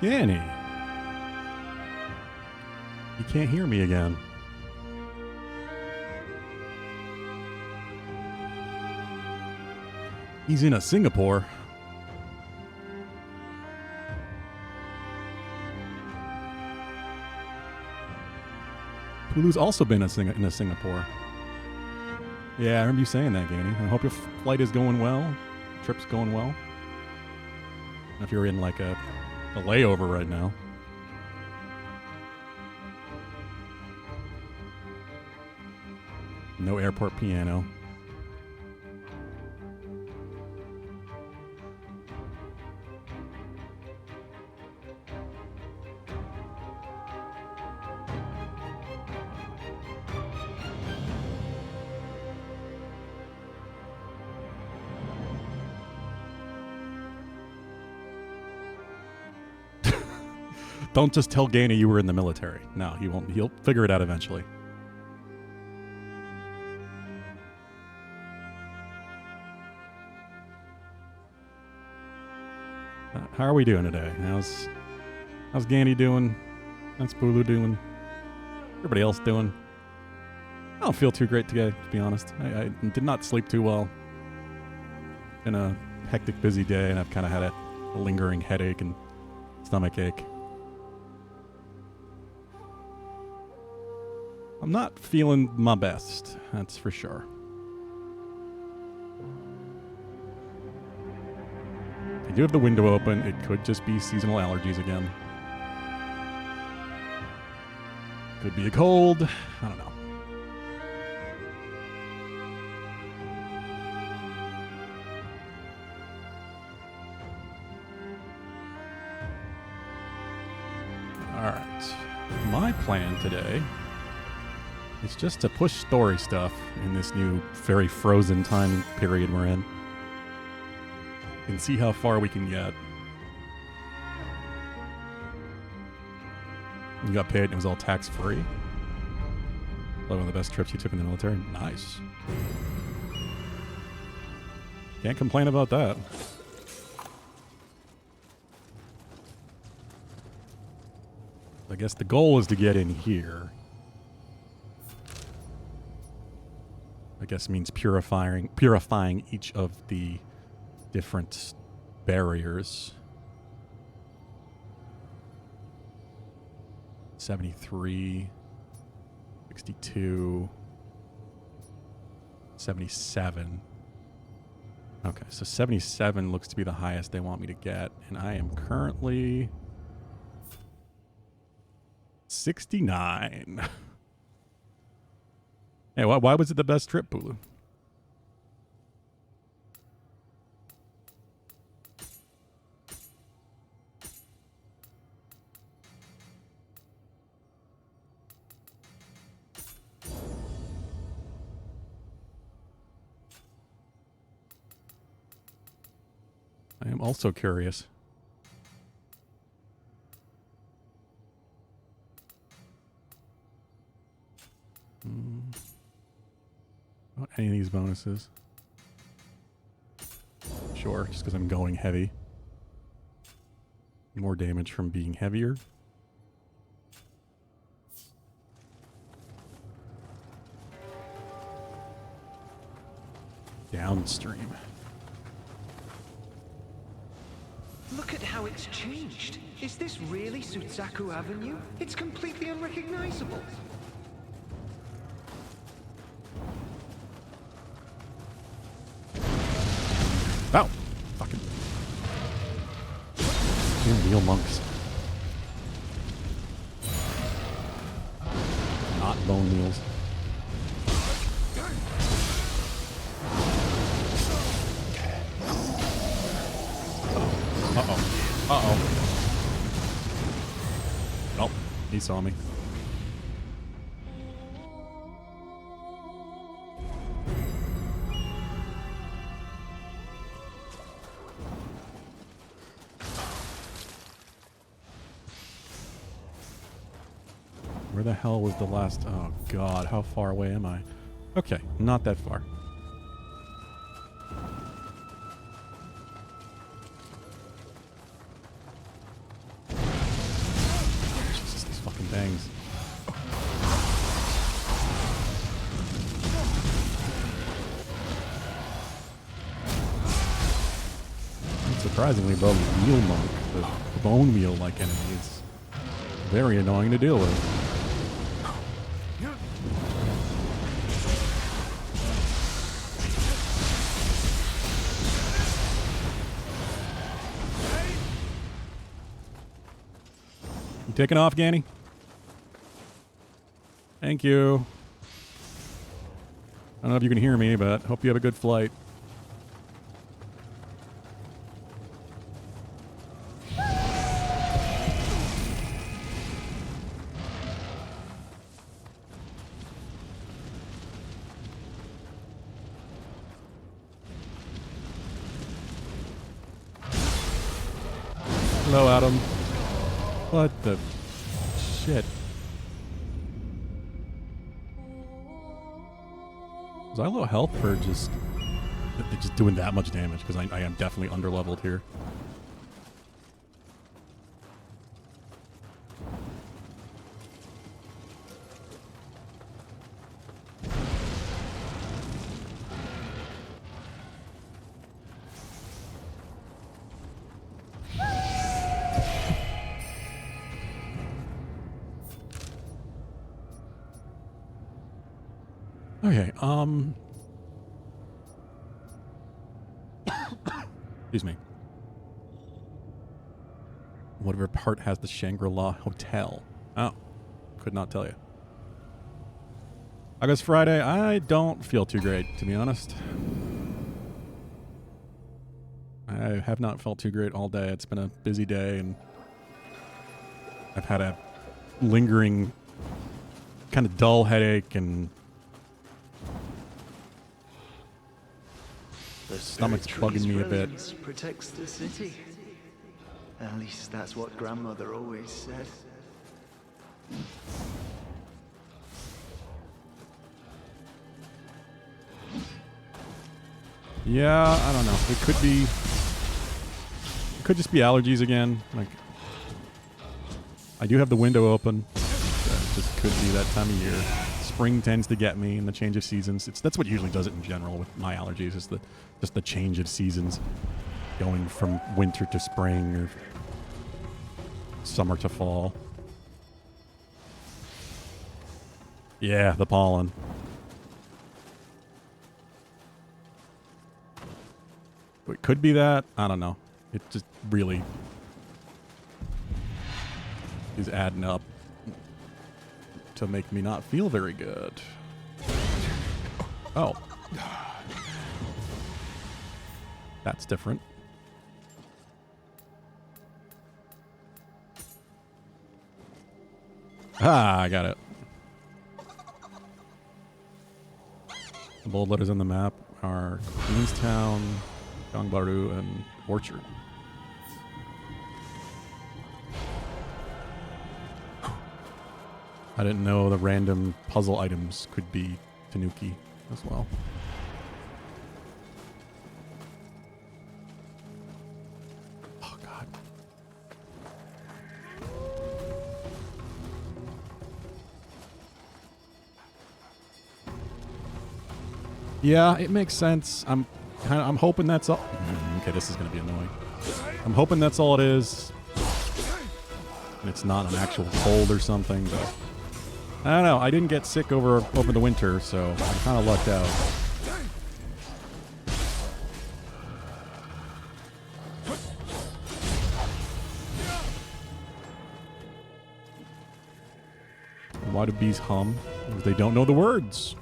Danny. You can't hear me again. He's in Singapore. Pulu's also been in Singapore. Yeah, I remember you saying that, Gainey. I hope your flight is going well. Trip's going well. If you're in like a layover right now. No airport piano. Don't just tell Gainey you were in the military. No, he won't. He'll figure it out eventually. How are we doing today? How's Gainey doing? How's Bulu doing? Everybody else doing? I don't feel too great today, to be honest. I did not sleep too well. Been a hectic, busy day, and I've kind of had a lingering headache and stomach ache. I'm not feeling my best, that's for sure. I do have the window open. It could just be seasonal allergies again. Could be a cold. I don't know. All right. My plan today is just to push story stuff in this new, very frozen time period we're in. And see how far we can get. You got paid and it was all tax-free. One of the best trips you took in the military. Nice. Can't complain about that. I guess the goal is to get in here. I guess means purifying each of the different barriers. 73, 62, 77. Okay, so 77 looks to be the highest they want me to get, and I am currently 69. Hey, why was it the best trip, Bulu? I am also curious. What any of these bonuses? Sure, just because I'm going heavy. More damage from being heavier. Downstream. Look at how it's changed. Is this really Sutsaku Avenue? It's completely unrecognizable. Oh! Fucking... Real monks. Not bone meals. Uh-oh. Uh-oh. Nope. He saw me. Where the hell was the last... Oh, God. How far away am I? Okay. Not that far. Thanks. Surprisingly, the wheel monk, the bone wheel-like enemy, is very annoying to deal with. You taking off, Ganny? Thank you. I don't know if you can hear me, but hope you have a good flight. Hello, Adam. What the shit? Was I low health or just doing that much damage? Because I am definitely underleveled here. Okay, excuse me. Whatever part has the Shangri-La Hotel? Oh, could not tell you. August Friday, I don't feel too great, to be honest. I have not felt too great all day. It's been a busy day, and I've had a lingering kind of dull headache, and the stomach's bugging me a bit. Protects the city. At least that's what grandmother always said. Yeah, I don't know. It could be. It could just be allergies again. Like, I do have the window open. It just could be that time of year. Spring tends to get me, and the change of seasons. That's what usually does it in general with my allergies. Is just the change of seasons, going from winter to spring or summer to fall. Yeah, the pollen. It could be that. I don't know. It just really is adding up to make me not feel very good. Oh. That's different. Ah, I got it. The bold letters on the map are Queenstown, Gangbaru, and Orchard. I didn't know the random puzzle items could be Tanuki as well. Oh, God. Yeah, it makes sense. I'm hoping that's all. Okay, this is going to be annoying. I'm hoping that's all it is. And it's not an actual cold or something, but I don't know. I didn't get sick over the winter, so I kind of lucked out. Why do bees hum? Because they don't know the words.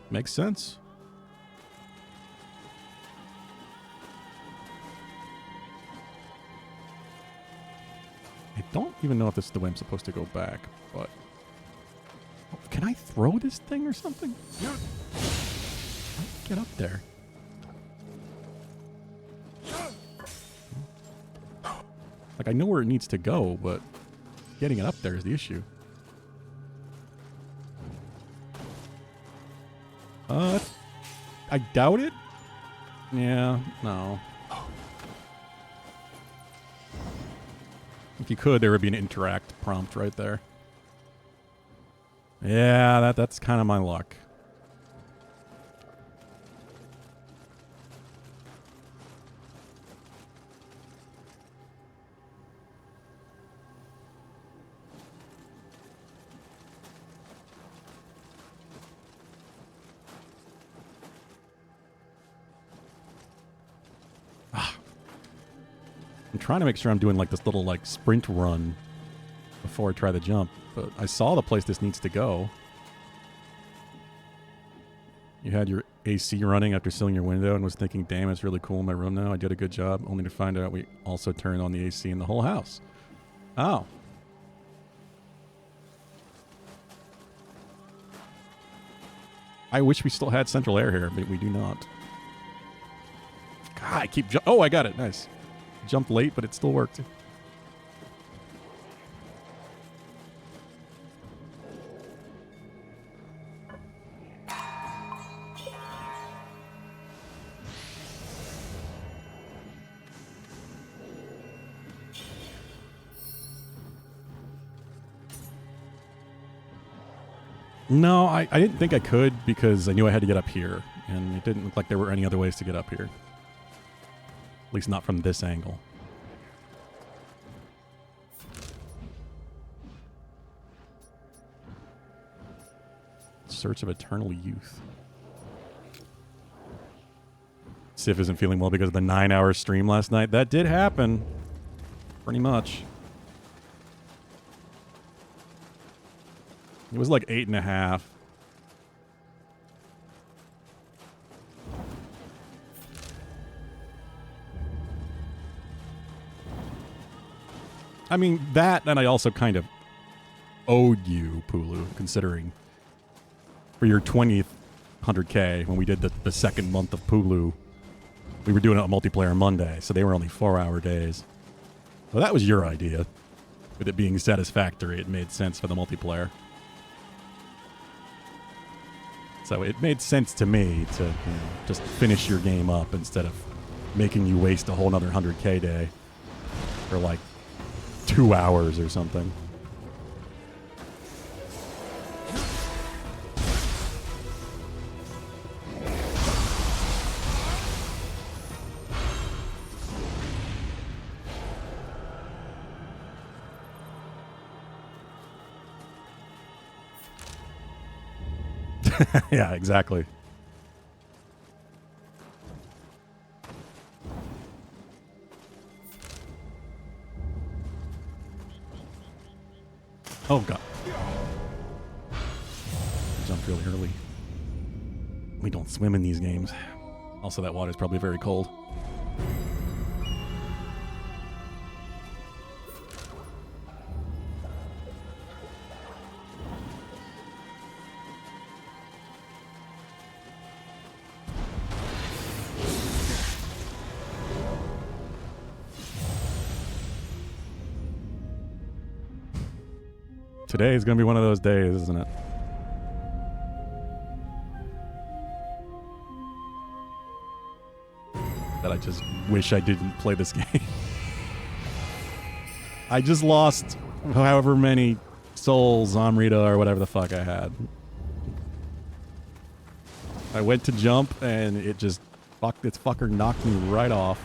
Makes sense. I don't even know if this is the way I'm supposed to go back, but... Can I throw this thing or something? Get up there. Like, I know where it needs to go, but getting it up there is the issue. I doubt it. Yeah, no. If you could, there would be an interact prompt right there. Yeah, that's kind of my luck. I'm trying to make sure I'm doing like this little like sprint run before I try the jump, but I saw the place this needs to go. You had your AC running after sealing your window and was thinking, damn, it's really cool in my room now. I did a good job, only to find out we also turned on the AC in the whole house. Oh. I wish we still had central air here, but we do not. God, I keep oh, I got it. Nice. Jumped late, but it still worked. No, I didn't think I could because I knew I had to get up here, and it didn't look like there were any other ways to get up here. At least not from this angle. Search of Eternal Youth. Sif isn't feeling well because of the 9-hour stream last night. That did happen. Pretty much. It was like 8.5. I mean, that, and I also kind of owed you, Pulu, considering for your 20th 100K, when we did the second month of Pulu, we were doing it on multiplayer Monday, so they were only 4-hour days. Well, that was your idea. With it being satisfactory, it made sense for the multiplayer. So it made sense to me to just finish your game up instead of making you waste a whole nother 100K day for like 2 hours or something. Yeah, exactly. Oh, God. Jumped really early. We don't swim in these games. Also, that water's probably very cold. Today is going to be one of those days, isn't it? That I just wish I didn't play this game. I just lost however many souls, Amrita, or whatever the fuck I had. I went to jump and it just this fucker knocked me right off.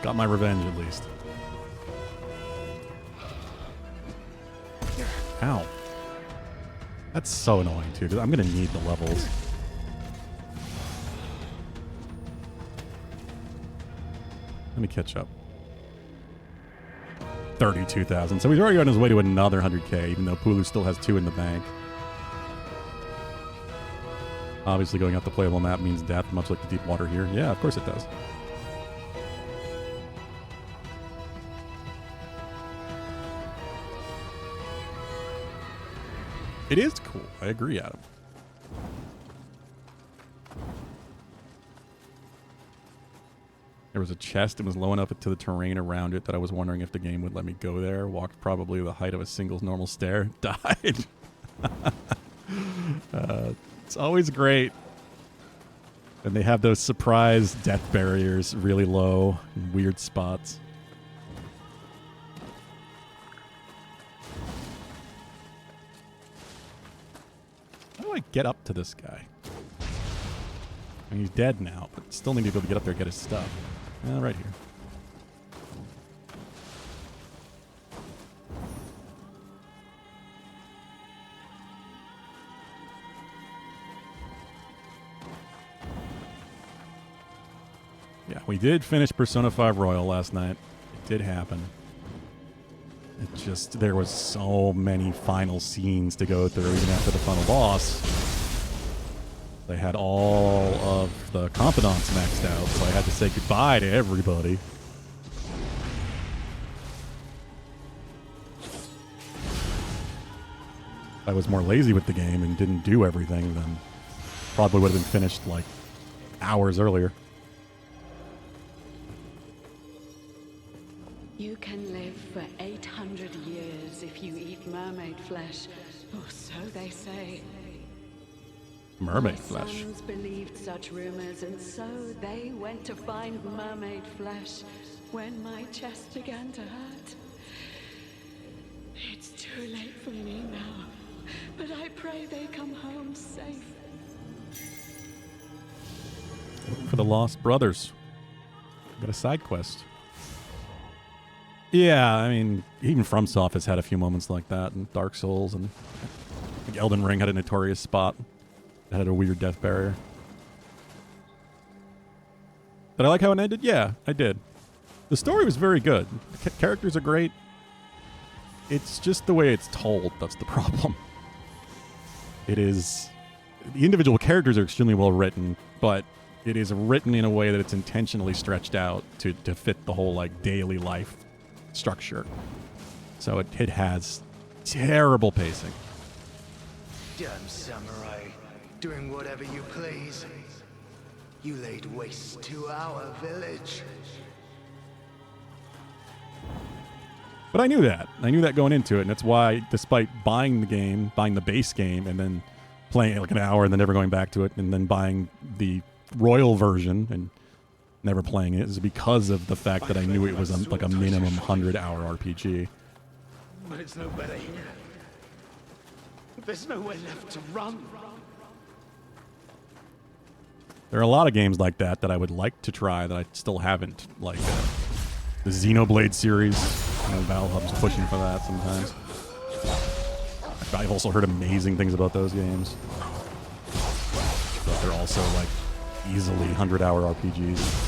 Got my revenge, at least. Ow. That's so annoying, too. I'm going to need the levels. me catch up. 32,000. So he's already on his way to another 100K, even though Pulu still has 2 in the bank. Obviously, going out the playable map means death, much like the deep water here. Yeah, of course it does. It is cool. I agree, Adam. There was a chest that was low enough to the terrain around it that I was wondering if the game would let me go there. Walked probably the height of a single normal stair. Died. It's always great. And they have those surprise death barriers really low in weird spots. How do I get up to this guy? I mean, he's dead now, but still need to be able to get up there and get his stuff. Right here. Yeah, we did finish Persona 5 Royal last night. It did happen. It just, there was so many final scenes to go through even after the final boss. They had all of the confidants maxed out, so I had to say goodbye to everybody. If I was more lazy with the game and didn't do everything, then probably would have been finished like hours earlier. You can live for 800 years if you eat mermaid flesh, or so they say. Mermaid My flesh. sons believed such rumors, and so they went to find mermaid flesh when my chest began to hurt. It's too late for me now, but I pray they come home safe. Looking for the Lost Brothers. Got a side quest. Yeah, I mean, even FromSoft has had a few moments like that in Dark Souls, and I think Elden Ring had a notorious spot that had a weird death barrier. Did I like how it ended? Yeah, I did. The story was very good. The characters are great. It's just the way it's told that's the problem. It is... The individual characters are extremely well written, but it is written in a way that it's intentionally stretched out to fit the whole, like, daily life structure. So it has terrible pacing. Damn samurai, doing whatever you please. You laid waste to our village. But I knew that. I knew that going into it, and that's why, despite buying the game, buying the base game, and then playing it like an hour and then never going back to it, and then buying the Royal version and never playing it, is because of the fact that I knew it was like a minimum 100-hour RPG. But it's no better here. There's nowhere left to run. There are a lot of games like that that I would like to try that I still haven't, like the Xenoblade series. You know, Valve Hub's pushing for that sometimes. I've also heard amazing things about those games. But they're also like easily 100-hour RPGs.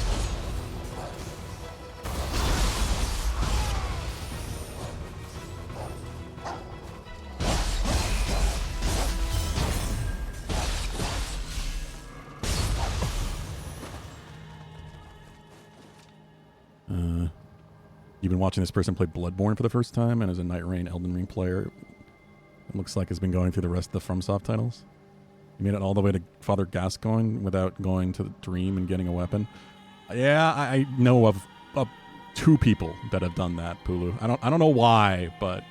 You've been watching this person play Bloodborne for the first time and as a Night Rain Elden Ring player, it looks like has been going through the rest of the FromSoft titles. You made it all the way to Father Gascoigne without going to the Dream and getting a weapon. Yeah, I know of 2 people that have done that, Pulu. I don't know why, but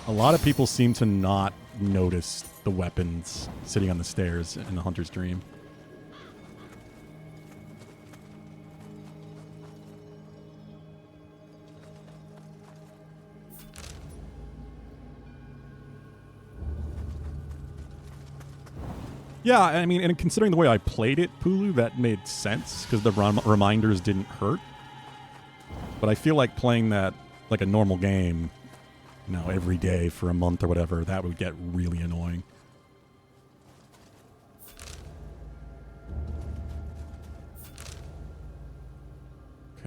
a lot of people seem to not notice the weapons sitting on the stairs in the Hunter's Dream. Yeah, I mean, and considering the way I played it, Pulu, that made sense because the reminders didn't hurt. But I feel like playing that like a normal game, you know, every day for a month or whatever, that would get really annoying.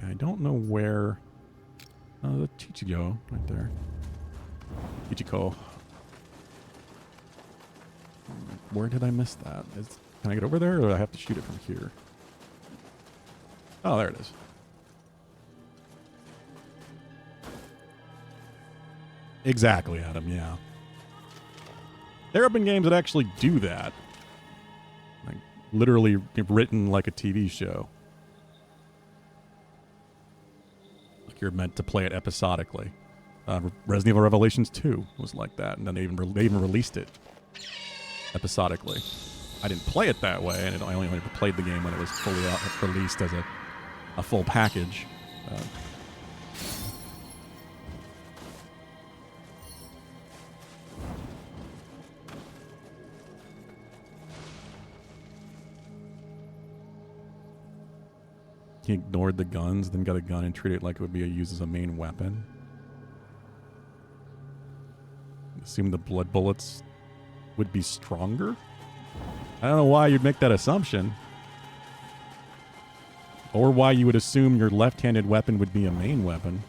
Okay, I don't know where... the Chichigo, right there. Chichiko. Where did I miss that? Can I get over there, or do I have to shoot it from here? Oh, there it is. Exactly, Adam, yeah. There have been games that actually do that. Like, literally written like a TV show. Like you're meant to play it episodically. Resident Evil Revelations 2 was like that, and then they even released it episodically. I didn't play it that way, and I only played the game when it was fully released as a full package. He ignored the guns, then got a gun and treated it like it would be used as a main weapon. Assume the blood bullets would be stronger? I don't know why you'd make that assumption. Or why you would assume your left-handed weapon would be a main weapon.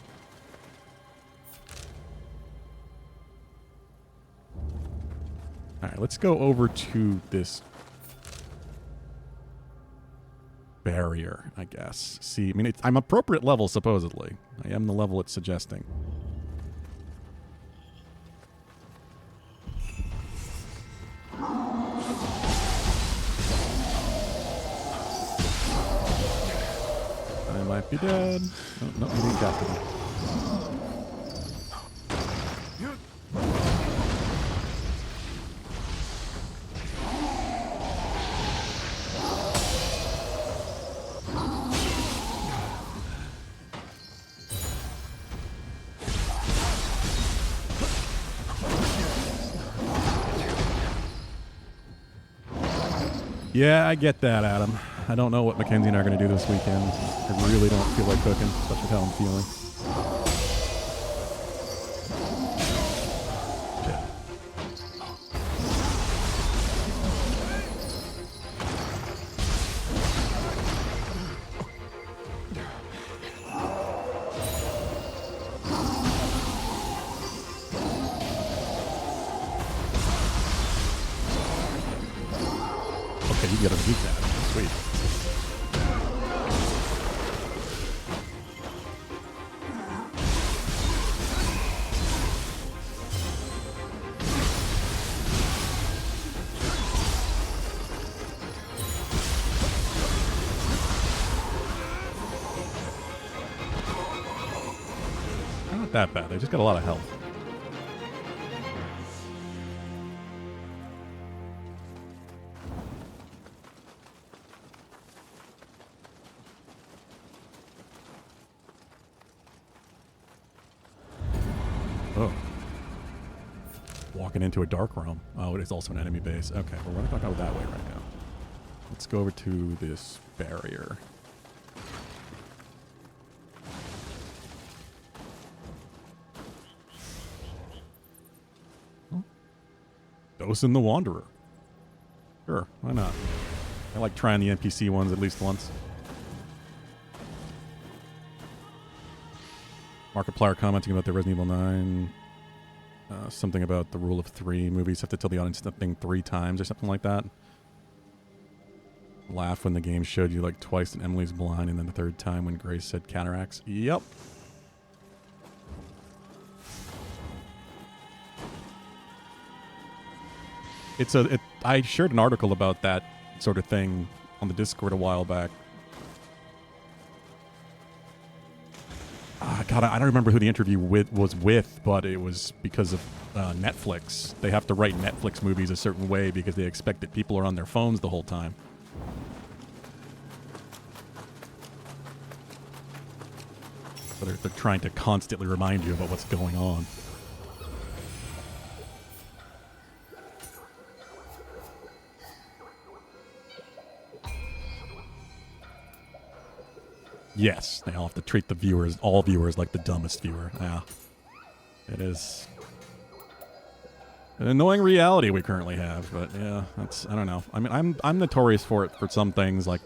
Alright, let's go over to this barrier, I guess. See, I mean, I'm appropriate level, supposedly. I am the level it's suggesting. I might be dead. Oh, no, you didn't cast me. Yeah, I get that, Adam. I don't know what Mackenzie and I are going to do this weekend. I really don't feel like cooking, especially with how I'm feeling. Okay, you gotta beat that. Sweet. Not that bad. They just got a lot of health. Oh. Walking into a dark realm. Oh, it is also an enemy base. Okay, well, we're not going to go that way right now. Let's go over to this barrier. Oh. Dosen the Wanderer. Sure, why not? I like trying the NPC ones at least once. Markiplier commenting about the Resident Evil 9. Something about the rule of 3. Movies have to tell the audience something 3 times or something like that. Laugh when the game showed you like twice that Emily's blind, and then the 3rd time when Grace said cataracts. Yep. I shared an article about that sort of thing on the Discord a while back. God, I don't remember who the interview was with, but it was because of Netflix. They have to write Netflix movies a certain way because they expect that people are on their phones the whole time. So they're trying to constantly remind you about what's going on. Yes, they all have to treat the viewers, all viewers, like the dumbest viewer. Yeah, it is an annoying reality we currently have. But yeah, I don't know. I mean, I'm notorious for it for some things. Like,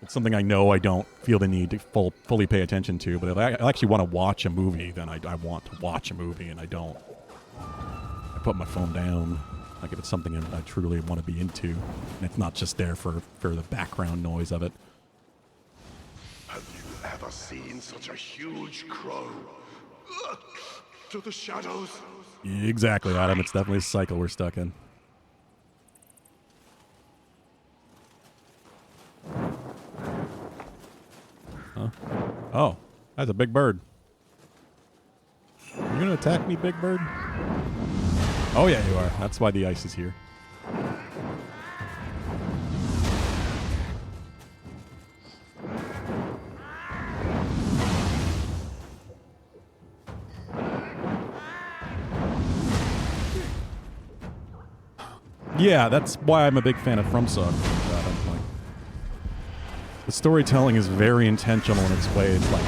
It's something I know I don't feel the need to fully pay attention to, but if I actually want to watch a movie, then I want to watch a movie, and I don't. I put my phone down. Like if it's something I truly want to be into, and it's not just there for the background noise of it. Have you ever seen such a huge crow? To the shadows. Exactly, Adam. It's definitely a cycle we're stuck in. Huh? Oh, that's a big bird. You gonna attack me, big bird? Oh yeah, you are. That's why the ice is here. Yeah, that's why I'm a big fan of FromSoft. The storytelling is very intentional in its way. It's like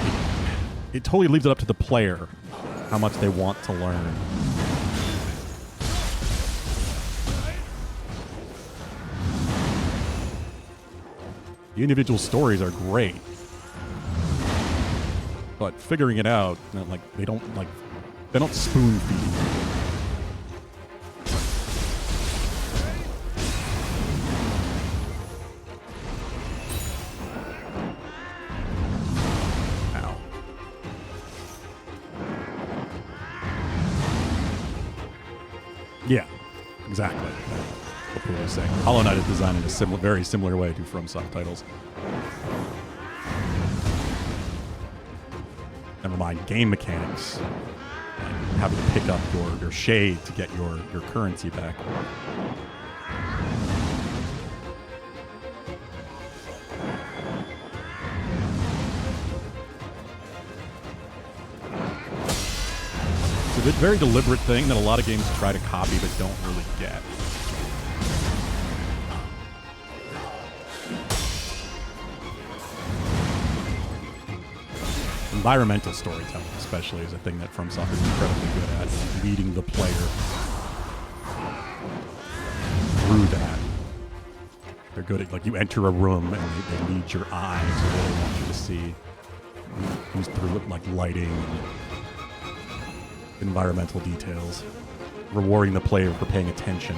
it totally leaves it up to the player how much they want to learn. The individual stories are great, but figuring it out, like they don't spoon feed. Yeah, exactly. What Pooh was saying. Hollow Knight is designed in a very similar way to FromSoft titles. Never mind game mechanics. Like having to pick up your shade to get your currency back. It's a very deliberate thing that a lot of games try to copy but don't really get. Environmental storytelling, especially, is a thing that FromSoft is incredibly good at, leading the player through that. They're good at, like, you enter a room and they lead your eyes to what they want you to see. Use through it, like lighting and environmental details, rewarding the player for paying attention.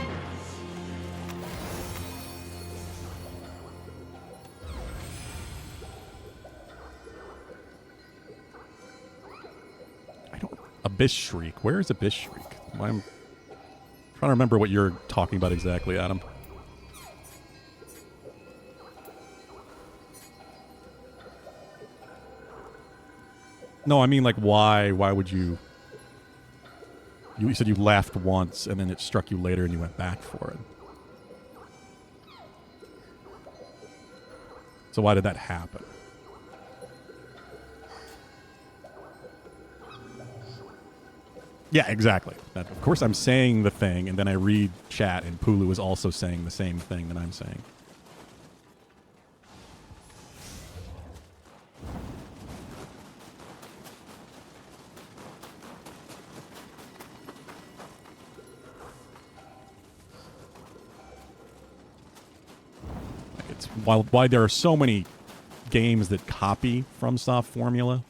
Abyss Shriek. Where is Abyss Shriek? I'm trying to remember what you're talking about exactly, Adam. No, I mean, like, why? Why would you... You said you laughed once, and then it struck you later, and you went back for it. So why did that happen? Yeah, exactly. Of course, I'm saying the thing, and then I read chat, and Pulu is also saying the same thing that I'm saying. It's why there are so many games that copy FromSoft formula.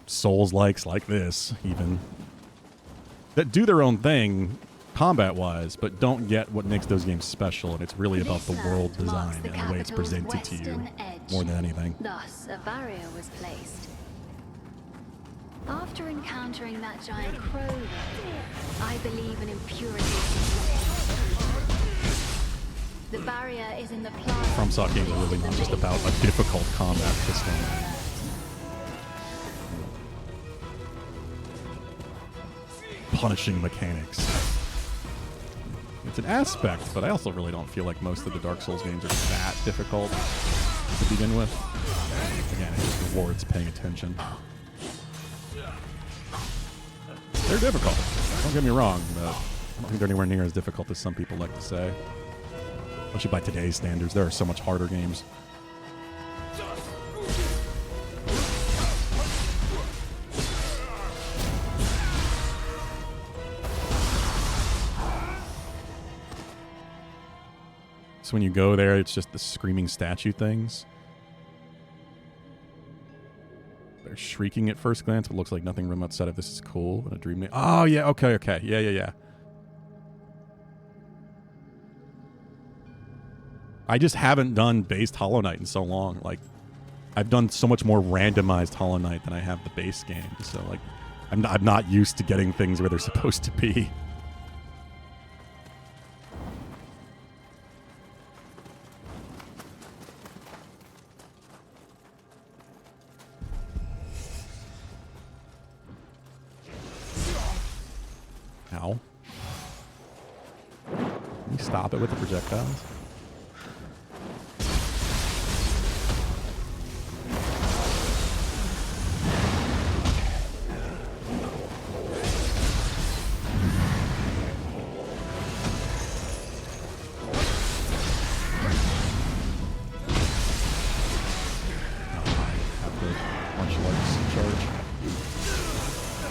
Souls-likes like this, even, that do their own thing combat-wise, but don't get what makes those games special, and it's really about the world design and the way it's presented to you more than anything. Thus, a barrier was placed. After encountering that giant crow, I believe an impurity. The barrier is in the plaza. FromSoft games are really not just about a difficult combat system. Punishing mechanics. It's an aspect, but I also really don't feel like most of the Dark Souls games are that difficult to begin with. Again, it just rewards paying attention. They're difficult. Don't get me wrong, but I don't think they're anywhere near as difficult as some people like to say. Especially by today's standards, there are so much harder games. So when you go there, it's just the screaming statue things. They're shrieking at first glance, but looks like nothing room outside of this is cool. And a dream. Oh, yeah. Okay. Yeah. I just haven't done based Hollow Knight in so long. Like, I've done so much more randomized Hollow Knight than I have the base game. So, like, I'm not used to getting things where they're supposed to be. Ow. Can you stop it with the projectiles?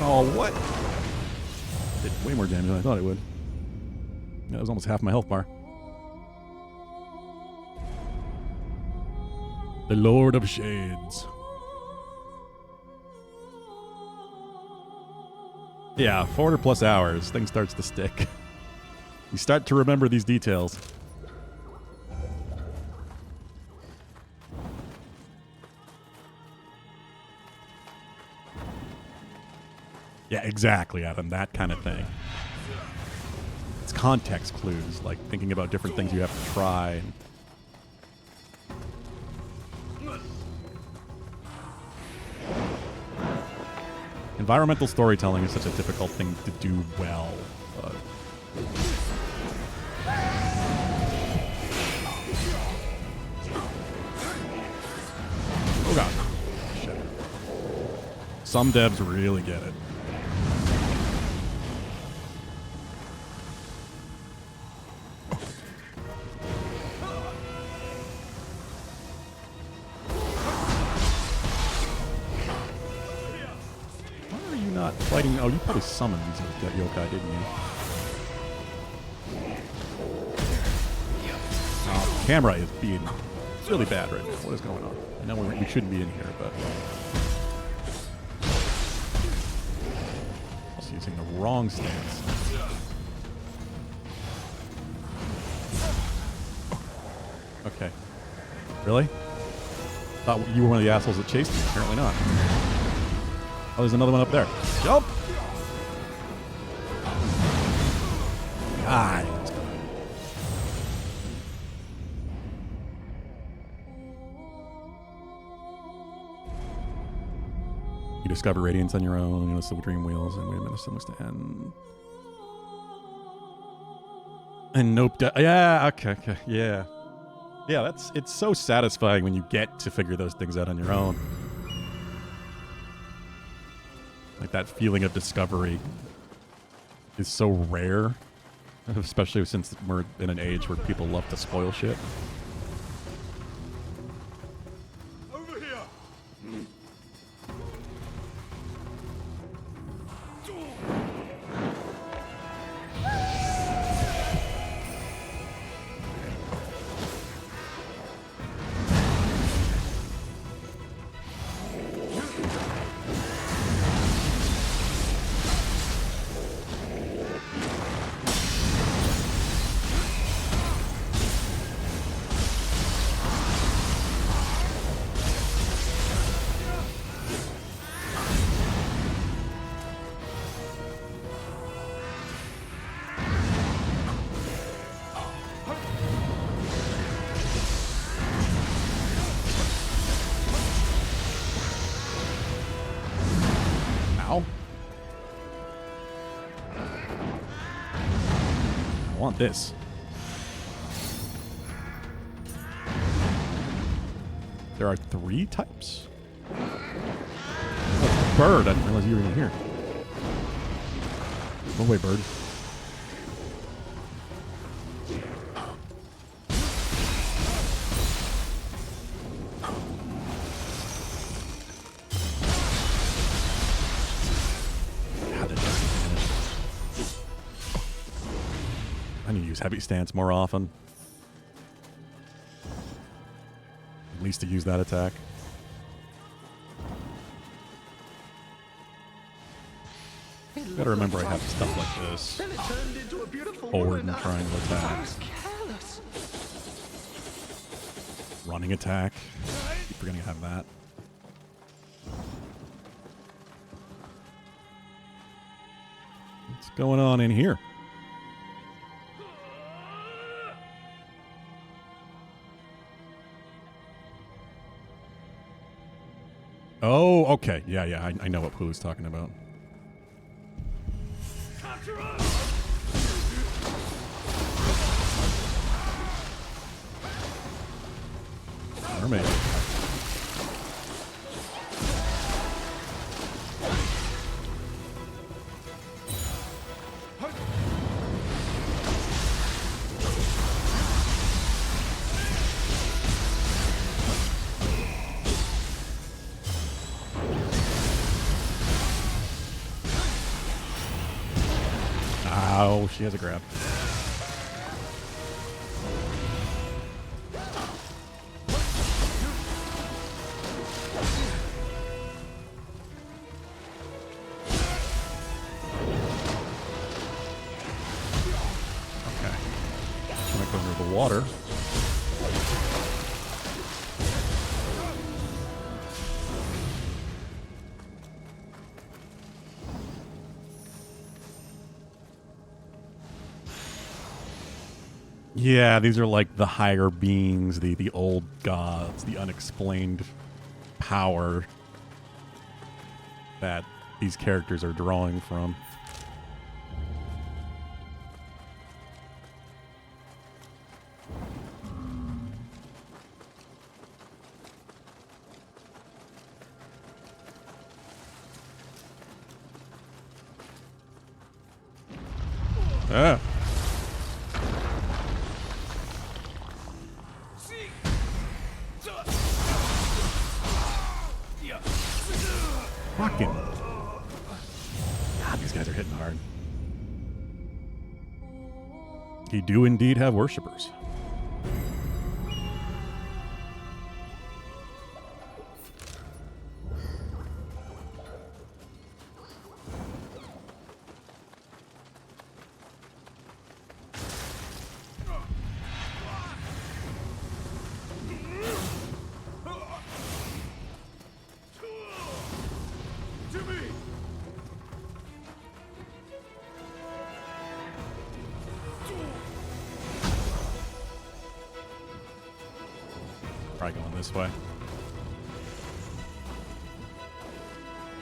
Oh, what? Did way more damage than I thought it would. That was almost half my health bar. The Lord of Shades. Yeah, 400 plus hours, thing starts to stick. You start to remember these details. Yeah, exactly, Adam. That kind of thing. It's context clues, like thinking about different things you have to try. Environmental storytelling is such a difficult thing to do well. Oh god. Shit. Some devs really get it. Fighting. Oh, you probably summoned that yokai, didn't you? Oh, camera is being really bad right now. What is going on? I know we shouldn't be in here, but I was using the wrong stance. Okay. Really? Thought you were one of the assholes that chased me. Apparently not. Oh, there's another one up there. Jump! God. You discover radiance on your own. You know, silver dream wheels, and wait a minute, still looks to end. And nope. Yeah. Okay. Yeah. Yeah. It's so satisfying when you get to figure those things out on your own. Like that feeling of discovery is so rare, especially since we're in an age where people love to spoil shit. Over here. I want this. There are 3 types? Oh, bird. I didn't realize you were even here. Go away, bird. I need to use heavy stance more often. At least to use that attack. Gotta remember I have stuff like this. Then it turned into a beautiful Forward woman. and triangle I attack. was careless. Running attack. Keep forgetting to have that. What's going on in here? Oh, okay. Yeah, I know what Pulu's talking about. Mermaid. Ow, she has a grab. Okay. She might go under the water. Yeah, these are like the higher beings, the old gods, the unexplained power that these characters are drawing from. Ah. Fucking. God, these guys are hitting hard. He do indeed have worshippers. Probably going this way.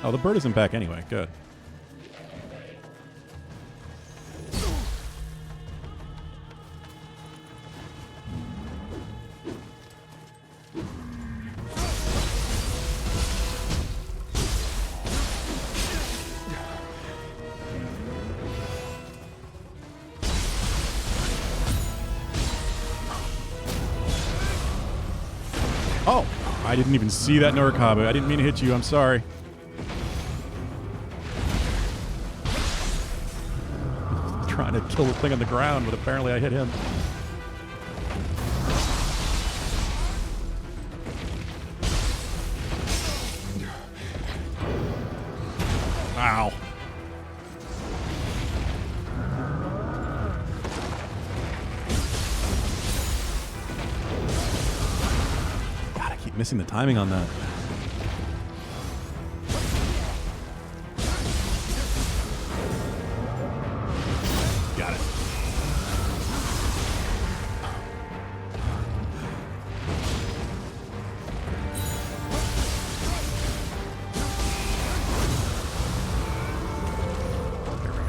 Oh, the bird isn't back anyway. Good. Oh, I didn't even see that Norikabe. I didn't mean to hit you. I'm sorry. Trying to kill the thing on the ground, but apparently I hit him. Ow. God, I keep missing the timing on that. Got it. There we go.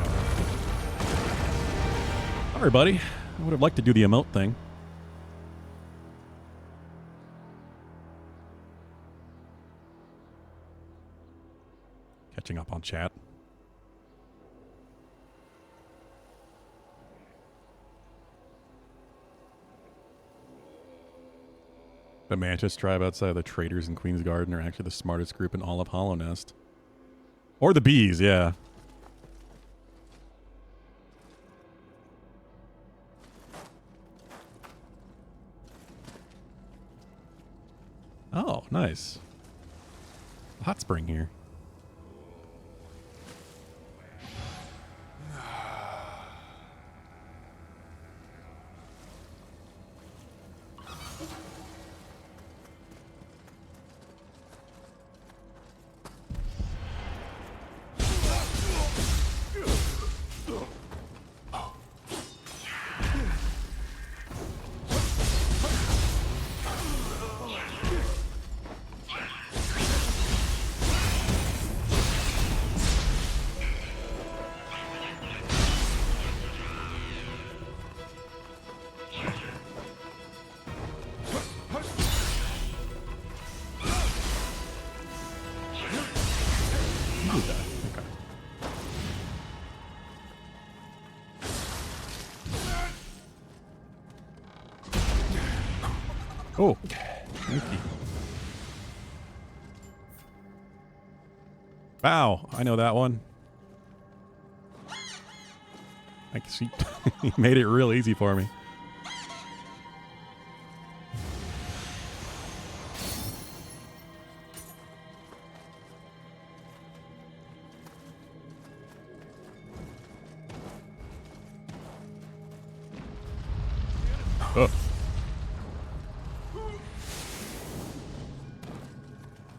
Sorry, buddy. I would have liked to do the emote thing. Catching up on chat. The Mantis tribe outside of the Traders in Queen's Garden are actually the smartest group in all of Hollow Nest. Or the bees, yeah. nice. Hot spring here. Oh, thank you. Wow, I know that one. I can see he made it real easy for me. Oh.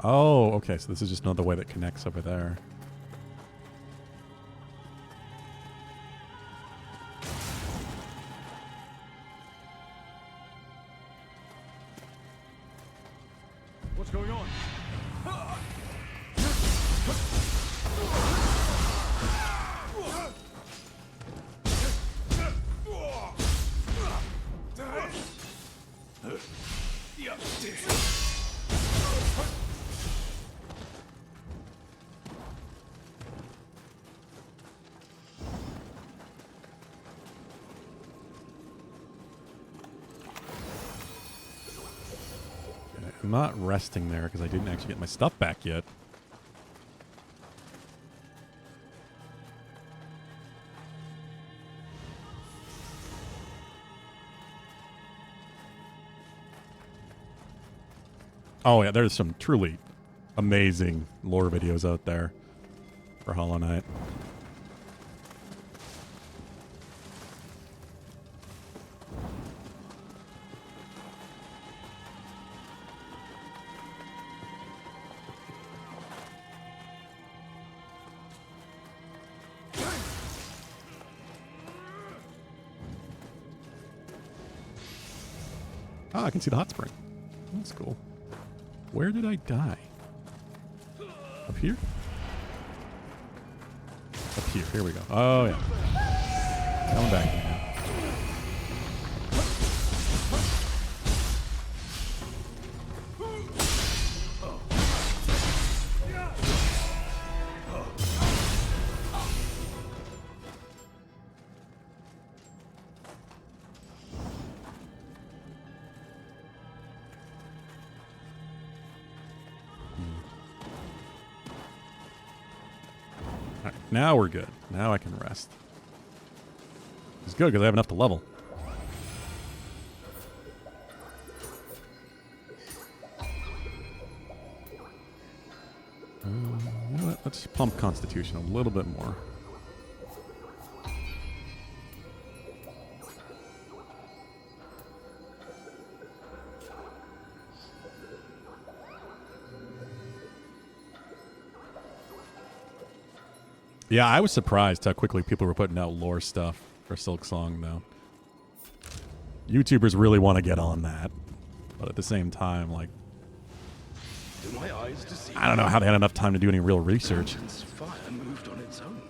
Oh, okay, so this is just another way that connects over there. What's going on? I'm not resting there because I didn't actually get my stuff back yet. Oh yeah, there's some truly amazing lore videos out there for Hollow Knight. Ah, I can see the hot spring. That's cool. Where did I die? Up here? Up here. Here we go. Oh, yeah. Coming back here now. All right, now we're good. Now I can rest. It's good because I have enough to level. You know what? Let's pump Constitution a little bit more. Yeah, I was surprised how quickly people were putting out lore stuff for Silk Song, though. YouTubers really want to get on that. But at the same time, like, I don't know how they had enough time to do any real research. Fire moved on its own.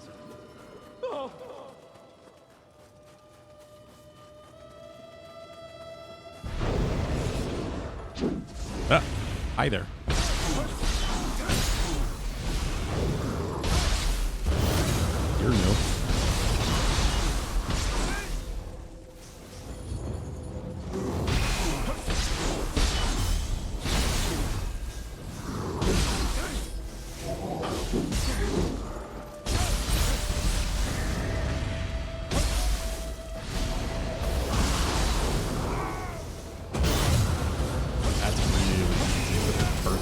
Ah, hi there. You're new. That's really easy with the first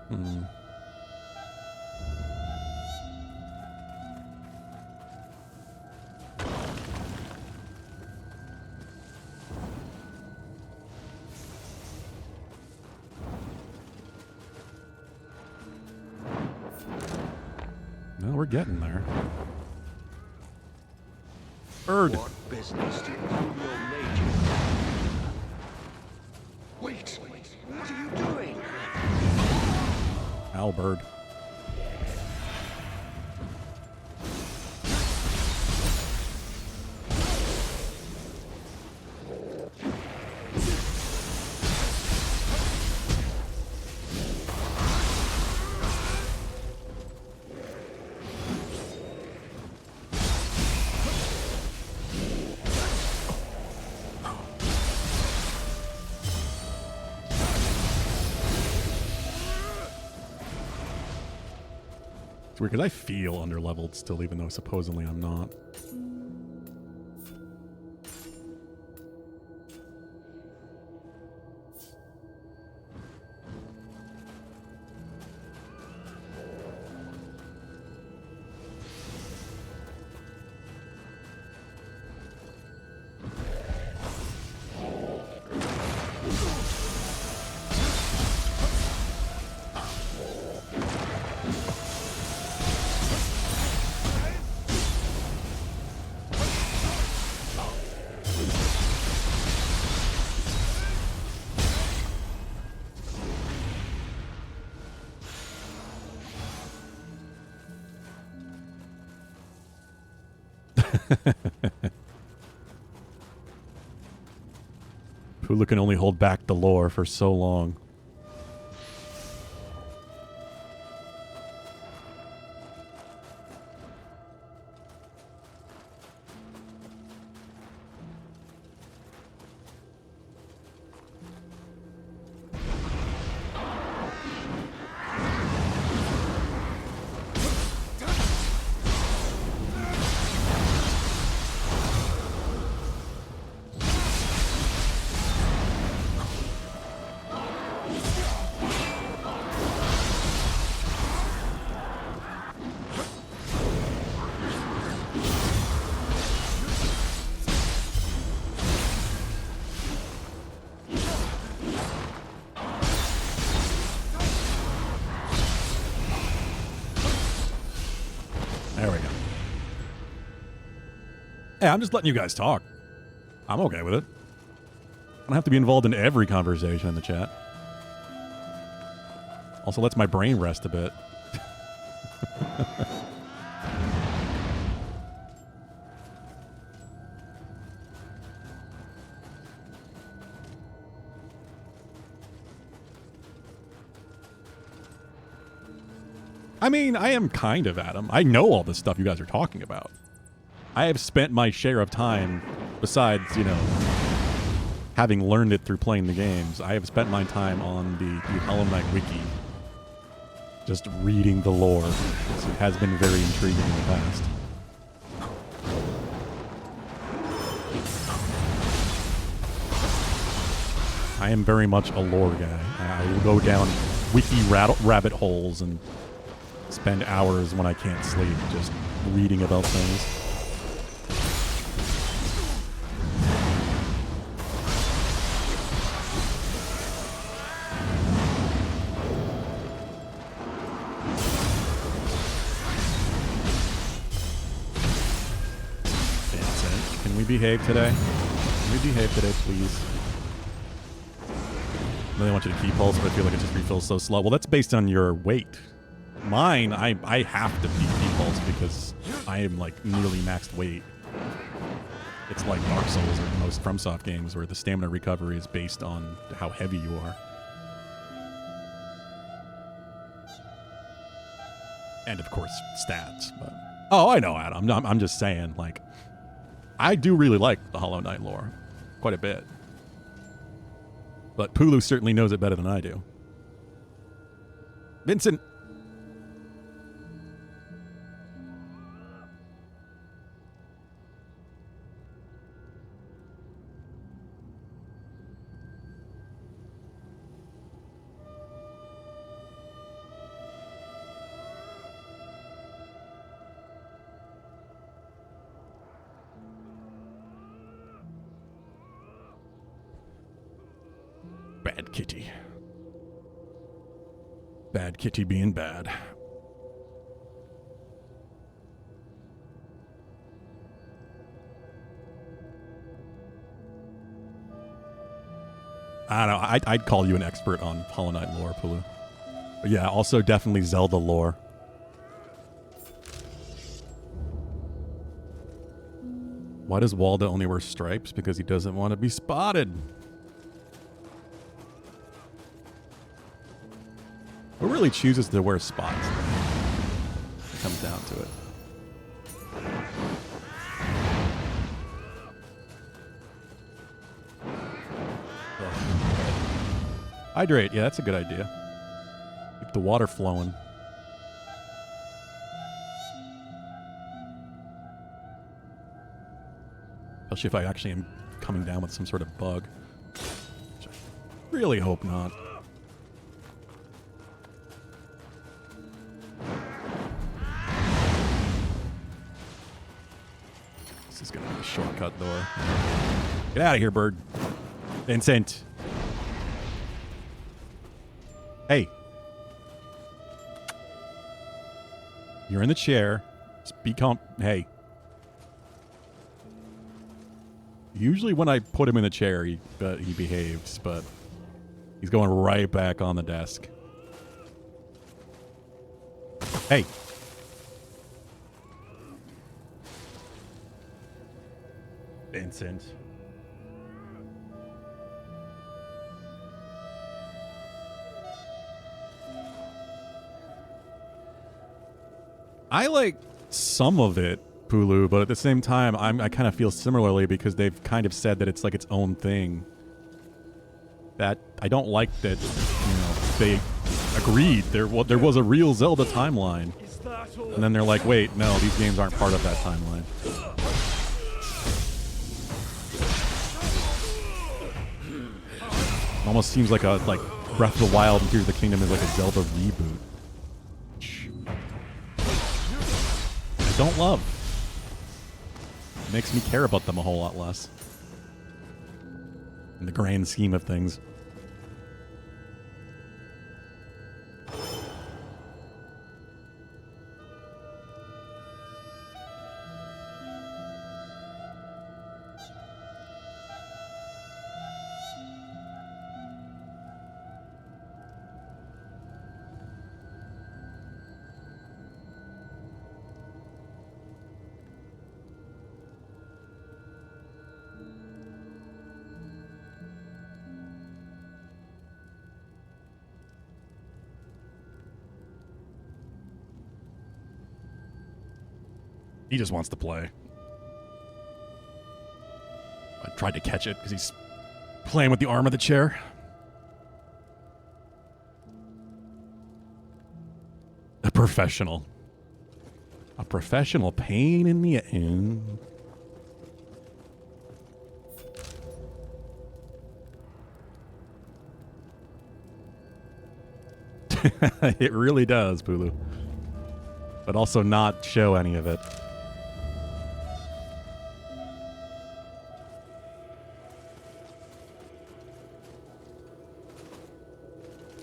Hmm. No, we're getting there. Bird. What business do your major? Wait, what are you doing? Owl bird. It's weird because I feel underleveled still, even though supposedly I'm not. Pula can only hold back the lore for so long. There we go. Hey, I'm just letting you guys talk. I'm okay with it. I don't have to be involved in every conversation in the chat. Also lets my brain rest a bit. I mean, I am kind of Adam. I know all the stuff you guys are talking about. I have spent my share of time, besides, you know, having learned it through playing the games, I have spent my time on the Hollow Knight wiki, just reading the lore. It has been very intriguing in the past. I am very much a lore guy. I will go down wiki rabbit holes and spend hours when I can't sleep just reading about things. Vincent, can we behave today? Can we behave today, please? I really want you to keep pulse, but I feel like it just refills so slow. Well, that's based on your weight. Mine, I have to keep pulse because I am like nearly maxed weight. It's like Dark Souls or most FromSoft games where the stamina recovery is based on how heavy you are. And of course, stats. But oh, I know, Adam. I'm just saying, like, I do really like the Hollow Knight lore quite a bit. But Pulu certainly knows it better than I do. Vincent. Bad kitty. Bad kitty being bad. I don't know. I'd call you an expert on Hollow Knight lore, Pulu. But yeah, also definitely Zelda lore. Why does Waldo only wear stripes? Because he doesn't want to be spotted. Who really chooses to wear spots? It comes down to it. Hydrate. Yeah, that's a good idea. Keep the water flowing. Especially if I actually am coming down with some sort of bug. Which I really hope not. This is going to be a shortcut door. Get out of here, bird. Vincent. Hey. You're in the chair. Just be calm. Hey. Usually when I put him in the chair, he behaves, but he's going right back on the desk. Hey. Vincent. I like some of it, Pulu, but at the same time, I kind of feel similarly because they've kind of said that it's like its own thing. That I don't like that, they agreed there was a real Zelda timeline, and then they're like, wait, no, these games aren't part of that timeline. Almost seems like Breath of the Wild and Tears of the Kingdom is like a Zelda reboot. I don't love. It makes me care about them a whole lot less. In the grand scheme of things. He just wants to play. I tried to catch it because he's playing with the arm of the chair. A professional. A professional pain in the end. It really does, Pulu. But also not show any of it.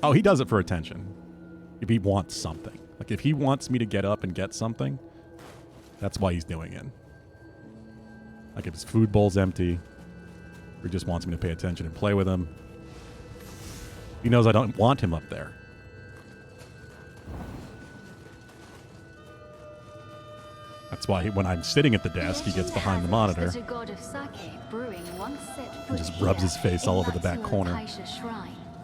Oh, he does it for attention. If he wants something. Like, if he wants me to get up and get something, that's why he's doing it. Like, if his food bowl's empty, or he just wants me to pay attention and play with him. He knows I don't want him up there. That's why when I'm sitting at the desk, he gets behind the monitor and just rubs his face all over the back corner.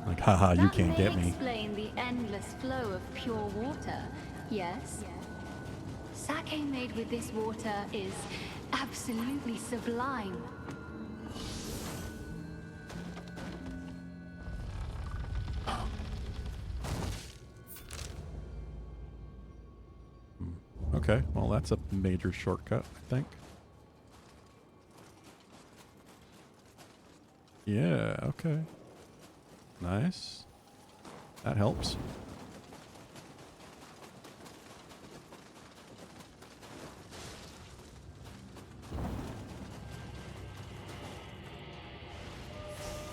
Like, haha, you can't get me. Explain the endless flow of pure water, yes? Sake made with this water is absolutely sublime. Okay, well, that's a major shortcut, I think. Yeah, okay. Nice. That helps.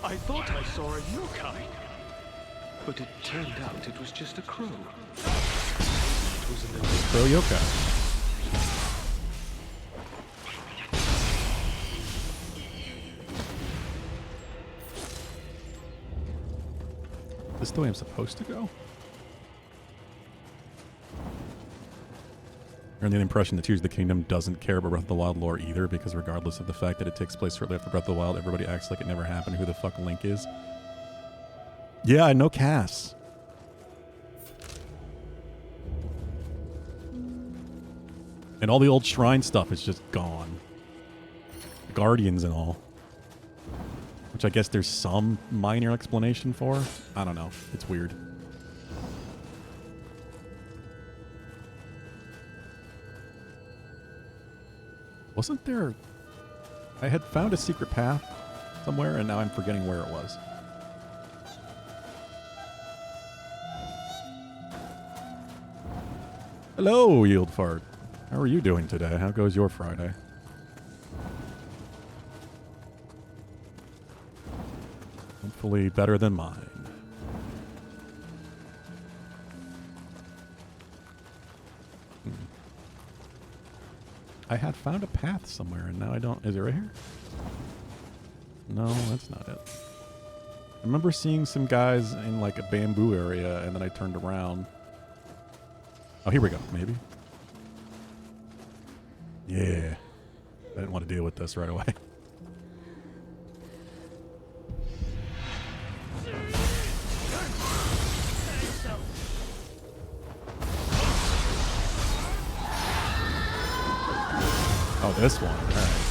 I thought I saw a yokai. But it turned out it was just a crow. It was a little Crow yokai. Is this the way I'm supposed to go? You're under the impression that Tears of the Kingdom doesn't care about Breath of the Wild lore either, because regardless of the fact that it takes place shortly after Breath of the Wild, everybody acts like it never happened. Who the fuck Link is? Yeah, I know Cass. And all the old shrine stuff is just gone. Guardians and all. Which I guess there's some minor explanation for. I don't know. It's weird. Wasn't there... I had found a secret path somewhere, and now I'm forgetting where it was. Hello, Yield Fart. How are you doing today? How goes your Friday? Hopefully better than mine. I had found a path somewhere, and now I don't... Is it right here? No, that's not it. I remember seeing some guys in, like, a bamboo area, and then I turned around. Oh, here we go, maybe. Yeah. I didn't want to deal with this right away. Oh, this one. All right.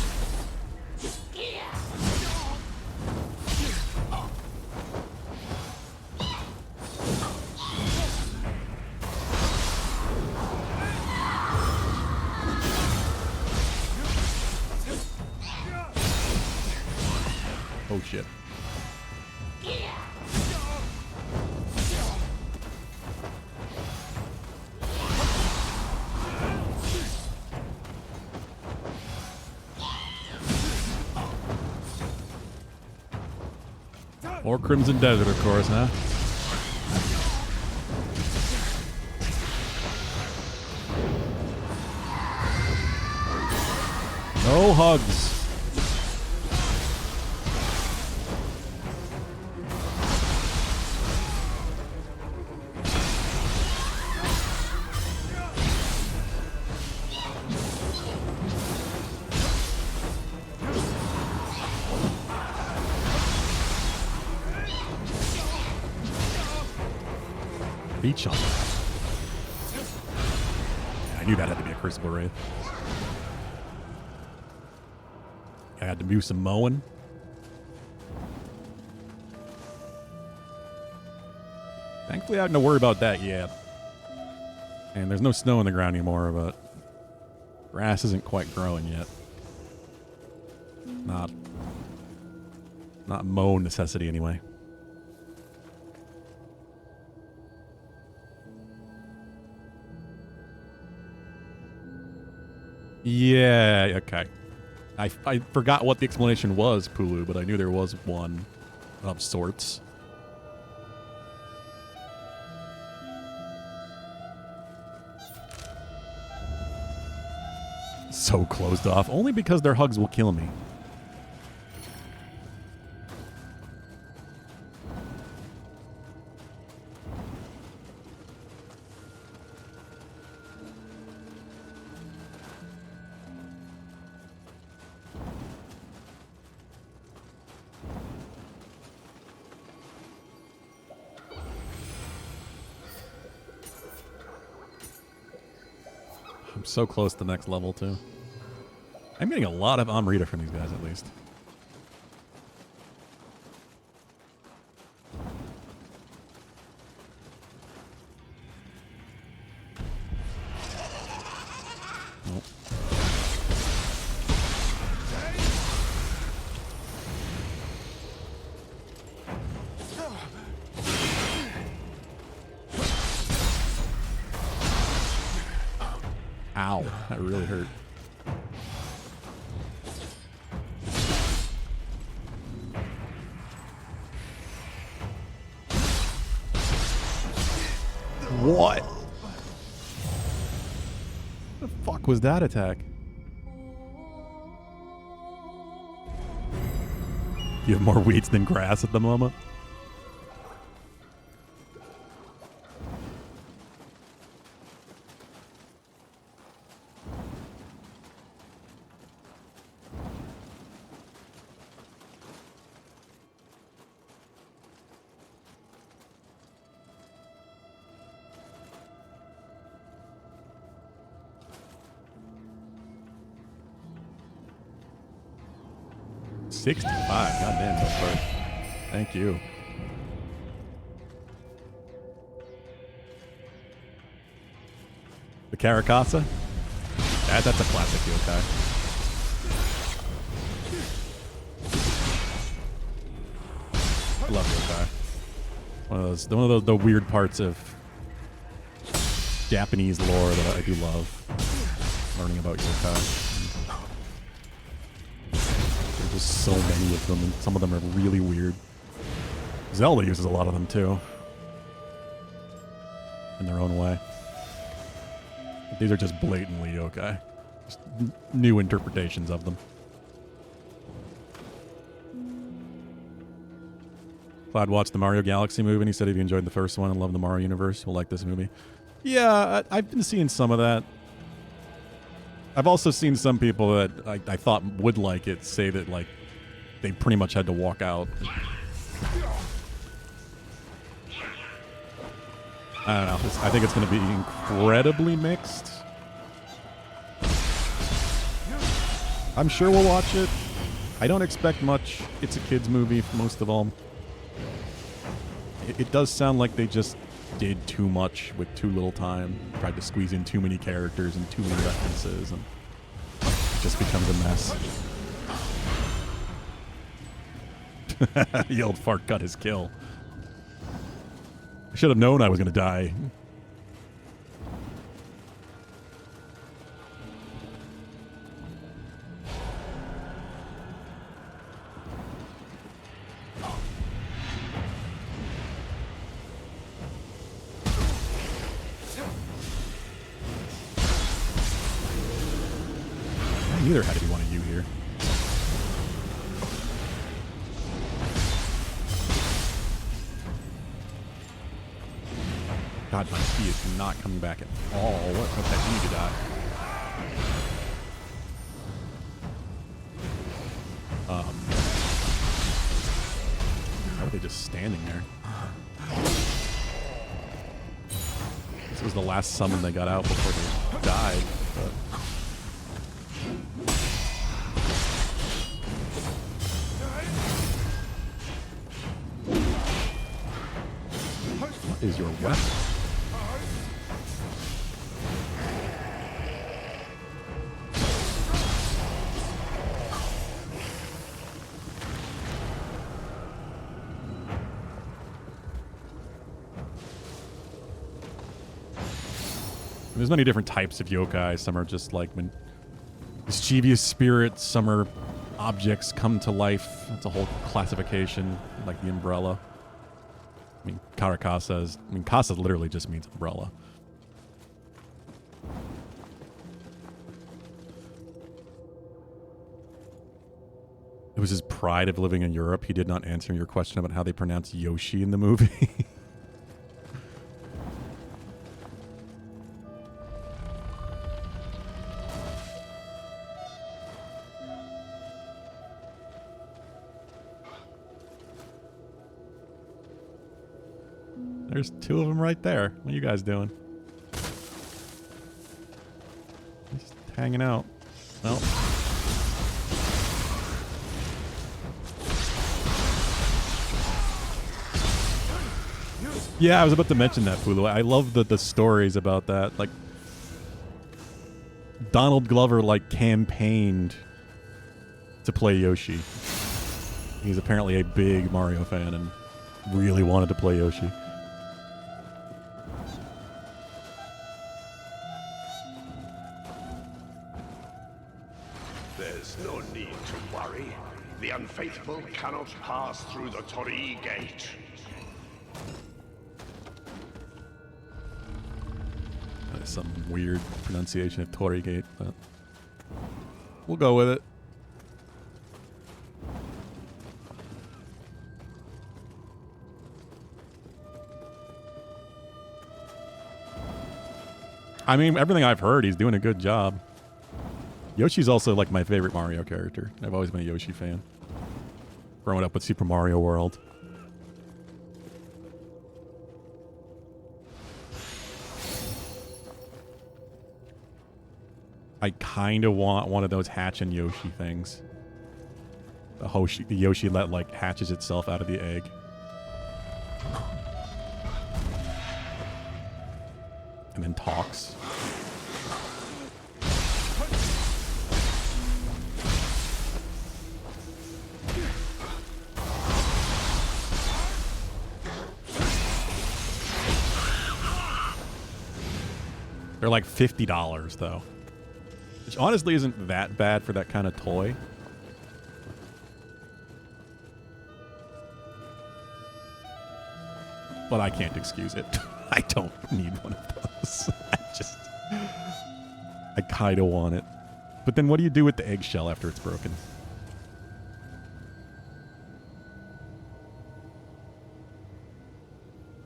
Oh, shit. Or Crimson Desert, of course, huh? No hugs. Reach on that. I knew that had to be a Crucible Wraith. I had to do some mowing. Thankfully, I didn't have to worry about that yet. And there's no snow on the ground anymore, but grass isn't quite growing yet. Not mow necessity anyway. Yeah, okay. I forgot what the explanation was, Pulu, but I knew there was one of sorts. So closed off, only because their hugs will kill me. I'm so close to the next level, too. I'm getting a lot of Amrita from these guys, at least. Nope. Ow, that really hurt. What? The fuck was that attack? You have more weeds than grass at the moment? $65. Goddamn, that's first. Thank you. The Caracasa? That's a classic yokai. I love yokai. One of those the weird parts of Japanese lore that I do love. Learning about yokai. There's so many of them, and some of them are really weird. Zelda uses a lot of them too, in their own way. But these are just blatantly yokai. Just new interpretations of them. Cloud watched the Mario Galaxy movie, and he said if you enjoyed the first one and loved the Mario universe, you'll like this movie. Yeah, I've been seeing some of that. I've also seen some people that I thought would like it say that, like, they pretty much had to walk out. I don't know. I think it's going to be incredibly mixed. I'm sure we'll watch it. I don't expect much. It's a kid's movie, most of all. It does sound like they just did too much with too little time. Tried to squeeze in too many characters and too many references, and it just becomes a mess. The old fart cut his kill. I should have known I was going to die. Neither had to be one of you here. God, my key is not coming back at all. What that need to die? How are they just standing there? This was the last summon they got out before they died. But what is your weapon? There's many different types of yokai. Some are just like mischievous spirits. Some are objects come to life. That's a whole classification, like the umbrella. I mean, Karakasa is... I mean, Kasa literally just means umbrella. It was his pride of living in Europe. He did not answer your question about how they pronounce Yoshi in the movie. There's two of them right there. What are you guys doing? Just hanging out. Well. Yeah, I was about to mention that, Fulu. I love the stories about that. Like, Donald Glover, like, campaigned to play Yoshi. He's apparently a big Mario fan and really wanted to play Yoshi. There's no need to worry. The unfaithful cannot pass through the Torii Gate. some weird pronunciation of Torigate, but we'll go with it. I mean, everything I've heard, he's doing a good job. Yoshi's also like my favorite Mario character. I've always been a Yoshi fan. Growing up with Super Mario World. I kind of want one of those hatch and Yoshi things. The Yoshi that like hatches itself out of the egg. And then talks. They're like $50 though. Which honestly isn't that bad for that kind of toy. But I can't excuse it. I don't need one of those. I kind of want it. But then what do you do with the eggshell after it's broken?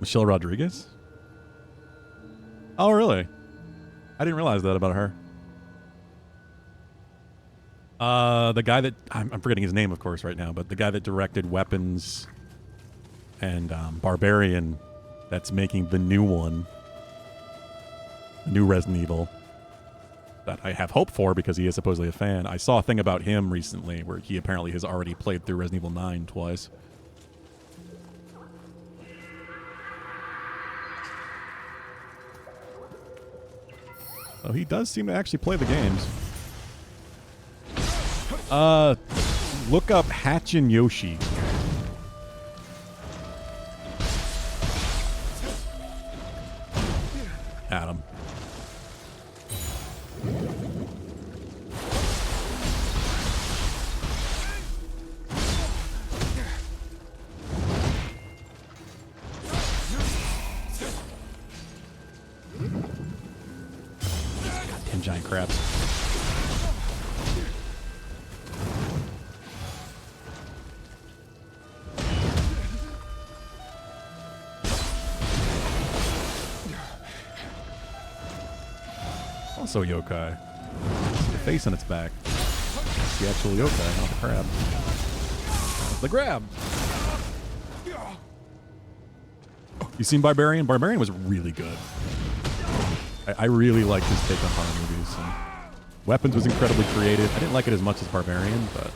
Michelle Rodriguez? Oh, really? I didn't realize that about her. The guy that... I'm forgetting his name, of course, right now, but the guy that directed Weapons and Barbarian, that's making the new one, the new Resident Evil, that I have hope for because he is supposedly a fan. I saw a thing about him recently where he apparently has already played through Resident Evil 9 twice. So he does seem to actually play the games. Look up Hatch and Yoshi. Adam. Goddamn giant crabs. Also yokai. The face on its back. It's the actual yokai, not the crab. The grab! You seen Barbarian? Barbarian was really good. I really liked his take on horror movies. And Weapons was incredibly creative. I didn't like it as much as Barbarian, but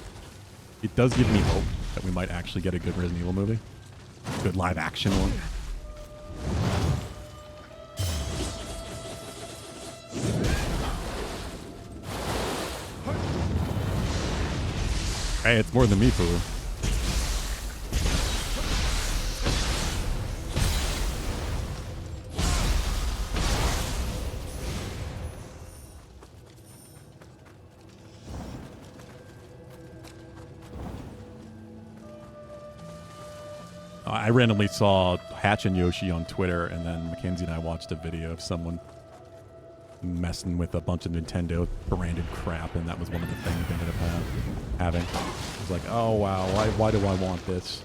it does give me hope that we might actually get a good Resident Evil movie. A good live action one. Hey, it's more than me, Pooh. I randomly saw Hatch and Yoshi on Twitter, and then Mackenzie and I watched a video of someone messing with a bunch of Nintendo branded crap, and that was one of the things they ended up having. I was like, oh wow, why do I want this?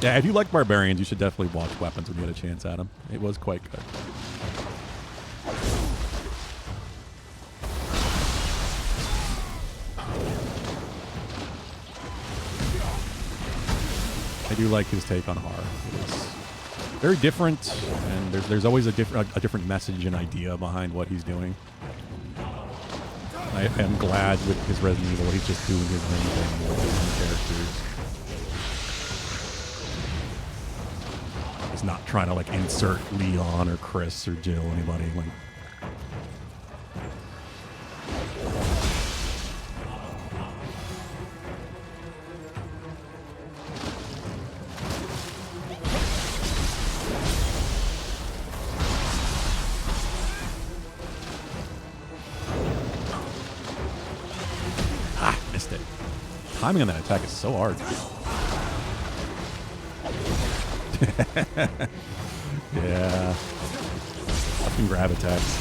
Yeah, if you like Barbarians, you should definitely watch Weapons when you get a chance, Adam. It was quite good. I do like his take on horror. It's very different, and there's always a different message and idea behind what he's doing. I am glad with his Resident Evil, he's just doing his own thing with his own characters. He's not trying to like insert Leon or Chris or Jill, anybody like. timing on that attack is so hard. Yeah. Fucking grab attacks.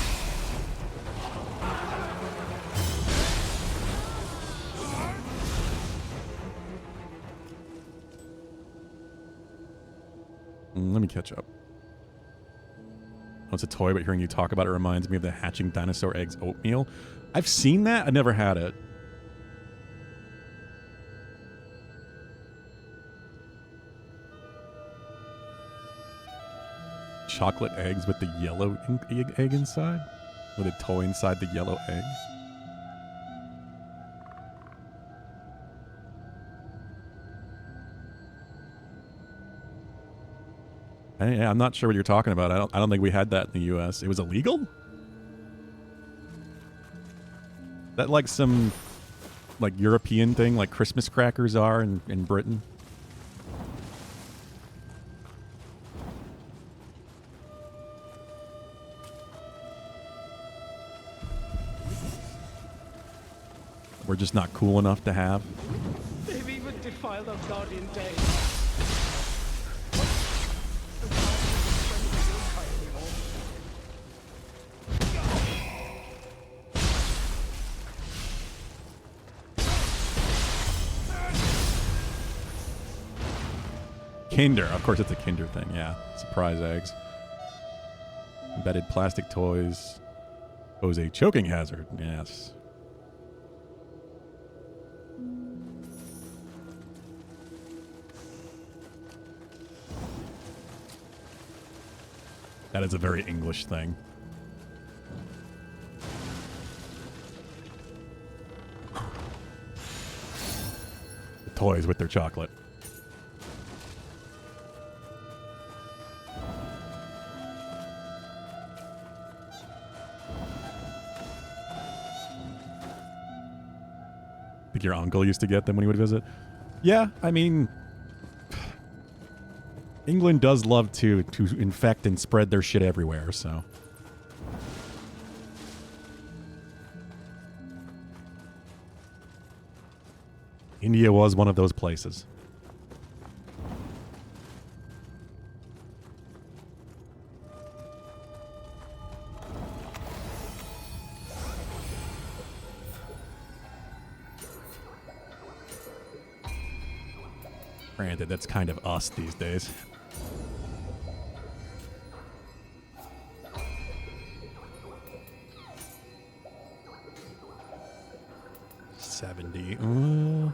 Let me catch up. Oh, it's a toy, but hearing you talk about it reminds me of the hatching dinosaur eggs oatmeal. I've seen that. I never had it. Chocolate eggs with the yellow egg inside? With a toy inside the yellow egg? I'm not sure what you're talking about. I don't think we had that in the U.S. It was illegal? That like some like European thing, like Christmas crackers are in Britain? We're just not cool enough to have. They've even defiled our guardian day. Kinder. Of course, it's a Kinder thing. Yeah. Surprise eggs. Embedded plastic toys. Pose a choking hazard. Yes. That is a very English thing. The toys with their chocolate. Think your uncle used to get them when he would visit? Yeah, I mean, England does love to infect and spread their shit everywhere, so. India was one of those places. Granted, that's kind of us these days. $70.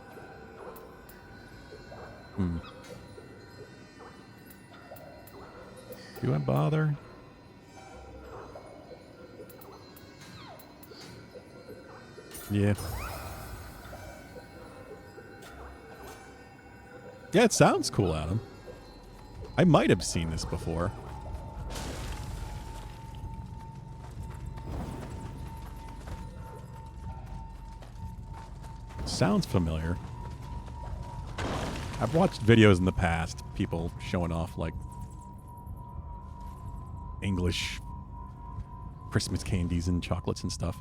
Do I bother? Yeah. Yeah, it sounds cool, Adam. I might have seen this before. Sounds familiar. I've watched videos in the past, people showing off like English Christmas candies and chocolates and stuff.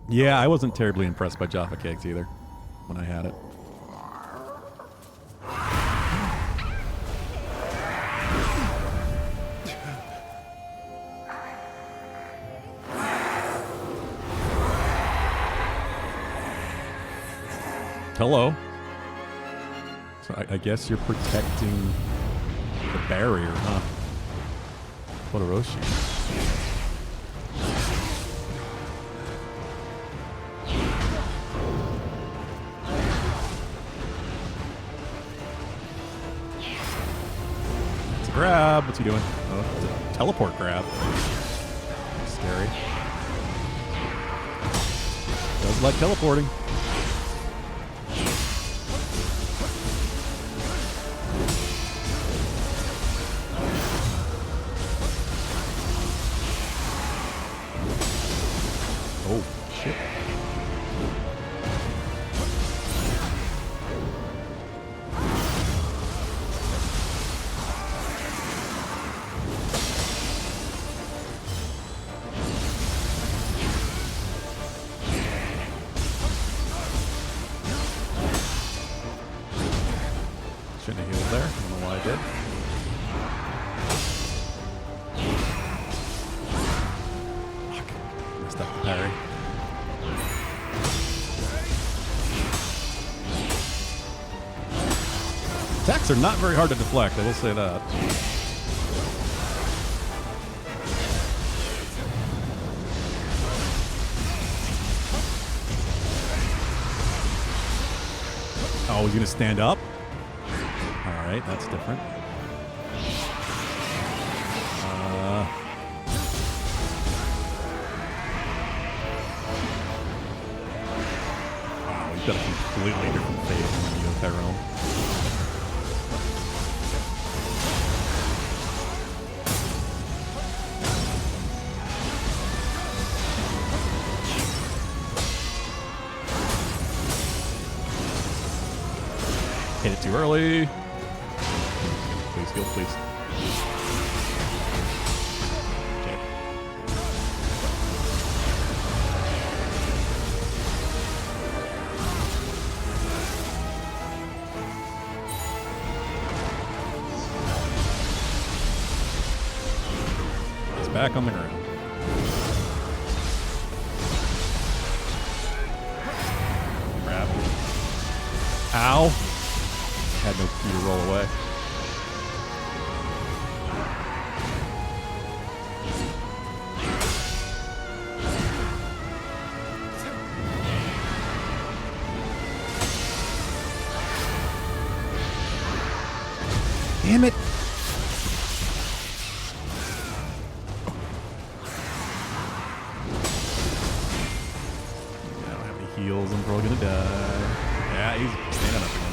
Yeah, I wasn't terribly impressed by Jaffa Cakes either when I had it. Hello. So I guess you're protecting the barrier, huh? Todoroshi. It's a grab. What's he doing? Oh, it's a teleport grab. Scary. Does like teleporting. Oh, shit. Shouldn't have healed there. I don't know why I did. Fuck. Messed up the parry. Attacks are not very hard to deflect, I will say that. Oh, he's gonna stand up? Alright, that's different. Wow, he's got a completely different fate from Nioh Tyrone. Hit it too early. Please heal, please. Okay. It's back on the ground. Grab. Ow. Had no key to roll away. Damn it! I don't have any heals. I'm probably gonna die. Yeah, he's standing up again.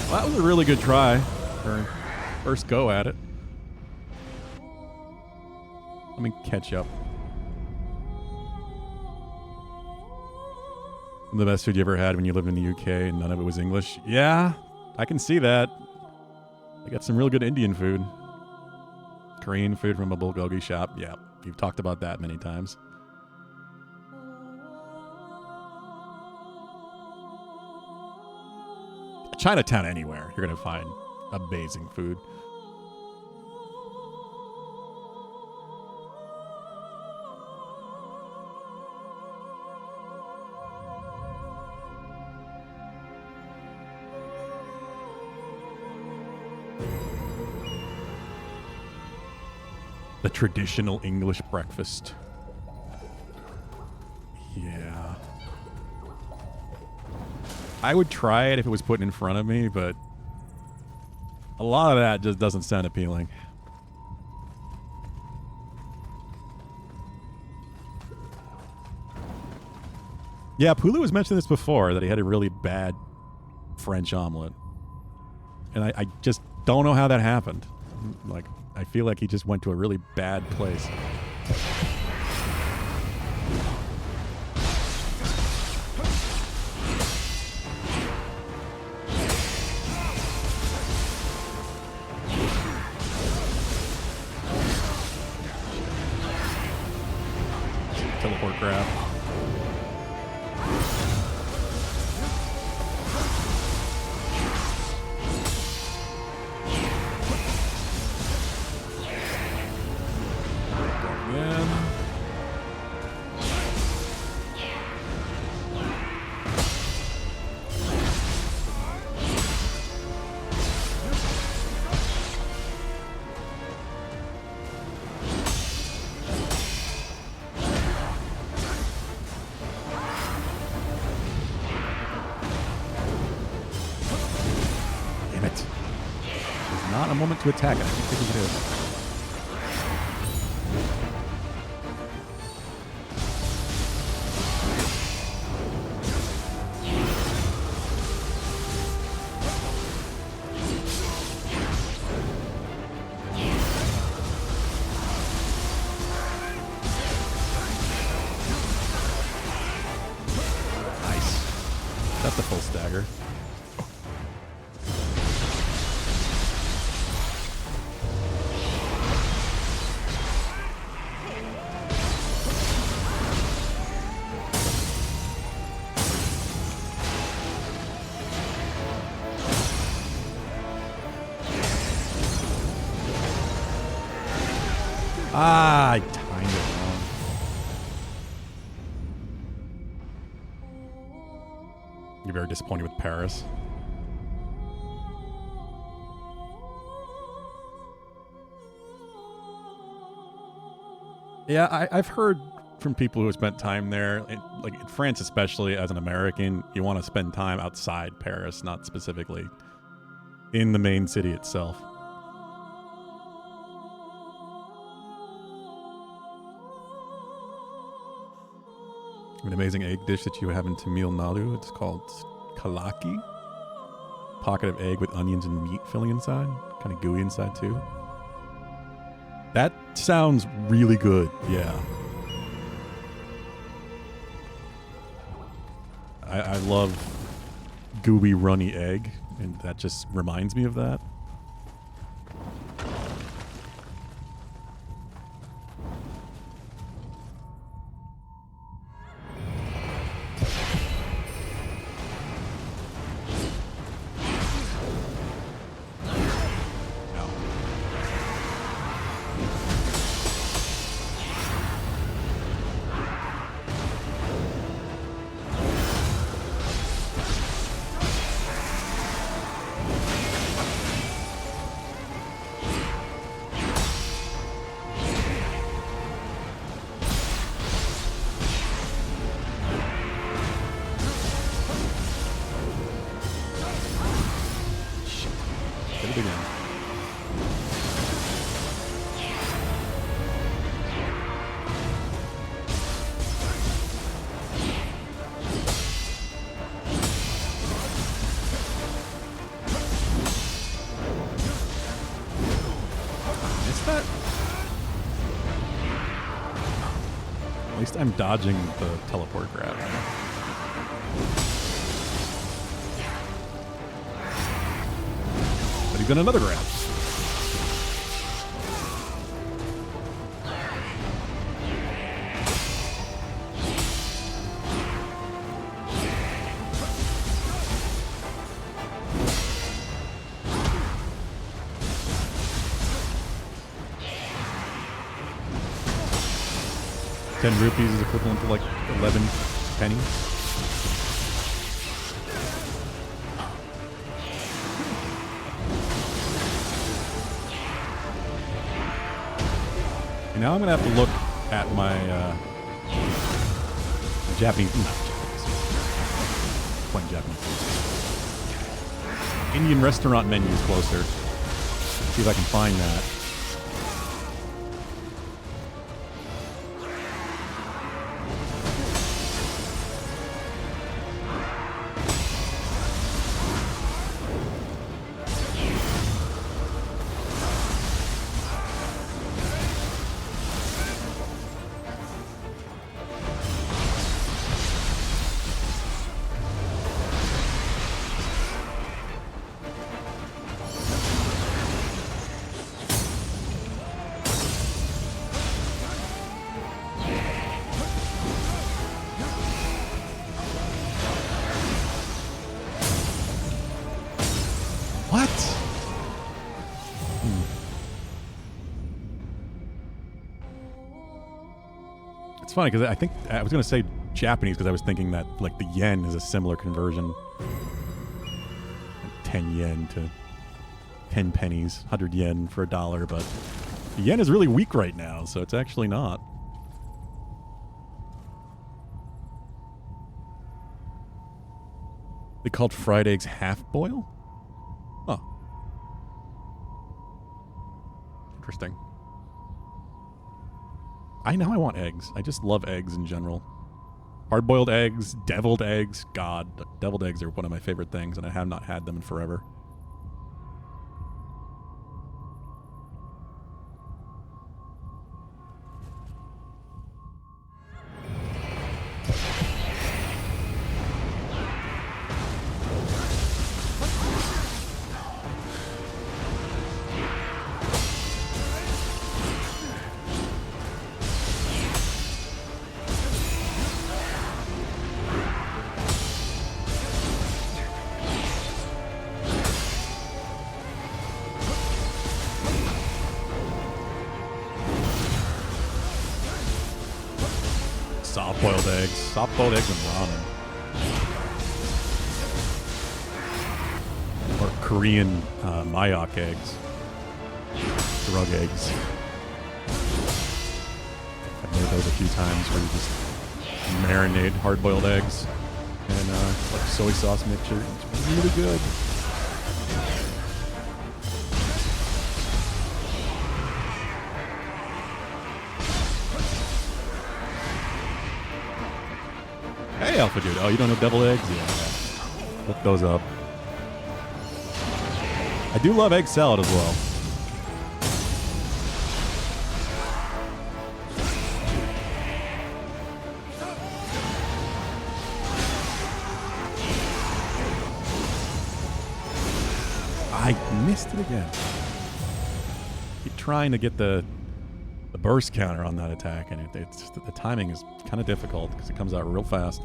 Well, that was a really good try for first go at it. Let me catch up. The best food you ever had when you lived in the UK and none of it was English? Yeah, I can see that. I got some real good Indian food. Korean food from a bulgogi shop. Yeah, you've talked about that many times. Chinatown anywhere, you're going to find amazing food. The traditional English breakfast. Yeah. I would try it if it was put in front of me, but a lot of that just doesn't sound appealing. Yeah, Pulu has mentioned this before, that he had a really bad French omelet. And I just don't know how that happened. Like, I feel like he just went to a really bad place. Teleport grab. Not a moment to attack it. I keep thinking it is. Nice. That's a full stagger. Ah, I timed it wrong. You're very disappointed with Paris. Yeah, I've heard from people who have spent time there, like in France especially, as an American, you want to spend time outside Paris, not specifically in the main city itself. An amazing egg dish that you have in Tamil Nadu. It's called kalaki. Pocket of egg with onions and meat filling inside. Kind of gooey inside too. That sounds really good, yeah. I love gooey, runny egg, and that just reminds me of that. Get it again. Is that? At least I'm dodging the teleport grab. But he's done another grab. ₹10 is equivalent to like 11 pennies. Now I'm gonna have to look at my Japanese, not Japanese, plain Japanese, Indian restaurant menus closer. See if I can find that. What? It's funny because I think I was going to say Japanese because I was thinking that like the yen is a similar conversion. 10 yen to 10 pennies, 100 yen for $1, but the yen is really weak right now, so it's actually not. They called fried eggs half boil? Huh. Interesting. I know I want eggs. I just love eggs in general. Hard-boiled eggs, deviled eggs. God, deviled eggs are one of my favorite things, and I have not had them in forever. soft-boiled eggs. Soft-boiled eggs and ramen. Or Korean Nioh eggs. Drug eggs. I've made those a few times where you just marinate hard-boiled eggs and like soy sauce mixture. It's really good. Hey, Alpha Dude. Oh, you don't know deviled eggs? Yeah. Look those up. I do love egg salad as well. I missed it again. Keep trying to get the burst counter on that attack, and it's the timing is kind of difficult because it comes out real fast.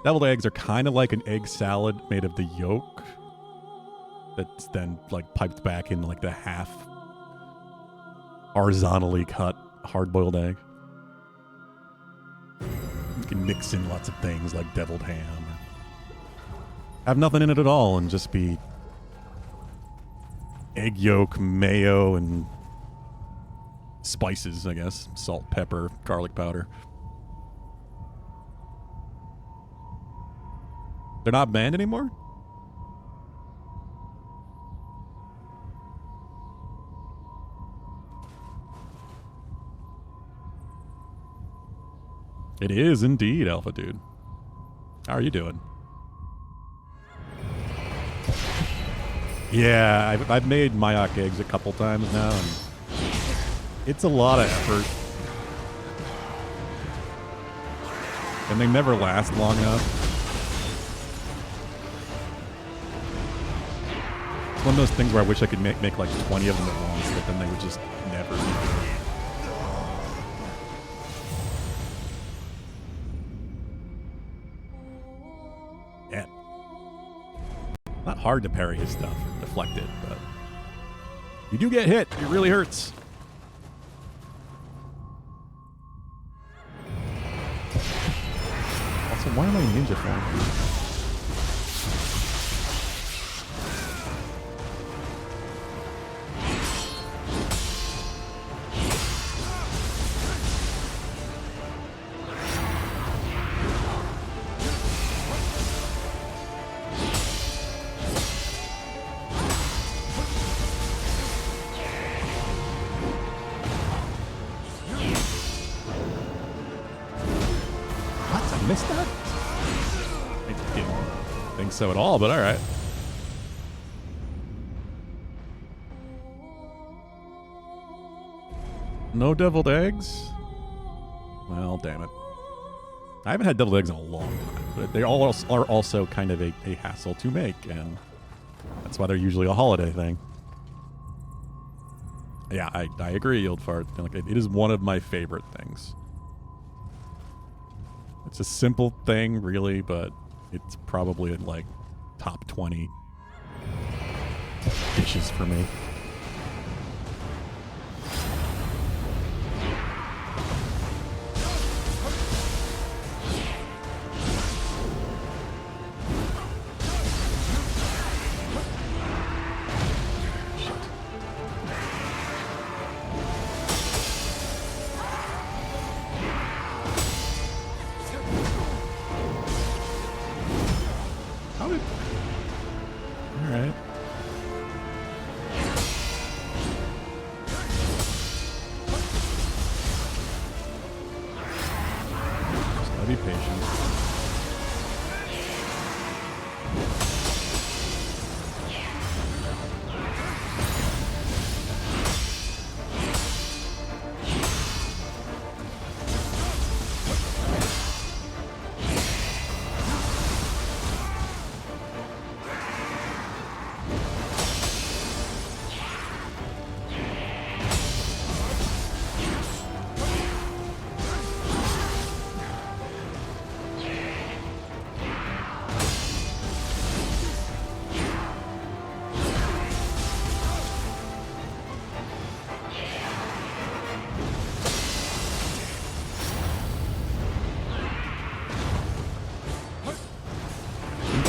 Deviled eggs are kind of like an egg salad made of the yolk that's then like piped back in like the half horizontally cut hard-boiled egg. You can mix in lots of things like deviled ham. Have nothing in it at all and just be egg yolk, mayo, and spices, I guess. Salt, pepper, garlic powder. They're not banned anymore? It is indeed, Alpha Dude. How are you doing? Yeah, I've made Nioh eggs a couple times now, and it's a lot of effort. And they never last long enough. It's one of those things where I wish I could make like 20 of them at once, but then they would just never be good. Yeah. Not hard to parry his stuff, deflect it, but you do get hit. It really hurts. Also, why am I ninja form? Missed that? I didn't think so at all, but alright. No deviled eggs? Well, damn it. I haven't had deviled eggs in a long time, but they all are also kind of a hassle to make, and that's why they're usually a holiday thing. Yeah, I agree, Yieldfart. Like, it is one of my favorite things. It's a simple thing, really, but it's probably in, like, top 20 dishes for me. Alright. Just gotta be patient.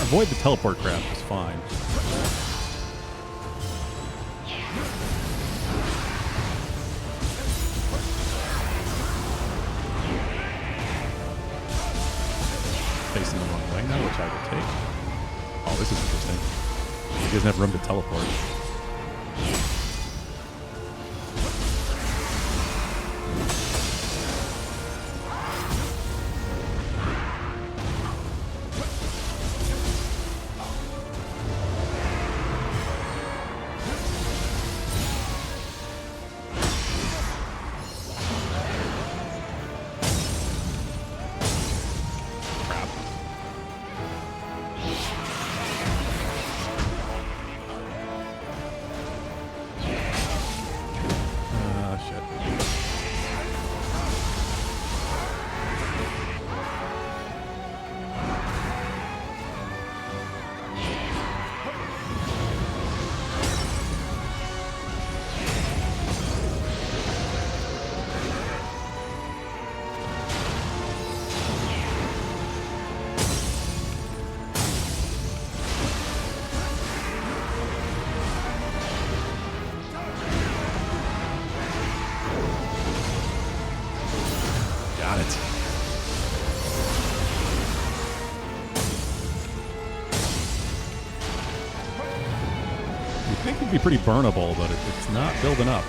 avoid the teleport crap is fine. Facing the wrong way now, which I will take. Oh, this is interesting. He doesn't have room to teleport. Got it. You'd think it'd be pretty burnable, but it's not building up.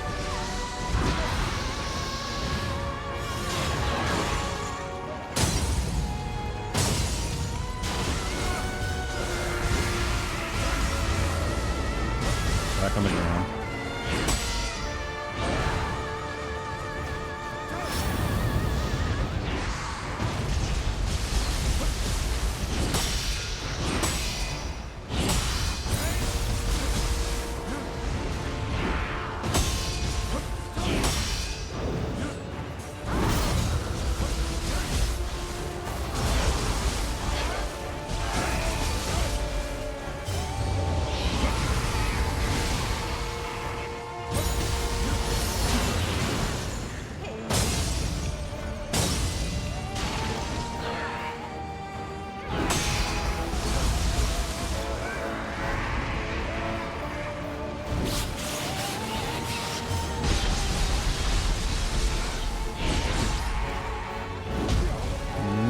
Back on the ground.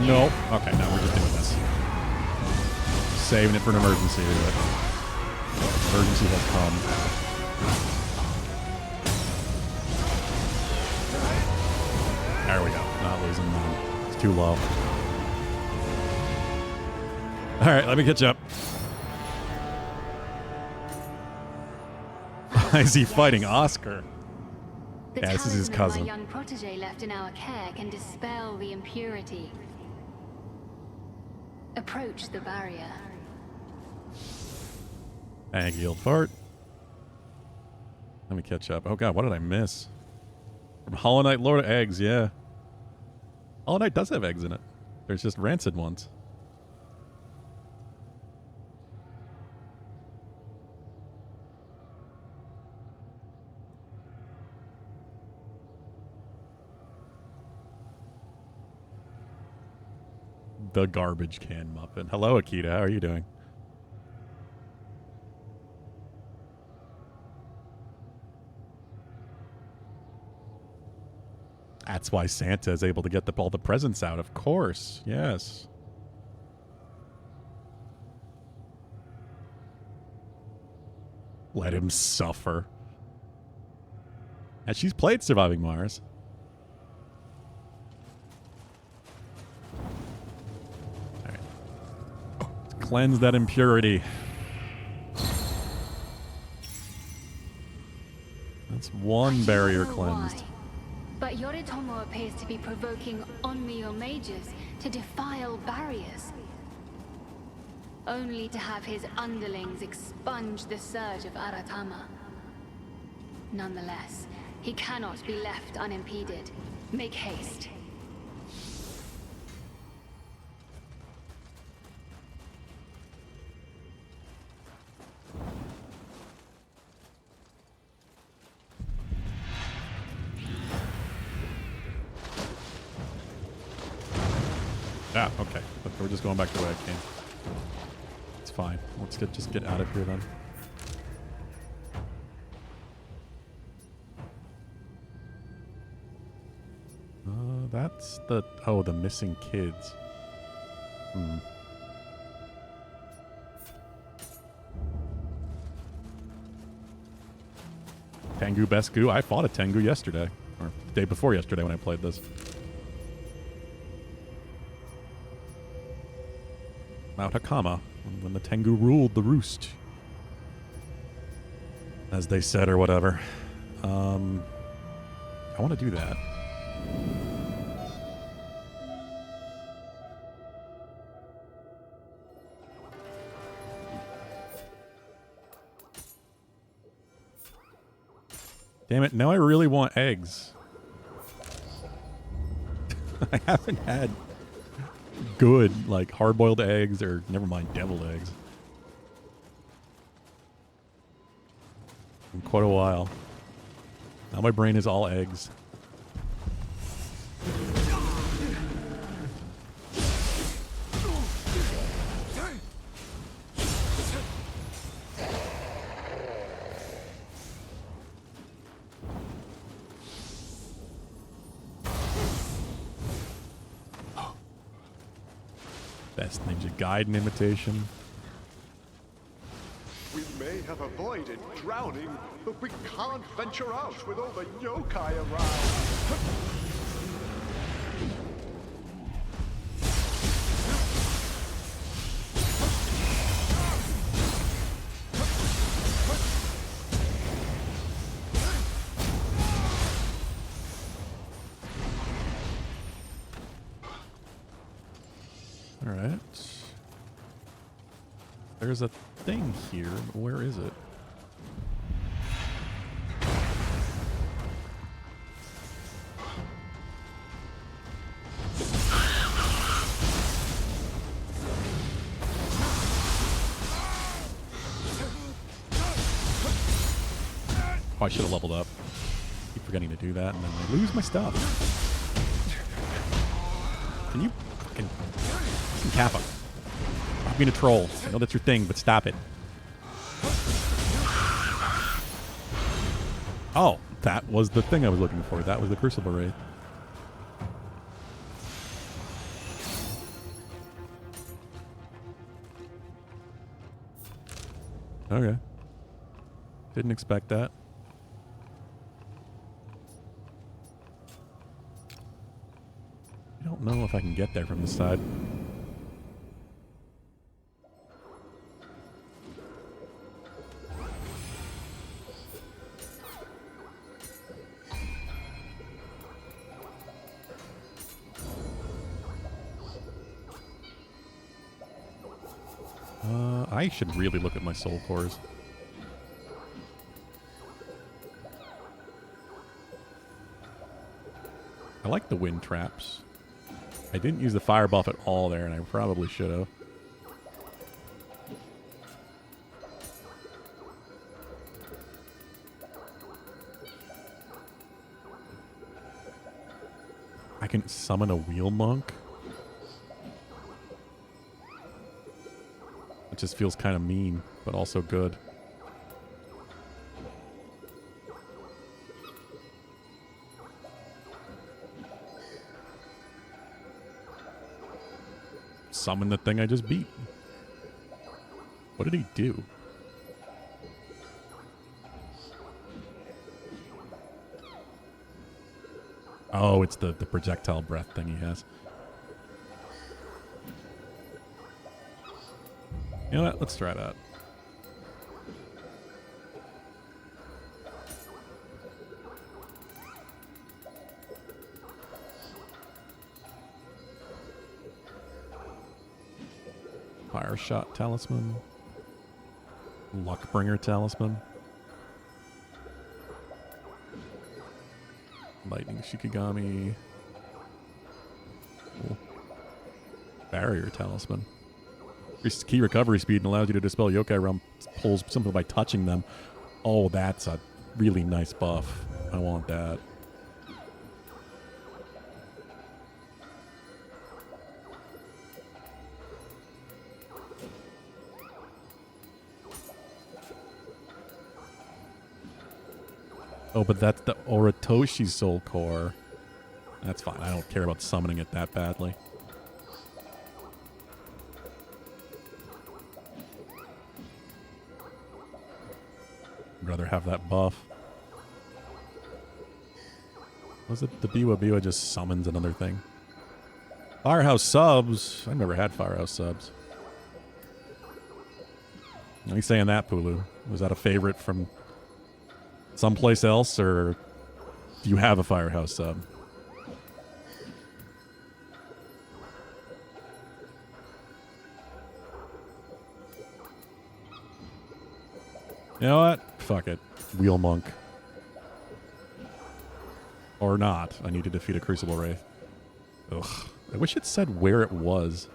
Nope. Okay, now we're just doing this. Saving it for an emergency. But emergency has come. There we go. Not losing them. It's too low. Alright, let me catch up. Is he fighting Oscar? The Yeah, this is his cousin. My young protege left in our care can dispel the impurity. Approach the barrier. Egg yield fart. Let me catch up. Oh god, what did I miss? From Hollow Knight Lord of Eggs, yeah. Hollow Knight does have eggs in it. There's just rancid ones. The garbage can muffin. Hello, Akita. How are you doing? That's why Santa is able to get all the presents out. Of course. Yes. Let him suffer. And she's played Surviving Mars. Cleanse that impurity. That's one barrier cleansed. But Yoritomo appears to be provoking Onmyo mages to defile barriers. Only to have his underlings expunge the surge of Aratama. Nonetheless, he cannot be left unimpeded. Make haste. Ah, okay. We're just going back the way I came. It's fine. Let's just get out of here then. That's the the missing kids. Tengu Besku. I fought a Tengu yesterday, or the day before yesterday when I played this. Mount Hakama, when the Tengu ruled the roost, as they said, or whatever. I want to do that. Damn it, now I really want eggs. I haven't had good, like, hard-boiled eggs, or never mind, deviled eggs, in quite a while. Now my brain is all eggs. Best Ninja Gaiden imitation. We may have avoided drowning, but we can't venture out with all the yokai around. All right. There's a thing here. Where is it? Oh, I should have leveled up. Keep forgetting to do that, and then I lose my stuff. Can you fucking Kappa? Stop being a troll. I know that's your thing, but stop it. Oh, that was the thing I was looking for. That was the Crucible Wraith. Okay. Didn't expect that. I don't know if I can get there from this side. I should really look at my soul cores. I like the wind traps. I didn't use the fire buff at all there, and I probably should have. I can summon a wheel monk. It just feels kind of mean, but also good. Summon the thing I just beat. What did he do? Oh, it's the projectile breath thing he has. You know what? Let's try that. Fire Shot Talisman. Luckbringer Talisman. Lightning Shikigami. Cool. Barrier Talisman. Increases key recovery speed and allows you to dispel yokai realm pulls simply by touching them. Oh, that's a really nice buff. I want that. Oh, but that's the Oratoshi Soul Core. That's fine. I don't care about summoning it that badly. I'd rather have that buff. Was it the Biwa Biwa just summons another thing? Firehouse subs. I've never had Firehouse subs. Are you saying that, Pulu? Was that a favorite from someplace else, or do you have a Firehouse sub? You know what? Fuck it. Wheel Monk. Or not. I need to defeat a Crucible Wraith. Ugh. I wish it said where it was.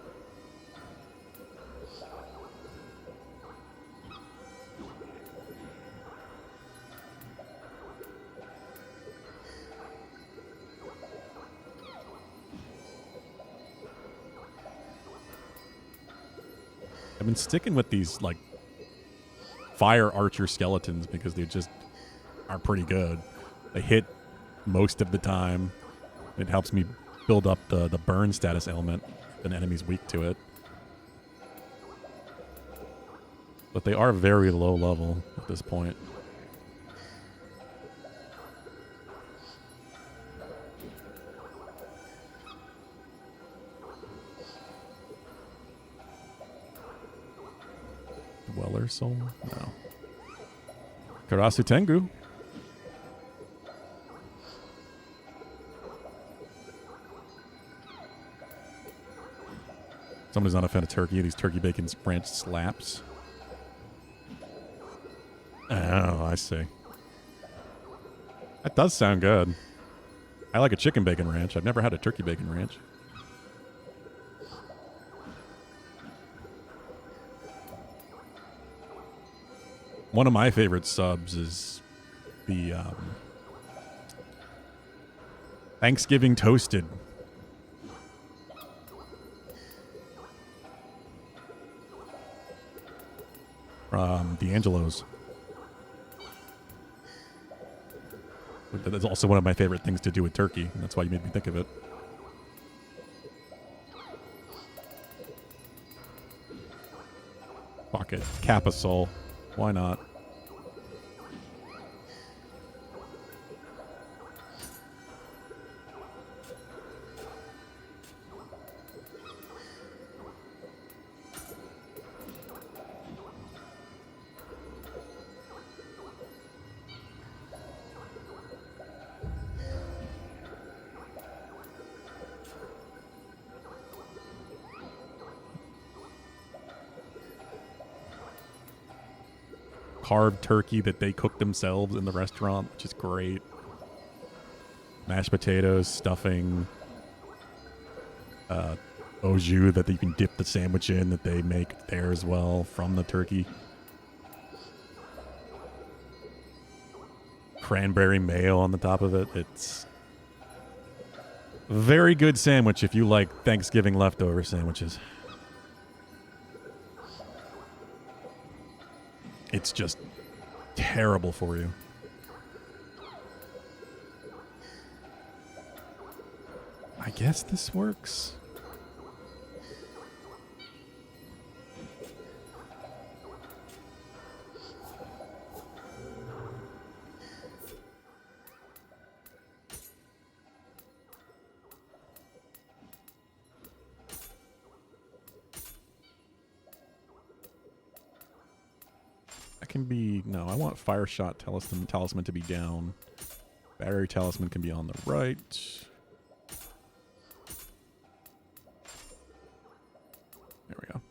I've been sticking with these, like, fire archer skeletons because they just are pretty good. They hit most of the time. It helps me build up the burn status ailment if an enemy's weak to it. But they are very low level at this point. Dweller Soul? No. Karasu Tengu. Someone who's not a fan of turkey. These turkey bacon ranch slaps. Oh, I see. That does sound good. I like a chicken bacon ranch. I've never had a turkey bacon ranch. One of my favorite subs is the Thanksgiving Toasted. From D'Angelo's. That's also one of my favorite things to do with turkey. And that's why you made me think of it. Fuck it. Kappa Soul. Why not? Carved turkey that they cook themselves in the restaurant, which is great. Mashed potatoes, stuffing, au jus that you can dip the sandwich in that they make there as well from the turkey. Cranberry mayo on the top of it. It's a very good sandwich if you like Thanksgiving leftover sandwiches. It's just terrible for you. I guess this works. Can be no. I want Fire Shot Talisman to be down. Battery Talisman can be on the right. There we go.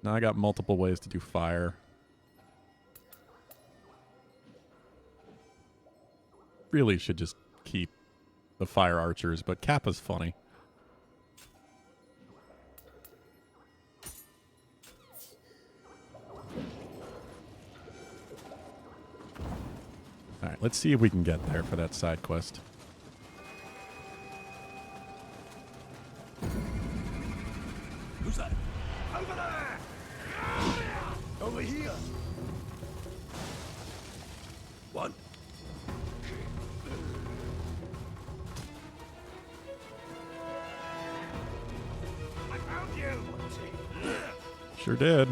Now I got multiple ways to do fire. Really should just keep the fire archers, but Kappa's funny. All right, let's see if we can get there for that side quest. Who's that? Over there! Over here! One. Sure did.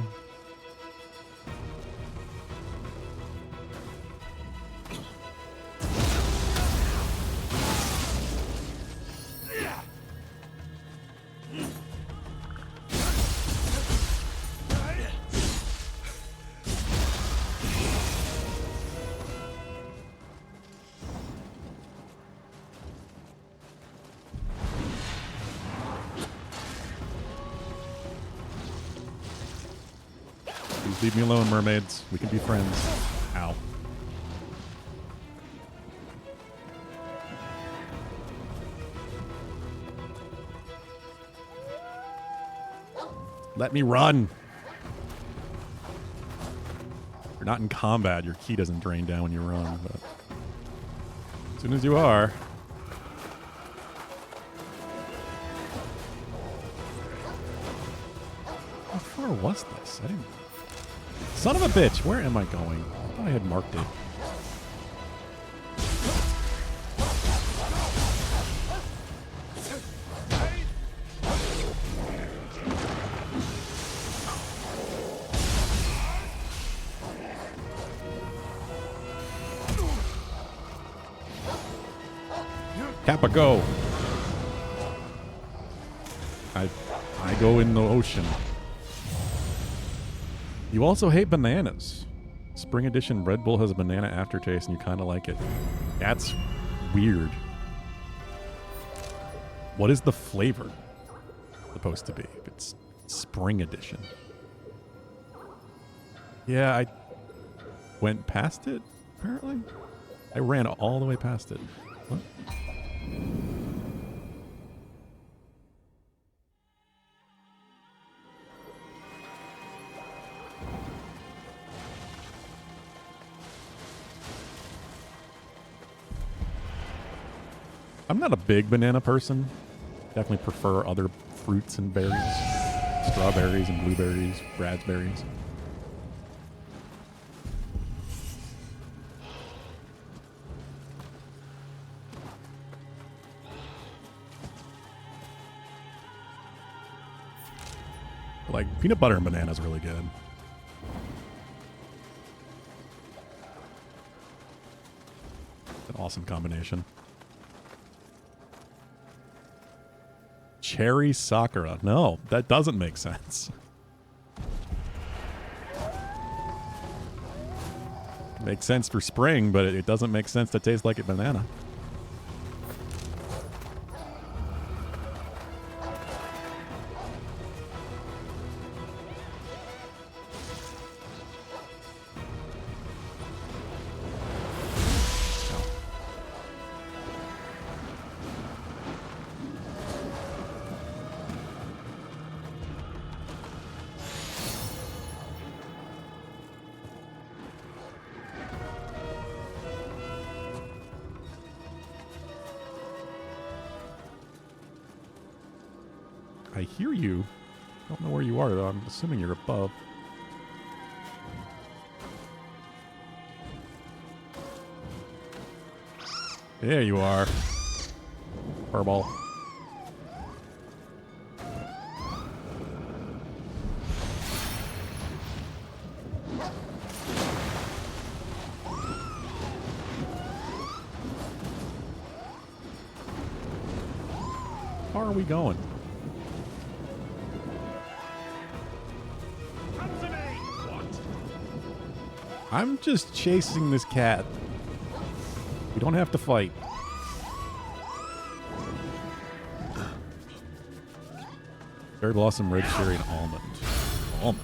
Please leave me alone, mermaids. We can be friends. Ow. Let me run. You're not in combat. Your ki doesn't drain down when you run, but as soon as you are. How far was this? I didn't. Son of a bitch! Where am I going? I thought I had marked it. Kappa, go! I go in the ocean. You also hate bananas. Spring edition Red Bull has a banana aftertaste and you kind of like it. That's weird. What is the flavor supposed to be if it's spring edition? Yeah, I went past it, apparently. I ran all the way past it. What? I'm not a big banana person. Definitely prefer other fruits and berries. Strawberries and blueberries, raspberries. Like, peanut butter and banana is really good. It's an awesome combination. Cherry Sakura. No, that doesn't make sense. Makes sense for spring, but it doesn't make sense to taste like a banana. I hear you. Don't know where you are, though. I'm assuming you're above. There you are. Furball. How far are we going? I'm just chasing this cat. We don't have to fight. Berry blossom, red cherry, and almond. Almond.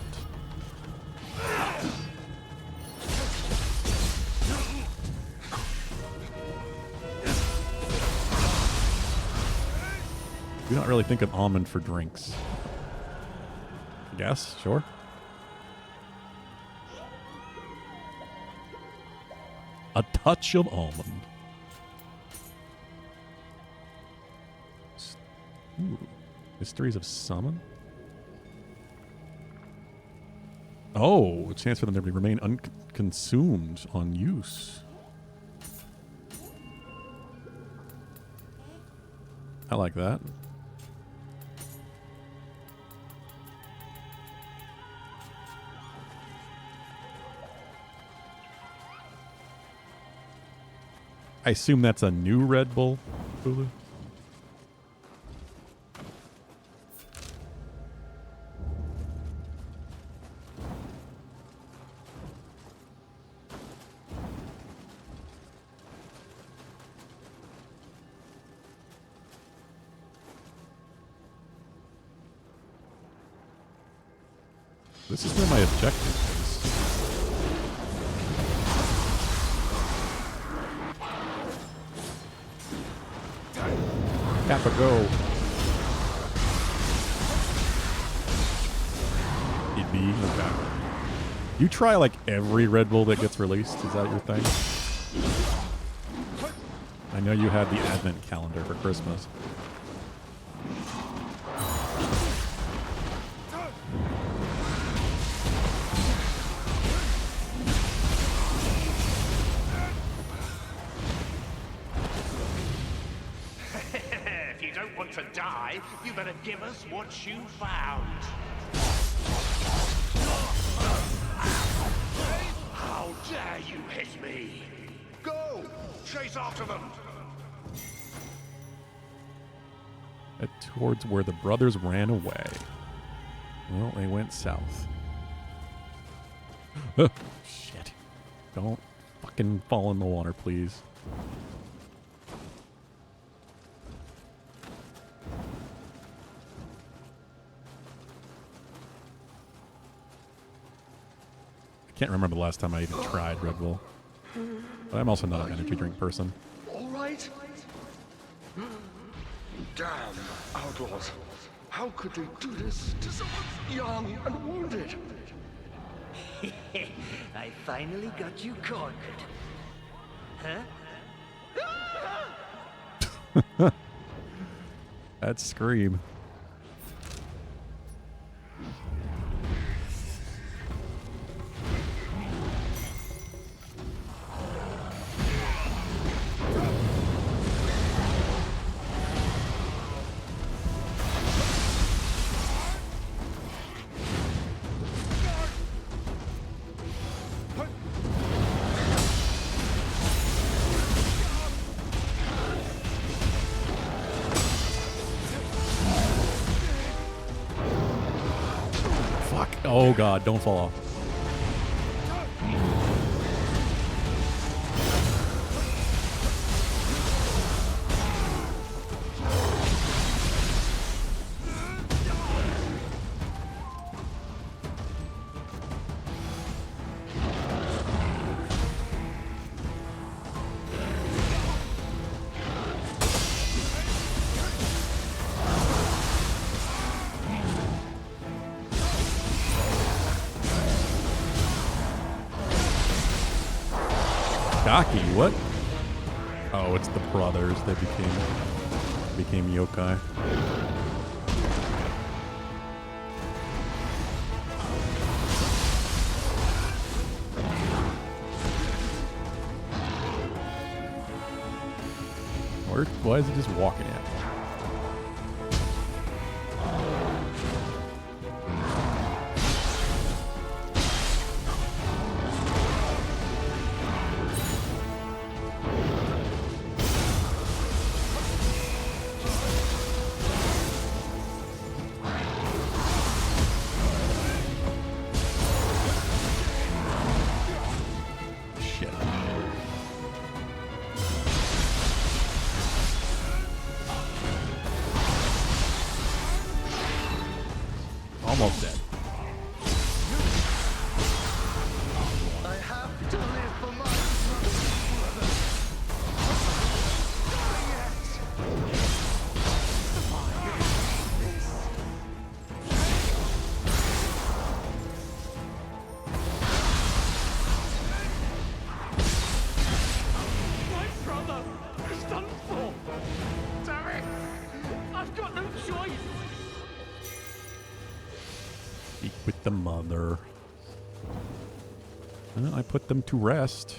Do not really think of almond for drinks. I guess, sure. A touch of almond. Ooh. Mysteries of Summon? Oh, a chance for them to remain unconsumed on use. I like that. I assume that's a new Red Bull, Hulu? This is where my objective is. Kappa, go. He'd be okay. You try like every Red Bull that gets released. Is that your thing? I know you had the Advent calendar for Christmas. If you don't want to die, you better give us what you found. How dare you hit me? Go! Chase after them! Head towards where the brothers ran away. Well, they went south. Shit. Don't fucking fall in the water, please. I can't remember the last time I even tried Red Bull. But I'm also not an energy drink person. All right? Damn outlaws. How could they do this to someone young and wounded? I finally got you cornered. Huh? That scream. Oh god, don't fall off. Cocky, what? Oh, it's the brothers. They became yokai. Why is he just walking at me? Almost dead. I have to live for my My brother is done for. Damn it! I've got no choice. Speak with the mother. Well, I put them to rest.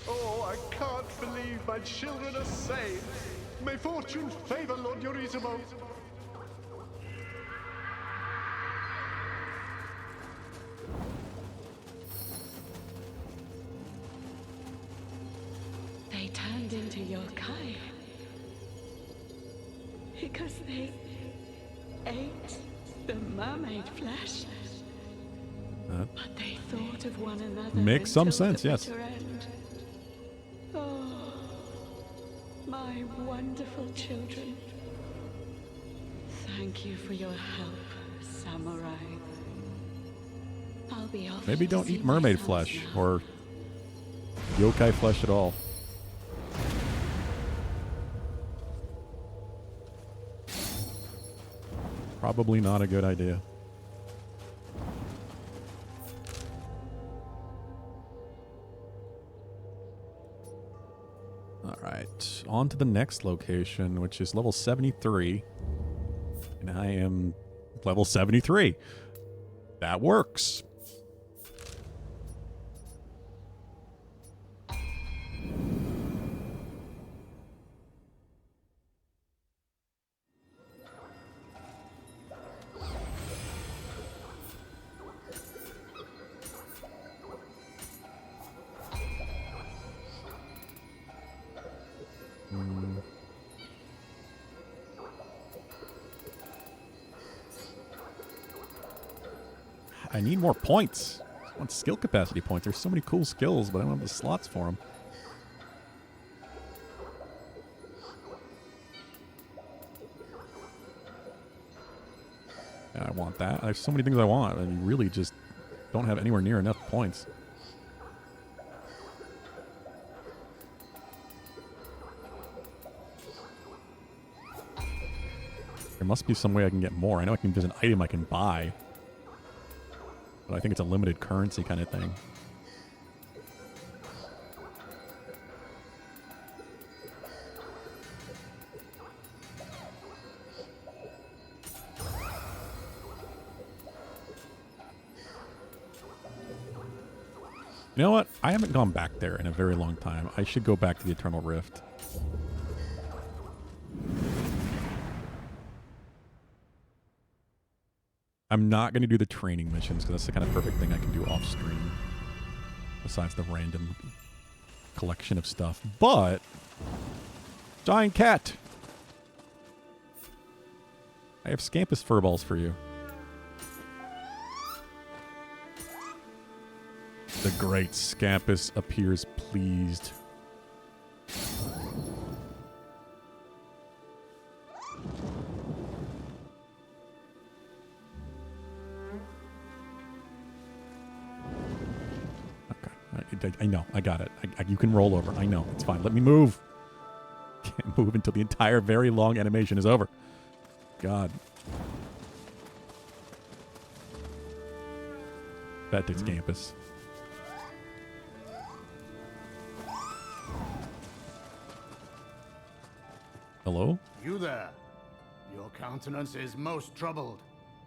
Oh, I can't believe my children are safe. May fortune favor Lord Yorizabo. They turned into yokai. Because they ate the mermaid flesh. But they thought of one another. Makes some until sense, the yes. bitter end. Oh, my wonderful children. Thank you for your help, samurai. I'll be off. Maybe to don't see eat my mermaid sons flesh now. or yokai flesh at all. Probably not a good idea. All right, on to the next location, which is level 73. And I am level 73. That works. I need more points. I want skill capacity points. There's so many cool skills, but I don't have the slots for them. And I want that. There's so many things I want, and you really just don't have anywhere near enough points. There must be some way I can get more. I know there's an item I can buy. But I think it's a limited currency kind of thing. You know what? I haven't gone back there in a very long time. I should go back to the Eternal Rift. I'm not going to do the training missions because that's the kind of perfect thing I can do off stream. Besides the random collection of stuff. But giant cat. I have Scampus furballs for you. The great Scampus appears pleased. I know. I got it. You can roll over. I know. It's fine. Let me move. Can't move until the entire very long animation is over. God. That takes Campus. Hello? You there. Your countenance is most troubled.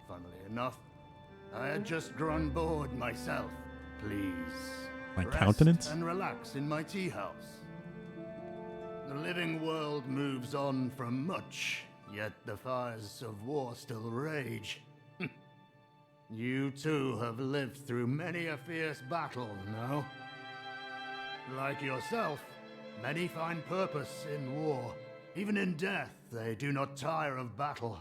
Funnily enough, I had just grown bored myself. Please. My rest countenance? and relax in my tea house. The living world moves on from much, yet the fires of war still rage. You too have lived through many a fierce battle, no? Like yourself, many find purpose in war. Even in death, they do not tire of battle.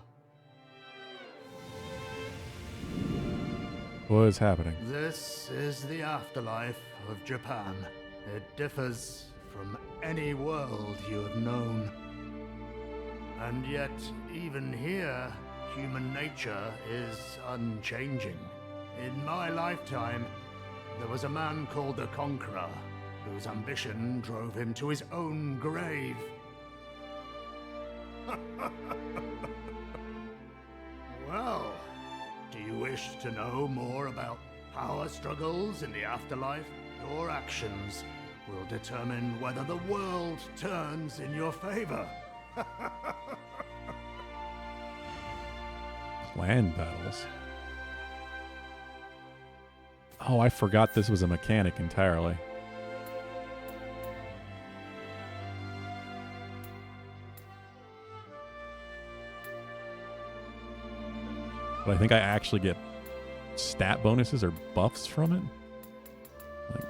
What is happening? This is the afterlife of Japan. It differs from any world you have known. And yet, even here, human nature is unchanging. In my lifetime, there was a man called the Conqueror, whose ambition drove him to his own grave. Well, do you wish to know more about power struggles in the afterlife? Your actions will determine whether the world turns in your favor. Clan battles. Oh, I forgot this was a mechanic entirely. But I think I actually get stat bonuses or buffs from it. Like,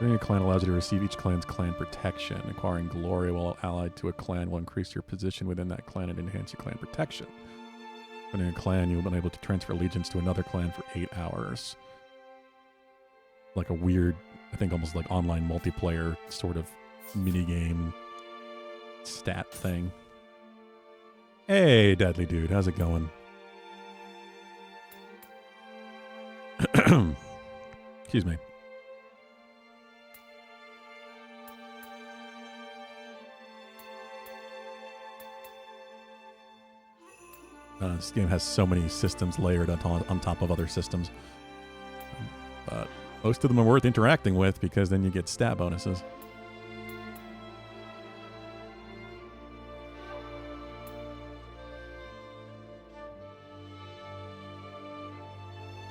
Joining a clan allows you to receive each clan's clan protection. Acquiring glory while allied to a clan will increase your position within that clan and enhance your clan protection. Joining a clan, you'll be able to transfer allegiance to another clan for 8 hours. Like a weird, I think almost like online multiplayer sort of minigame stat thing. Hey, Deadly Dude, how's it going? Excuse me. This game has so many systems layered on top of other systems. But most of them are worth interacting with because then you get stat bonuses.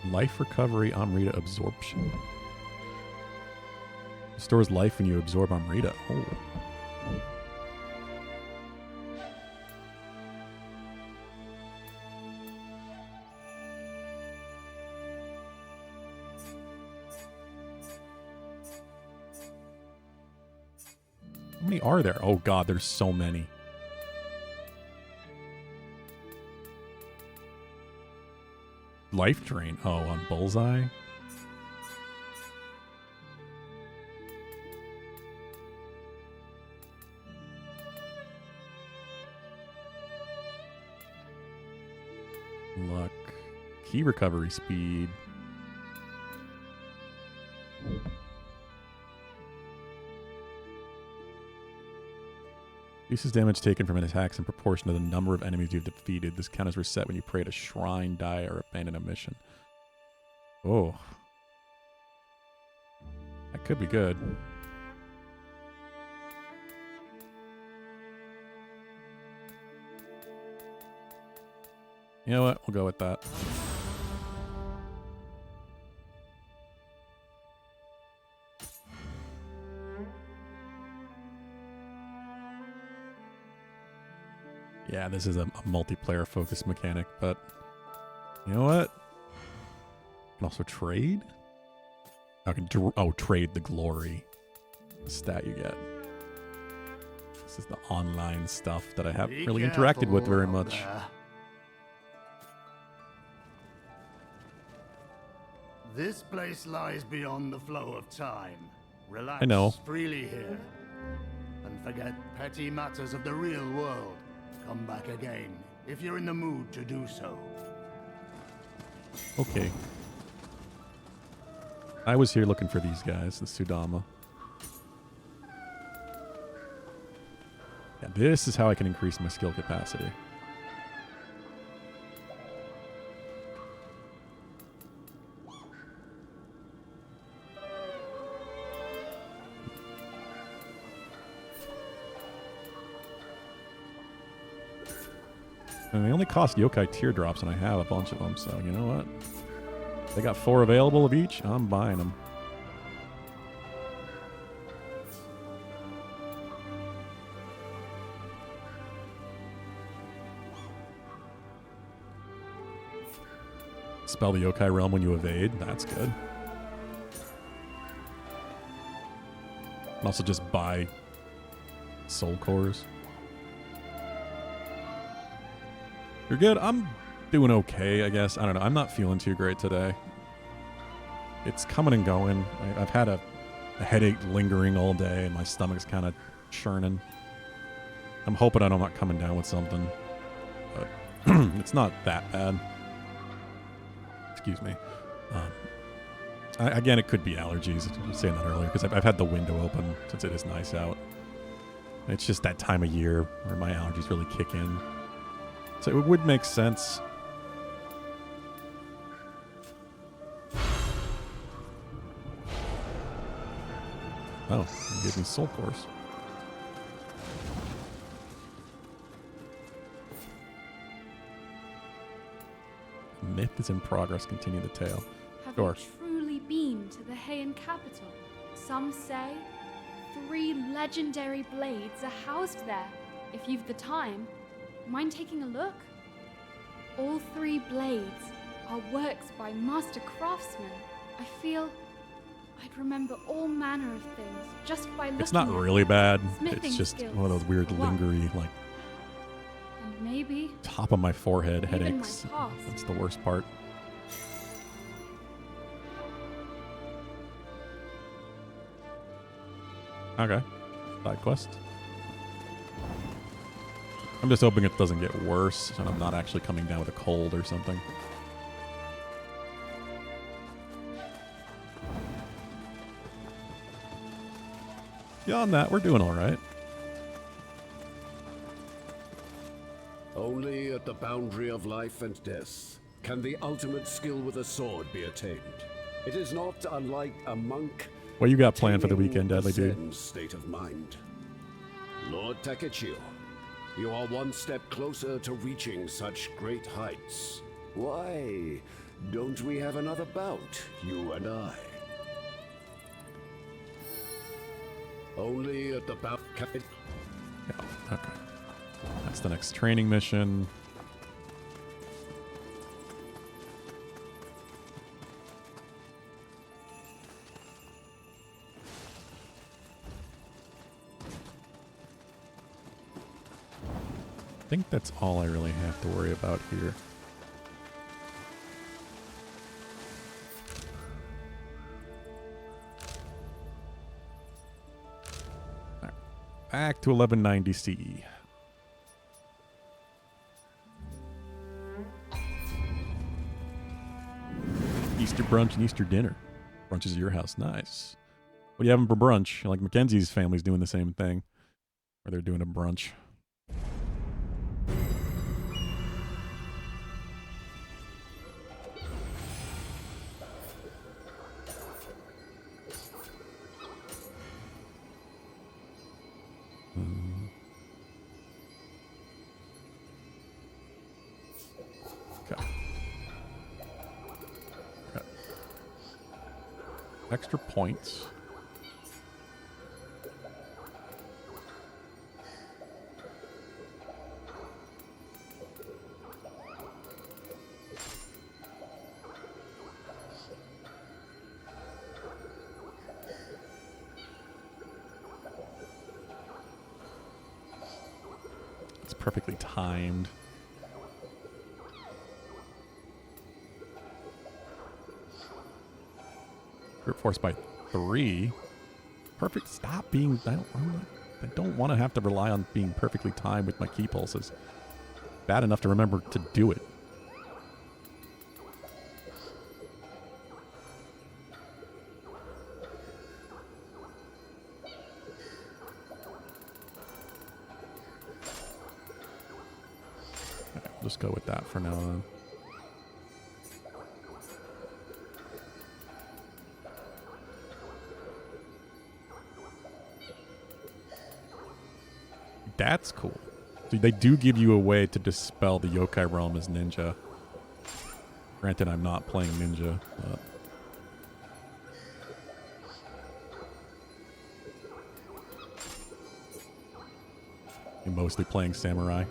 Life recovery Amrita absorption. Restores life when you absorb Amrita. Oh. How many are there? Oh god, there's so many. Life drain. Oh, on Bullseye? Luck. Key recovery speed. Reduces damage taken from an attacks in proportion to the number of enemies you've defeated. This count is reset when you pray at a shrine, die, or abandon a mission. Oh. That could be good. You know what? We'll go with that. Yeah, this is a multiplayer-focused mechanic, but you know what? I can also trade? I can trade the glory. The stat you get. This is the online stuff that I haven't really interacted with very much. This place lies beyond the flow of time. Relax I know. freely here. And forget petty matters of the real world. Come back again, if you're in the mood to do so. Okay. I was here looking for these guys, the Sudama. Yeah, this is how I can increase my skill capacity. And they only cost yokai teardrops, and I have a bunch of them, so you know what? They got 4 available of each. I'm buying them. Spell the yokai realm when you evade. That's good. And also just buy soul cores. You're good? I'm doing okay, I guess. I don't know. I'm not feeling too great today. It's coming and going. I've had a headache lingering all day, and my stomach's kind of churning. I'm hoping I'm not coming down with something. But it's not that bad. Excuse me. Again, it could be allergies. I was saying that earlier, because I've had the window open since it is nice out. It's just that time of year where my allergies really kick in. So it would make sense. Oh, you gave me soul cores. Myth is in progress. Continue the tale. Have Sure. you truly been to the Heian capital? Some say 3 legendary blades are housed there. If you've the time, mind taking a look? All 3 blades are works by master craftsmen. I feel I'd remember all manner of things just by looking It's not at really bad. smithing It's just skills, one of those weird, for one. lingery, like, And maybe top of my forehead Even my headaches. past. That's the worst part. Okay. Side quest. I'm just hoping it doesn't get worse and I'm not actually coming down with a cold or something. Beyond that, we're doing all right. Only at the boundary of life and death can the ultimate skill with a sword be attained. It is not unlike a monk. What you got planned for the weekend, attaining Deadly a Dude? Zen state of mind. Lord Takechio, you are one step closer to reaching such great heights. Why don't we have another bout, you and I? Only at the bout. Yeah, okay. That's the next training mission. I think that's all I really have to worry about here. All right. Back to 1190 CE. Easter brunch and Easter dinner. Brunch is at your house. Nice. What are you having for brunch? Like Mackenzie's family's doing the same thing. Where they're doing a brunch. Okay. Okay. Extra points. It's perfectly timed. Brute force by 3. Perfect. Stop being. I don't want to have to rely on being perfectly timed with my key pulses. Bad enough to remember to do it. Okay, we'll just go with that for now on. That's cool. So they do give you a way to dispel the yokai realm as ninja. Granted, I'm not playing ninja, but... I'm mostly playing samurai.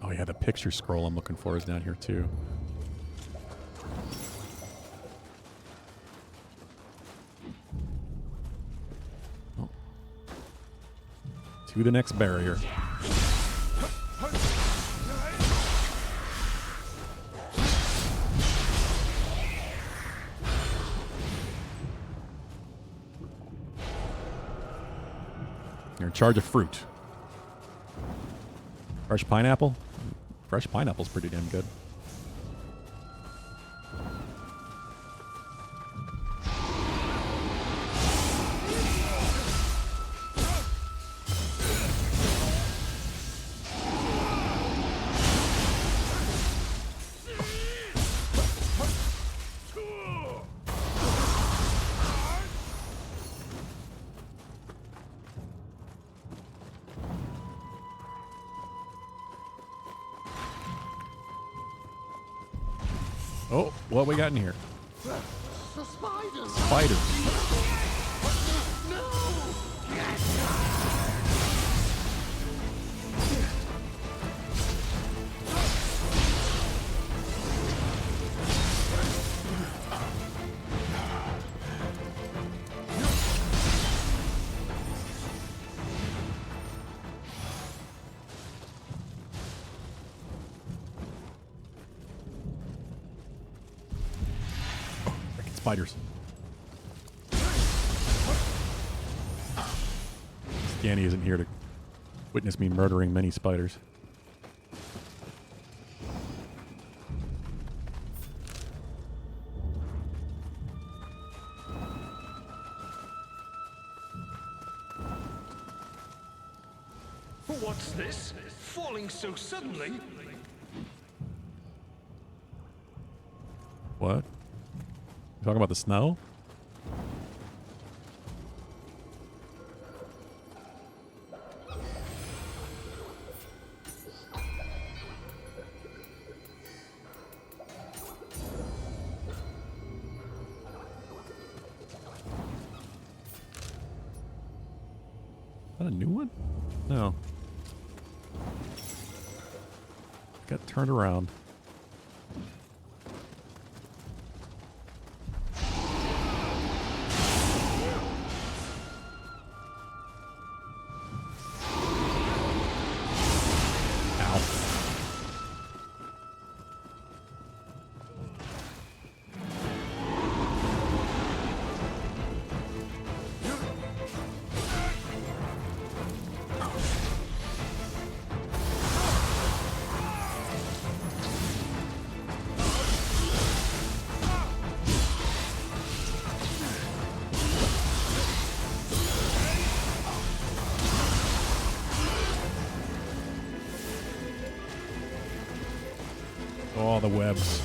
Oh yeah, the picture scroll I'm looking for is down here too. Oh. To the next barrier. You're in charge of fruit. Fresh pineapple? Fresh pineapple's pretty damn good. Oh, what we got in here? The spiders! Spiders. No! Spiders. Scanny isn't here to witness me murdering many spiders. What's this? Falling so suddenly? What? You talking about the snow? Is that a new one? No. Got turned around. Oh, the webs.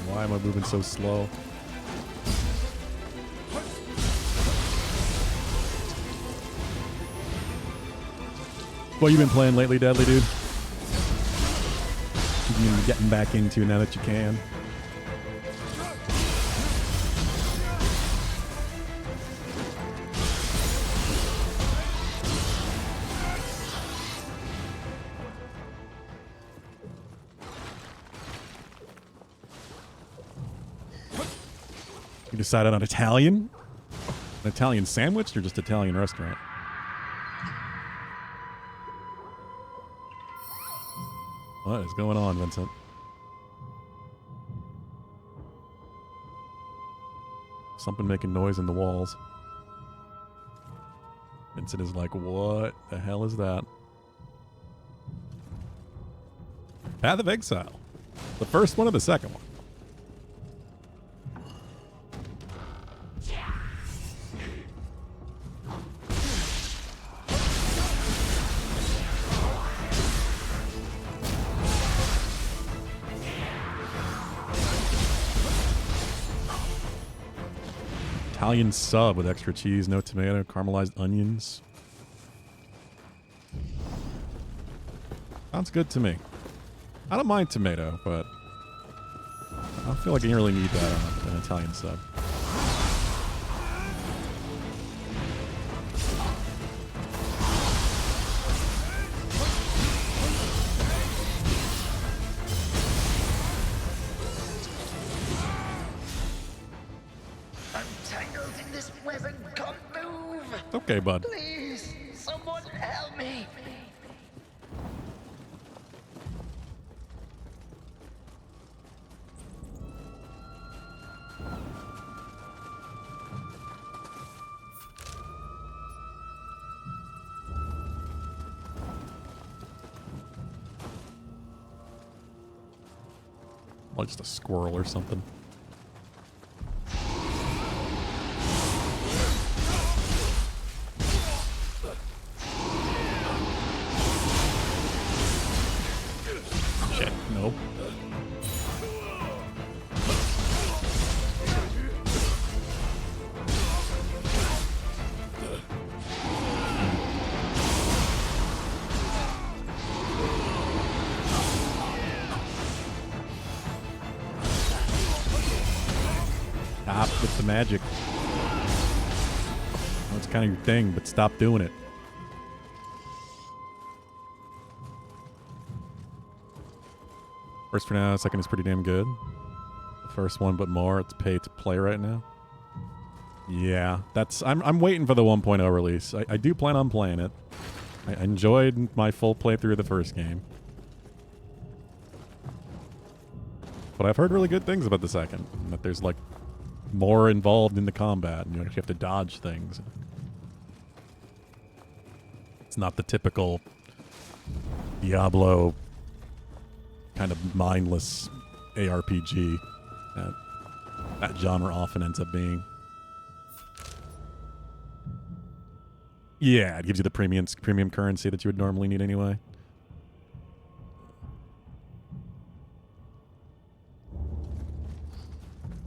Why am I moving so slow? What you been playing lately, Deadly Dude? You've been getting back into now that you can. You decided on Italian? An Italian sandwich or just Italian restaurant? What is going on, Vincent? Something making noise in the walls. Vincent is like, what the hell is that? Path of Exile. The first one or the second one? Italian sub with extra cheese, no tomato, caramelized onions. Sounds good to me. I don't mind tomato, but I don't feel like you really need that on an Italian sub. Okay, bud. Please, someone help me. Like just a squirrel or something. Shit, no. Stop with the magic. That's kind of your thing, but stop doing it. First for now, second is pretty damn good. The first one, but more. It's pay to play right now. Yeah, that's. I'm waiting for the 1.0 release. I do plan on playing it. I enjoyed my full playthrough of the first game. But I've heard really good things about the second. That there's like more involved in the combat, and you actually have to dodge things. It's not the typical Diablo kind of mindless ARPG that genre often ends up being. Yeah, it gives you the premium currency that you would normally need anyway.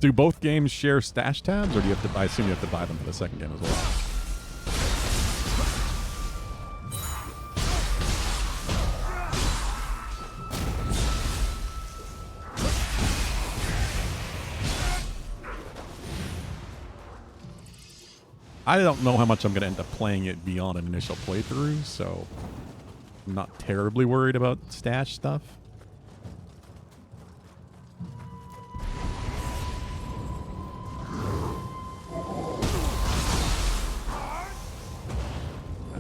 Do both games share stash tabs, or do you have to? I assume you have to buy them for the second game as well. I don't know how much I'm going to end up playing it beyond an initial playthrough, so I'm not terribly worried about stash stuff.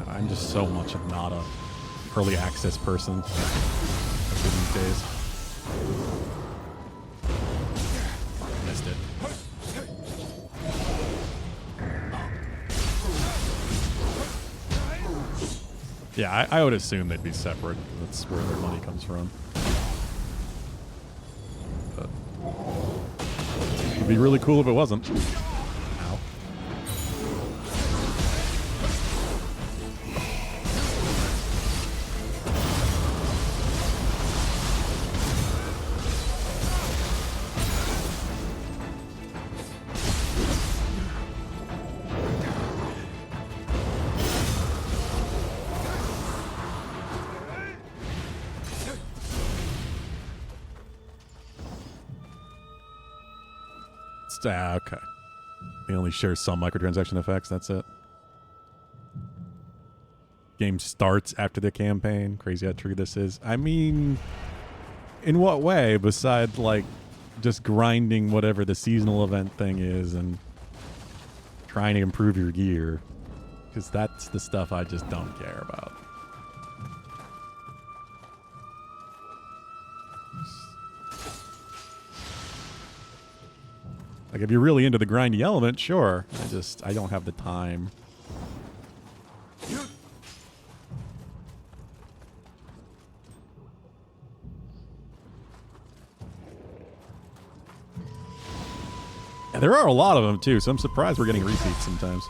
I'm just so much of not a early access person these days. Missed it. Yeah, I would assume they'd be separate. That's where their money comes from. But it'd be really cool if it wasn't. Ow. Okay. They only share some microtransaction effects, that's it. Game starts after the campaign. Crazy how true this is. I mean, in what way, besides, like, just grinding whatever the seasonal event thing is and trying to improve your gear? Because that's the stuff I just don't care about. Like, if you're really into the grindy element, sure. I don't have the time. And there are a lot of them, too, so I'm surprised we're getting repeats sometimes.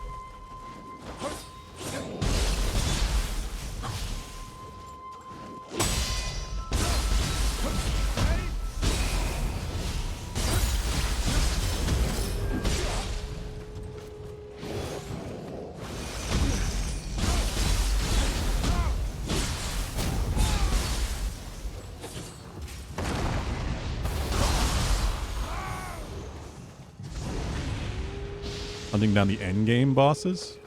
Hunting down the end game bosses.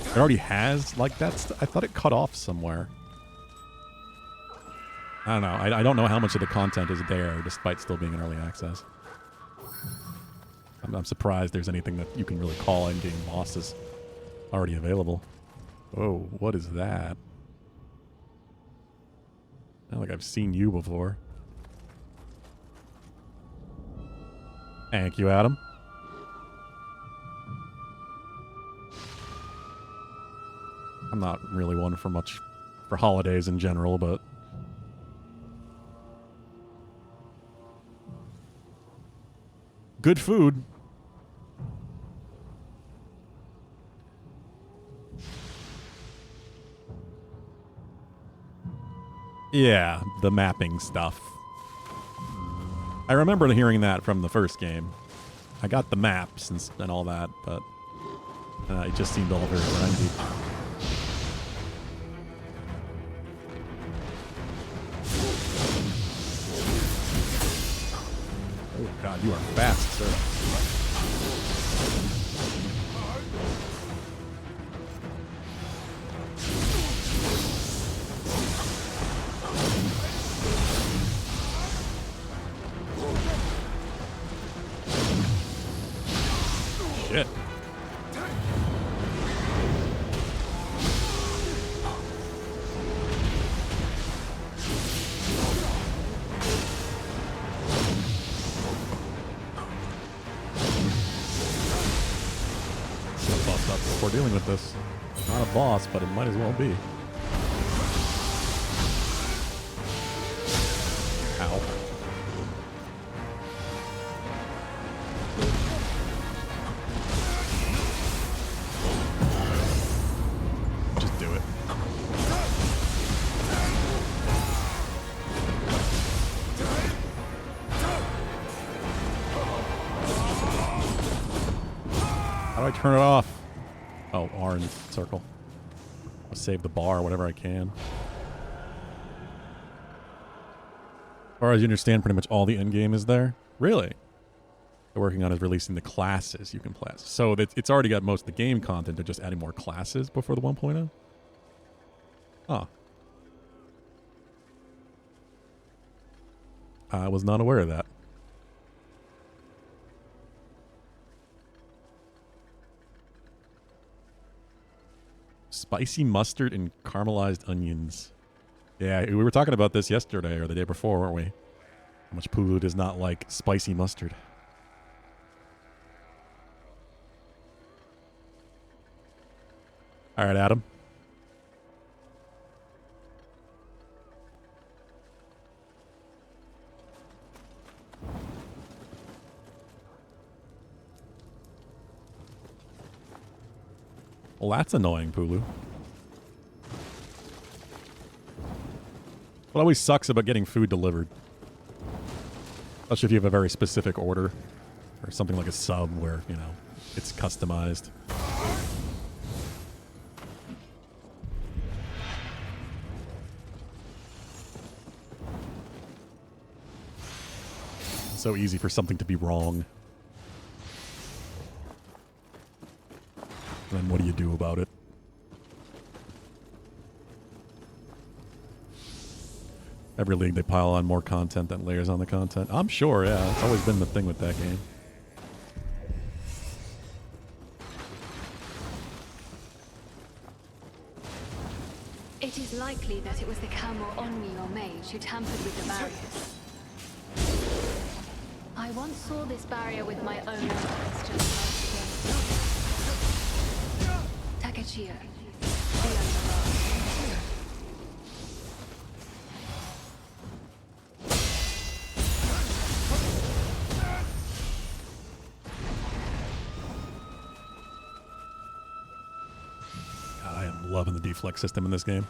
It already has like that. I thought it cut off somewhere. I don't know. I don't know how much of the content is there, despite still being in early access. I'm surprised there's anything that you can really call end game bosses already available. Whoa, what is that? I don't think I've seen you before. Thank you, Adam. I'm not really one for much for holidays in general, but good food. Yeah, the mapping stuff. I remember hearing that from the first game. I got the maps and all that, but it just seemed all very grindy. Oh god, you are fast, sir. Shit. before dealing with this. Not a boss, but it might as well be. Ow. Just do it. How do I turn it off? Oh, R and circle. I'll save the bar, whatever I can. As far as you understand, pretty much all the end game is there. Really? They're working on is releasing the classes you can play. So it's already got most of the game content. They're just adding more classes before the 1.0. Huh. I was not aware of that. Spicy mustard and caramelized onions. Yeah, we were talking about this yesterday or the day before, weren't we? How much Pulu does not like spicy mustard. All right, Adam. Well, that's annoying, Pulu. What always sucks about getting food delivered, especially if you have a very specific order or something like a sub where, you know, it's customized. It's so easy for something to be wrong. Then what do you do about it? Every league they pile on more content than layers on the content. I'm sure, yeah. It's always been the thing with that game. It is likely that it was the camel on Nioh mage who tampered with the barriers. I once saw this barrier with my own eyes just last year. Takechio, the underworld. I am loving the deflect system in this game.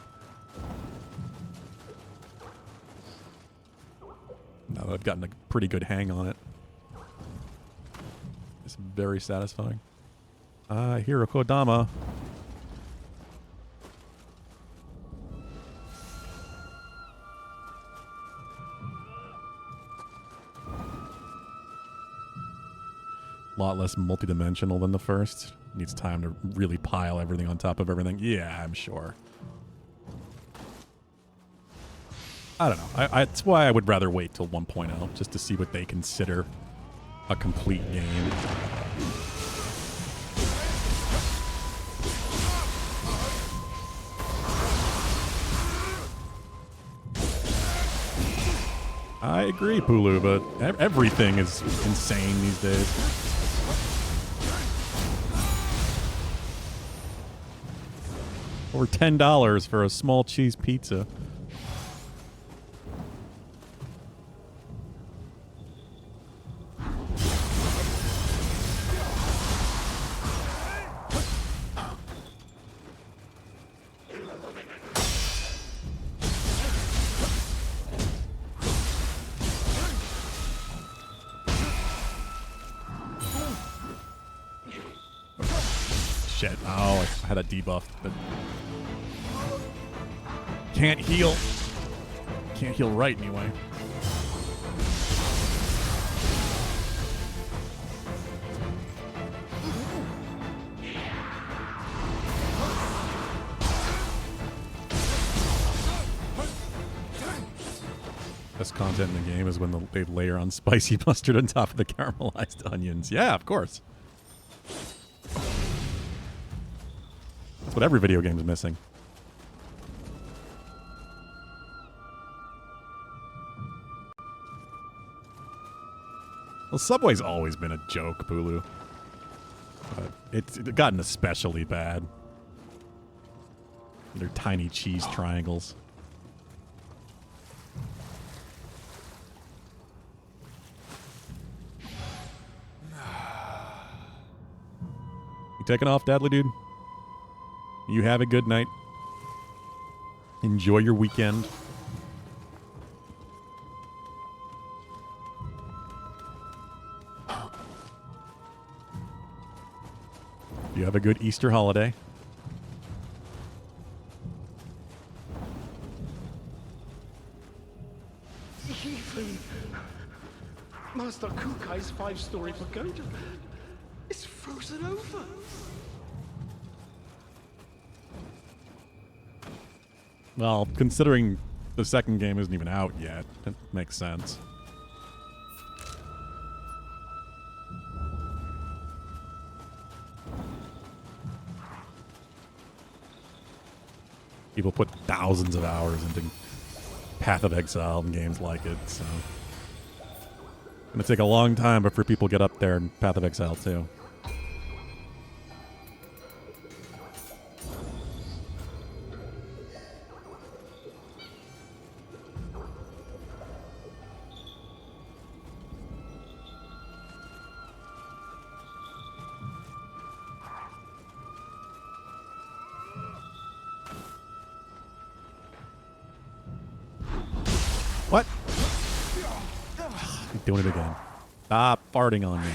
Now that I've gotten a pretty good hang on it. It's very satisfying. Hirokodama. A lot less multidimensional than the first. Needs time to really pile everything on top of everything. Yeah, I'm sure. I don't know. That's why I would rather wait till 1.0, just to see what they consider a complete game. I agree, Pulu, but everything is insane these days. Over $10 for a small cheese pizza. Shit. Oh, I had a debuff, but can't heal. Can't heal right anyway. Best content in the game is when they layer on spicy mustard on top of the caramelized onions. Yeah, of course. That's what every video game is missing. Well, Subway's always been a joke, Pulu. But it's gotten especially bad. They're tiny cheese triangles. You taking off, Dadley dude? You have a good night. Enjoy your weekend. You have a good Easter holiday. Even Master Kukai's 5-story pagoda is frozen over. Well, considering the second game isn't even out yet, it makes sense. People put thousands of hours into Path of Exile and games like it, so it's gonna take a long time before people get up there in Path of Exile too. What? You're doing it again. Stop farting on me.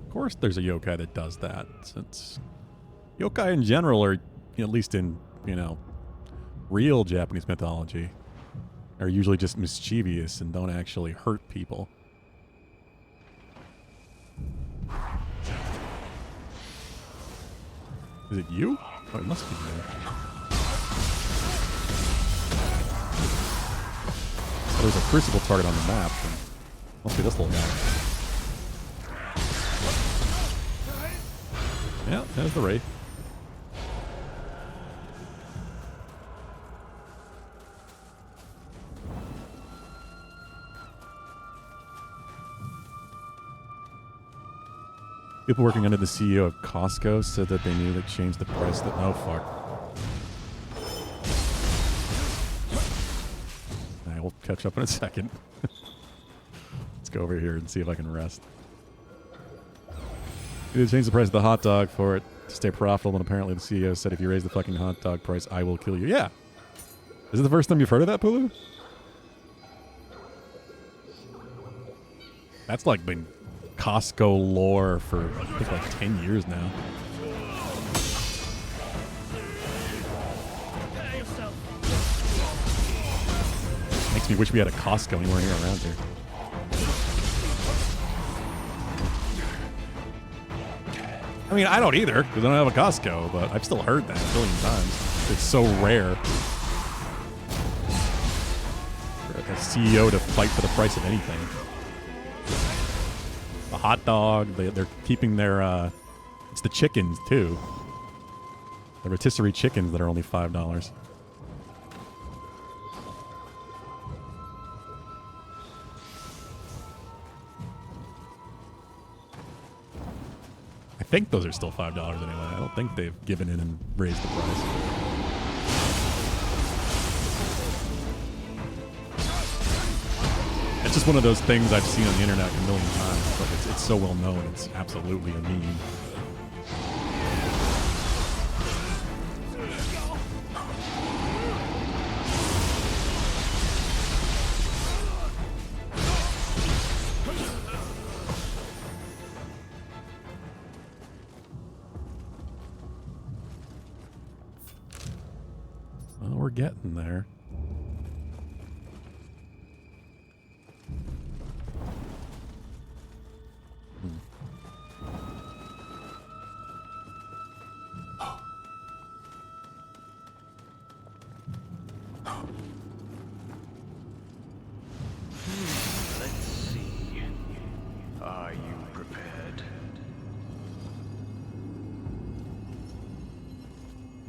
Of course there's a yokai that does that, since yokai in general are, at least in, real Japanese mythology, are usually just mischievous and don't actually hurt people. Is it you? Oh, it must be you. Oh, there's a crucible target on the map. Must be this little guy. Yeah, there's the Wraith. People working under the CEO of Costco said that they knew that changed the price. That oh fuck. I will catch up in a second. Let's go over here and see if I can rest. They changed the price of the hot dog for it to stay profitable, and apparently the CEO said, if you raise the fucking hot dog price, I will kill you. Yeah. Is it the first time you've heard of that, Pulu? That's like been Costco lore for, I think, like 10 years now. Makes me wish we had a Costco anywhere near around here. I mean, I don't either, because I don't have a Costco, but I've still heard that a billion times. It's so rare for a CEO to fight for the price of anything. The hot dog, they're keeping their, it's the chickens, too. The rotisserie chickens that are only $5. I think those are still $5 anyway. I don't think they've given in and raised the price. It's just one of those things I've seen on the internet a million times, but it's so well known, it's absolutely a meme. Well, we're getting there.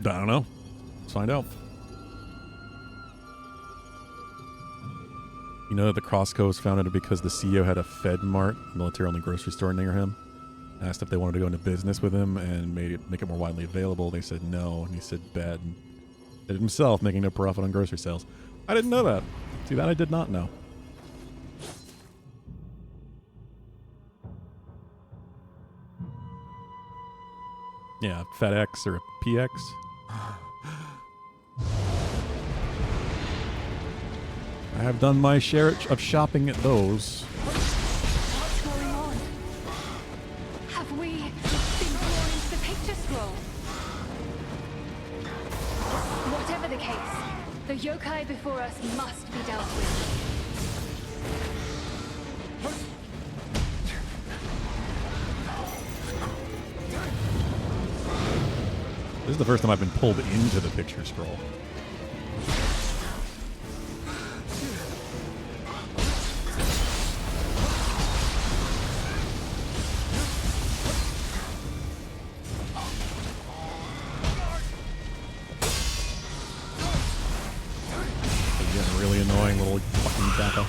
I don't know. Let's find out. You know that the Costco was founded because the CEO had a Fed Mart, military-only grocery store near him. Asked if they wanted to go into business with him and make it more widely available. They said no, and he said bad and did it himself, making no profit on grocery sales. I didn't know that. See, that I did not know. Yeah, FedEx or a PX. I have done my share of shopping at those. What's going on? Have we been drawn into the picture scroll? Whatever the case, the yokai before us must be dealt with. This is the first time I've been pulled into the picture scroll. Again, a really annoying little fucking kappa.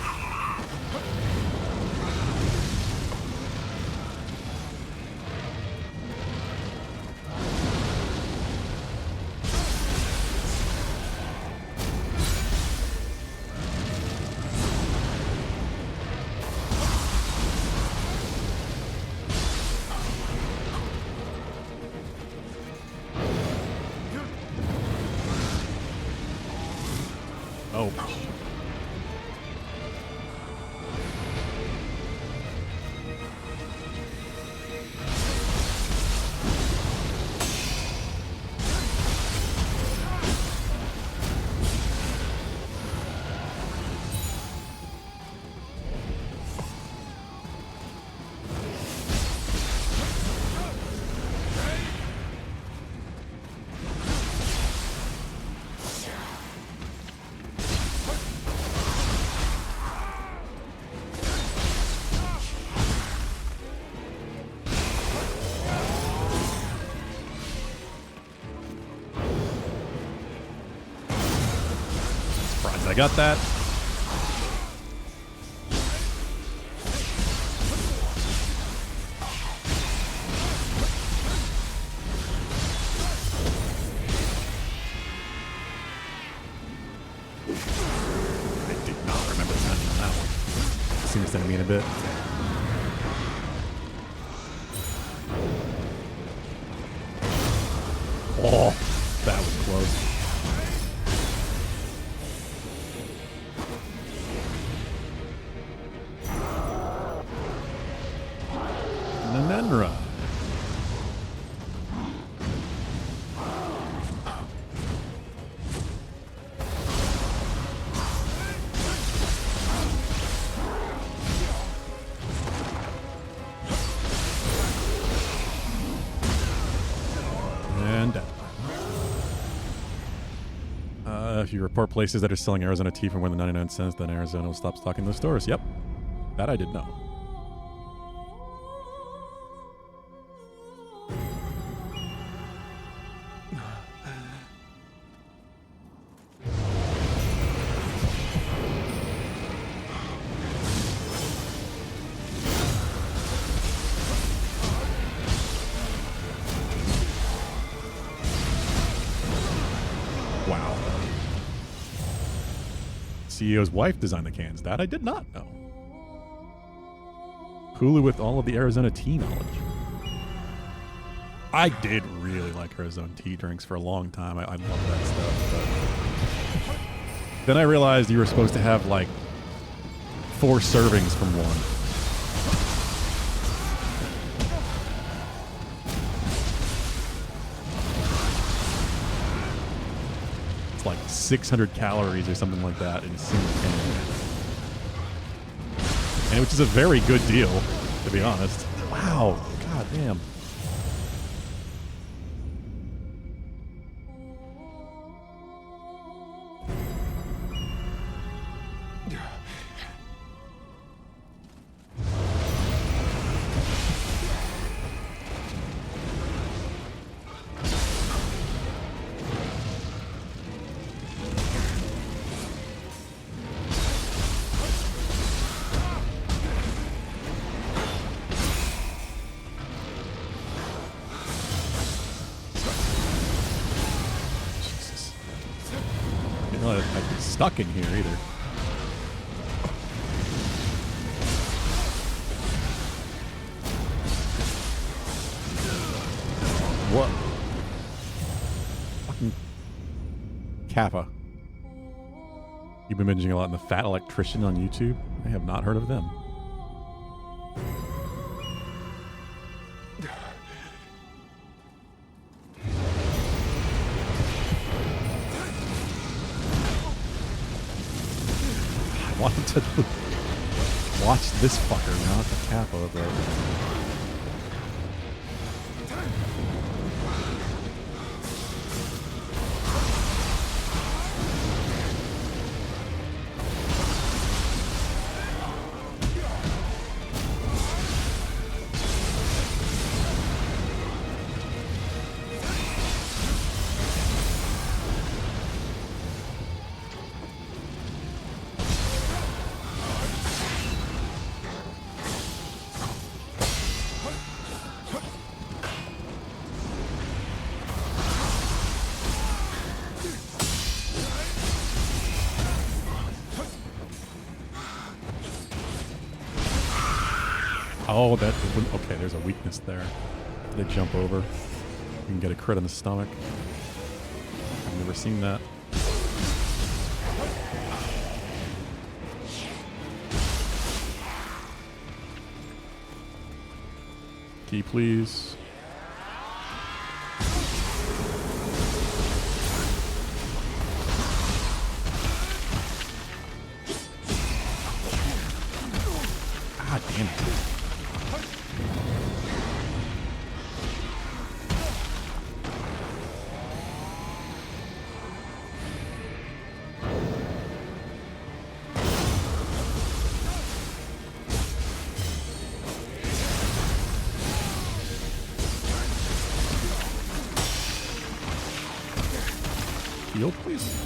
Oh. I got that. I did not remember the timing on that one. See this enemy in a bit. Oh, that was close. Nanenra. And if you report places that are selling Arizona tea for more than 99 cents, then Arizona will stop stocking those stores. Yep. That I did know. Wow. CEO's wife designed the cans. That I did not know. Hulu with all of the Arizona tea knowledge. I did really like Arizona tea drinks for a long time. I love that stuff. But then I realized you were supposed to have like 4 servings from one. It's like 600 calories or something like that in a single can. And which is a very good deal, to be honest. Wow. God damn. that I'd be stuck in here either. What? Fucking Kappa. You've been binging a lot in The Fat Electrician on YouTube? I have not heard of them. I wanted to watch this fucker, not the Kappa, but... Oh, that... Okay, there's a weakness there. They jump over. You can get a crit in the stomach. I've never seen that. Key, please. God damn it. Heal, please.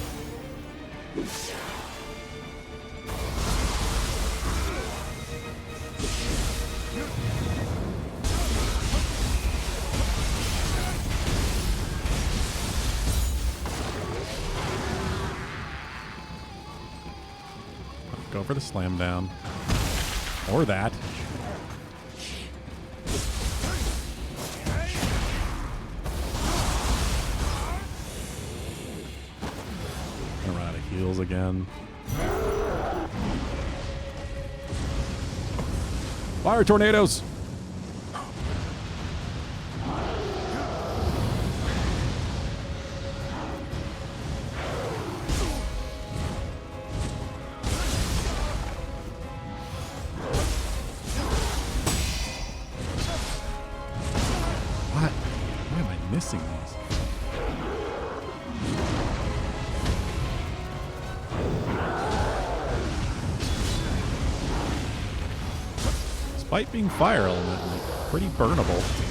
Go for the slam down. Or that. Gonna run out of heals again. Fire tornadoes! Missing these. Despite being fire element, like, pretty burnable.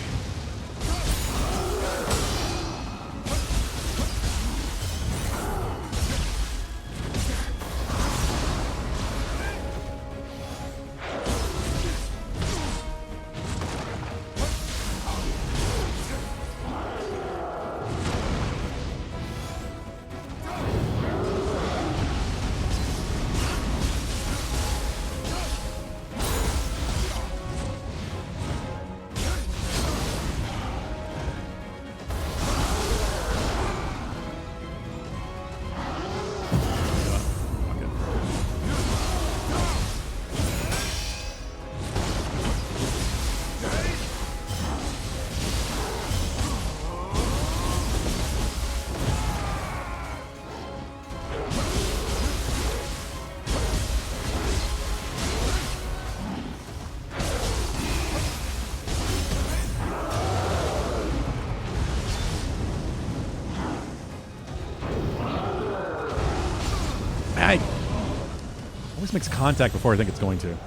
Always makes contact before I think it's going to.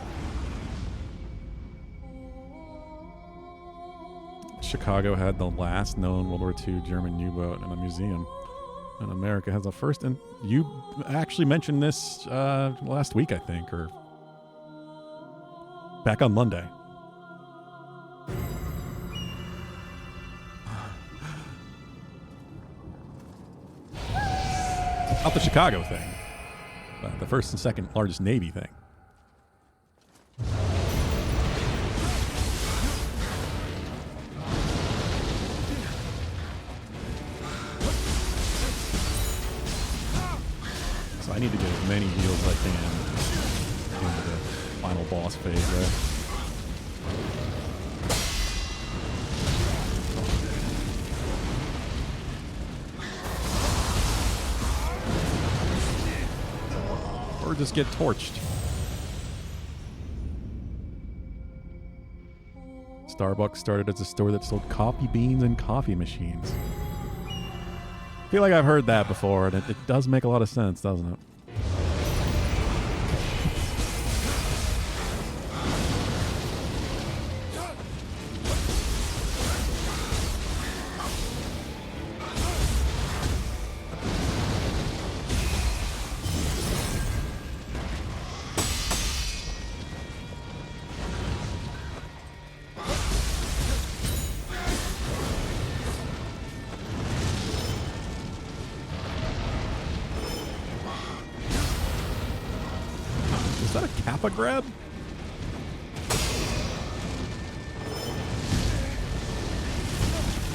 Chicago had the last known World War II German U-boat in a museum. And America has the first. And you actually mentioned this last week, I think, or back on Monday. Not the Chicago thing. The first and second largest Navy thing. So I need to get as many heals as I can into the final boss phase there. Or just get torched. Starbucks started as a store that sold coffee beans and coffee machines. I feel like I've heard that before, and it does make a lot of sense, doesn't it? Is that a Kappa grab?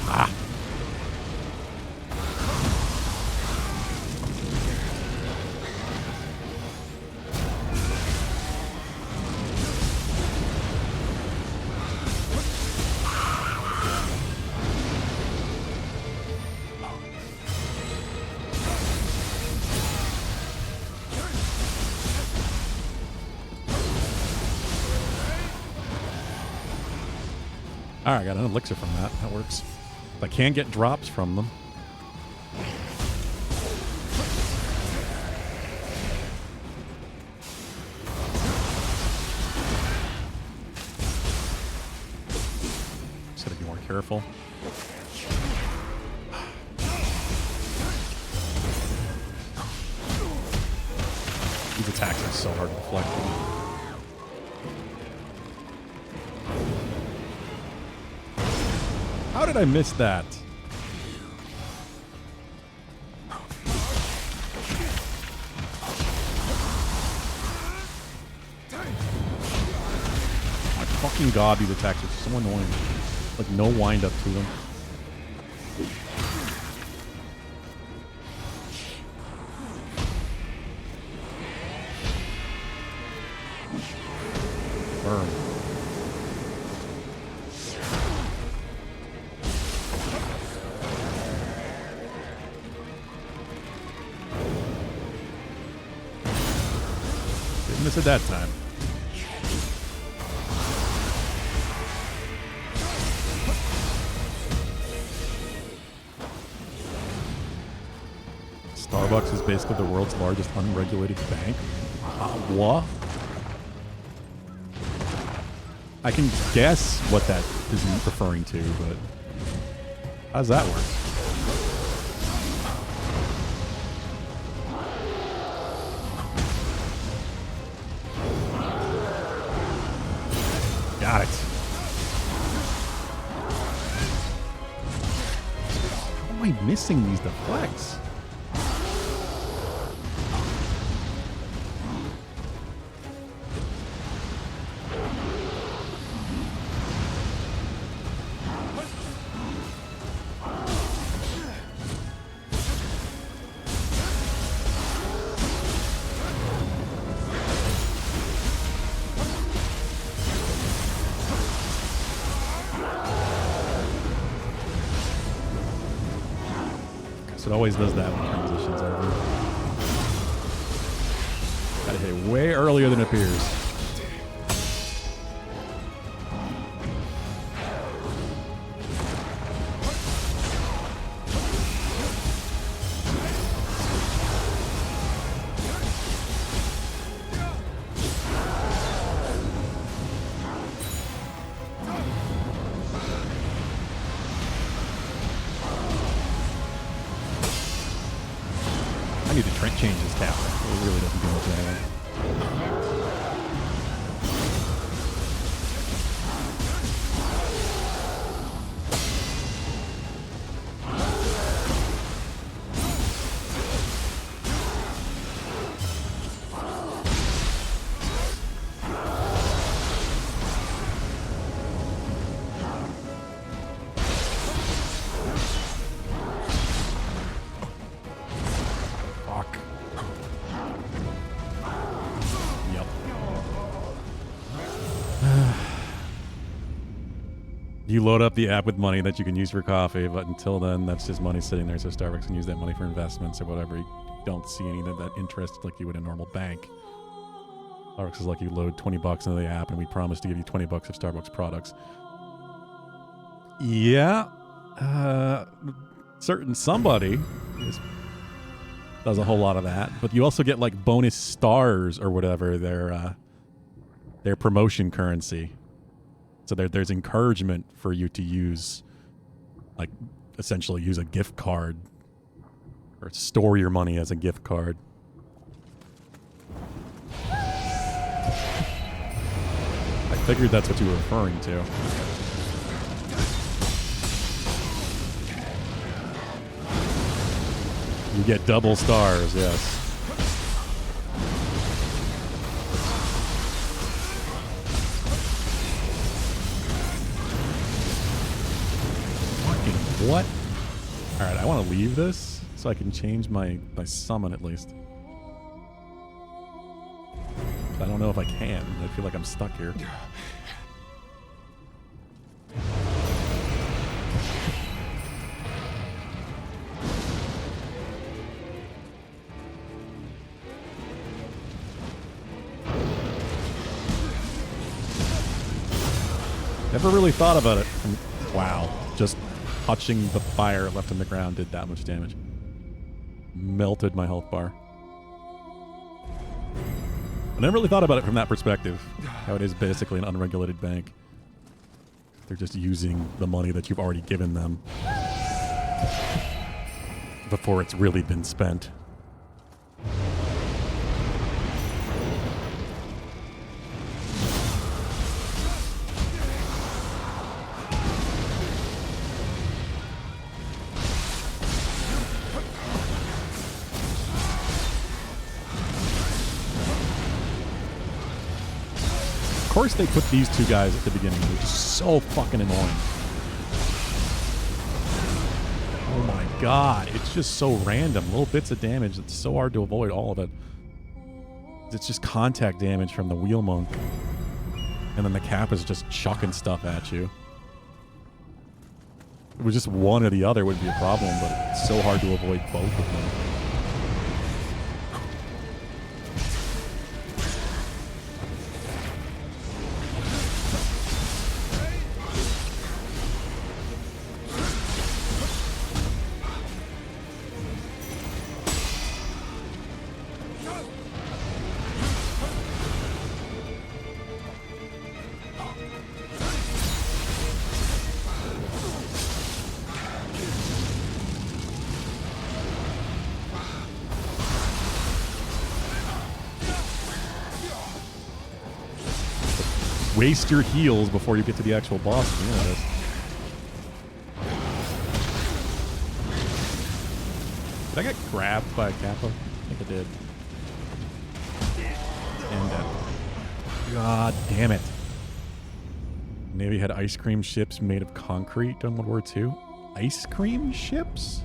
Ah. Alright, I got an elixir from that. That works. I can get drops from them. Just gotta be more careful. These attacks are so hard to deflect. How did I miss that? My fucking god, these attacks are so annoying. Like, no wind up to them. Burn. Didn't miss it that time. Starbucks is basically the world's largest unregulated bank. What? I can guess what that is referring to, but how does that work? Got it. How am I missing these deflects? It always does that when transitions over. Gotta hit it way earlier than it appears. I need to change this cap. It really doesn't do much damage. You load up the app with money that you can use for coffee, but until then, that's just money sitting there, so Starbucks can use that money for investments or whatever. You don't see any of that interest like you would in a normal bank. Starbucks is like you load 20 bucks into the app, and we promise to give you 20 bucks of Starbucks products. Yeah. Certain somebody does a whole lot of that, but you also get like bonus stars or whatever, their promotion currency. So there's encouragement for you to use, like, essentially use a gift card or store your money as a gift card. I figured that's what you were referring to. You get double stars, yes. Fucking what? Alright, I want to leave this so I can change my summon at least. I don't know if I can. I feel like I'm stuck here. Never really thought about it. Wow. Just touching the fire left in the ground did that much damage. Melted my health bar. I never really thought about it from that perspective. How it is basically an unregulated bank. They're just using the money that you've already given them before it's really been spent. Of course they put these two guys at the beginning, which is so fucking annoying. Oh my god, it's just so random. Little bits of damage. It's so hard to avoid all of it. It's just contact damage from the wheel monk. And then the cap is just chucking stuff at you. If it was just one or the other would be a problem, but it's so hard to avoid both of them. Waste your heals before you get to the actual boss. Yeah, it is. Did I get grabbed by a Kappa? I think I did. And god damn it. Navy had ice cream ships made of concrete during World War II. Ice cream ships?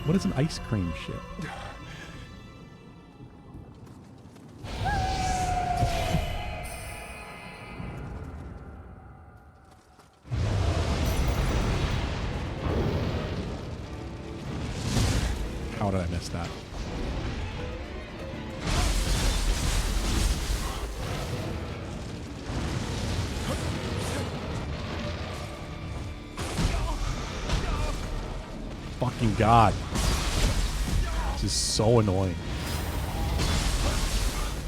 What is an ice cream ship? How did I miss that? Fucking god. This is so annoying.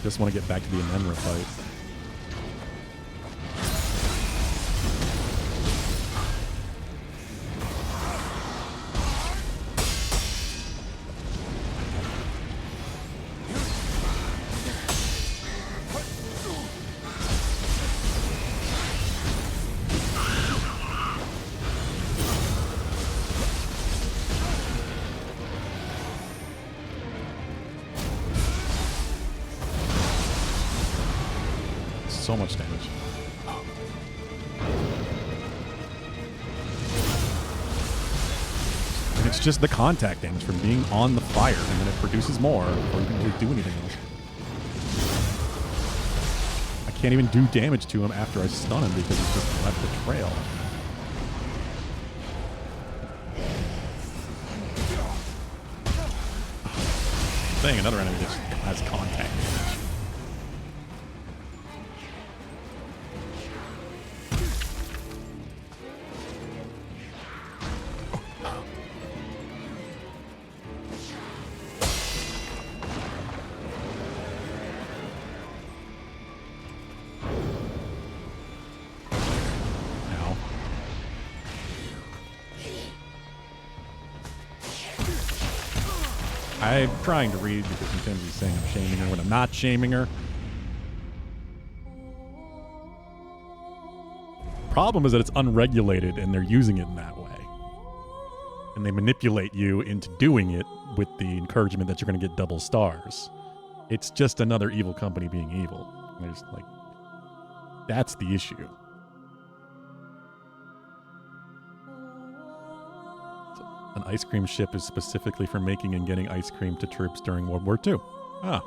Just want to get back to the Amenra fight. So much damage. And it's just the contact damage from being on the fire, and then it produces more before you can really do anything else. I can't even do damage to him after I stun him because he's just left the trail. Dang, another enemy just has contact damage. I'm trying to read because Mackenzie's saying I'm shaming her when I'm not shaming her. Problem is that it's unregulated and they're using it in that way. And they manipulate you into doing it with the encouragement that you're going to get double stars. It's just another evil company being evil. There's like, that's the issue. An ice cream ship is specifically for making and getting ice cream to troops during World War II. Ah.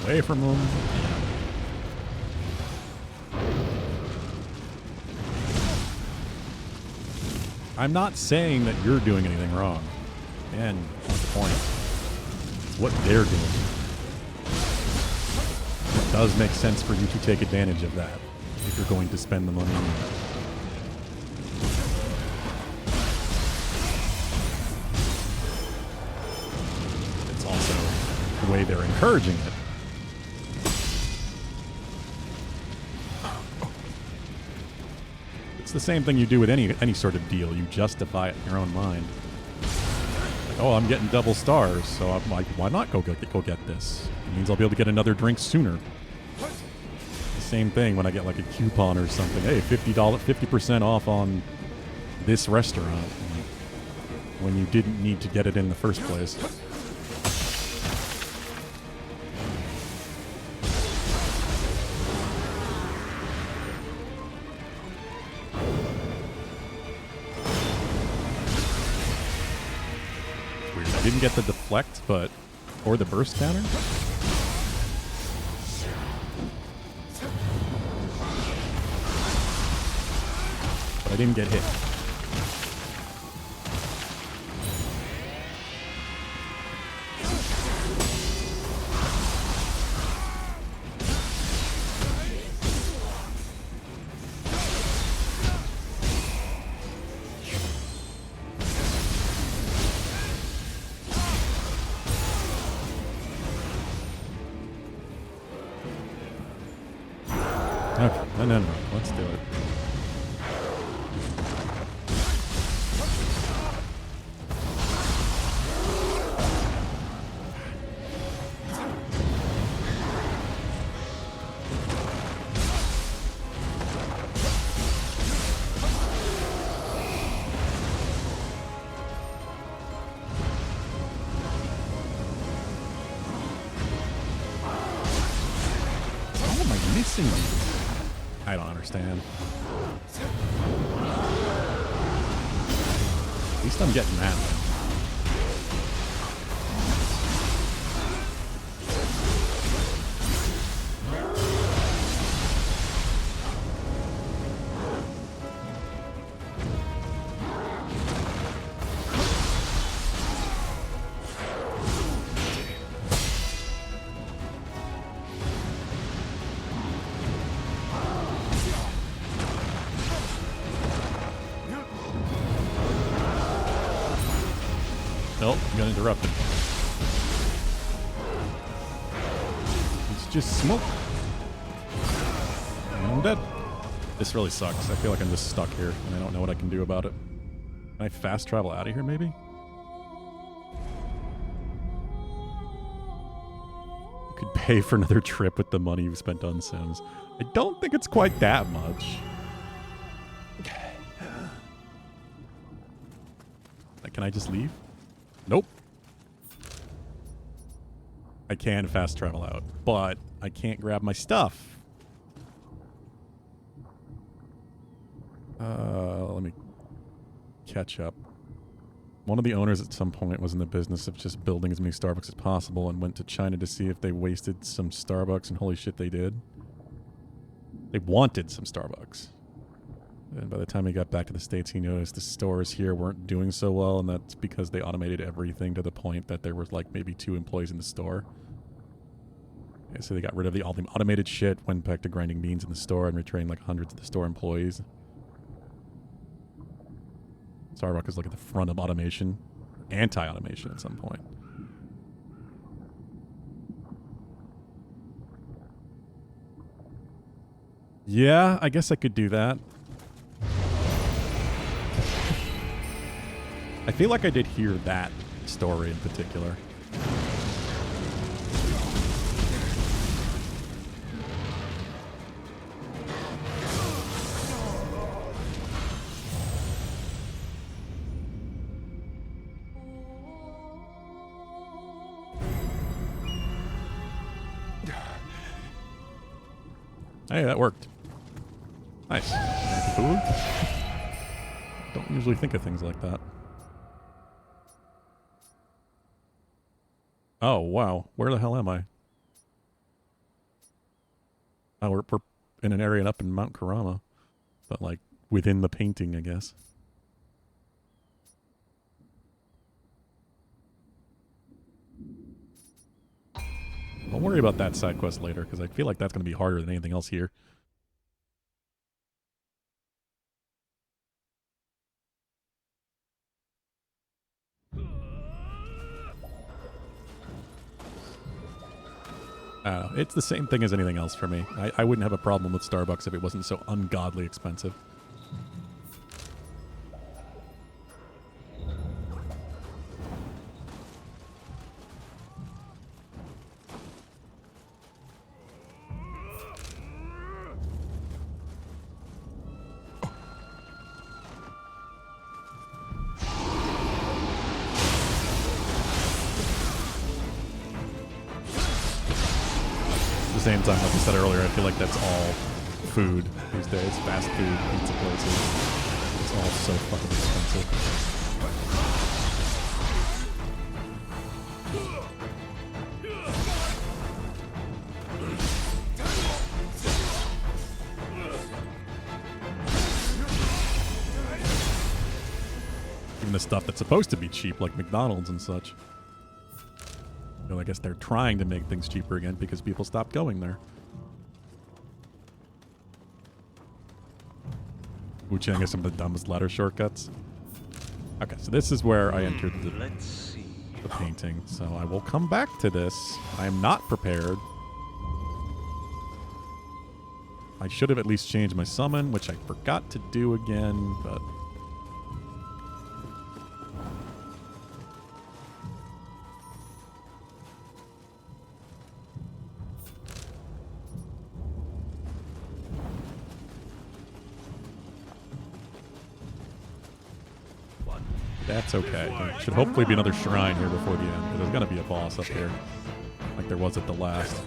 Away from them. I'm not saying that you're doing anything wrong. And that's the point. It's what they're doing. It does make sense for you to take advantage of that if you're going to spend the money on it. It's also the way they're encouraging it. The same thing you do with any sort of deal. You justify it in your own mind. Like, oh, I'm getting double stars, so I'm like, why not go get this? It means I'll be able to get another drink sooner. The same thing when I get like a coupon or something. Hey, $50, 50% off on this restaurant when you didn't need to get it in the first place. Didn't get the deflect, or the burst counter. But I didn't get hit. Okay, no, let's do it. How am I missing these? I don't understand. At least I'm getting that one. Nope, got interrupted. It's just smoke. And I'm dead. This really sucks. I feel like I'm just stuck here, and I don't know what I can do about it. Can I fast travel out of here, maybe? You could pay for another trip with the money you've spent on Sims. I don't think it's quite that much. Can I just leave? Nope. I can fast travel out, but I can't grab my stuff. Let me catch up. One of the owners at some point was in the business of just building as many Starbucks as possible and went to China to see if they wasted some Starbucks, and holy shit, they did. They wanted some Starbucks. And by the time he got back to the States, he noticed the stores here weren't doing so well, and that's because they automated everything to the point that there was like maybe 2 employees in the store. Yeah, so they got rid of all the automated shit, went back to grinding beans in the store, and retrained like hundreds of the store employees. Starbucks is like at the front of automation, anti-automation at some point. Yeah, I guess I could do that. I feel like I did hear that story in particular. Hey, that worked. Nice. Food? Don't usually think of things like that. Oh, wow. Where the hell am I? Oh, we're in an area up in Mount Karama. But, like, within the painting, I guess. Don't worry about that side quest later, because I feel like that's going to be harder than anything else here. I don't know. It's the same thing as anything else for me. I wouldn't have a problem with Starbucks if it wasn't so ungodly expensive. Same time, like I said earlier, I feel like that's all food these days. Fast food, pizza places. It's all so fucking expensive. Even the stuff that's supposed to be cheap, like McDonald's and such. Well, I guess they're trying to make things cheaper again because people stopped going there. Which I guess some of the dumbest ladder shortcuts. Okay, so this is where I entered the painting. So I will come back to this. I am not prepared. I should have at least changed my summon, which I forgot to do again, but... That's okay. There should hopefully be another shrine here before the end, because there's going to be a boss up here, like there was at the last.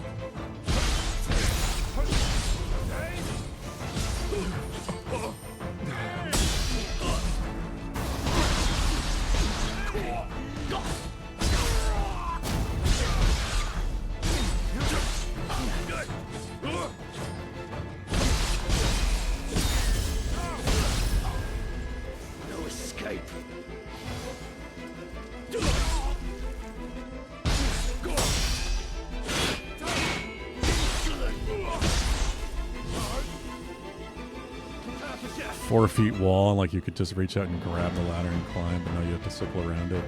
.4 feet wall, like you could just reach out and grab the ladder and climb, but now you have to circle around it.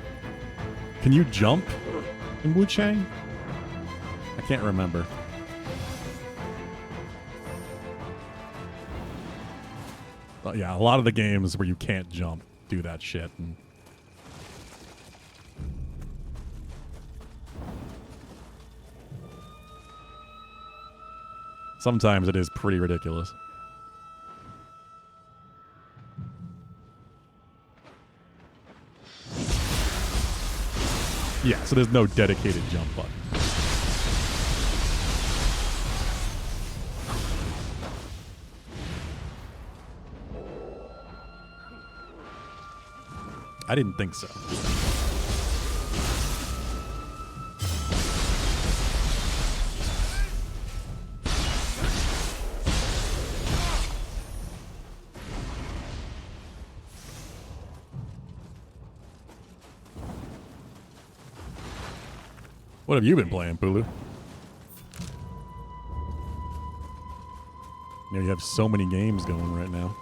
Can you jump in Wu Chang? I can't remember. But yeah, a lot of the games where you can't jump do that shit. And sometimes it is pretty ridiculous. Yeah, so there's no dedicated jump button. I didn't think so. What have you been playing, Pulu? You know, you have so many games going right now.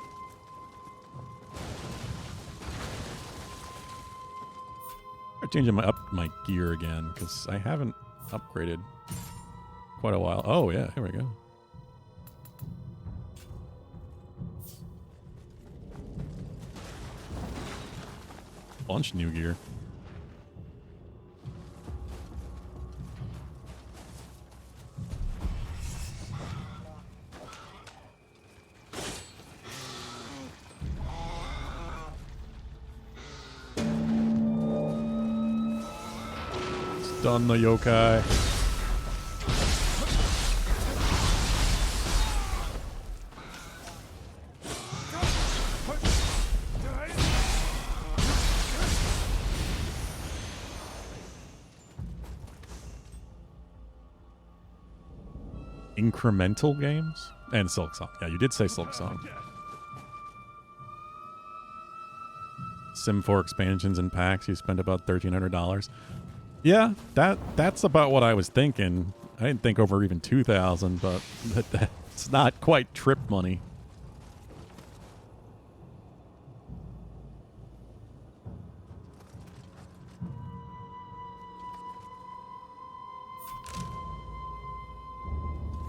I'm changing my gear again because I haven't upgraded quite a while. Oh yeah, here we go. Bunch new gear. Stun the yokai. Incremental games? And Silk Song. Yeah, you did say Silk Song. Sim 4 expansions and packs, you spent about $1,300. Yeah, that's about what I was thinking. I didn't think over even 2,000, but that's not quite trip money.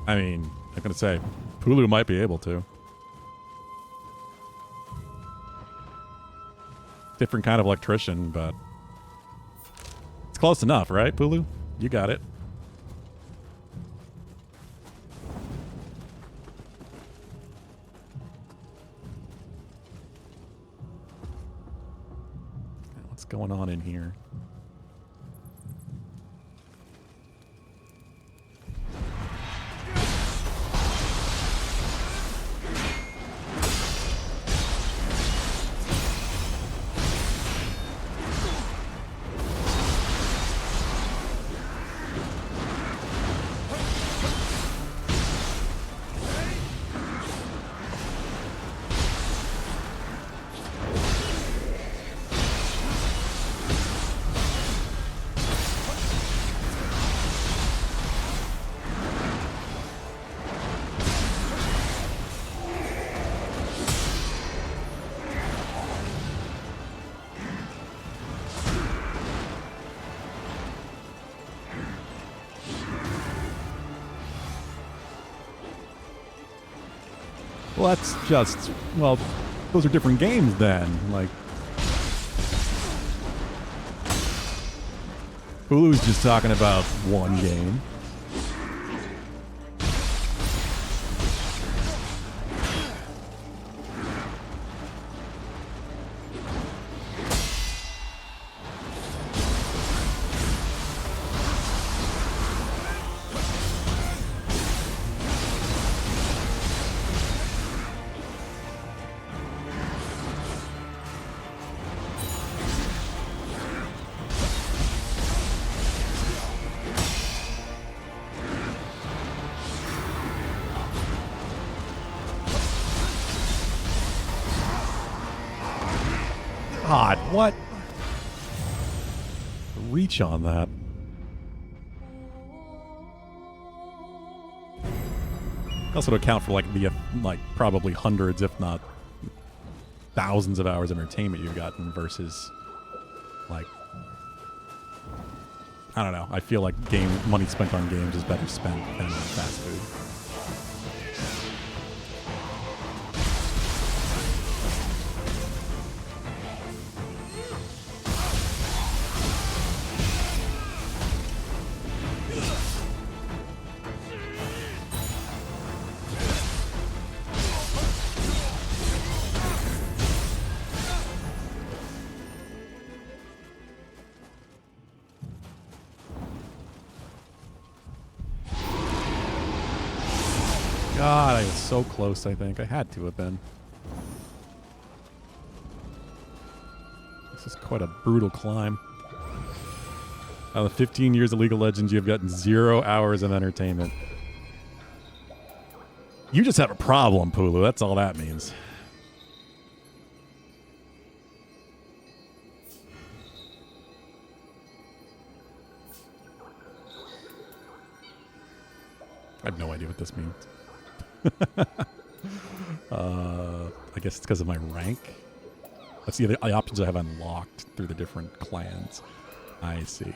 I mean, I'm gonna say, Pulu might be able to. Different kind of electrician, but it's close enough, right, Pulu? You got it. What's going on in here? Well, that's just, well, those are different games then. Like, Hulu's just talking about one game. God, what? Reach on that. Also to account for like the probably hundreds, if not thousands of hours of entertainment you've gotten versus like I don't know. I feel like money spent on games is better spent than on fast food. God, I was so close, I think. I had to have been. This is quite a brutal climb. Out of the 15 years of League of Legends, you have gotten 0 hours of entertainment. You just have a problem, Pulu. That's all that means. I have no idea what this means. I guess it's because of my rank. That's the other options I have unlocked through the different clans. I see.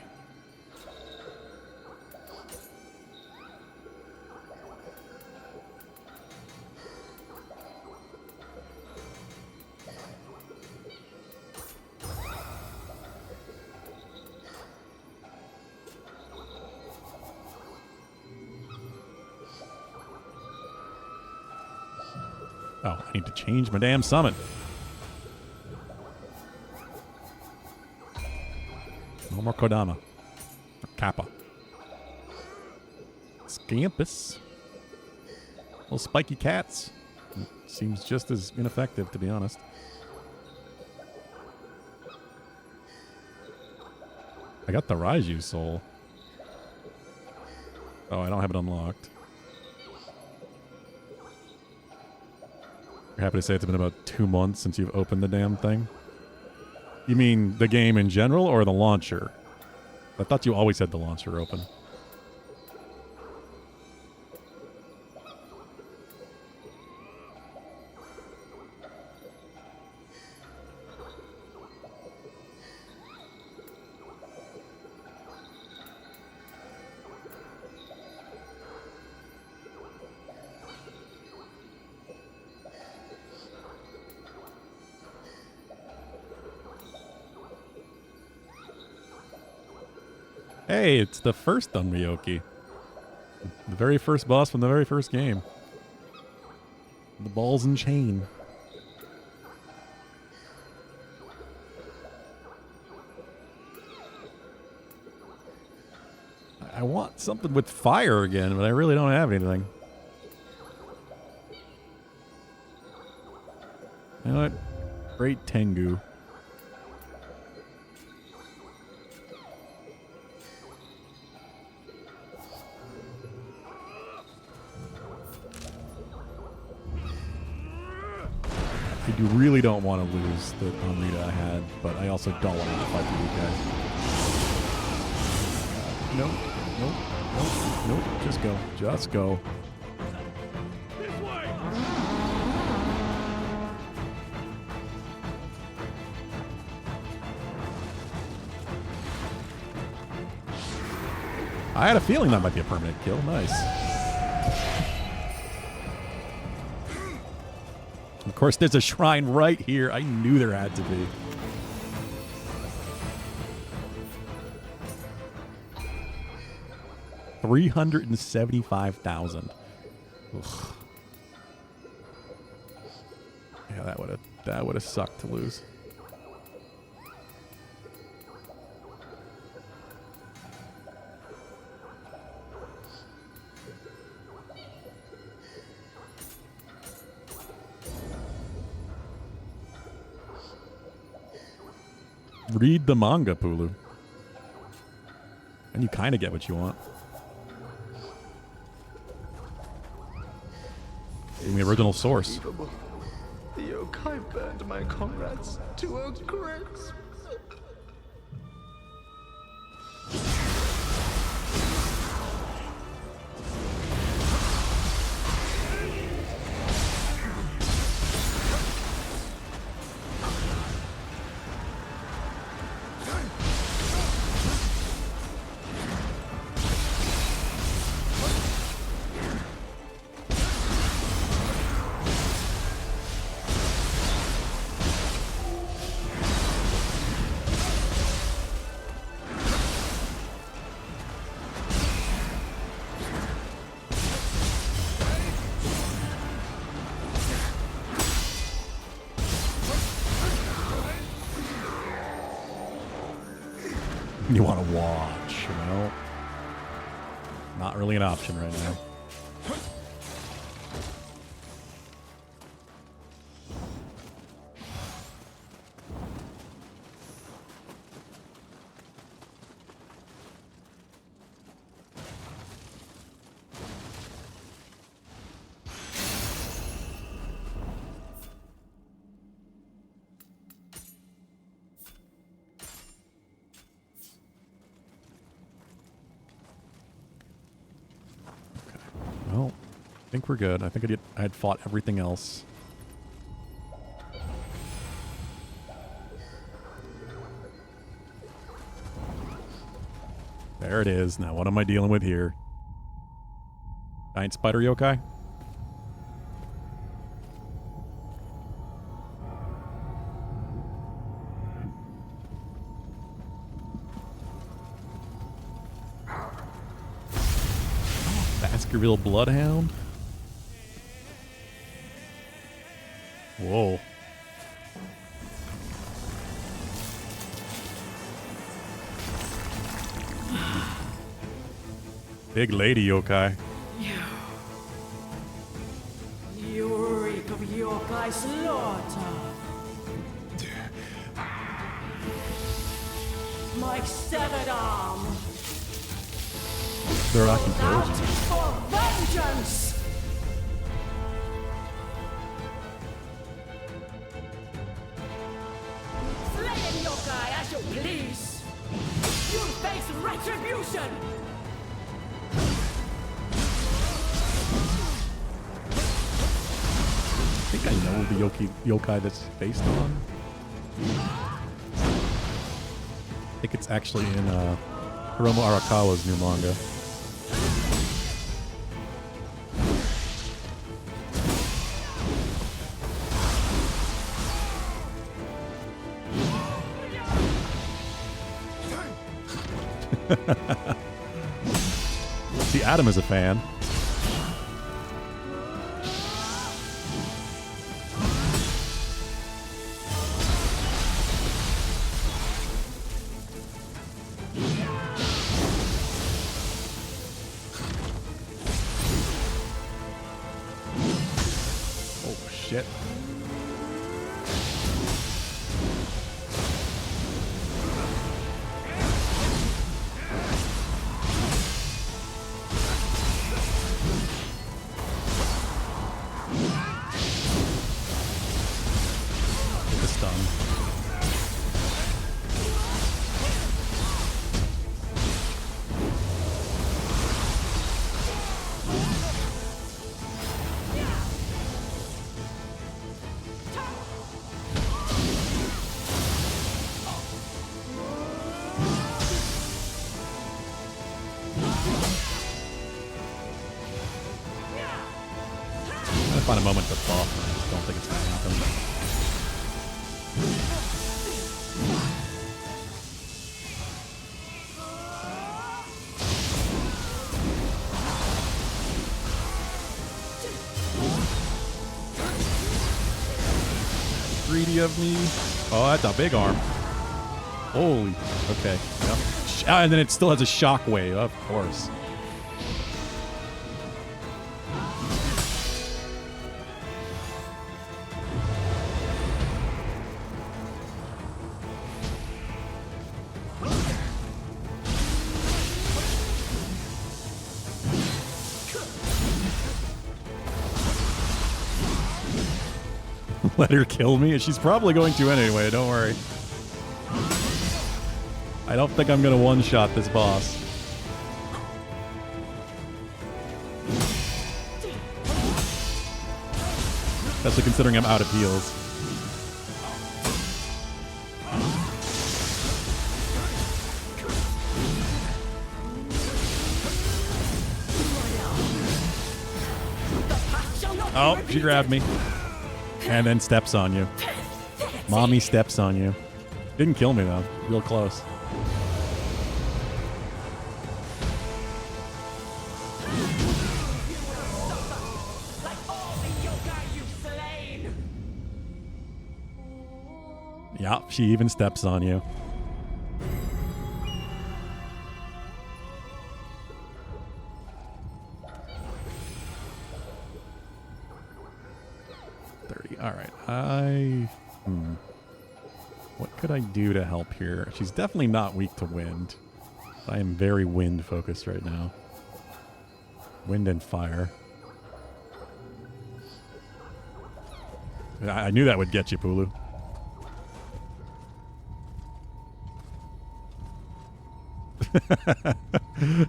Oh, I need to change my damn summon. No more Kodama. Or Kappa. Scampus. Little spiky cats. Seems just as ineffective, to be honest. I got the Raiju soul. Oh, I don't have it unlocked. You're happy to say it's been about 2 months since you've opened the damn thing? You mean the game in general or the launcher? I thought you always had the launcher open. Hey, it's the first Unryoki. The very first boss from the very first game. The balls and chain. I want something with fire again, but I really don't have anything. You know what? Great Tengu. I really don't want to lose the Amrita I had, but I also don't want to fight these guys. Nope, nope, nope, nope. Just go. Just go. This way! I had a feeling that might be a permanent kill. Nice. Of course, there's a shrine right here. I knew there had to be. $375,000. Yeah, that would have sucked to lose. Read the manga, Pulu. And you kind of get what you want. In the original source. The yokai burned my comrades to a crisp. You want to watch, you know? Not really an option right now. Well, I think we're good. I think I had fought everything else. There it is. Now, what am I dealing with here? Giant spider yokai? Baskerville Bloodhound? Whoa. Big lady yokai. You reek of yokai slaughter. My severed arm. They're rocking Out towards me. for vengeance. Slay an yokai as you please. You face retribution. I think I know the yokai that's based on. I think it's actually in Hiromu Arakawa's new manga. See, Adam is a fan. Oh, shit. The stun. Find a moment to fall. I just don't think it's gonna happen. Greedy of me. Oh, that's a big arm. Holy. Okay. Yep. And then it still has a shockwave, of course. Let her kill me? She's probably going to anyway, don't worry. I don't think I'm going to one-shot this boss. Especially considering I'm out of heals. Oh, she grabbed me. And then steps on you. Mommy steps on you. Didn't kill me, though. Real close. Yeah, she even steps on you. Alright, what could I do to help here? She's definitely not weak to wind. I am very wind focused right now. Wind and fire. I knew that would get you, Pulu.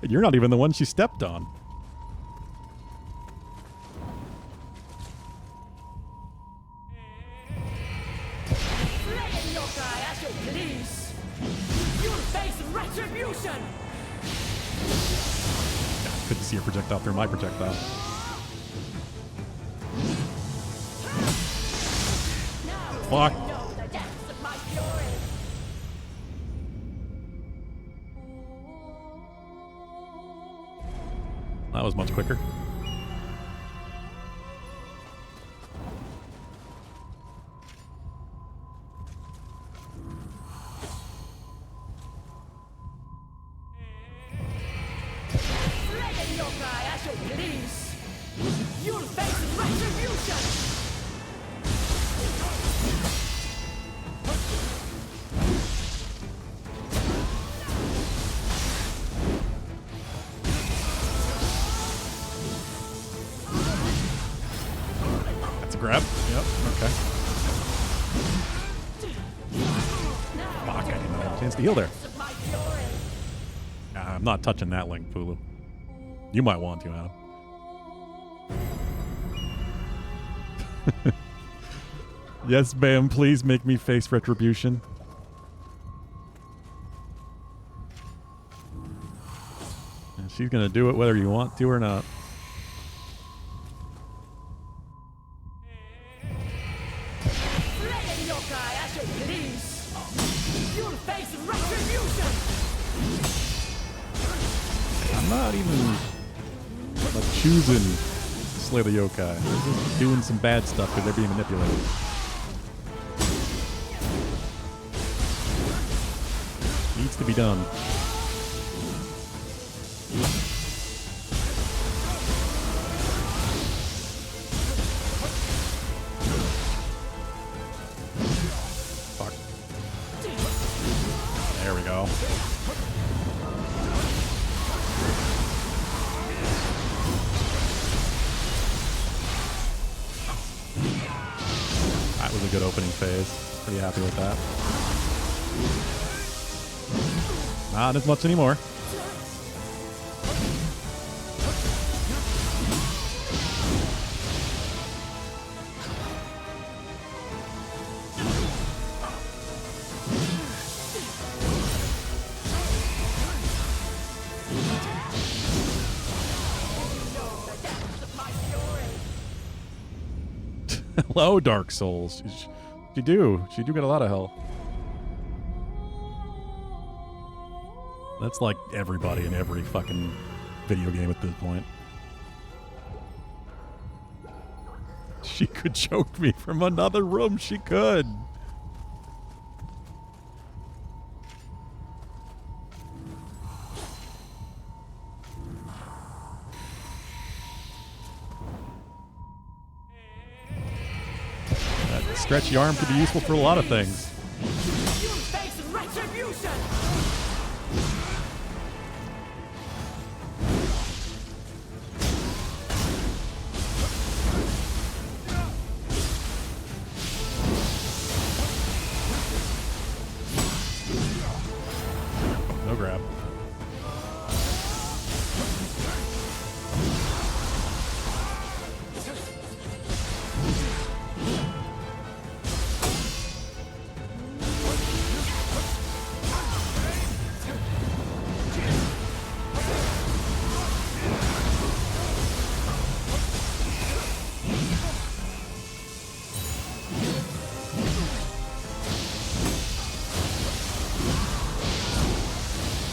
You're not even the one she stepped on. Retribution! Couldn't see her projectile through my projectile. Fuck. That was much quicker. Grab? Yep, okay. Fuck, I didn't have a chance to heal there. Nah, I'm not touching that link, Pulu. You might want to, Adam. Yes, Bam, please make me face retribution. And she's gonna do it whether you want to or not. I'm not even like choosing to slay the yokai. They're just doing some bad stuff because they're being manipulated. Needs to be done. Fuck. There we go. That was a good opening phase. Pretty happy with that. Not as much anymore. Hello, Dark Souls. She do get a lot of health. That's like everybody in every fucking video game at this point. She could choke me from another room. She could. That stretchy arm could be useful for a lot of things. You face retribution! No grab.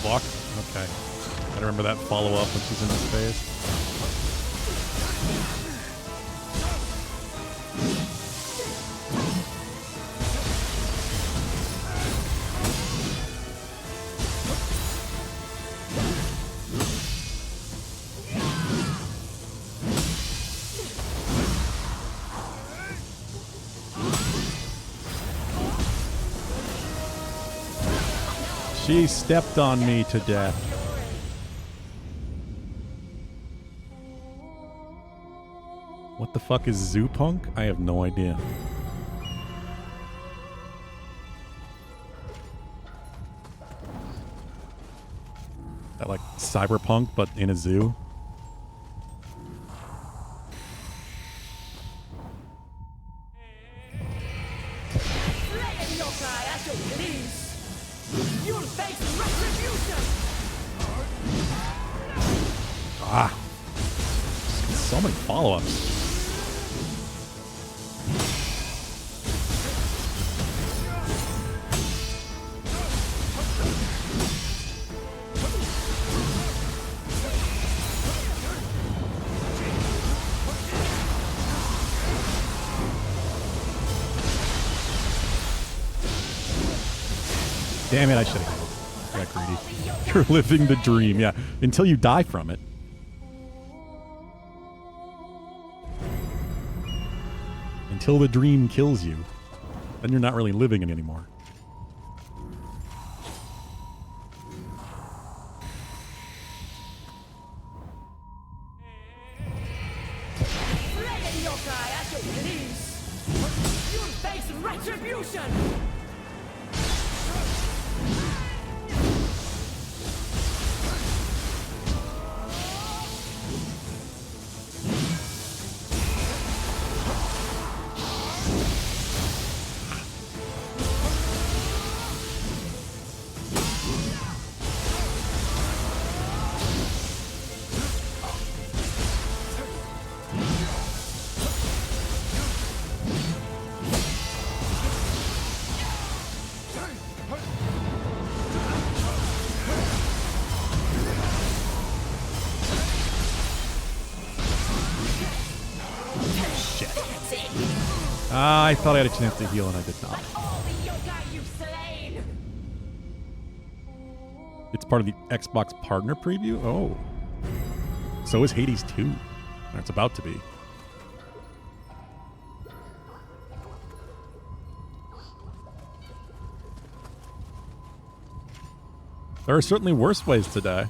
Block? Okay. I remember that follow-up when she's in this phase. She stepped on me to death. What the fuck is Zoopunk? I have no idea. That like cyberpunk, but in a zoo. Ah. So many follow-ups. Damn it, I should have got greedy. You're living the dream, yeah. Until you die from it. Until the dream kills you. Then you're not really living it anymore. I thought I had a chance to heal and I did not. It's part of the Xbox partner preview? Oh. So is Hades 2. Or it's about to be. There are certainly worse ways to die.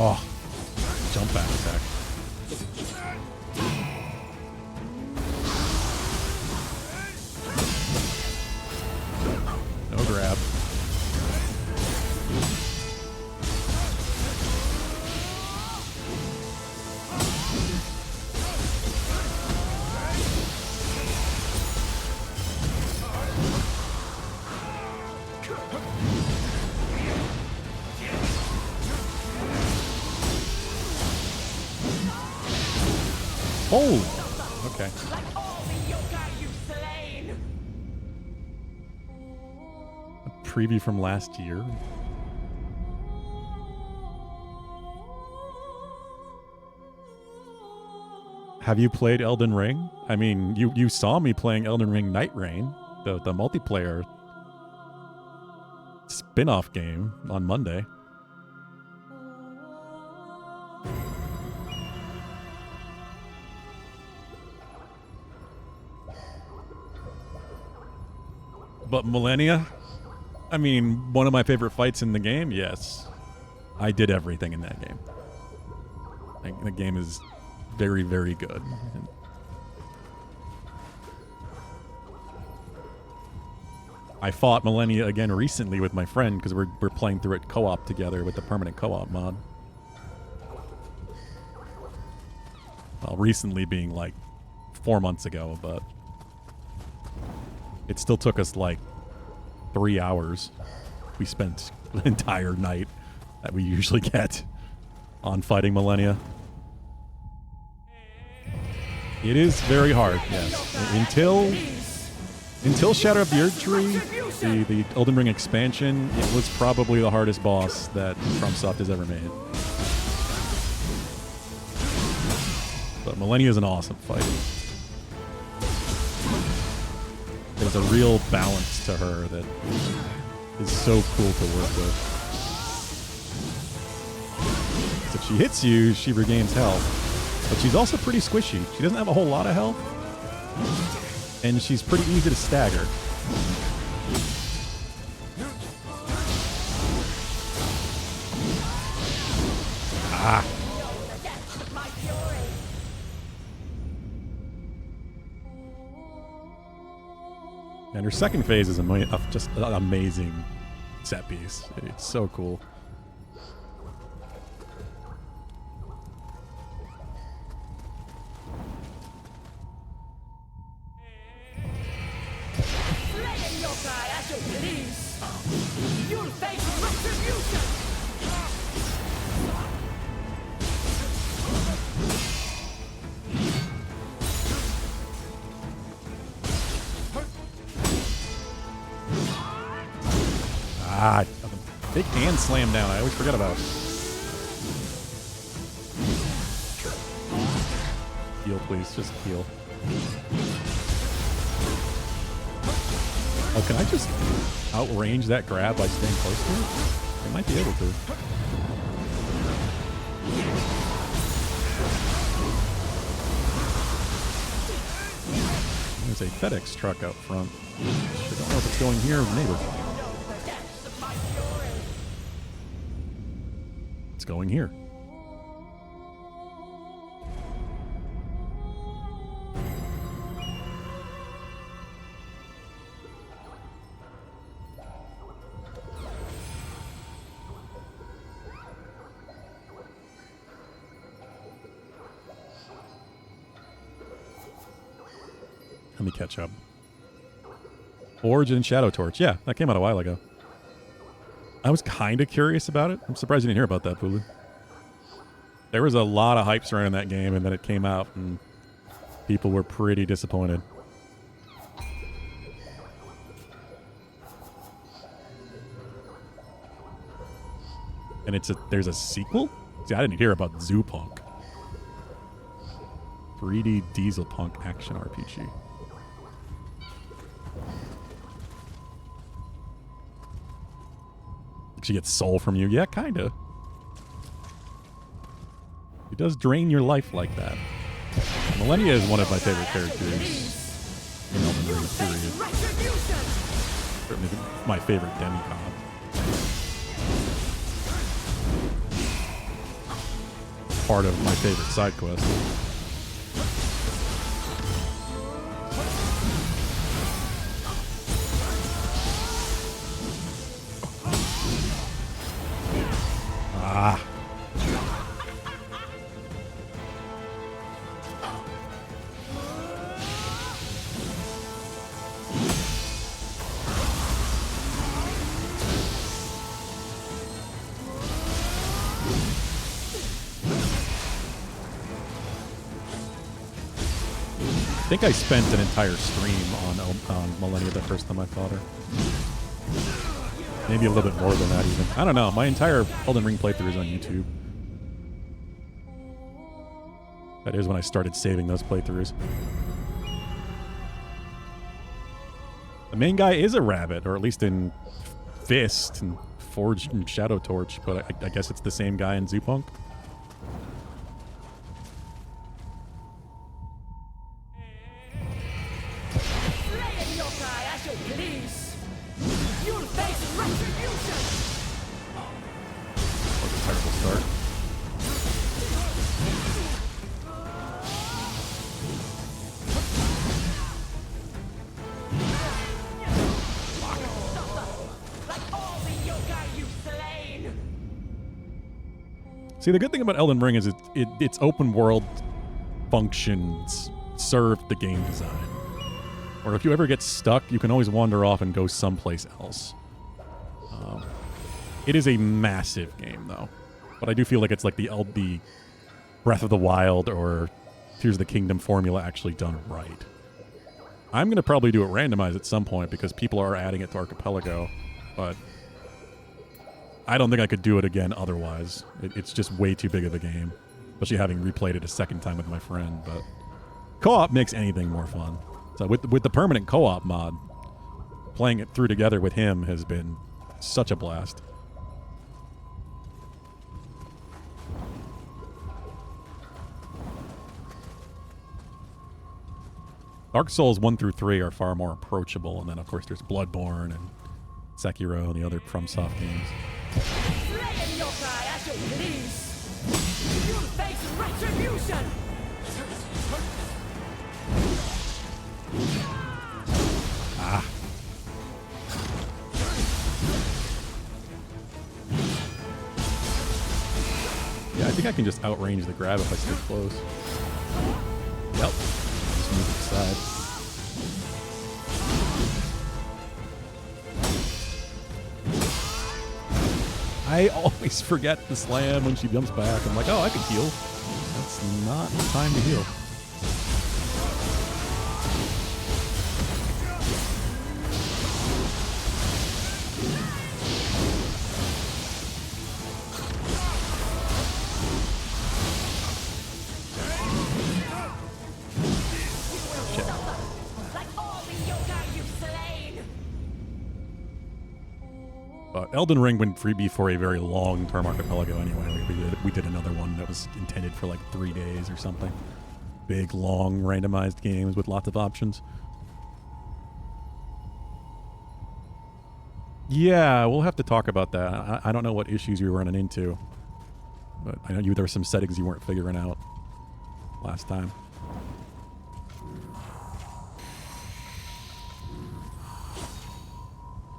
Oh, jump back attack. No grab. Oh, okay. A preview from last year. Have you played Elden Ring? I mean, you saw me playing Elden Ring Night Rain, the multiplayer spin-off game on Monday. But Millennia? I mean, one of my favorite fights in the game? Yes. I did everything in that game. The game is very, very good. I fought Millennia again recently with my friend because we're playing through it co-op together with the permanent co-op mod. Well, recently being like 4 months ago, but it still took us like 3 hours. We spent the entire night that we usually get on fighting Millennia. It is very hard, yes. Until Shadow of the Erdtree, the Elden Ring expansion, it was probably the hardest boss that FromSoft has ever made. But Millennia is an awesome fight. There's a real balance to her that is so cool to work with. So if she hits you, she regains health. But she's also pretty squishy. She doesn't have a whole lot of health. And she's pretty easy to stagger. Ah. And her second phase is just an amazing set piece. It's so cool. Slaying yokai as you please. You'll face retribution. Ah, big hand slam down. I always forget about it. Heal, please. Just heal. Oh, can I just outrange that grab by staying close to it? I might be able to. There's a FedEx truck out front. I don't know if it's going here or neighbor. It's going here. Let me catch up. Origin Shadow Torch. Yeah, that came out a while ago. I was kind of curious about it. I'm surprised you didn't hear about that, Bulu. There was a lot of hype surrounding that game, and then it came out, and people were pretty disappointed. And there's a sequel? See, I didn't hear about Zoo Punk. 3D Diesel Punk action RPG. She gets soul from you. Yeah, kinda. He does drain your life like that. Millennia is one of my favorite characters in Elden Ring, period. Certainly my favorite demigod. Part of my favorite side quest. Ah. I think I spent an entire stream on Millennia the first time I fought her. Maybe a little bit more than that even. I don't know. My entire Elden Ring playthrough is on YouTube. That is when I started saving those playthroughs. The main guy is a rabbit, or at least in Fist and Forged and Shadow Torch, but I guess it's the same guy in Zoo Punk. See, the good thing about Elden Ring is its open world functions serve the game design. Or if you ever get stuck, you can always wander off and go someplace else. It is a massive game, though. But I do feel like it's like the Breath of the Wild or Tears of the Kingdom formula actually done right. I'm going to probably do it randomized at some point because people are adding it to Archipelago, but I don't think I could do it again otherwise. It's just way too big of a game, especially having replayed it a second time with my friend. But co-op makes anything more fun. So with the permanent co-op mod, playing it through together with him has been such a blast. Dark Souls 1 through 3 are far more approachable, and then of course there's Bloodborne and Sekiro and the other FromSoft games. You'll face retribution! Ah. Yeah, I think I can just outrange the grab if I stay close. Yep. Just move to the side. I always forget to slam when she jumps back. I'm like, oh, I can heal. That's not the time to heal. Elden Ring went freebie for a very long-term archipelago anyway. We did another one that was intended for like 3 days or something. Big, long, randomized games with lots of options. Yeah, we'll have to talk about that. I don't know what issues you were running into, but I know there were some settings you weren't figuring out last time.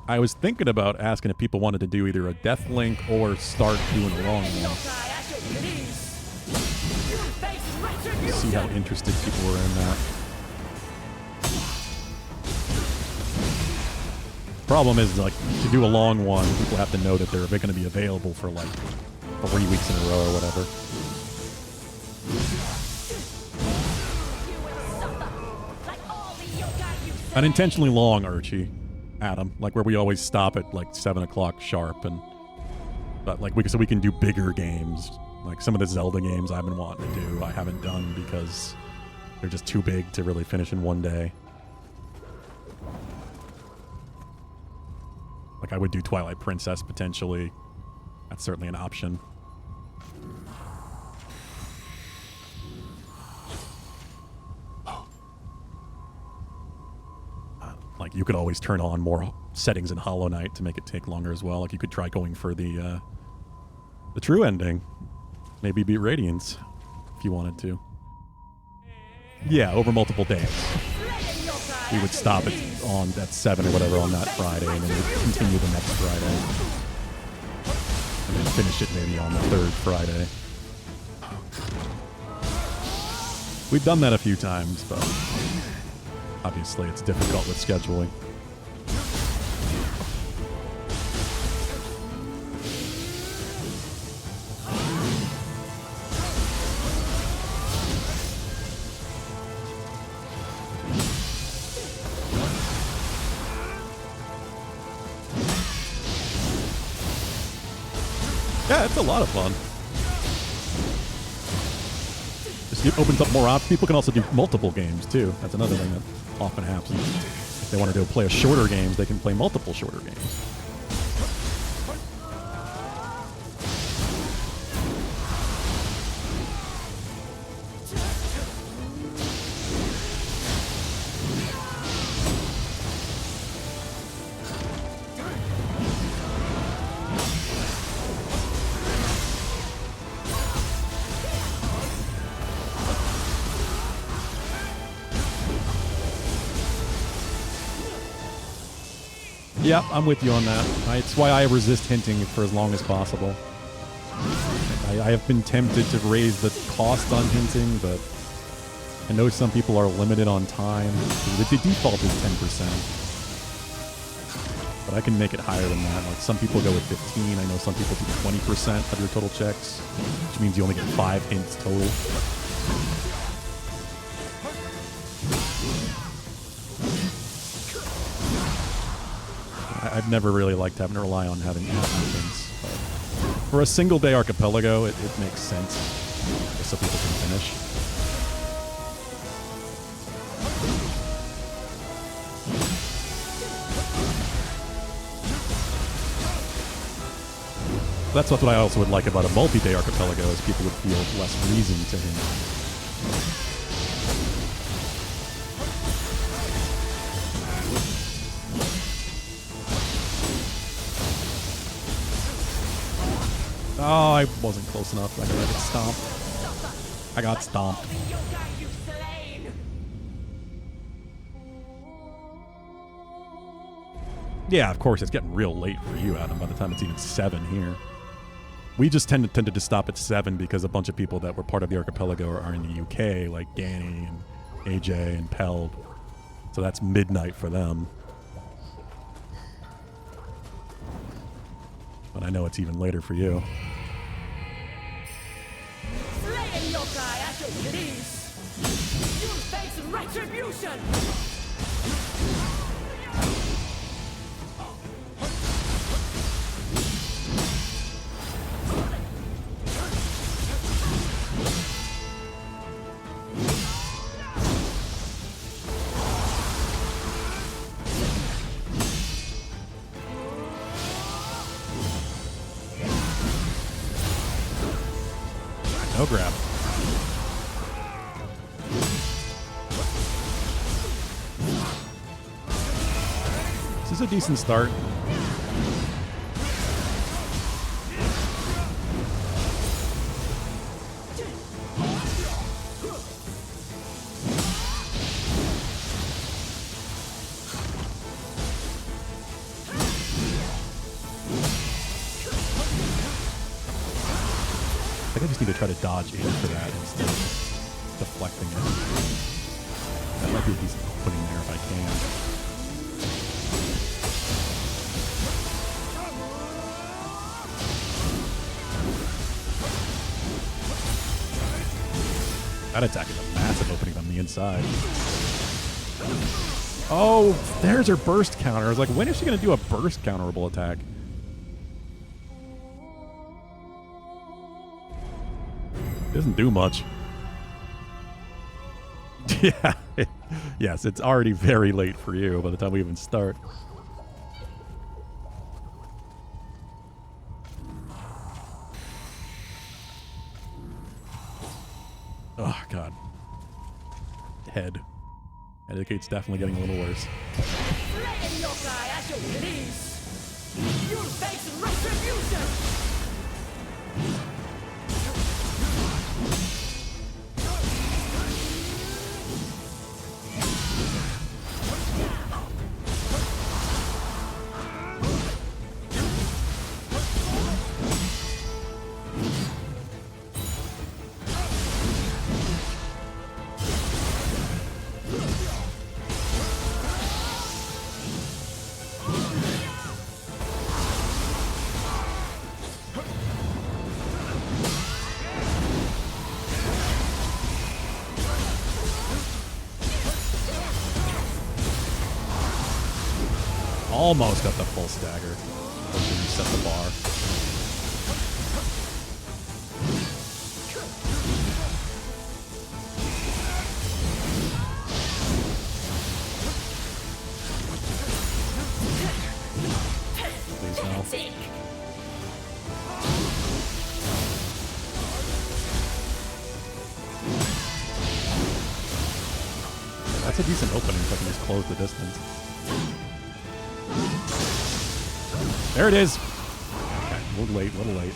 I was thinking about asking if people wanted to do either a Death Link or start doing a long one. See how interested people were in that. Problem is, like, to do a long one, people have to know that they're going to be available for like 3 weeks in a row or whatever. Unintentionally long, Archie. Adam, like where we always stop at like 7 o'clock sharp, but like so we can do bigger games. Like some of the Zelda games I've been wanting to do, I haven't done because they're just too big to really finish in one day. Like I would do Twilight Princess potentially. That's certainly an option. Like you could always turn on more settings in Hollow Knight to make it take longer as well. Like you could try going for the true ending, maybe beat Radiance if you wanted to. Yeah, over multiple days. We would stop it on at 7 or whatever on that Friday, and then we'd continue the next Friday, and then finish it maybe on the 3rd Friday. We've done that a few times, but obviously it's difficult with scheduling. Yeah, it's a lot of fun. It opens up more options. People can also do multiple games too. That's another thing that often happens. If they want to go play a shorter games, they can play multiple shorter games. Yeah, I'm with you on that. It's why I resist hinting for as long as possible. I have been tempted to raise the cost on hinting, but I know some people are limited on time. The default is 10%. But I can make it higher than that. Like some people go with 15. I know some people do 20% of your total checks, which means you only get 5 hints total. I've never really liked having to rely on having things. But for a single day archipelago, it makes sense so people can finish. That's what I also would like about a multi-day archipelago, is people would feel less reason to him. Oh, I wasn't close enough. I got stomped. I got stomped. Yeah, of course, it's getting real late for you, Adam, by the time it's even 7 here. We just tended to stop at 7 because a bunch of people that were part of the archipelago are in the UK, like Danny and AJ and Peld. So that's midnight for them. But I know it's even later for you. Slaying yokai at your please. You'll face retribution. No grab. This is a decent start. I think I just need to try to dodge in for that instead of deflecting it. That might be a decent opening there if I can. That attack is a massive opening on the inside. Oh, there's her burst counter. I was like, when is she going to do a burst counterable attack? Doesn't do much. Yeah. Yes, it's already very late for you by the time we even start. Oh, God. Head. Headache's definitely getting a little worse. Slaying yokai at your please. You'll face retribution. Almost got the full stagger. Reset the bar. Please no. That's a decent opening if I can just close the distance. There it is. Okay, a little late.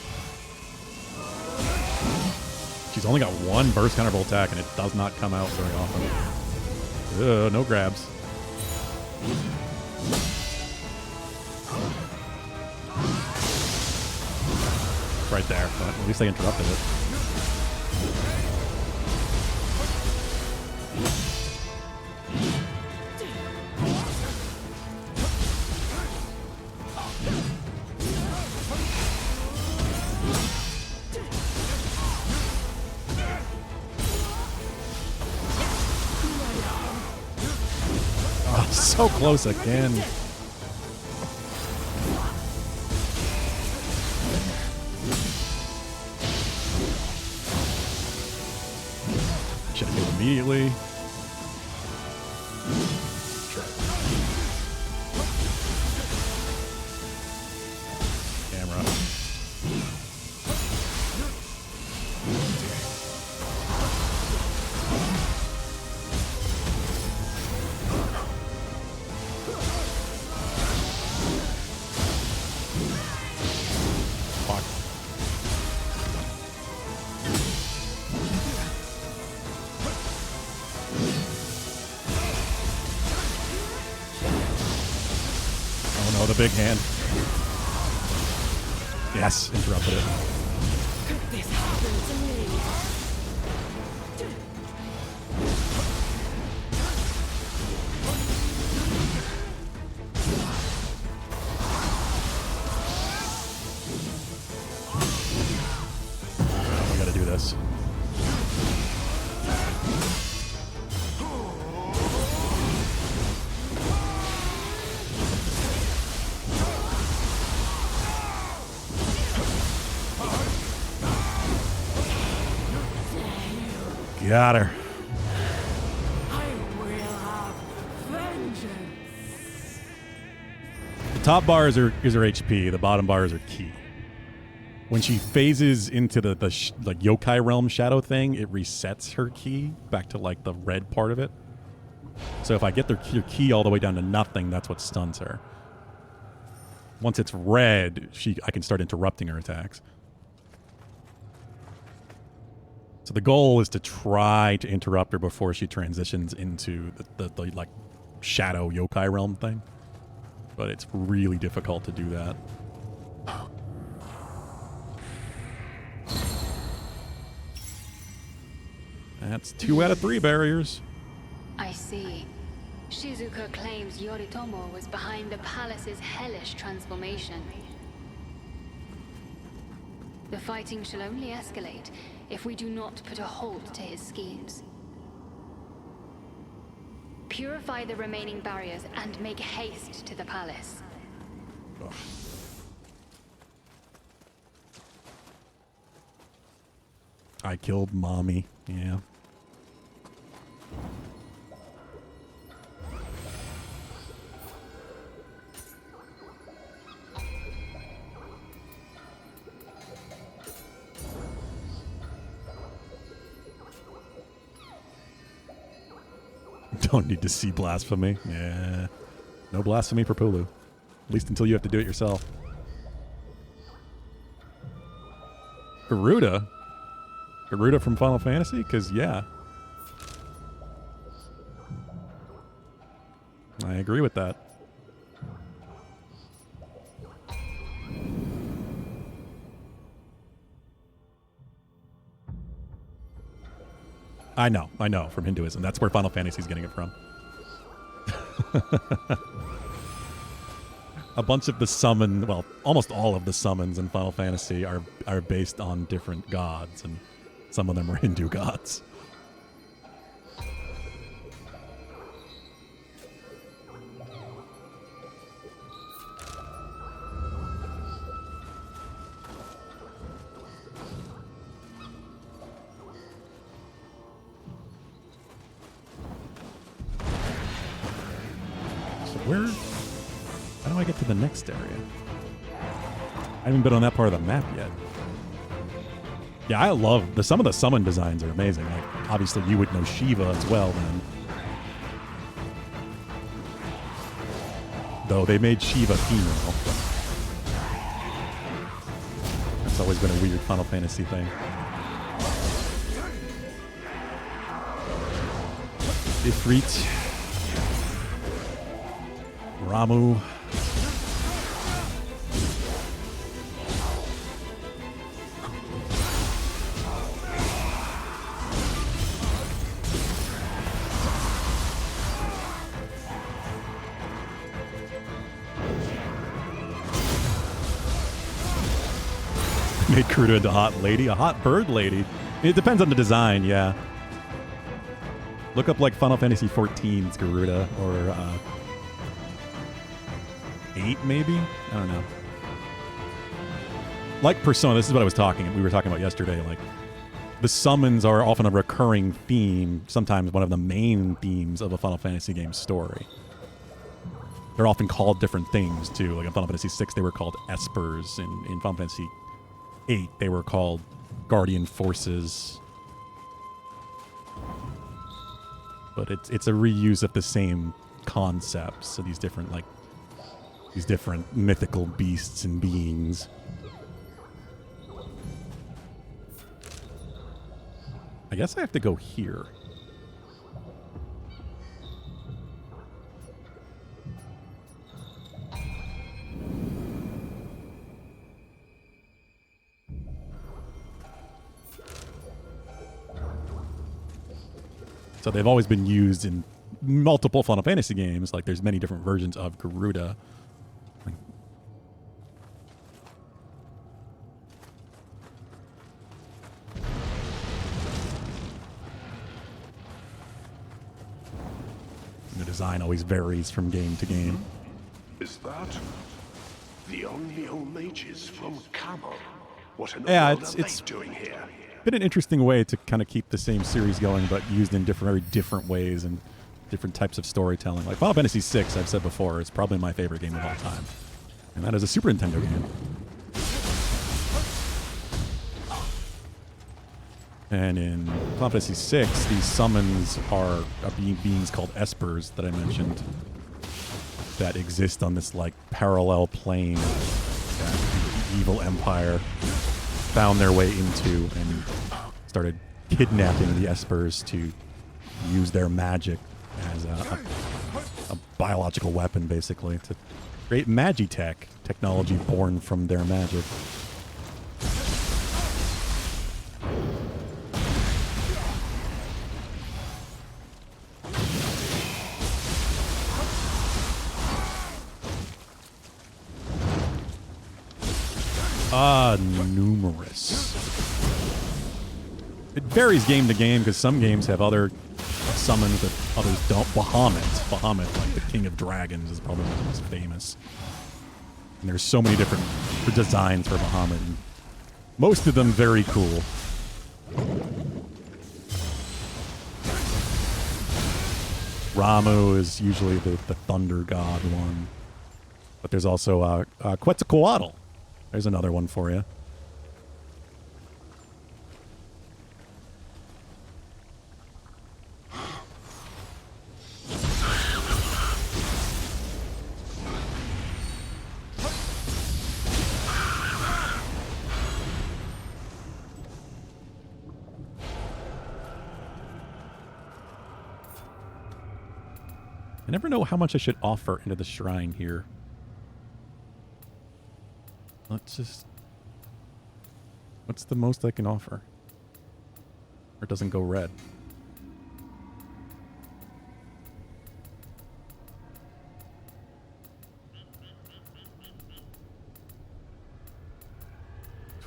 She's only got one burst counterable attack, and it does not come out very often. No grabs. Right there, but at least they interrupted it. So close again. Should have hit immediately. Camera. a big hand. Yes, interrupted it. Could this happen to me? We gotta do this. Got her. I will have vengeance. The top bar is her HP. The bottom bars are key. When she phases into the like yokai realm shadow thing, it resets her key back to like the red part of it. So if I get her key all the way down to nothing, that's what stuns her. Once it's red, I can start interrupting her attacks. So the goal is to try to interrupt her before she transitions into the like shadow yokai realm thing. But it's really difficult to do that. That's 2 out of 3 barriers. I see. Shizuka claims Yoritomo was behind the palace's hellish transformation. The fighting shall only escalate if we do not put a halt to his schemes. Purify the remaining barriers and make haste to the palace. Ugh. I killed mommy. Yeah. Don't need to see blasphemy. Yeah. No blasphemy for Pulu. At least until you have to do it yourself. Garuda? Garuda from Final Fantasy? Because, yeah. I agree with that. I know, from Hinduism. That's where Final Fantasy's getting it from. A bunch of the summon, well, almost all of the summons in Final Fantasy are based on different gods, and some of them are Hindu gods. How do I get to the next area? I haven't been on that part of the map yet. Yeah, I love some of the summon designs are amazing. Like, obviously you would know Shiva as well then. Though they made Shiva female. That's always been a weird Final Fantasy thing. Ifrit. Ramu. Made Kuruda into a hot lady, a hot bird lady. It depends on the design, yeah. Look up like Final Fantasy XIV's Garuda or 8 maybe? I don't know. Like Persona, this is what we were talking about yesterday. Like, the summons are often a recurring theme, sometimes one of the main themes of a Final Fantasy game story. They're often called different things too. Like in Final Fantasy VI, they were called Espers. In Final Fantasy VIII, they were called Guardian Forces. But it's a reuse of the same concepts. So these different mythical beasts and beings. I guess I have to go here. So they've always been used in multiple Final Fantasy games. Like there's many different versions of Garuda. The design always varies from game to game. Is that the Nioh mages from Camel? What in the Yeah, world are they doing here? Been an interesting way to kind of keep the same series going, but used in very different ways and different types of storytelling. Like Final Fantasy VI, I've said before, is probably my favorite game of all time, and that is a Super Nintendo game. And in Final Fantasy VI, these summons are beings called espers that I mentioned that exist on this like parallel plane that the evil empire found their way into and started kidnapping the espers to use their magic as a biological weapon, basically, to create magitech, technology born from their magic. Numerous. It varies game to game because some games have other summons that others don't. Bahamut, like the King of Dragons, is probably one of the most famous. And there's so many different designs for Bahamut. And most of them very cool. Ramu is usually the thunder god one. But there's also Quetzalcoatl. There's another one for you. I never know how much I should offer into the shrine here. Let's just... What's the most I can offer? Or it doesn't go red.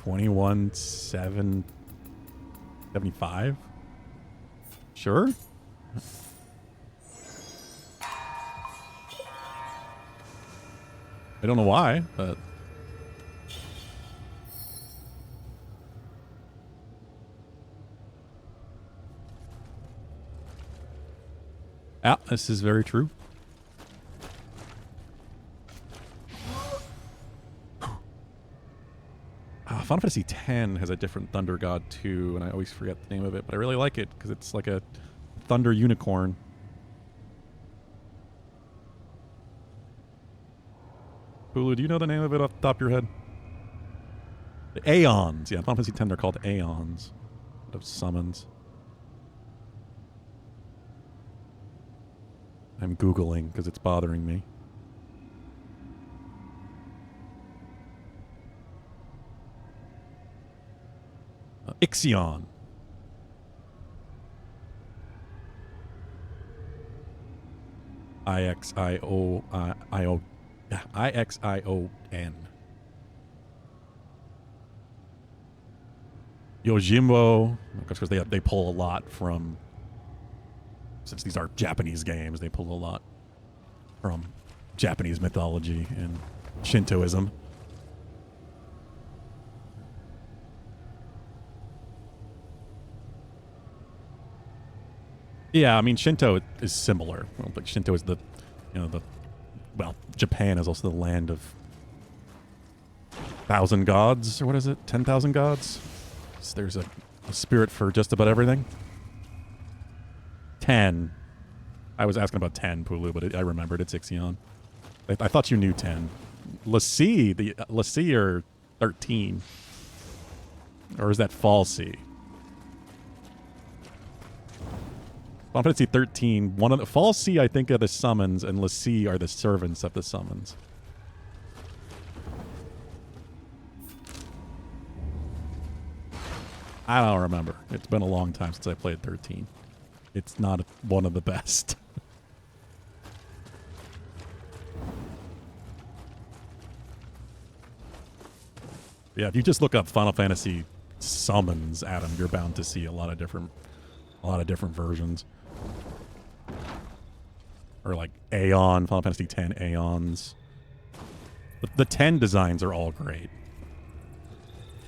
$21,775? Sure? I don't know why, but... Yeah, this is very true. Final Fantasy X has a different thunder god too, and I always forget the name of it, but I really like it because it's like a thunder unicorn. Hulu, do you know the name of it off the top of your head? The Aeons. Yeah, Final Fantasy X, they're called Aeons of summons. I'm Googling because it's bothering me. Ixion. Ixion. Yojimbo, because they pull a lot from, since these are Japanese games, they pull a lot from Japanese mythology and Shintoism. Yeah, I mean, Shinto is similar. Well, like Shinto is well, Japan is also the land of 1,000 gods, or what is it? 10,000 gods? So there's a spirit for just about everything. 10. I was asking about 10, Pulu, but I remembered it's Ixion. I thought you knew 10. Lassie or 13? Or is that Falsey? Final Fantasy 13, one of the Falsey, I think, are the summons, and Lassie are the servants of the summons. I don't remember. It's been a long time since I played 13. it's not one of the best. Yeah, if you just look up Final Fantasy summons, Adam, you're bound to see a lot of different versions. Or like Aeon, Final Fantasy X Aeons. The 10 designs are all great.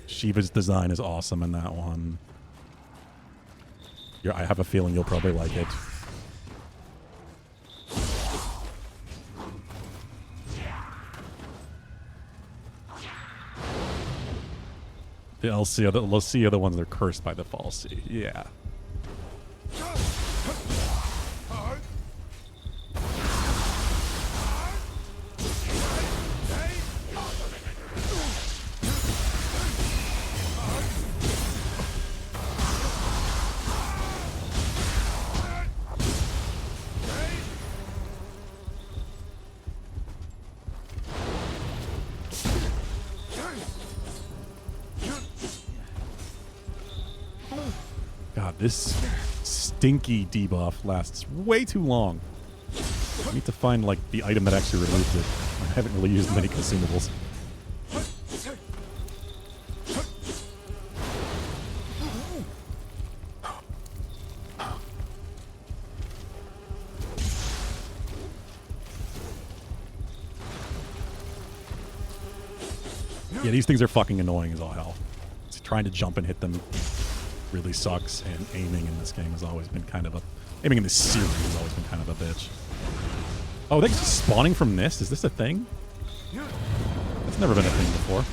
Shiva's design is awesome in that one. I have a feeling you'll probably like it. The LC are the ones that are cursed by the Fal'Cie. Yeah. God, this stinky debuff lasts way too long. I need to find, like, the item that actually removes it. I haven't really used many consumables. Yeah, these things are fucking annoying as all hell. It's trying to jump and hit them really sucks, and aiming in this game has always been kind of a... Aiming in this series has always been kind of a bitch. Oh, they're spawning from this? Is this a thing? That's never been a thing before.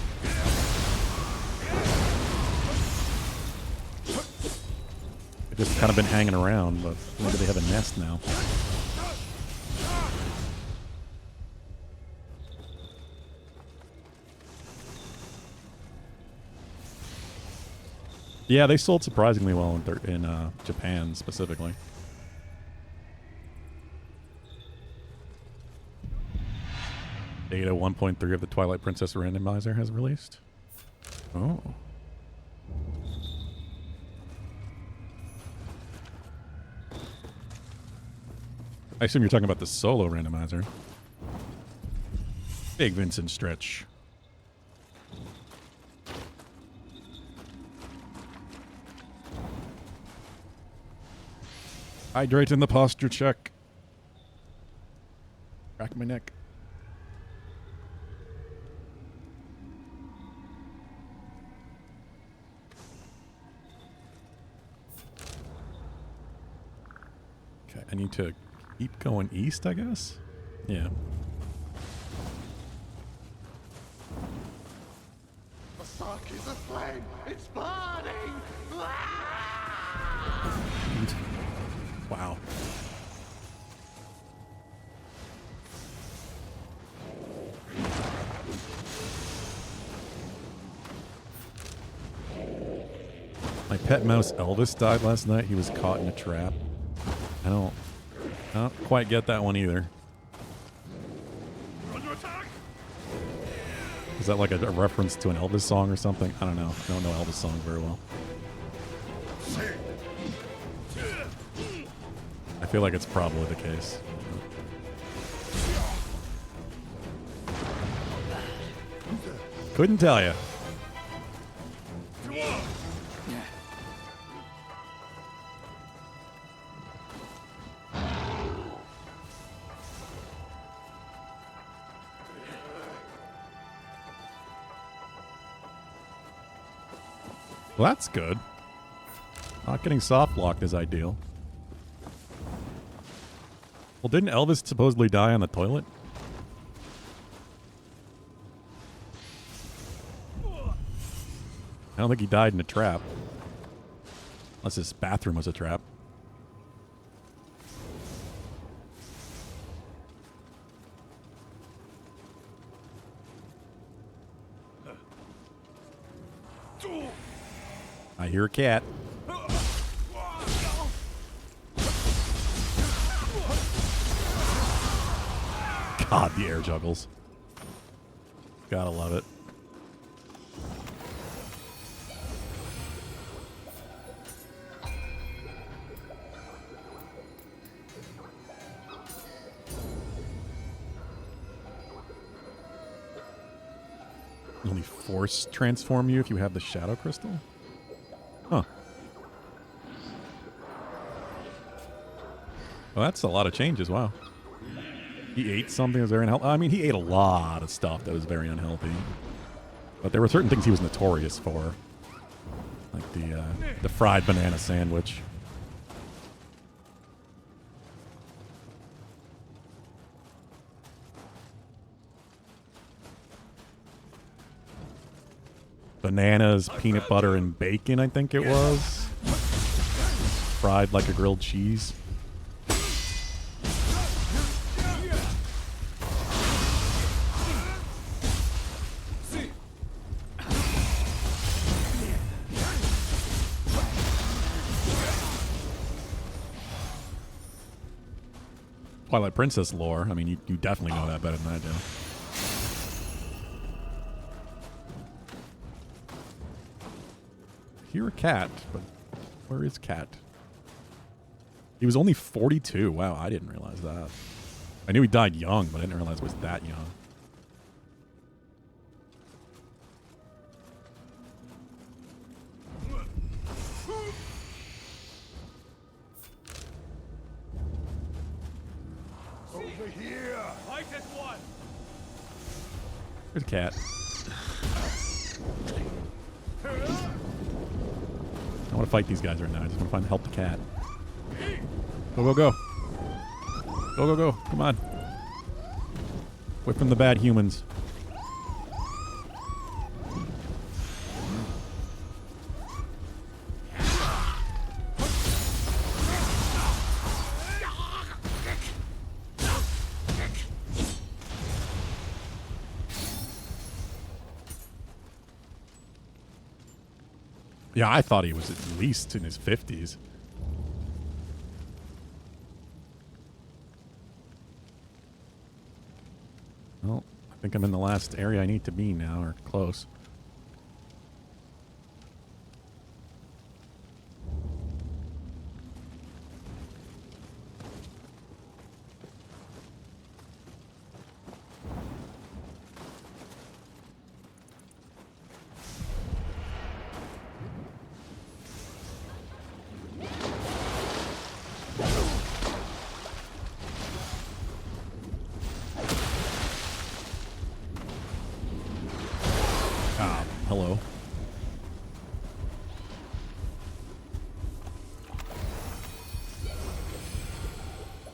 They've just kind of been hanging around, but maybe they have a nest now. Yeah, they sold surprisingly well in Japan, specifically. Beta 1.3 of the Twilight Princess randomizer has released. Oh. I assume you're talking about the solo randomizer. Big Vincent stretch. Hydrate in the posture check. Crack my neck. Okay, I need to keep going east, I guess? Yeah. The sock is aflame! It's burning! Wow. My pet mouse Elvis died last night. He was caught in a trap. I don't quite get that one either. Under attack! Is that like a reference to an Elvis song or something? I don't know. I don't know Elvis songs very well. I feel like it's probably the case. Couldn't tell you. Well, that's good. Not getting soft locked is ideal. Well, didn't Elvis supposedly die on the toilet? I don't think he died in a trap. Unless his bathroom was a trap. I hear a cat. God, the air juggles. Gotta love it. only force transform you if you have the shadow crystal? Huh. Well, that's a lot of changes. Wow. He ate something that was very unhealthy. I mean, he ate a lot of stuff that was very unhealthy. But there were certain things he was notorious for. Like the fried banana sandwich. Bananas, peanut butter, and bacon, I think it was. Fried like a grilled cheese. Twilight Princess lore. I mean, you definitely know that better than I do. Hear a cat, but where is Cat? He was only 42. Wow, I didn't realize that. I knew he died young, but I didn't realize it was that young. Over here! Fight as one! There's a cat. I want to fight these guys right now. I just want to help the cat. Go, go, go. Go, go, go. Come on. Away from the bad humans. Yeah, I thought he was at least in his 50s. Well, I think I'm in the last area I need to be now, or close. Hello.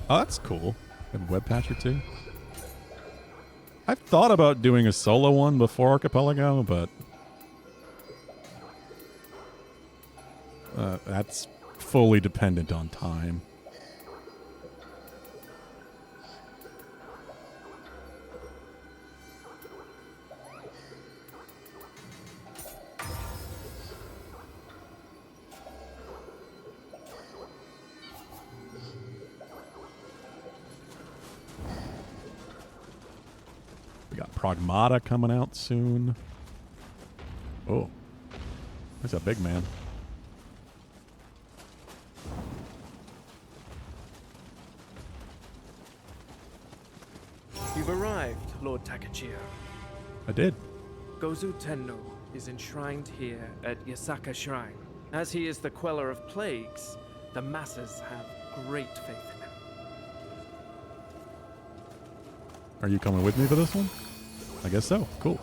Oh, that's cool. Got a web patch or two. I've thought about doing a solo one before Archipelago, but that's fully dependent on time. We got Pragmata coming out soon. Oh, there's a big man. You've arrived, Lord Takachio. I did. Gozu Tenno is enshrined here at Yasaka Shrine. As he is the queller of plagues, the masses have great faith in him. Are you coming with me for this one? I guess so. Cool.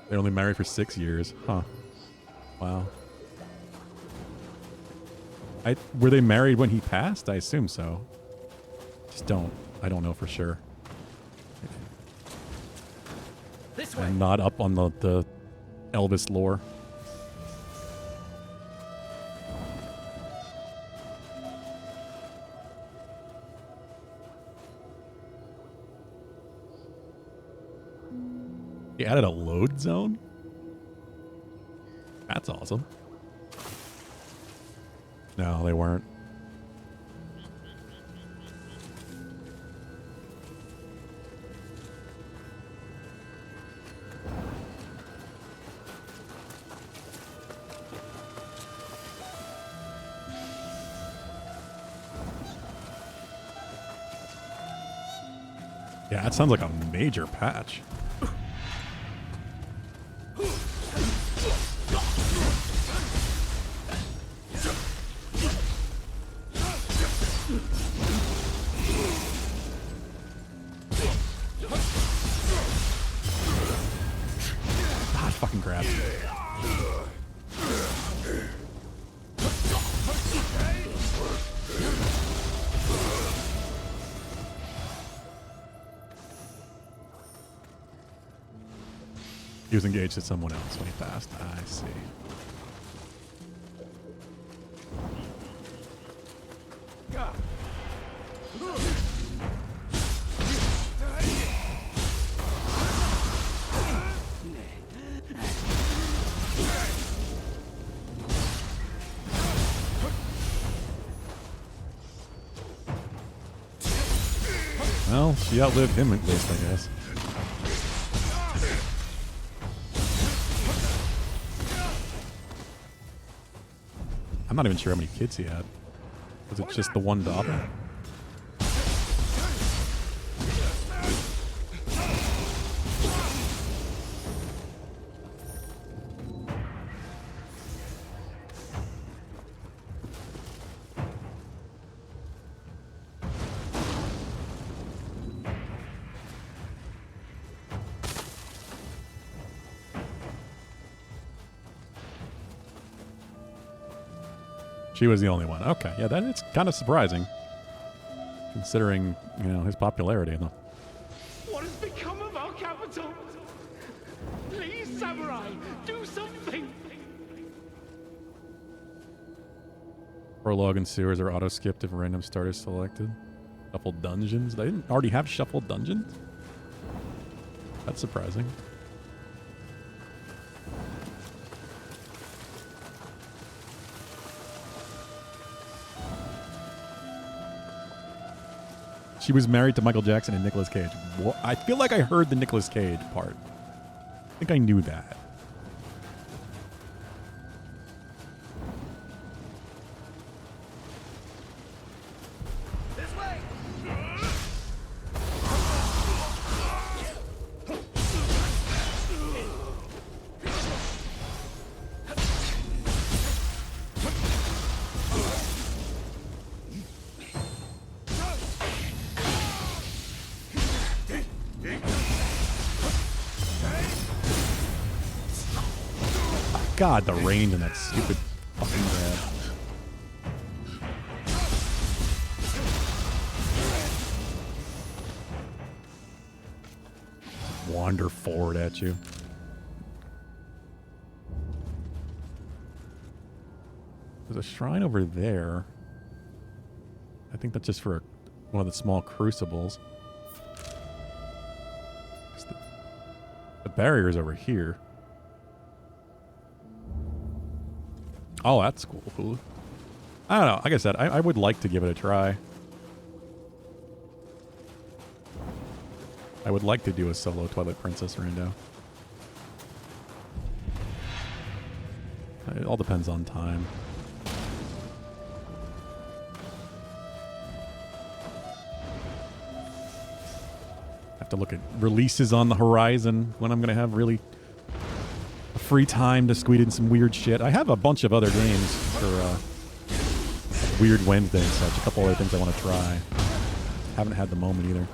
They only married for 6 years. Huh. Wow. Were they married when he passed? I assume so. I don't know for sure. This way. I'm not up on the Elvis lore. He added a load zone? That's awesome. No, they weren't. Yeah, that sounds like a major patch. God, fucking grab. He was engaged to someone else when he passed. I see. Well, she outlived him at least, I guess. I'm not even sure how many kids he had. Was it just the one daughter? She was the only one. Okay, yeah, that it's kind of surprising, considering his popularity. What has become of our capital? Please, samurai, do something. Prologue and sewers are auto skipped if random start is selected. Shuffled dungeons. They didn't already have shuffled dungeons. That's surprising. She was married to Michael Jackson and Nicolas Cage. What? I feel like I heard the Nicolas Cage part. I think I knew that. This way. God, the range in that stupid fucking grab. Wander forward at you. There's a shrine over there. I think that's just for one of the small crucibles. The barrier's over here. Oh, that's cool. I don't know. Like I said, I would like to give it a try. I would like to do a solo Twilight Princess rando. It all depends on time. Have to look at releases on the horizon when I'm going to have really free time to squeeze in some weird shit. I have a bunch of other games for Weird Wednesday and such. A couple other things I want to try. Haven't had the moment either.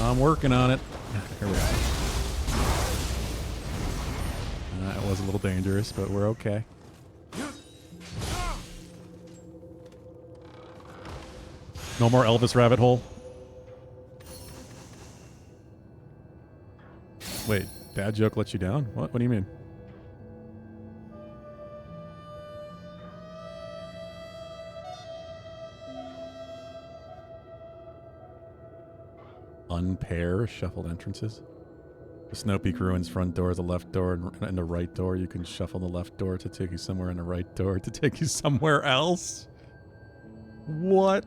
I'm working on it. Here we go. That was a little dangerous, but we're okay. No more Elvis rabbit hole. Wait, dad joke let you down? What? What do you mean? Unpair shuffled entrances. The Snow Peak Ruins front door is the left door, and the right door. You can shuffle the left door to take you somewhere, and the right door to take you somewhere else. What?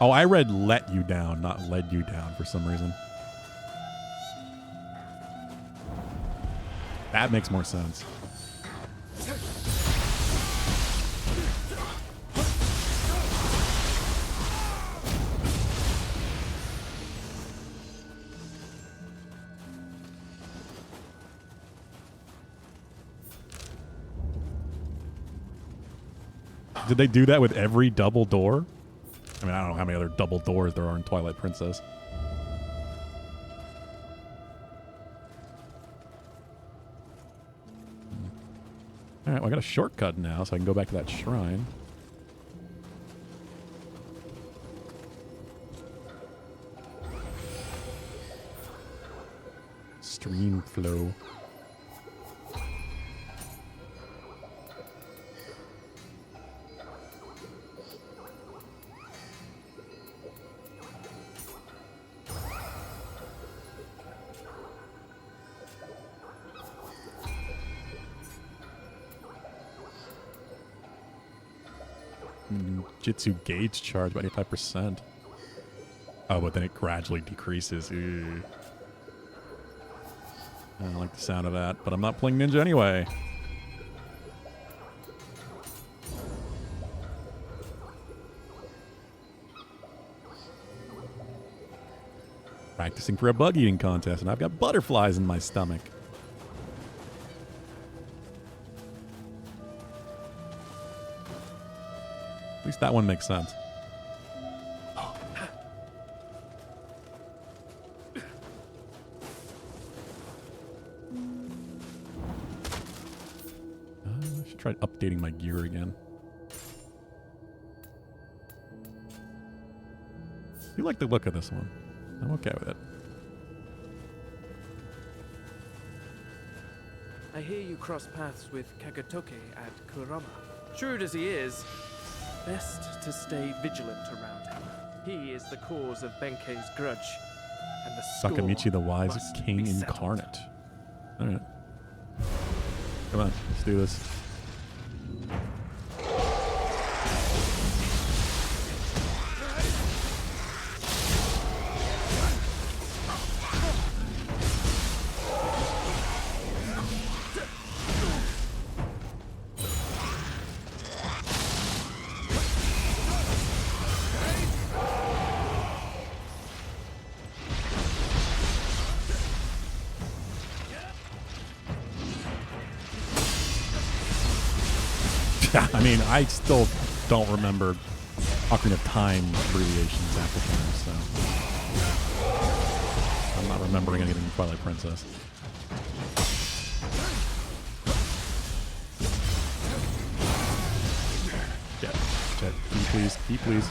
Oh, I read let you down, not led you down for some reason. That makes more sense. Did they do that with every double door? I mean, I don't know how many other double doors there are in Twilight Princess. Alright, well, I got a shortcut now, so I can go back to that shrine. Stream flow. Jitsu gauge charge by 85%. Oh, but then it gradually decreases. Ew. I don't like the sound of that, but I'm not playing ninja anyway. Practicing for a bug eating contest, and I've got butterflies in my stomach. At least that one makes sense. I should try updating my gear again. You like the look of this one. I'm okay with it. I hear you cross paths with Kagatoke at Kurama. Shrewd as he is, best to stay vigilant around him. He is the cause of Benkei's grudge, and the score Sakamichi the Wise must King be settled. Incarnate. Alright. Come on, let's do this. I mean, I still don't remember Ocarina of Time abbreviations half the time, so I'm not remembering anything in Twilight Princess. Jet, key please.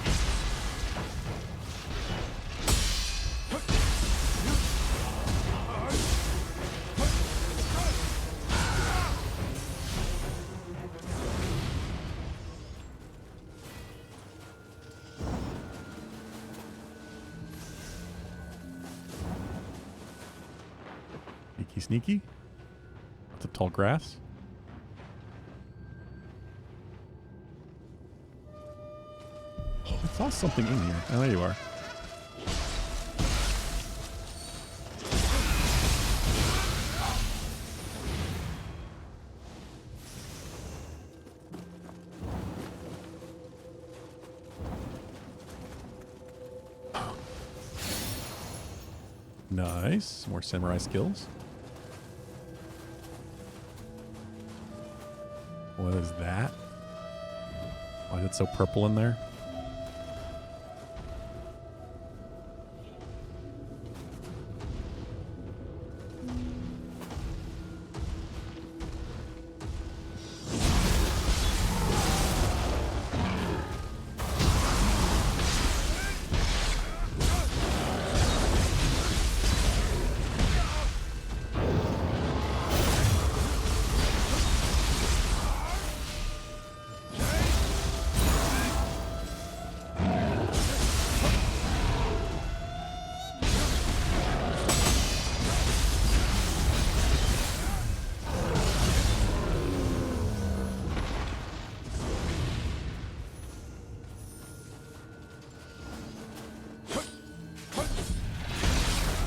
Sneaky? It's a tall grass. I saw something in here. Oh, there you are. Nice. More samurai skills. What is that? Why is it so purple in there?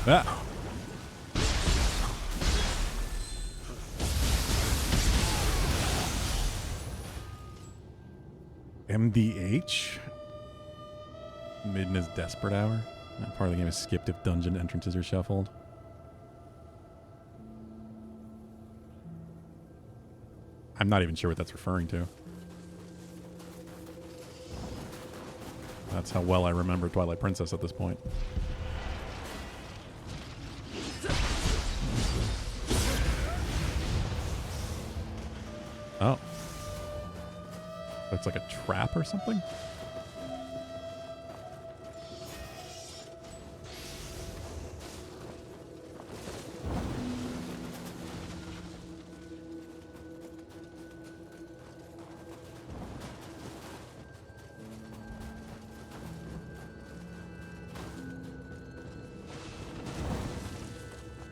Ah. MDH? Mid in his desperate hour? That part of the game is skipped if dungeon entrances are shuffled. I'm not even sure what that's referring to. That's how well I remember Twilight Princess at this point. Oh. It's like a trap or something?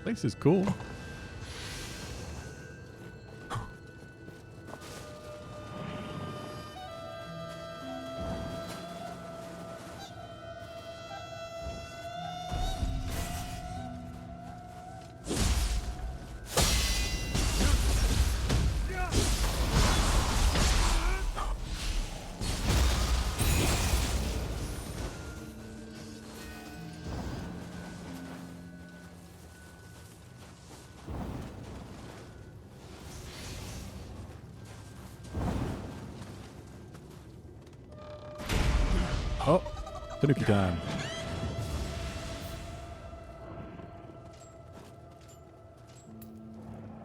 Place is cool. Oh, Tanuki time.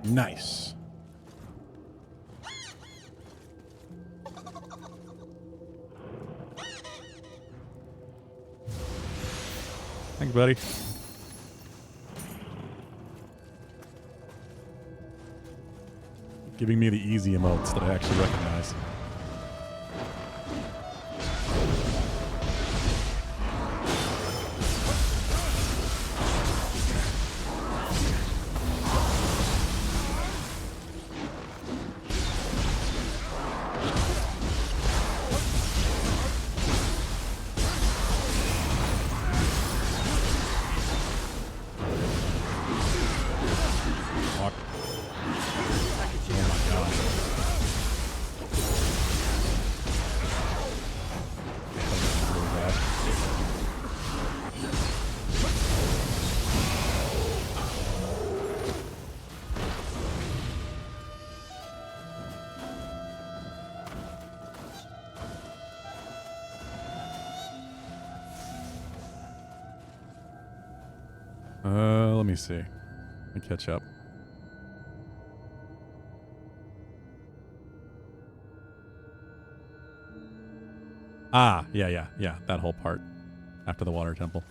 Nice. Thanks, buddy. Giving me the easy emotes that I actually recognize. Let me see. Let me catch up. Ah, yeah. That whole part after the water temple.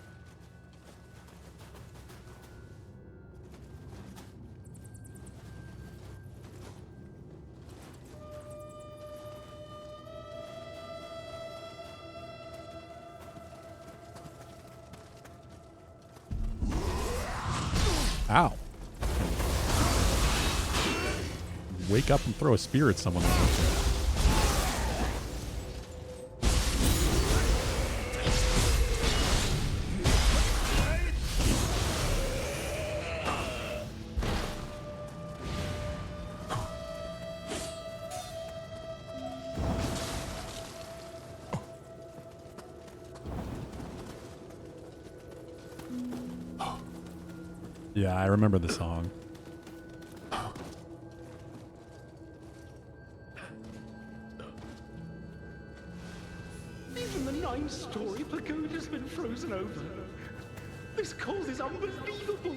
Ow. Wake up and throw a spear at someone. Yeah, I remember the song. Even the 9-story pagoda's been frozen over. This cold is unbelievable.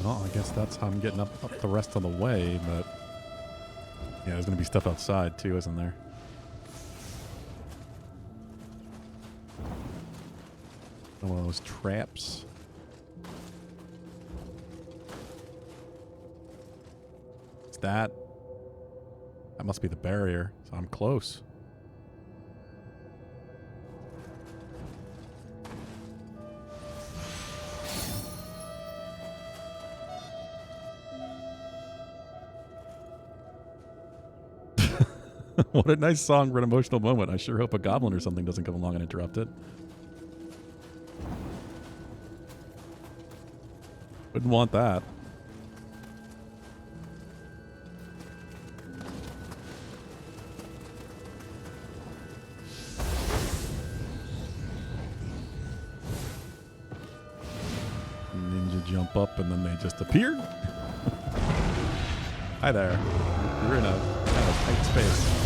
Well, I guess that's how I'm getting up the rest of the way, but... Yeah, there's going to be stuff outside, too, isn't there? One of those traps. What's that? That must be the barrier, so I'm close. What a nice song for an emotional moment. I sure hope a goblin or something doesn't come along and interrupt it. Wouldn't want that. Ninja jump up and then they just appear. Hi there. You're in a kind of tight space.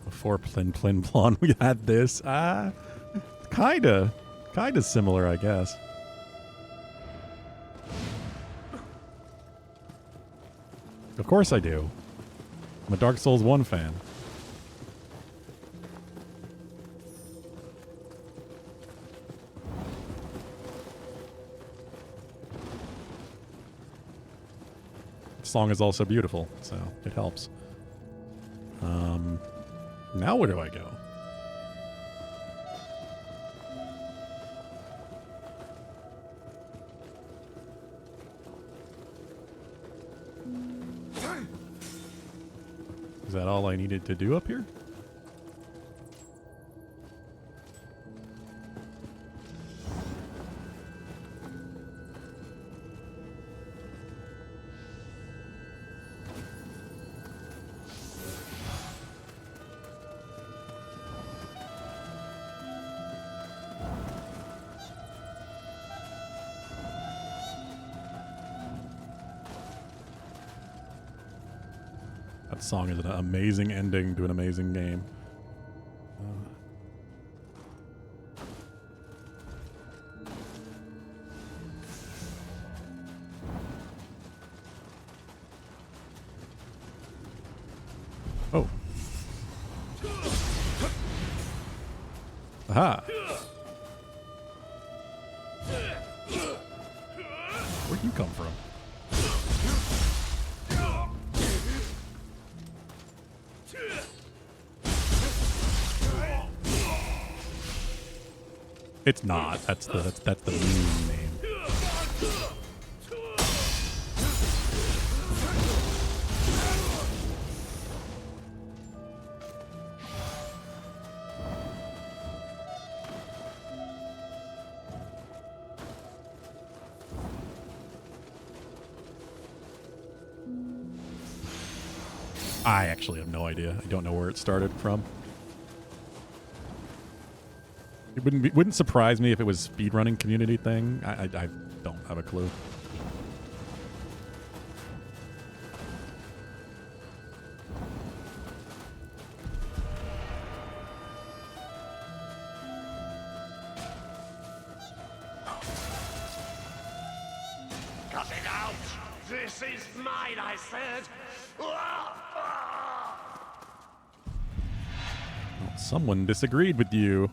Before Plin Plin Plon, we had this. Kinda similar, I guess. Of course I do. I'm a Dark Souls 1 fan. The song is also beautiful, so it helps. Now where do I go? Is that all I needed to do up here? That song is an amazing ending to an amazing game. Oh. Aha. Where'd you come from? It's not. That's the mean name. I actually have no idea. I don't know where it started from. It wouldn't surprise me if it was speedrunning community thing. I don't have a clue. This is mine, I said. Well, someone disagreed with you.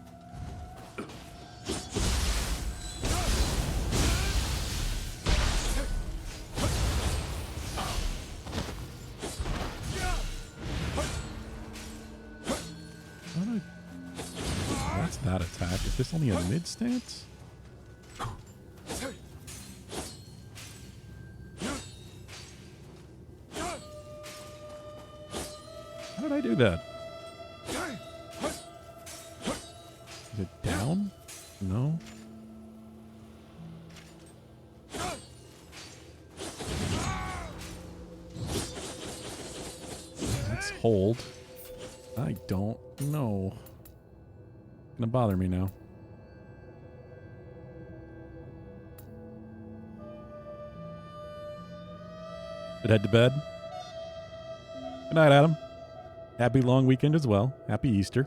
What's that attack? Is this only a mid stance? How did I do that? Is it down? No. Let's hold. I don't know. Gonna bother me now. Should head to bed. Good night, Adam. Happy long weekend as well. Happy Easter.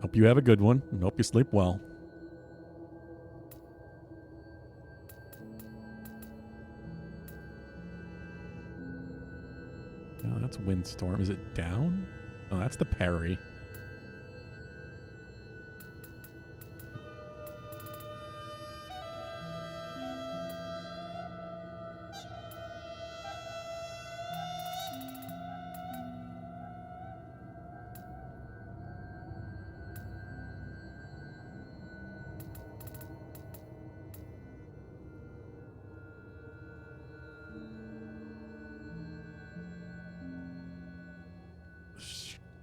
Hope you have a good one and hope you sleep well. Oh, that's Windstorm. Is it down? Oh, that's the parry.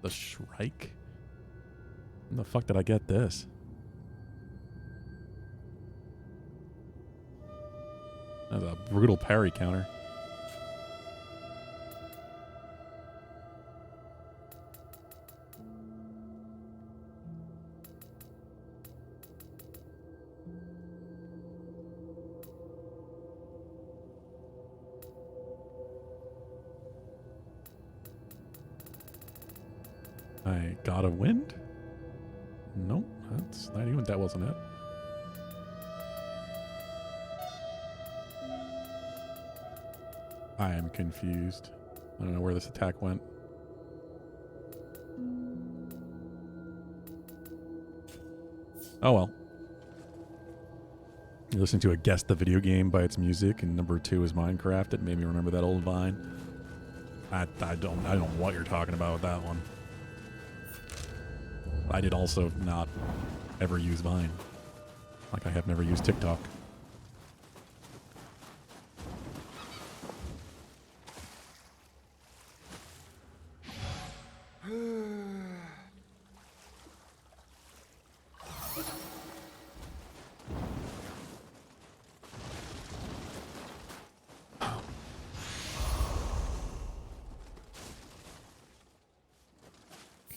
The Shrike? When the fuck did I get this? That's a brutal parry counter. I got a wind? Nope, that's not even, that wasn't it. I am confused. I don't know where this attack went. Oh well. You're listening to a Guess the Video Game by its music, and number 2 is Minecraft. It made me remember that old Vine. I don't know what you're talking about with that one. I did also not ever use Vine. Like I have never used TikTok.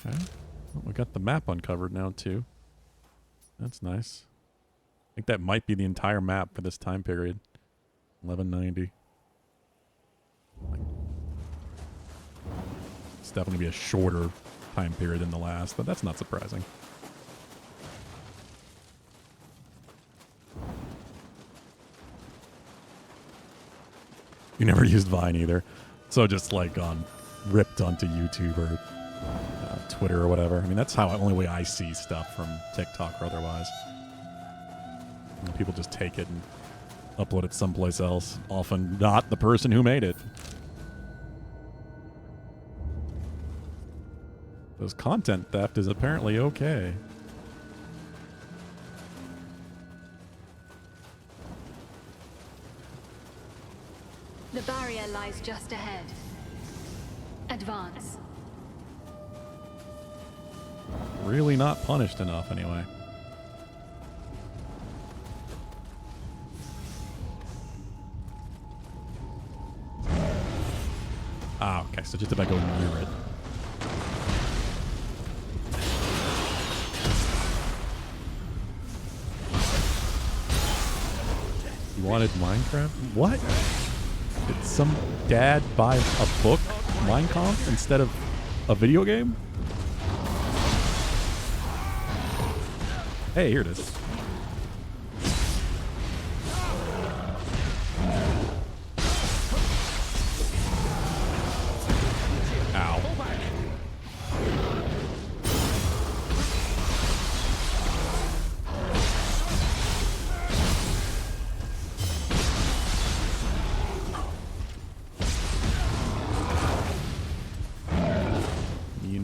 Okay. Well, we got the map uncovered now, too. That's nice. I think that might be the entire map for this time period. 1190. It's definitely be a shorter time period than the last, but that's not surprising. You never used Vine either. So just like ripped onto YouTube or Twitter or whatever. I mean, that's how only way I see stuff from TikTok or otherwise. And people just take it and upload it someplace else. Often not the person who made it. Because content theft is apparently okay. The barrier lies just ahead. Advance. Really not punished enough, anyway. Ah, okay, so just if I go near it. You wanted Minecraft? What? Did some dad buy a book, Minecraft, instead of a video game? Hey, here it is.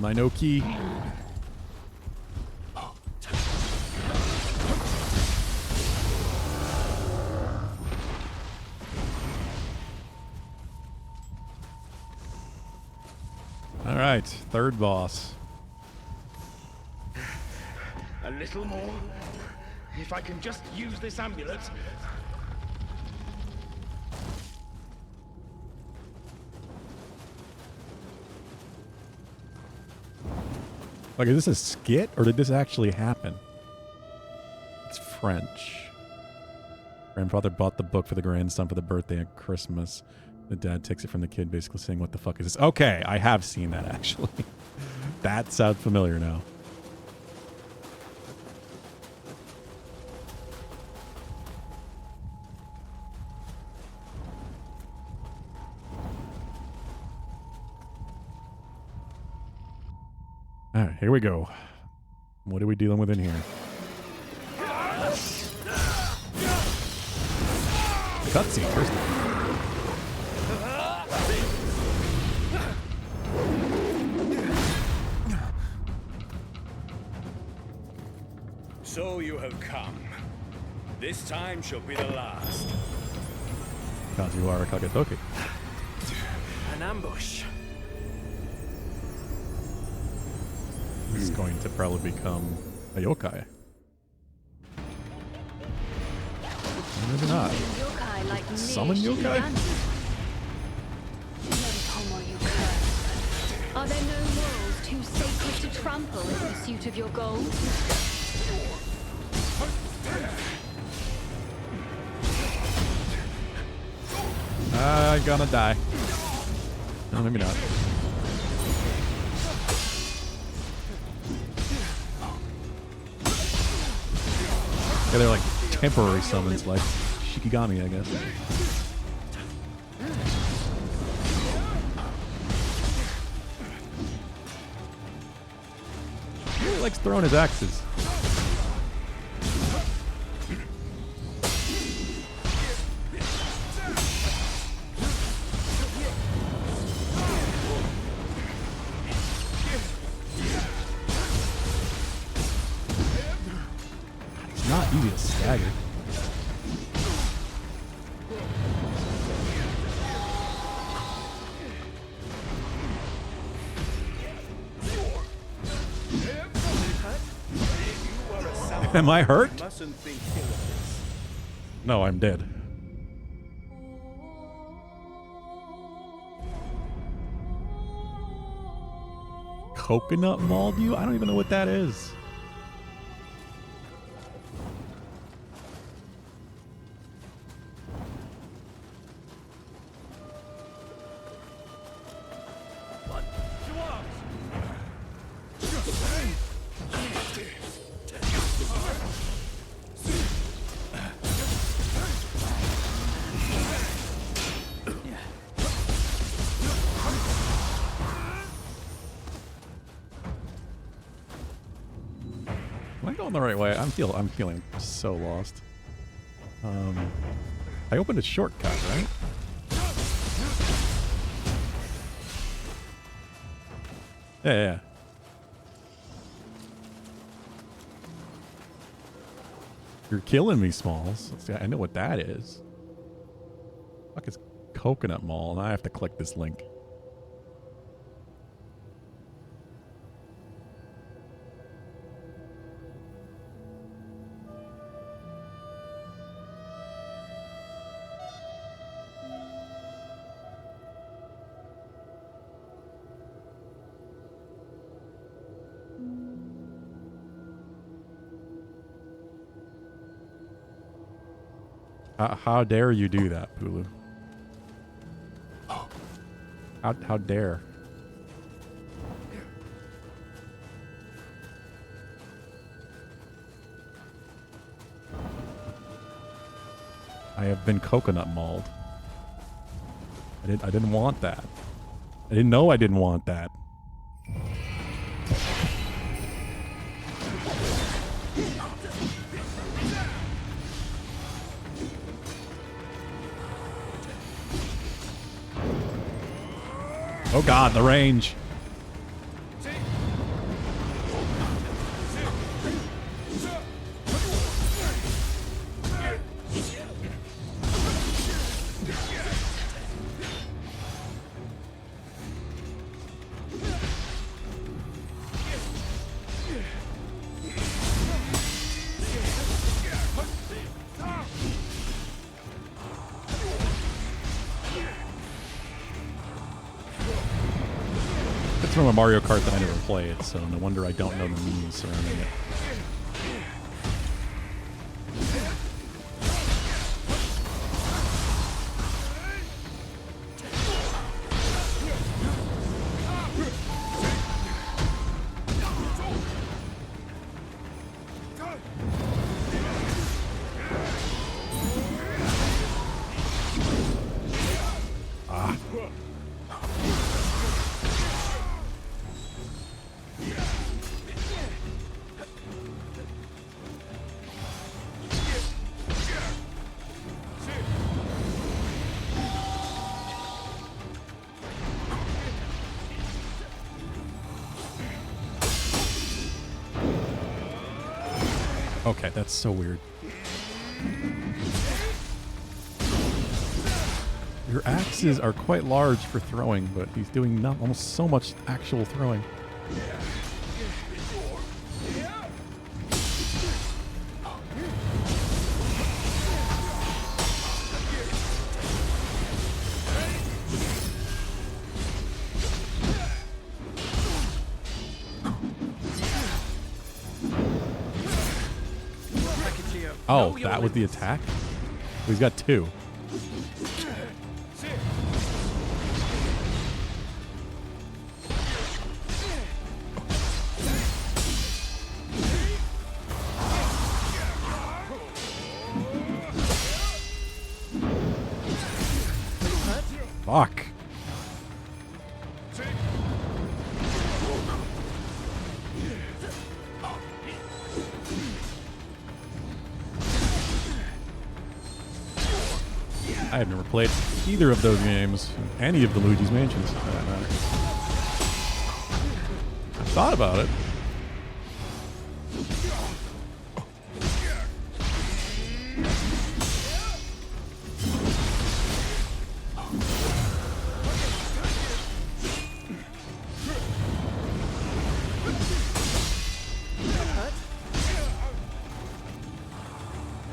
my no key. All right, third boss. A little more. If I can just use this amulet. Like, is this a skit or did this actually happen? It's French. Grandfather bought the book for the grandson for the birthday and Christmas. The dad takes it from the kid, basically saying, "What the fuck is this?" Okay, I have seen that actually. That sounds familiar now. All right, here we go. What are we dealing with in here? Cutscene, first of all. So you have come. This time shall be the last. Kazuhara Kagetoki. An ambush. This is going to probably become a yokai. Maybe not. Yokai like me. Summon yokai? Are there no morals too sacred to trample in pursuit of your goals? I'm gonna die. No, maybe not. Yeah, they're like temporary summons, like Shikigami, I guess. He really likes throwing his axes. It's not easy to stagger. Am I hurt? No, I'm dead. Coconut mauled you? I don't even know what that is. Am I going the right way? I'm feeling so lost. I opened a shortcut, right? Yeah. You're killing me, Smalls. Let's see, I know what that is. Fuck is Coconut Mall, and I have to click this link. How dare you do that, Pulu? How dare? I have been coconut mauled. I didn't want that. I didn't know I didn't want that. Oh god, the range. from a Mario Kart that I never played, so no wonder I don't know the memes surrounding it. Okay, that's so weird. Your axes are quite large for throwing, but he's doing almost so much actual throwing. Oh, that was the attack? He's got two. Fuck. I have never played either of those games, any of the Luigi's Mansions, for that matter. I thought about it.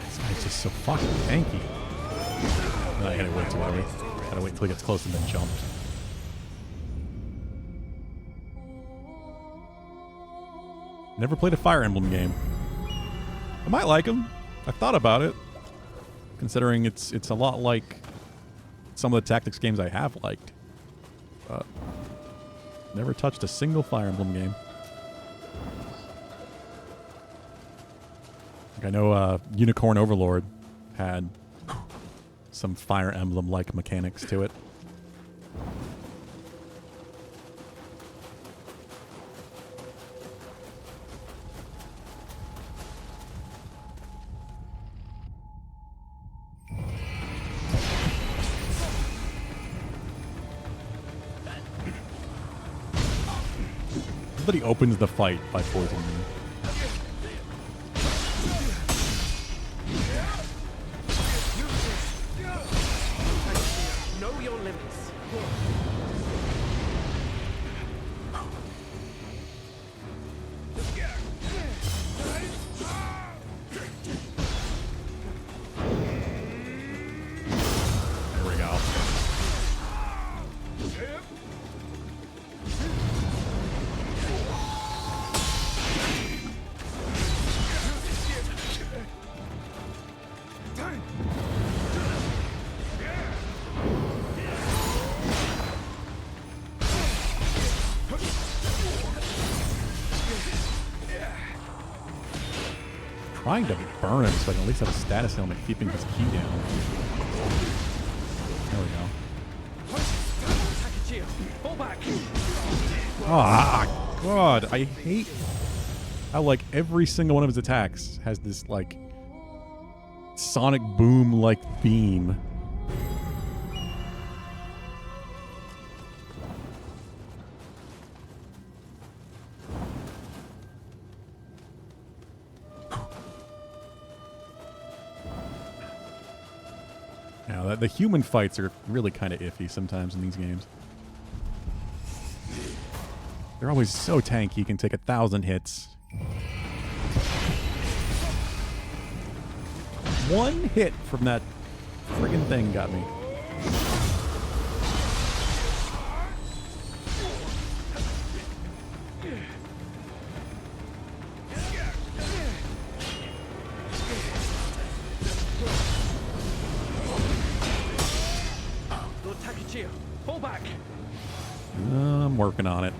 This guy's just so fucking tanky. I gotta wait until he gets close and then jump. Never played a Fire Emblem game. I might like them. I've thought about it, considering it's a lot like some of the tactics games I have liked. But never touched a single Fire Emblem game. Like I know Unicorn Overlord had some Fire Emblem-like mechanics to it. Somebody opens the fight by poisoning me. Trying to burn him so I can at least have a status helmet keeping his key down. There we go. Ah, God, I hate how like every single one of his attacks has this like sonic boom like beam. Now, the human fights are really kind of iffy sometimes in these games. They're always so tanky, you can take 1,000 hits. One hit from that friggin' thing got me. I'm working on it.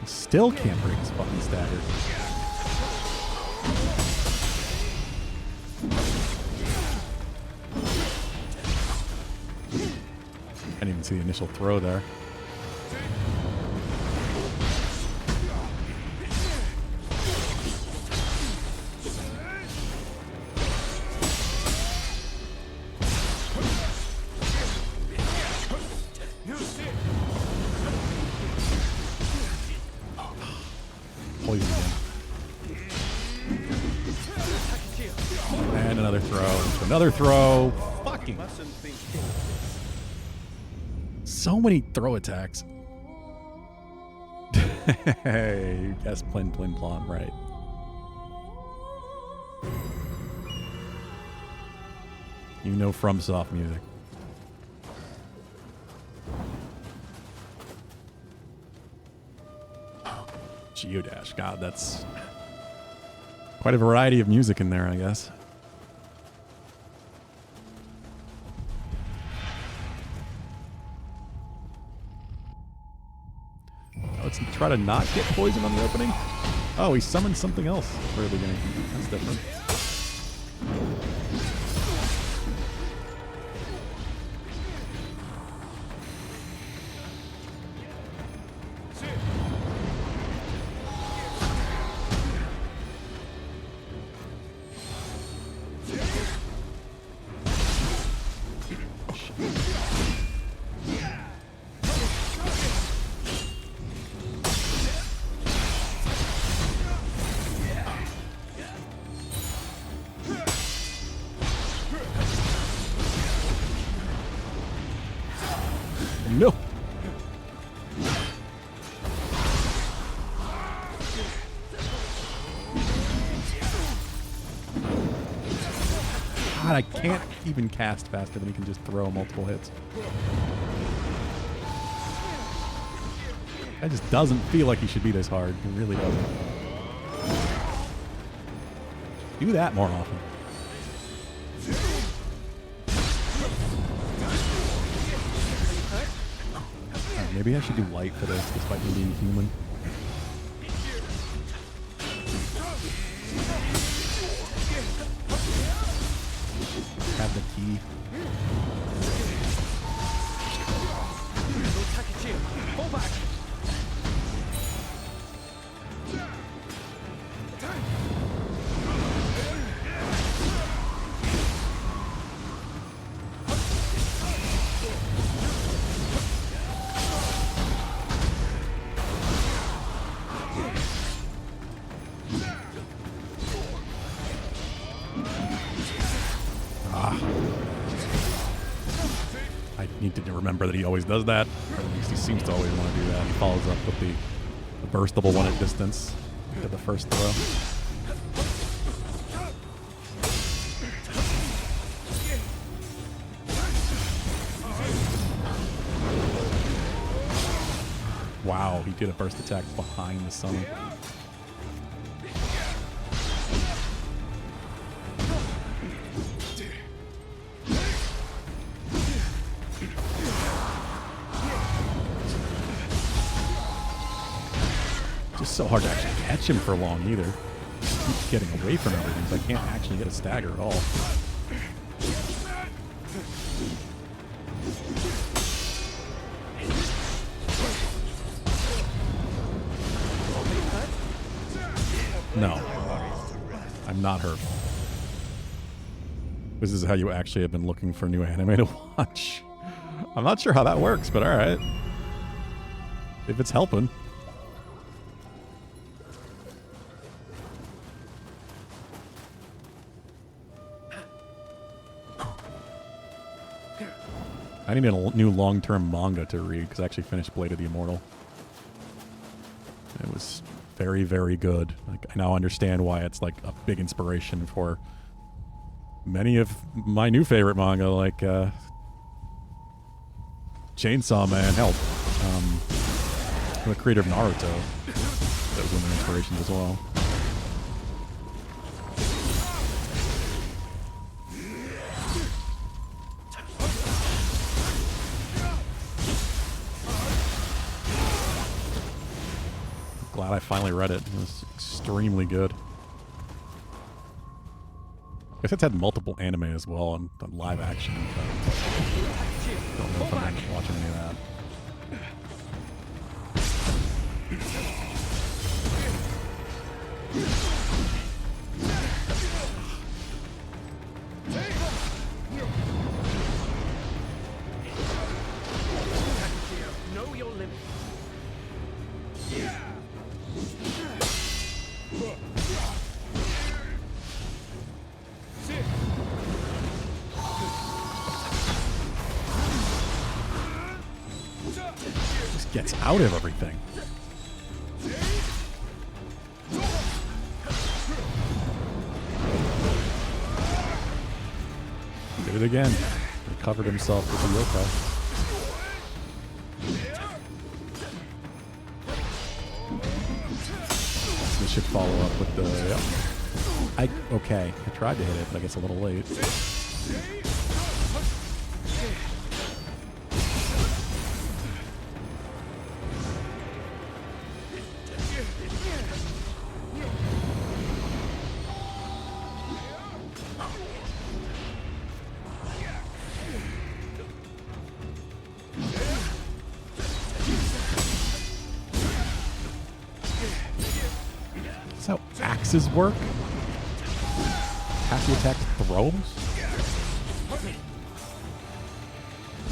Still can't break his fucking stagger. I didn't even see the initial throw there. Poison again. And another throw. Another throw. Fucking. So many throw attacks. Hey, you guessed Plin Plin Plon, right. You know FromSoft music. Geodash. God, that's quite a variety of music in there, I guess. Let's try to not get poison on the opening. Oh, he summoned something else for the beginning. That's different. No. God, I can't even cast faster than he can just throw multiple hits. That just doesn't feel like he should be this hard. It really doesn't. Do that more often. Maybe I should do light for this, despite me being human. Have the key. Pull back. I need to remember that he always does that. Or at least he seems to always want to do that. He follows up with the burstable one at distance to the first throw. Wow, he did a burst attack behind the summon. Just so hard to actually catch him for long either. Just keeps getting away from everything, so I can't actually get a stagger at all. No, I'm not hurt. This is how you actually have been looking for new anime to watch. I'm not sure how that works, but alright. If it's helping. I need a new long-term manga to read because I actually finished Blade of the Immortal. It was very, very good. Like, I now understand why it's like a big inspiration for many of my new favorite manga, like Chainsaw Man, help. The creator of Naruto. That was one of the inspirations as well. Glad I finally read it. It was extremely good. I guess it's had multiple anime as well and live action. Don't know if I'm watching any of that. Know your limits. Just gets out of everything. Did it again. Recovered himself with the yokai. So this should follow up with the... Yep. Okay, I tried to hit it, but I guess a little late. That's how axes work? Half the attack throws?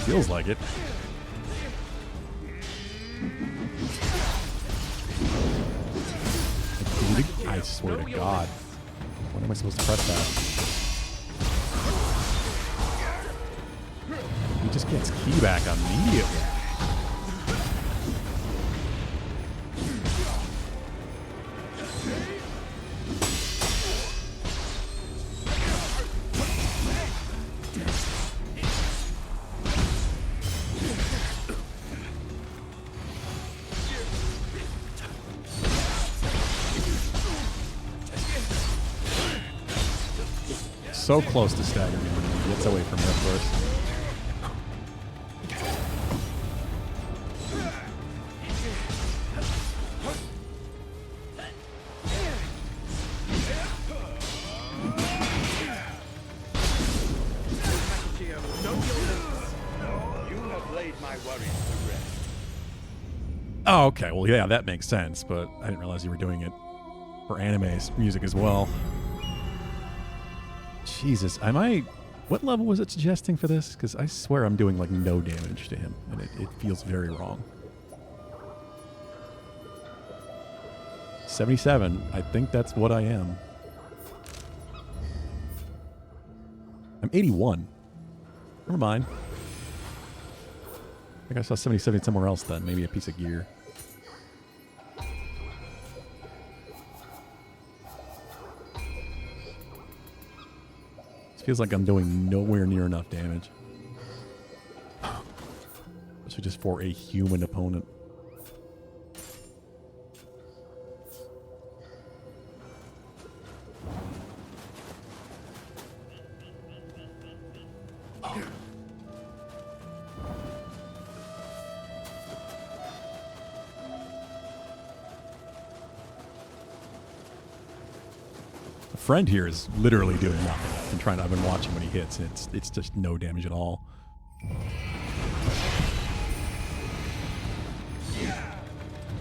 Feels like it. I swear to God. When am I supposed to press that? He just gets key back immediately. So close to staggering him when he gets away from it first. You have laid my worries to rest. Oh, okay. Well, yeah, that makes sense, but I didn't realize you were doing it for anime music as well. Jesus, am I... What level was it suggesting for this? Because I swear I'm doing, like, no damage to him, and it feels very wrong. 77. I think that's what I am. I'm 81. Never mind. I think I saw 77 somewhere else then. Maybe a piece of gear. Feels like I'm doing nowhere near enough damage. So just for a human opponent. Friend here is literally doing nothing. I've been watching when he hits, and it's just no damage at all.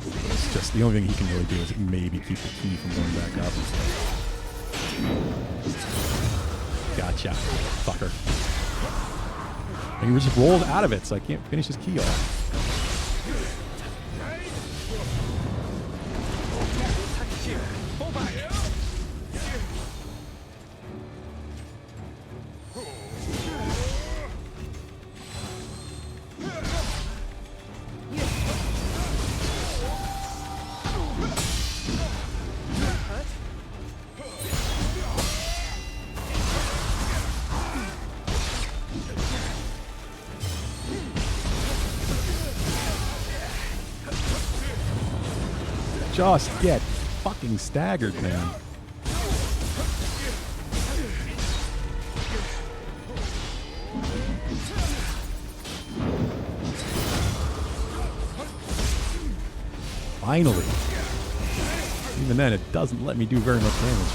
It's just the only thing he can really do is maybe keep the key from going back up. Gotcha, fucker. And he was just rolled out of it, so I can't finish his key off. Just get fucking staggered, man. Finally. Even then, it doesn't let me do very much damage.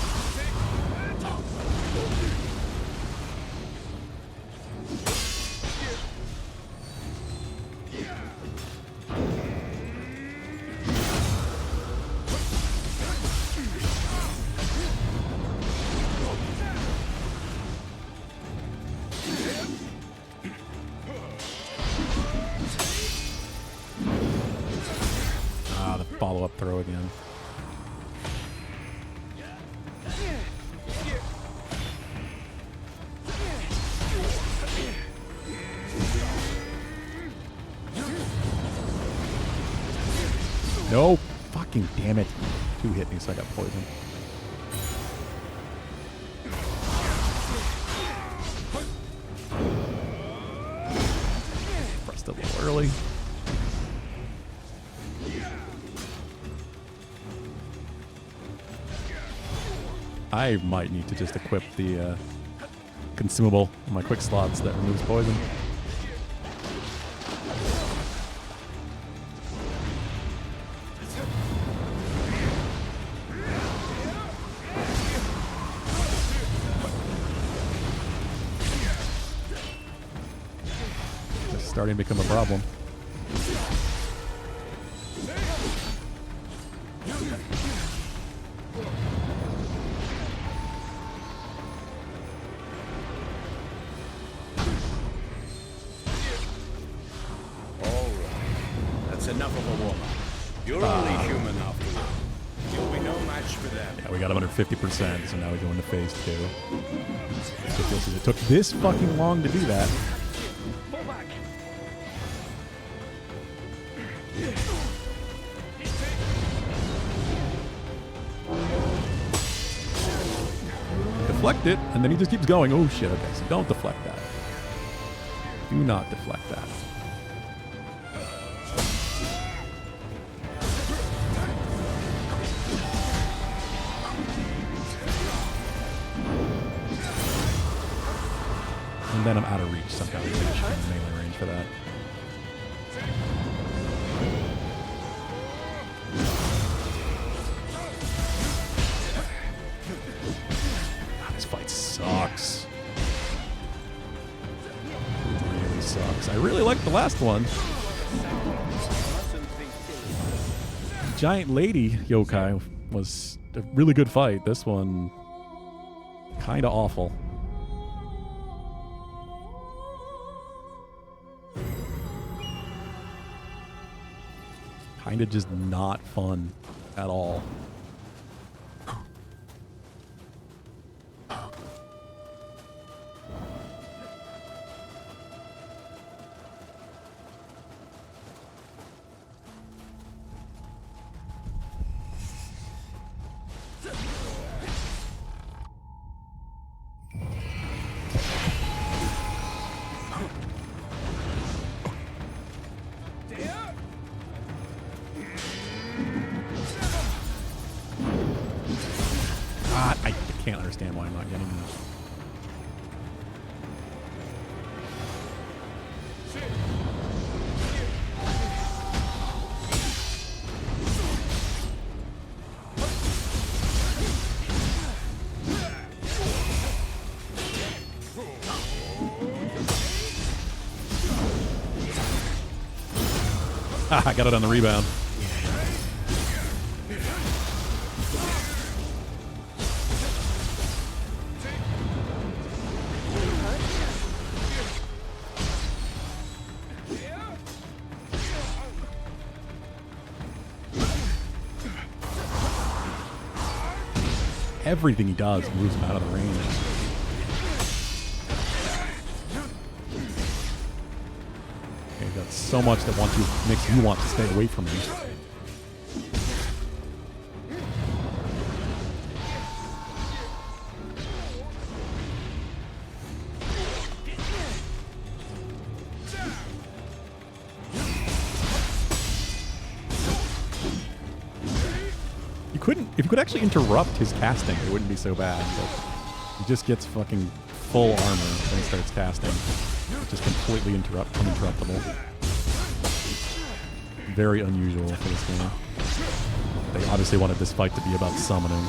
Follow-up throw again. No, fucking damn it. 2 hit me, so I got poisoned. Pressed a little early. I might need to just equip the consumable on my quick slots that removes poison. It's starting to become a problem. Enough of a warm-up. You're only human after all. You'll be no match for them. Yeah, we got him under 50%, so now we go into phase 2. So it took this fucking long to do that. Fall back. Deflect it, and then he just keeps going. Oh shit, okay, so don't deflect that. Do not deflect that. And then I'm out of reach somehow. Melee range for that. This fight sucks. It really sucks. I really liked the last one. Giant Lady Yokai was a really good fight. This one, kind of awful. Kind of just not fun at all. I can't understand why I'm not getting this. I got it on the rebound. Everything he does moves him out of the range. Okay, that's so much that makes you want to stay away from me. you could actually interrupt his casting, it wouldn't be so bad. But he just gets fucking full armor when he starts casting. It's just completely uninterruptible. Very unusual for this game. They obviously wanted this fight to be about summoning.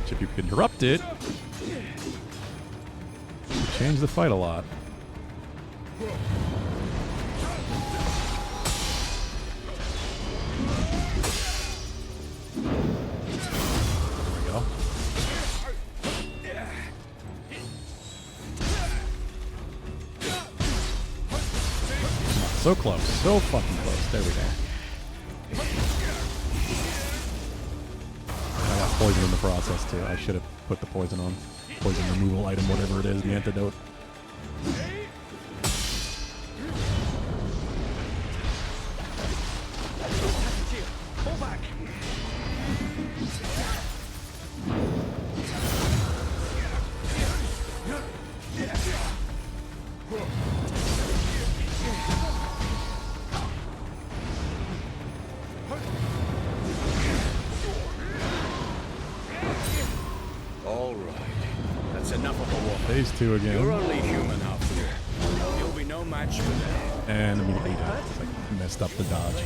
Which if you could interrupt it, would change the fight a lot. So close. So fucking close. There we go. I got poison in the process too. I should have put the poison on. Poison removal item, whatever it is, the antidote. Pull back. All right. That's enough of a war. Phase 2 again. You're only human after all. You'll be no match for them. And immediately died. I messed up the dodge.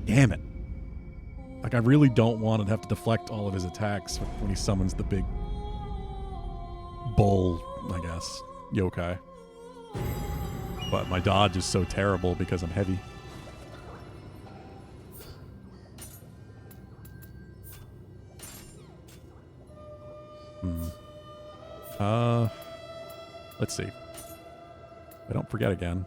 Damn it. Like, I really don't want to have to deflect all of his attacks when he summons the big bull, I guess, yokai. But my dodge is so terrible because I'm heavy. Let's see. I don't forget again.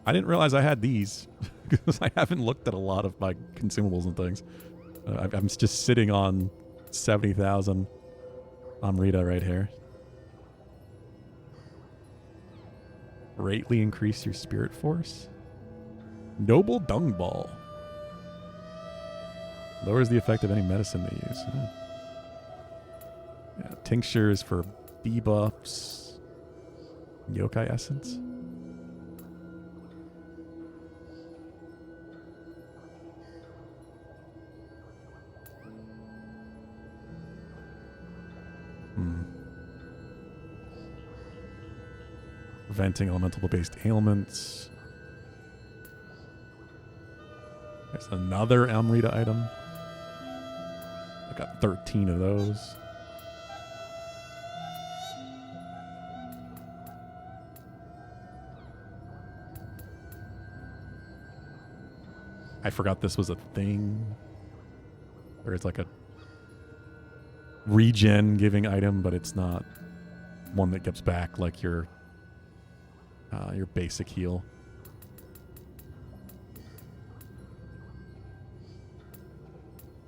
I didn't realize I had these because I haven't looked at a lot of my consumables and things. I'm just sitting on 70,000 Amrita right here. Greatly increase your spirit force. Noble Dung Ball. Lowers the effect of any medicine they use. Yeah, tinctures for debuffs. Yokai essence. Preventing elemental-based ailments. There's another Amrita item. I got 13 of those. I forgot this was a thing. Where it's like a regen giving item, but it's not one that gives back like your basic heal.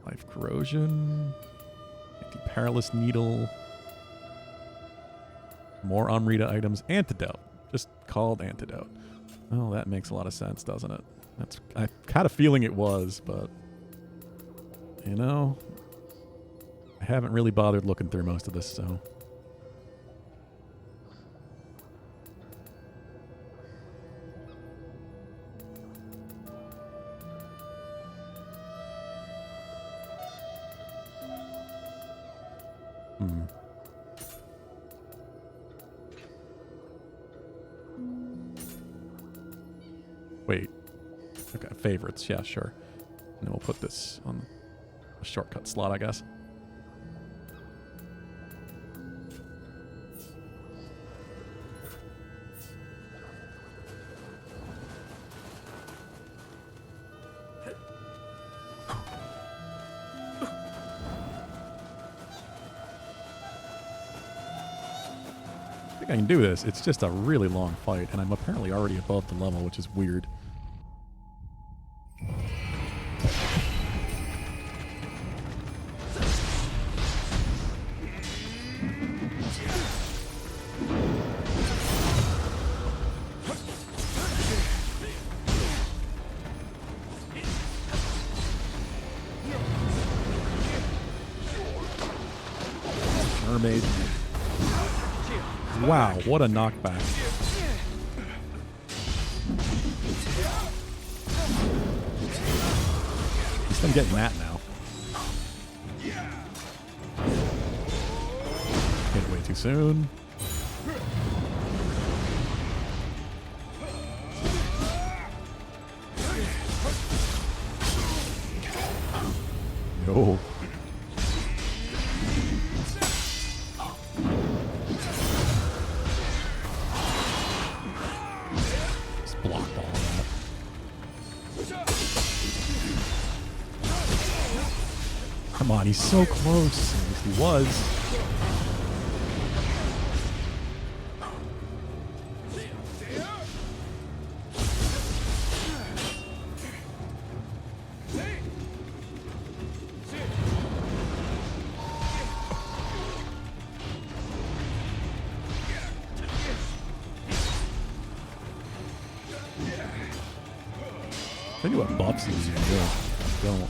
Life corrosion. Anti-paralysis needle. More Amrita items. Antidote. Just called antidote. Oh, that makes a lot of sense, doesn't it? I had a feeling it was, but you know, I haven't really bothered looking through most of this, so. Wait. Okay, favorites. Yeah, sure. And then we'll put this on a shortcut slot, I guess. I think I can do this. It's just a really long fight, and I'm apparently already above the level, which is weird. Mermaid. Wow, what a knockback. I'm getting that now. Hit way too soon. No. Just blocked all of that. Come on, he's so close. At least he was. I think what buffs these you don't.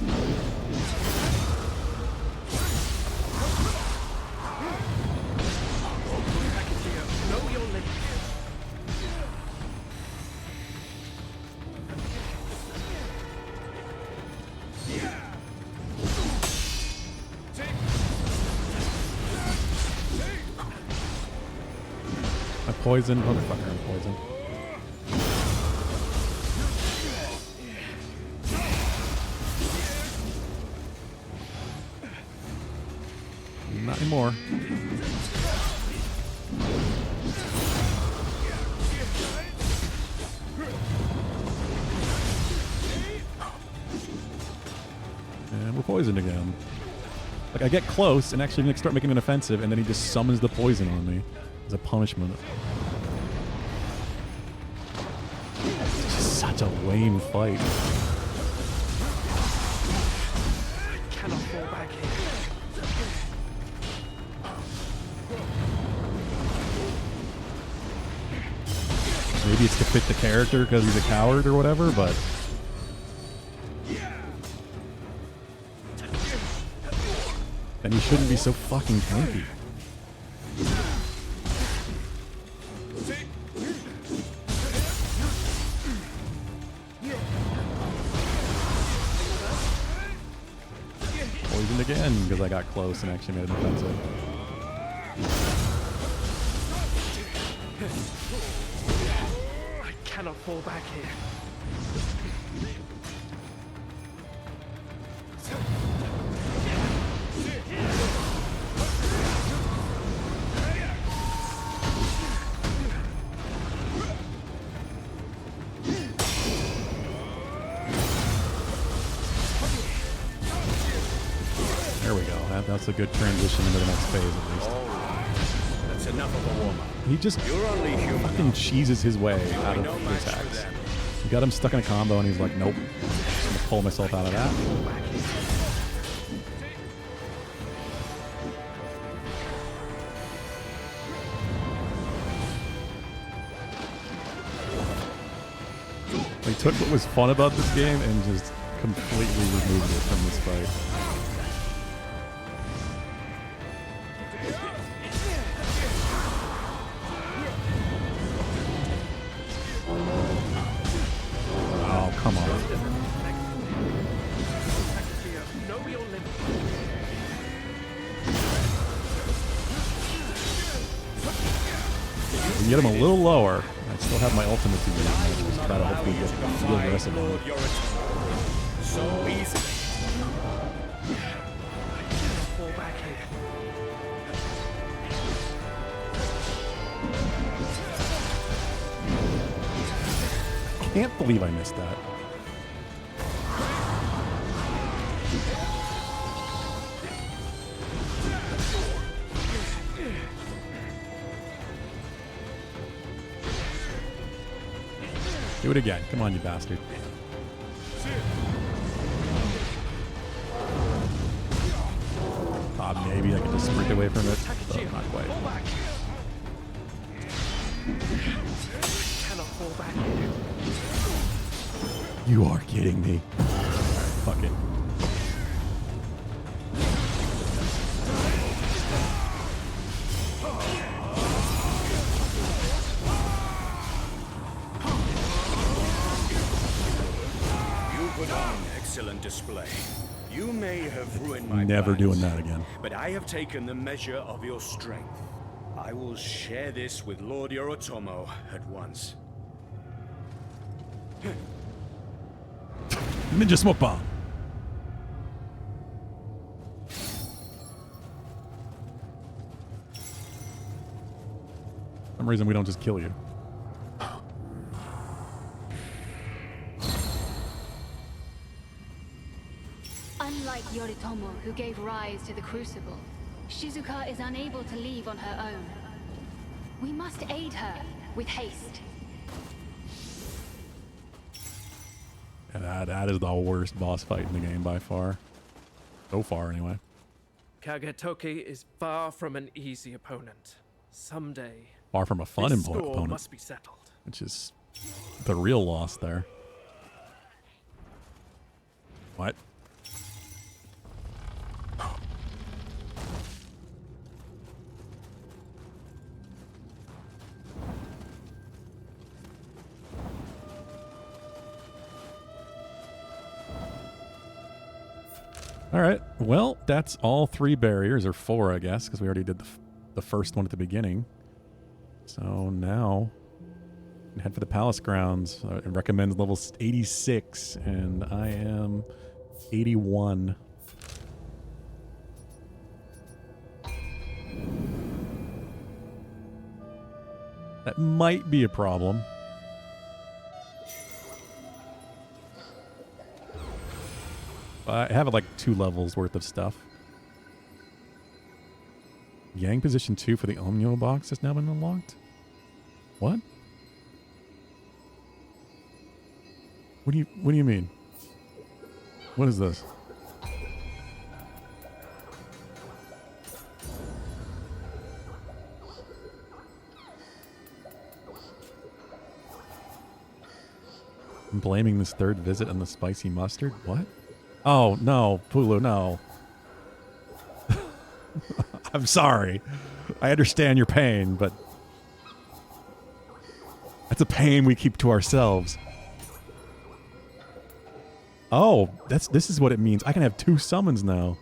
I poisoned, motherfucker, I'm poisoned. Not anymore. And we're poisoned again. Like, I get close and actually start making an offensive, and then he just summons the poison on me as a punishment. It's just such a lame fight. I cannot fall back here. Maybe it's to fit the character because he's a coward or whatever, but... then he shouldn't be so fucking tanky. Poisoned again because I got close and actually made an offensive. I cannot fall back here. There we go. That's a good transition into the next phase at least. That's enough of a warm-up. He just fucking cheeses his way out of the attacks. You got him stuck in a combo and he's like, nope. Just gonna pull myself out of that. He took what was fun about this game and just completely removed it from this fight. Oh, come on. You get him a little lower. I still have my ultimate to use. I just try to hopefully get real aggressive on it. So easily. Fall back here. Can't believe I missed that. Do it again. Come on, you bastard. Maybe I can just sprint away from it, but not quite. Cannot fall back here. You are kidding me. Fuck it. You put on excellent display. You may have ruined my Never plans, doing that again. but I have taken the measure of your strength. I will share this with Lord Yoritomo at once. Ninja smoke bomb. For some reason we don't just kill you. Unlike Yoritomo, who gave rise to the Crucible, Shizuka is unable to leave on her own. We must aid her with haste. Yeah, that is the worst boss fight in the game by far. So far, anyway. Kagetoki is far from an easy opponent. Someday, Far from a fun this score opponent. must be settled. Which is the real loss there. What? All right. Well, that's all 3 barriers, or 4, I guess, because we already did the first one at the beginning. So now, we can head for the palace grounds. It recommends level 86, and I am 81. That might be a problem. I have like 2 levels worth of stuff. Yang position 2 for the Nioh box has now been unlocked. What? What do you mean? What is this? I'm blaming this 3rd visit on the spicy mustard? What? Oh, no, Pulu, no. I'm sorry. I understand your pain, but that's a pain we keep to ourselves. Oh, this is what it means. I can have 2 summons now.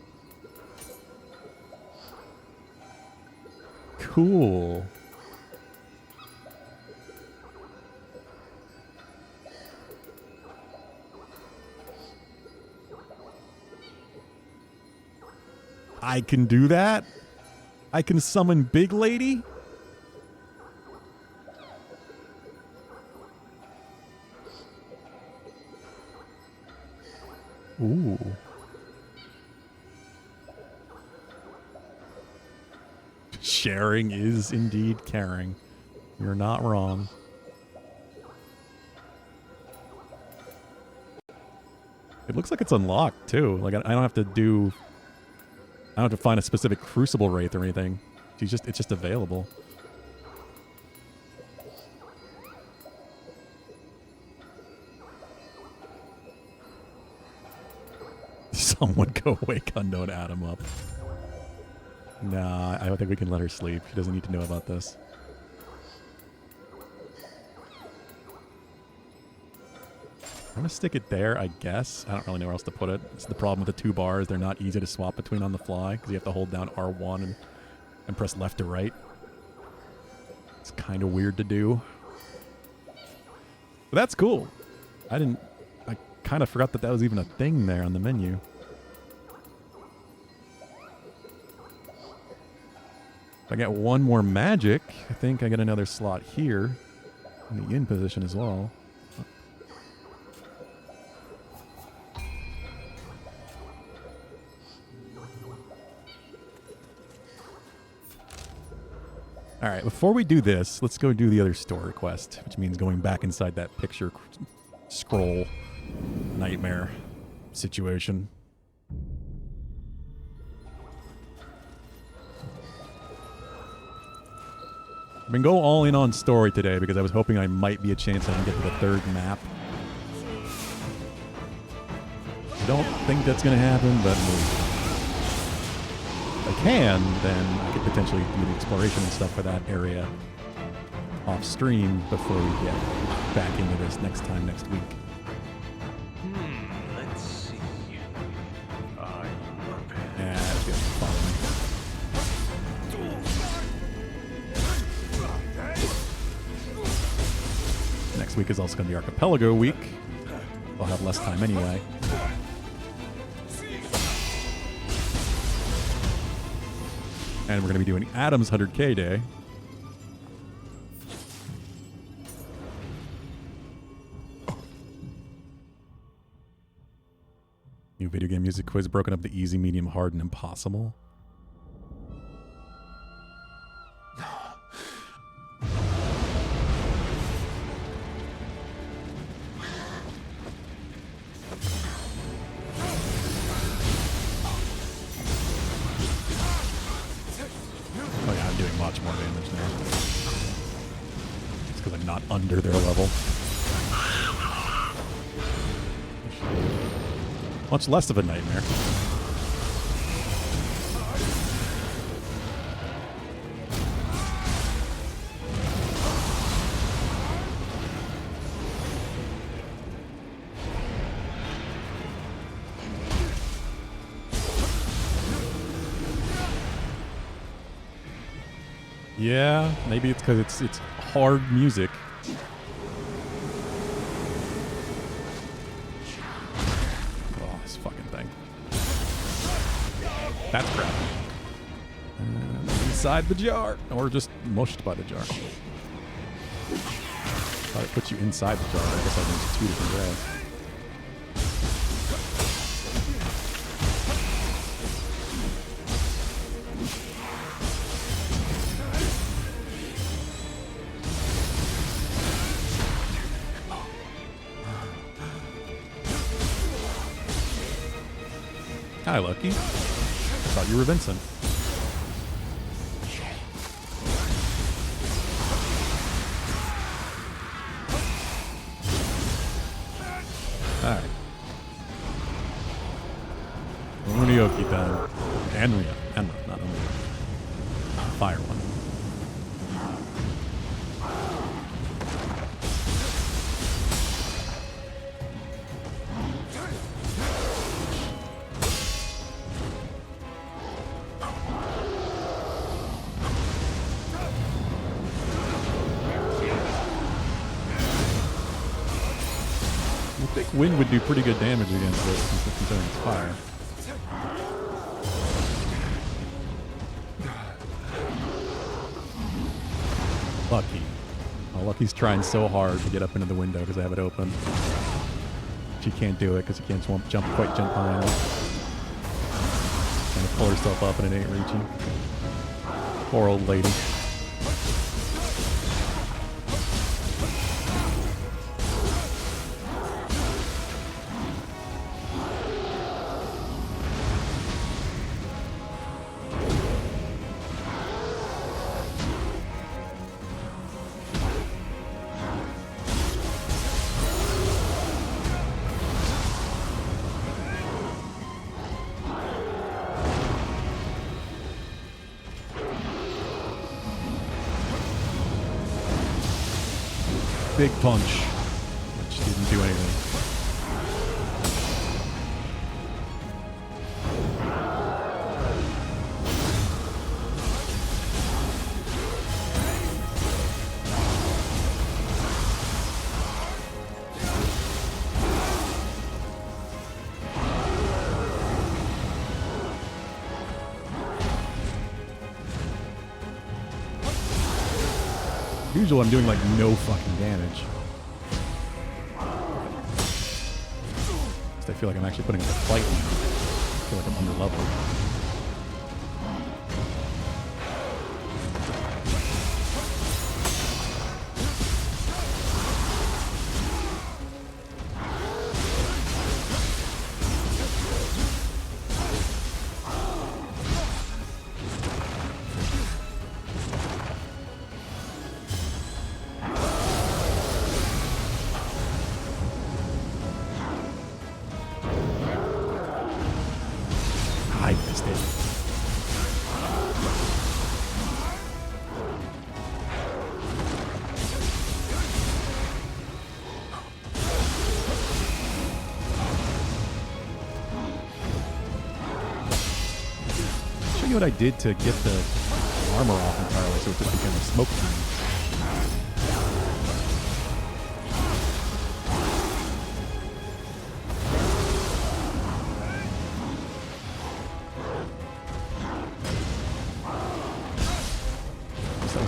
Cool. I can do that? I can summon Big Lady? Ooh. Sharing is indeed caring. You're not wrong. It looks like it's unlocked too. Like I don't have to do... I don't have to find a specific Crucible Wraith or anything. It's just available. Someone go wake unknown Adam up. Nah, I don't think we can let her sleep. She doesn't need to know about this. I'm going to stick it there, I guess. I don't really know where else to put it. It's the problem with the 2 bars. They're not easy to swap between on the fly because you have to hold down R1 and press left to right. It's kind of weird to do. But that's cool. I kind of forgot that was even a thing there on the menu. If I get 1 more magic, I think I get another slot here in the in position as well. All right, before we do this, let's go do the other story quest, which means going back inside that picture scroll nightmare situation. I'm going to go all in on story today because I was hoping I might be a chance I can get to the 3rd map. I don't think that's going to happen, but if I can, then I could potentially do the exploration and stuff for that area off stream before we get back into this next week. Let's see. Next week is also going to be Archipelago week. We'll have less time anyway. And we're going to be doing Adam's 100K day. New video game music quiz broken up the easy, medium, hard, and impossible. Oh yeah, I'm doing much more damage now. It's because I'm not under their level. Much less of a nightmare. Yeah, maybe it's because it's hard music. Oh, this fucking thing. That's crap. Inside the jar, or just mushed by the jar. Thought it puts you inside the jar. I guess I think it's two different ways. Hi, Lucky. Thought you were Vincent. Alright. Nioh keep that. Enria, not Enria. Fire one. I think wind would do pretty good damage against this, considering it's fire. Lucky. Oh, Lucky's trying so hard to get up into the window because I have it open. She can't do it because she can't jump high enough. Trying to pull herself up and it ain't reaching. Poor old lady. Big punch, which didn't do anything. Usually I'm doing like no fucking damage. I feel like I'm actually putting up a fight now. I feel like I'm under level. I missed it. Show you what I did to get the armor off entirely so it just became a smoke thing.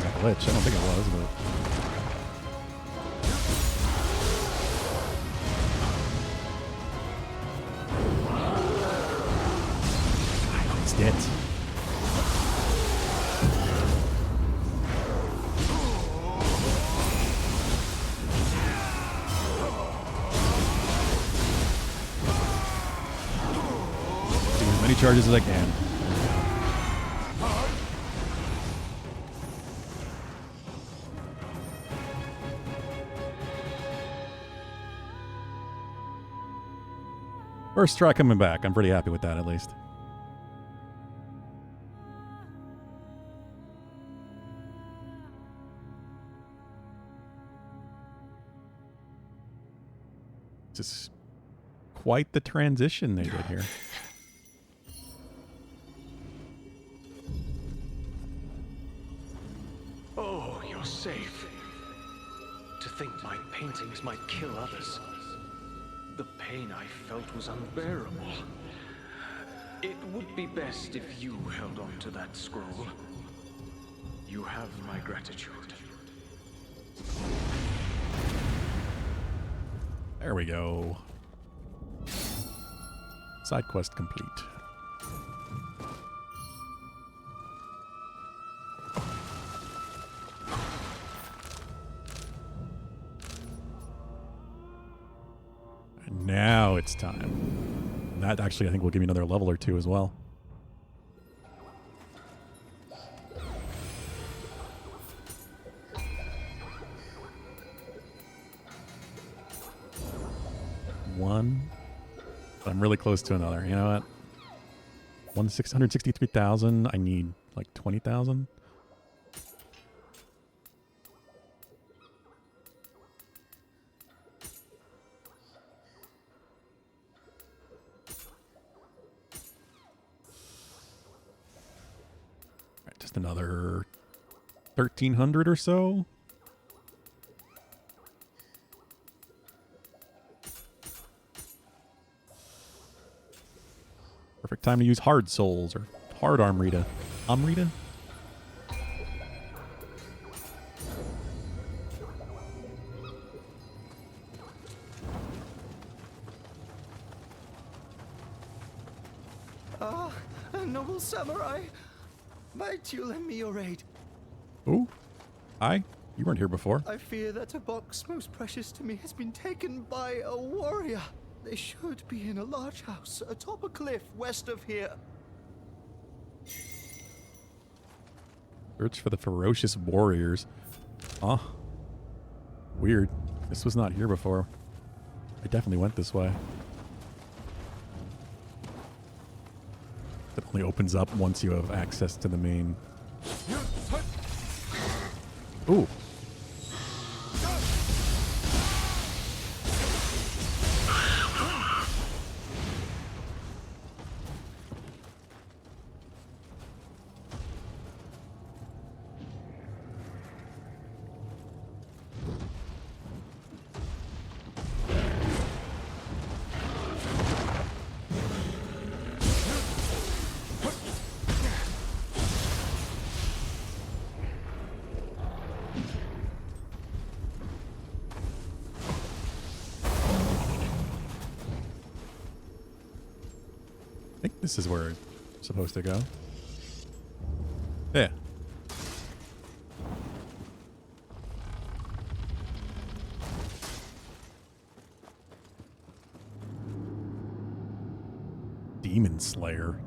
was a glitch. I don't think it was, but... He's dead. Do as many charges as I can. First try coming back. I'm pretty happy with that, at least. Just quite the transition they did here. Oh, you're safe. To think my paintings might kill others. The pain I felt was unbearable. It would be best if you held on to that scroll. You have my gratitude. There we go. Side quest complete. And now it's time. That actually, I think, will give me another level or two as well. One. But I'm really close to another. You know what? 663,000. I need like 20,000. Right, just another 1,300 or so. Perfect time to use hard souls or hard Amrita. Amrita? Ah, noble samurai. Might you lend me your aid? Ooh. Hi. You weren't here before. I fear that a box most precious to me has been taken by a warrior. They should be in a large house atop a cliff west of here. Search for the ferocious warriors. Huh. Weird. This was not here before. I definitely went this way. It only opens up once you have access to the main. Ooh. I think this is where it's supposed to go. Yeah. Demon Slayer.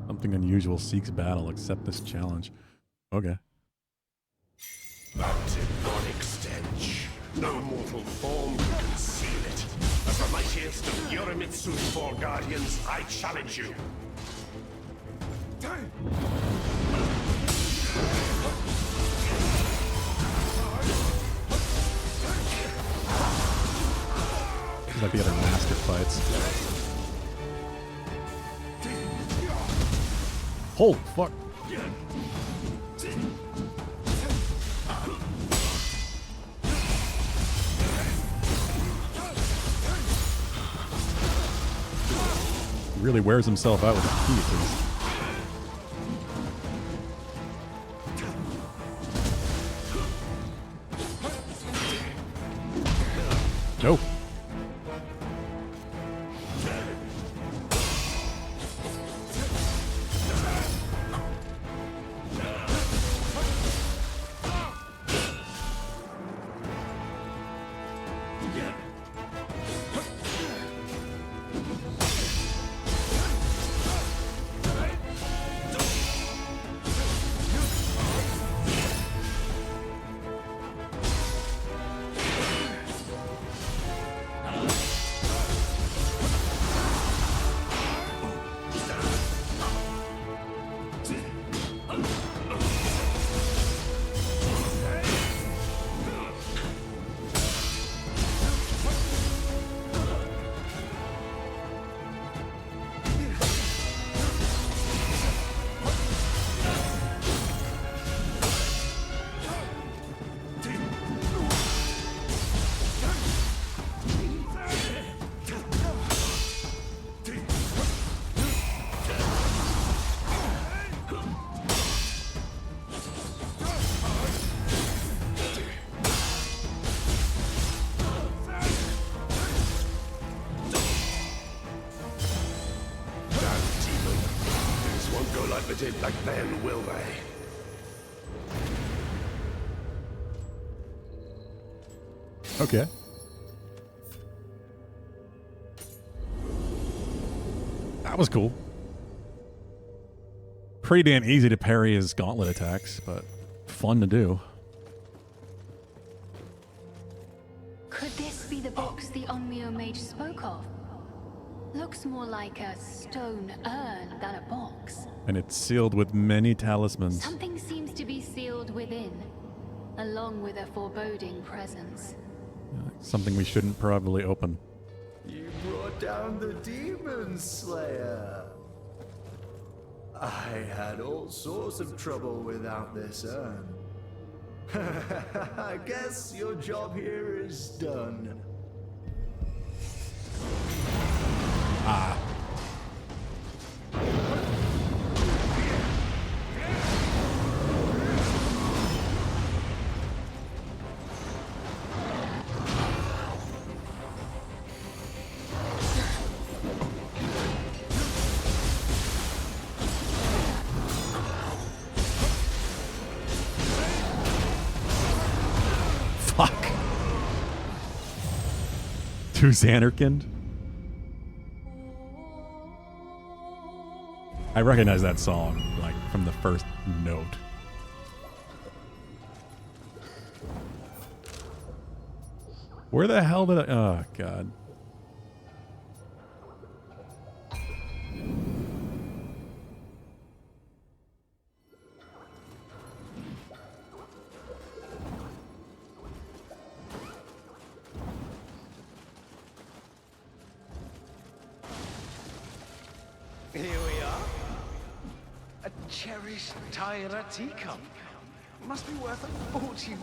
Something unusual seeks battle. Accept this challenge. Okay. That demonic stench. No mortal form can conceal it. As the mightiest of Yorimitsu's four guardians, I challenge you. This is like the other master fights. Holy fuck. He really wears himself out with the pieces. unlimited back then, will they? Okay. That was cool. Pretty damn easy to parry his gauntlet attacks, but fun to do. Could this be the box the Onmyo mage spoke of? Looks more like a stone urn than a box. And it's sealed with many talismans. Something seems to be sealed within, along with a foreboding presence. Something we shouldn't probably open. You brought down the Demon Slayer. I had all sorts of trouble without this urn. I guess your job here is done. Ah. Fuck. To Xanarkand? I recognize that song, like, from the first note. Where the hell did I... Oh, God. Here we are. A cherished Tyra teacup. Must be worth a fortune.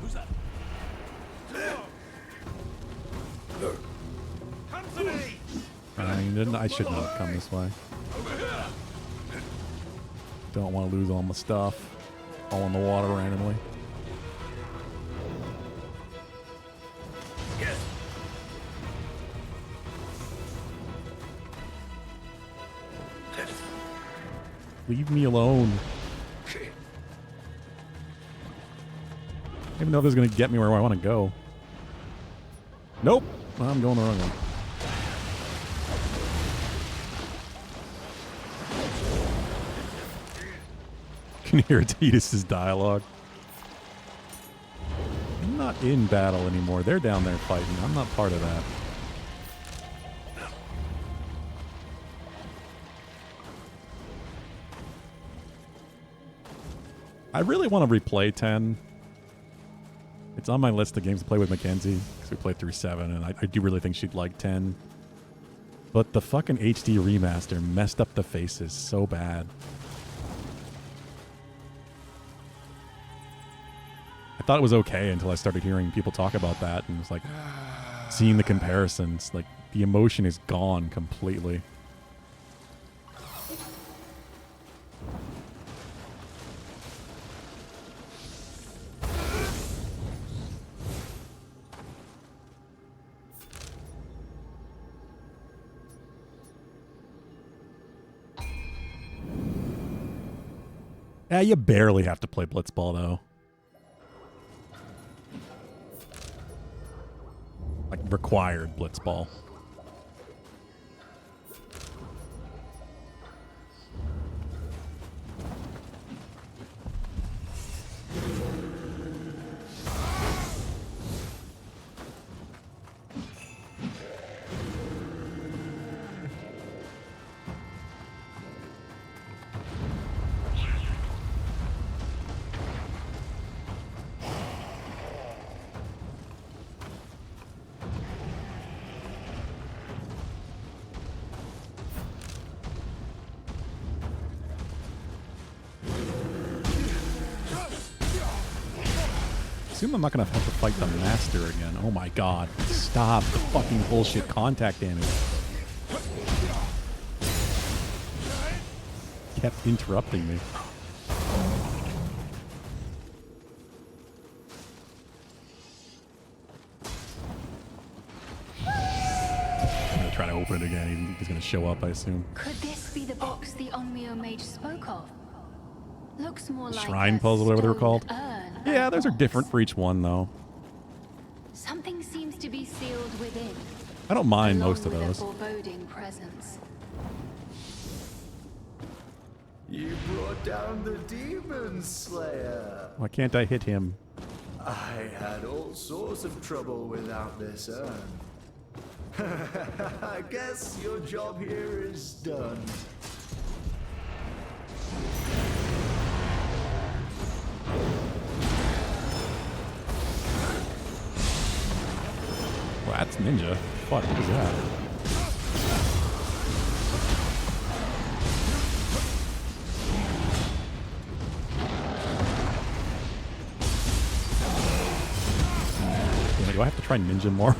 Who's that? Come to me! I shouldn't have come this way. Don't want to lose all my stuff. All in the water randomly. Leave me alone. I don't even know if this is going to get me where I want to go. Nope. I'm going the wrong way. You can hear Tidus's dialogue. I'm not in battle anymore. They're down there fighting. I'm not part of that. I really want to replay 10. It's on my list of games to play with Mackenzie, because we played through 7, and I do really think she'd like 10. But the fucking HD remaster messed up the faces so bad. I thought it was okay until I started hearing people talk about that, and it was like, seeing the comparisons, like, the emotion is gone completely. Yeah, you barely have to play Blitzball, though. Like, required Blitzball. Assume I'm not gonna have to fight the master again. Oh my god. Stop the fucking bullshit contact damage. Kept interrupting me. try to open it again. He's gonna show up, I assume. Could this be the box the Onmyo mage spoke of? Looks more like Shrine a puzzle, whatever they were stone called. urn Yeah, than those are box. different for each one, though. Something seems to be sealed within. I don't mind along most of with a those. foreboding presence. You brought down the Demon Slayer. Why can't I hit him? I had all sorts of trouble without this urn. I guess your job here is done. Well, that's ninja. Fuck, what is that? Do I have to try ninja more?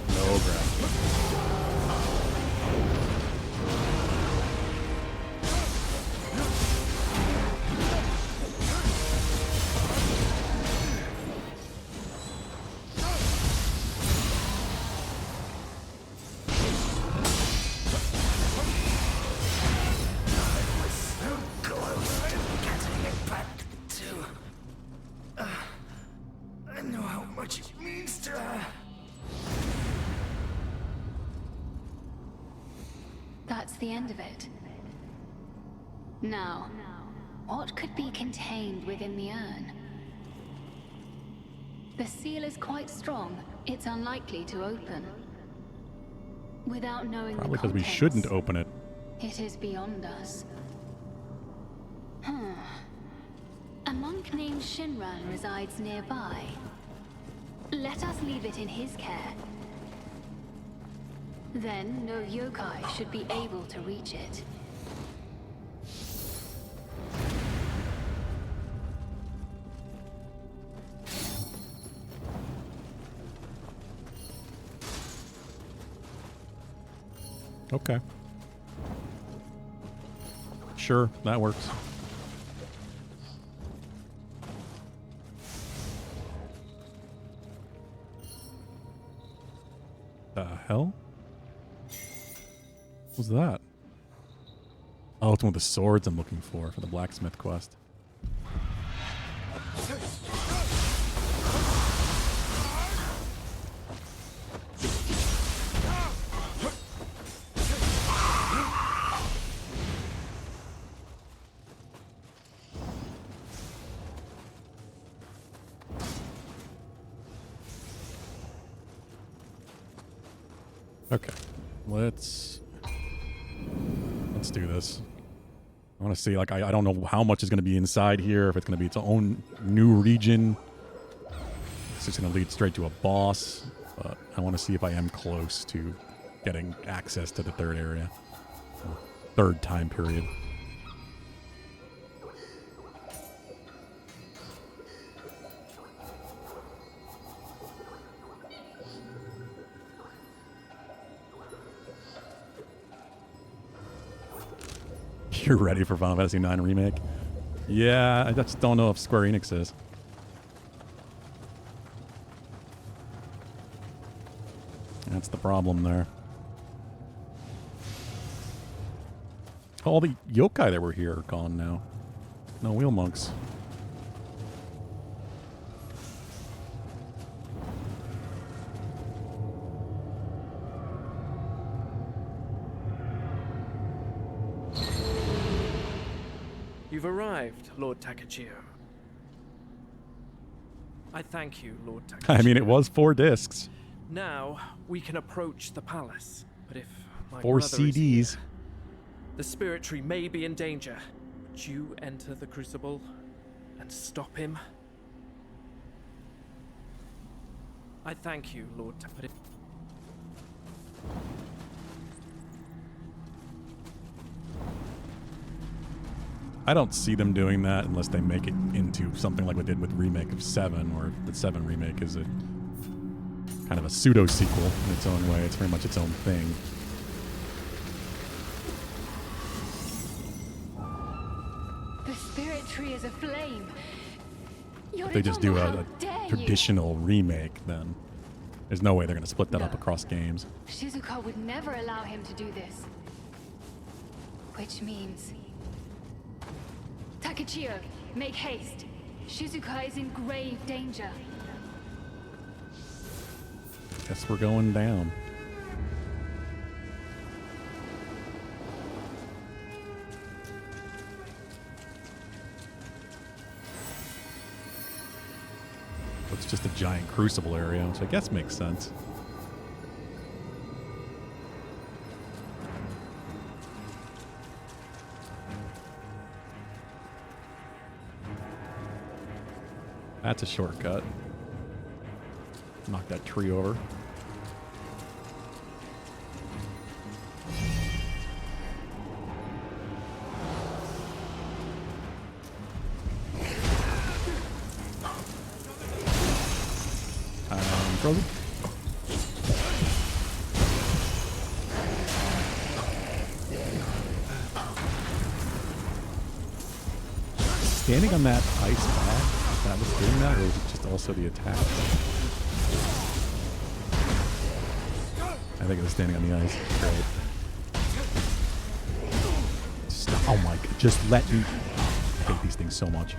No grab. I know how much it means to her. That's the end of it. Now, what could be contained within the urn? The seal is quite strong. It's unlikely to open. Without knowing Probably the because we contents, shouldn't open it. it is beyond us. A monk named Shinran resides nearby. Let us leave it in his care. Then no yokai should be able to reach it. Okay. Sure, that works. The hell? What was that? Oh, it's one of the swords I'm looking for the blacksmith quest. Okay, let's do this. I want to see, like, I don't know how much is going to be inside here, if it's going to be its own new region. It's just going to lead straight to a boss, but I want to see if I am close to getting access to the third area. Third time period. You're ready for Final Fantasy IX Remake? Yeah, I just don't know if Square Enix is. That's the problem there. All the yokai that were here are gone now. No wheel monks. You've arrived, Lord Takachio. I thank you, Lord Takachio. I mean, it was 4 discs. Now we can approach the palace. But if my 4 brother is CDs. here, the spirit tree may be in danger. Would you enter the crucible and stop him? I thank you, Lord Takachio. I don't see them doing that unless they make it into something like we did with remake of 7, where the 7 remake is a kind of a pseudo sequel in its own way. It's very much its own thing. The spirit tree is aflame. If they just do a traditional remake, then there's no way they're going to split that up across games. Shizuka would never allow him to do this. Which means... Takechiyo, make haste. Shizuka is in grave danger. Guess we're going down. It's just a giant crucible area, which I guess makes sense. That's a shortcut. Knock that tree over. Frozen? Standing on that ice pad, that was doing that, or was it just also the attack? I think it was standing on the ice. Great. Oh my god, just let me... I hate these things so much.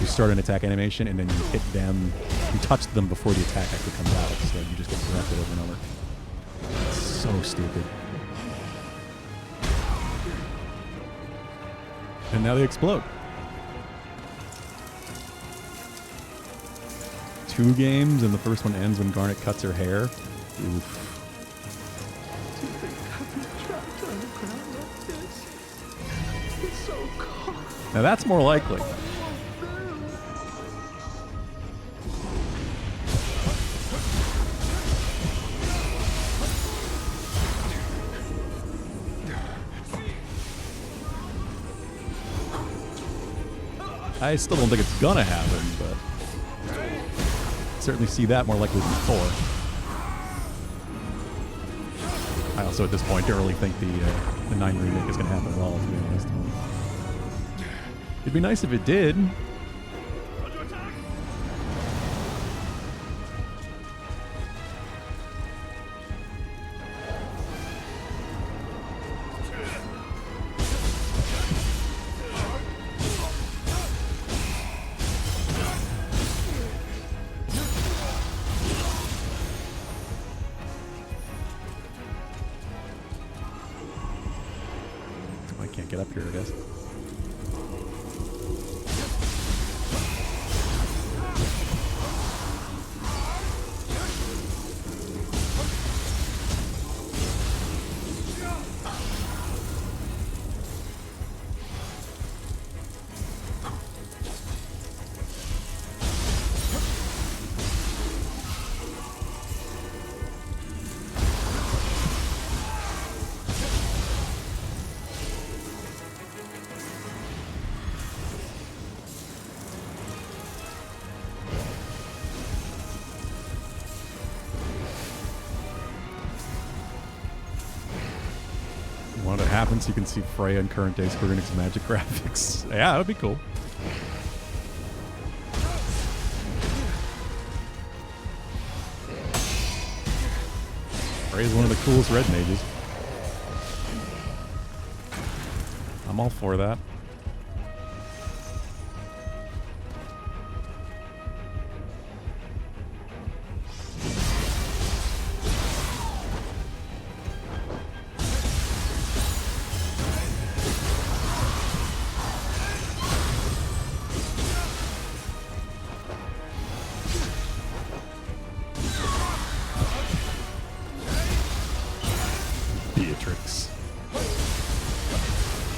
You start an attack animation and then you hit them, you touch them before the attack actually comes out, so you just get directed over and over. It's so stupid. And now they explode. 2 games and the first one ends when Garnet cuts her hair. Oof. Now that's more likely. I still don't think it's gonna happen, but certainly see that more likely than 4. I also, at this point, don't really think the 9 remake is gonna happen at all, to be honest. It'd be nice if it did. I can't get up here, I guess. When it happens, you can see Freya in current day Square Enix Magic graphics. Yeah, that would be cool. Freya's one of the coolest red mages. I'm all for that. Beatrix.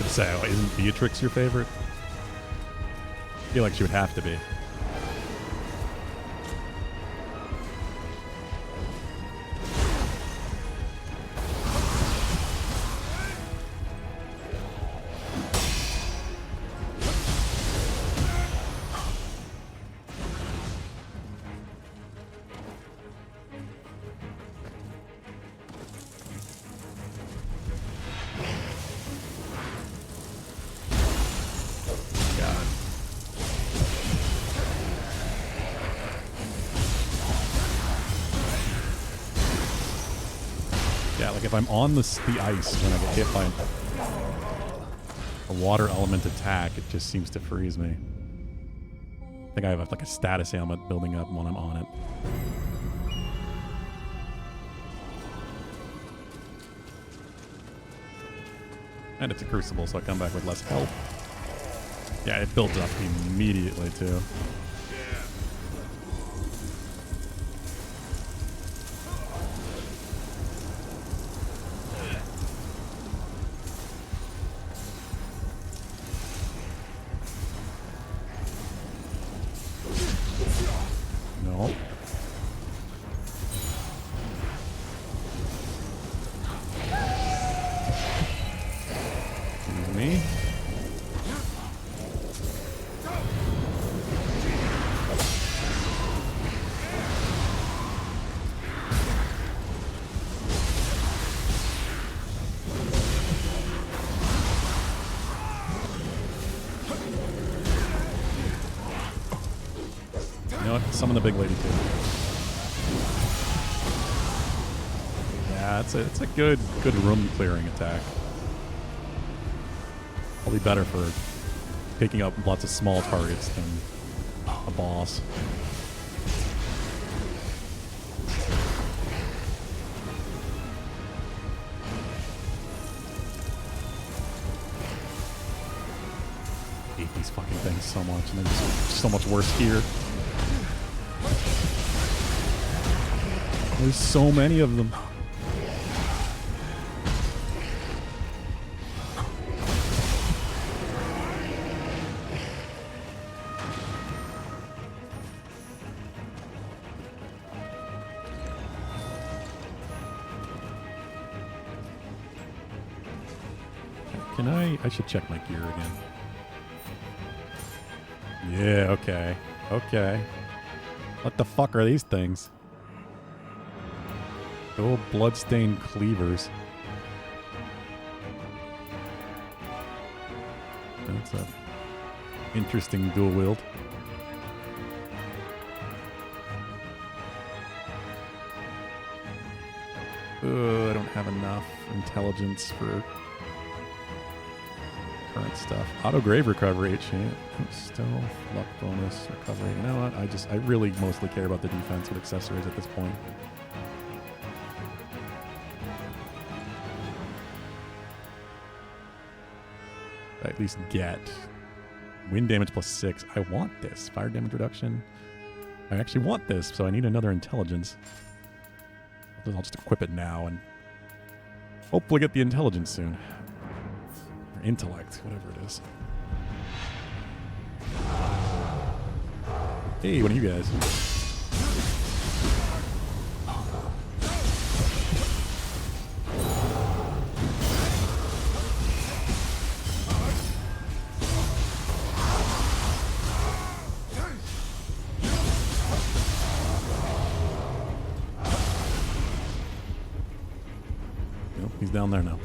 So, isn't Beatrix your favorite? I feel like she would have to be. Yeah, like if I'm on the ice when I get hit by a water element attack, it just seems to freeze me. I think I have like a status ailment building up when I'm on it. And it's a crucible, so I come back with less health. Yeah, it builds up immediately too. No. Excuse me. You know what? Summon the big lady too. Yeah, it's a good room clearing attack. Probably better for picking up lots of small targets than a boss. I hate these fucking things so much, and they're just so much worse here. There's so many of them. Can I should check my gear again. Yeah, okay. Okay. What the fuck are these things? Oh, bloodstained cleavers. That's a interesting dual wield. I don't have enough intelligence for current stuff. Auto grave recovery, enchant, stealth, luck bonus, recovery. You know what? I really mostly care about the defense with accessories at this point. I at least get wind damage +6. I want this. Fire damage reduction. I actually want this, so I need another intelligence. I'll just equip it now and hopefully get the intelligence soon. Or intellect, whatever it is. Hey, one of you guys. Nope, he's down there now.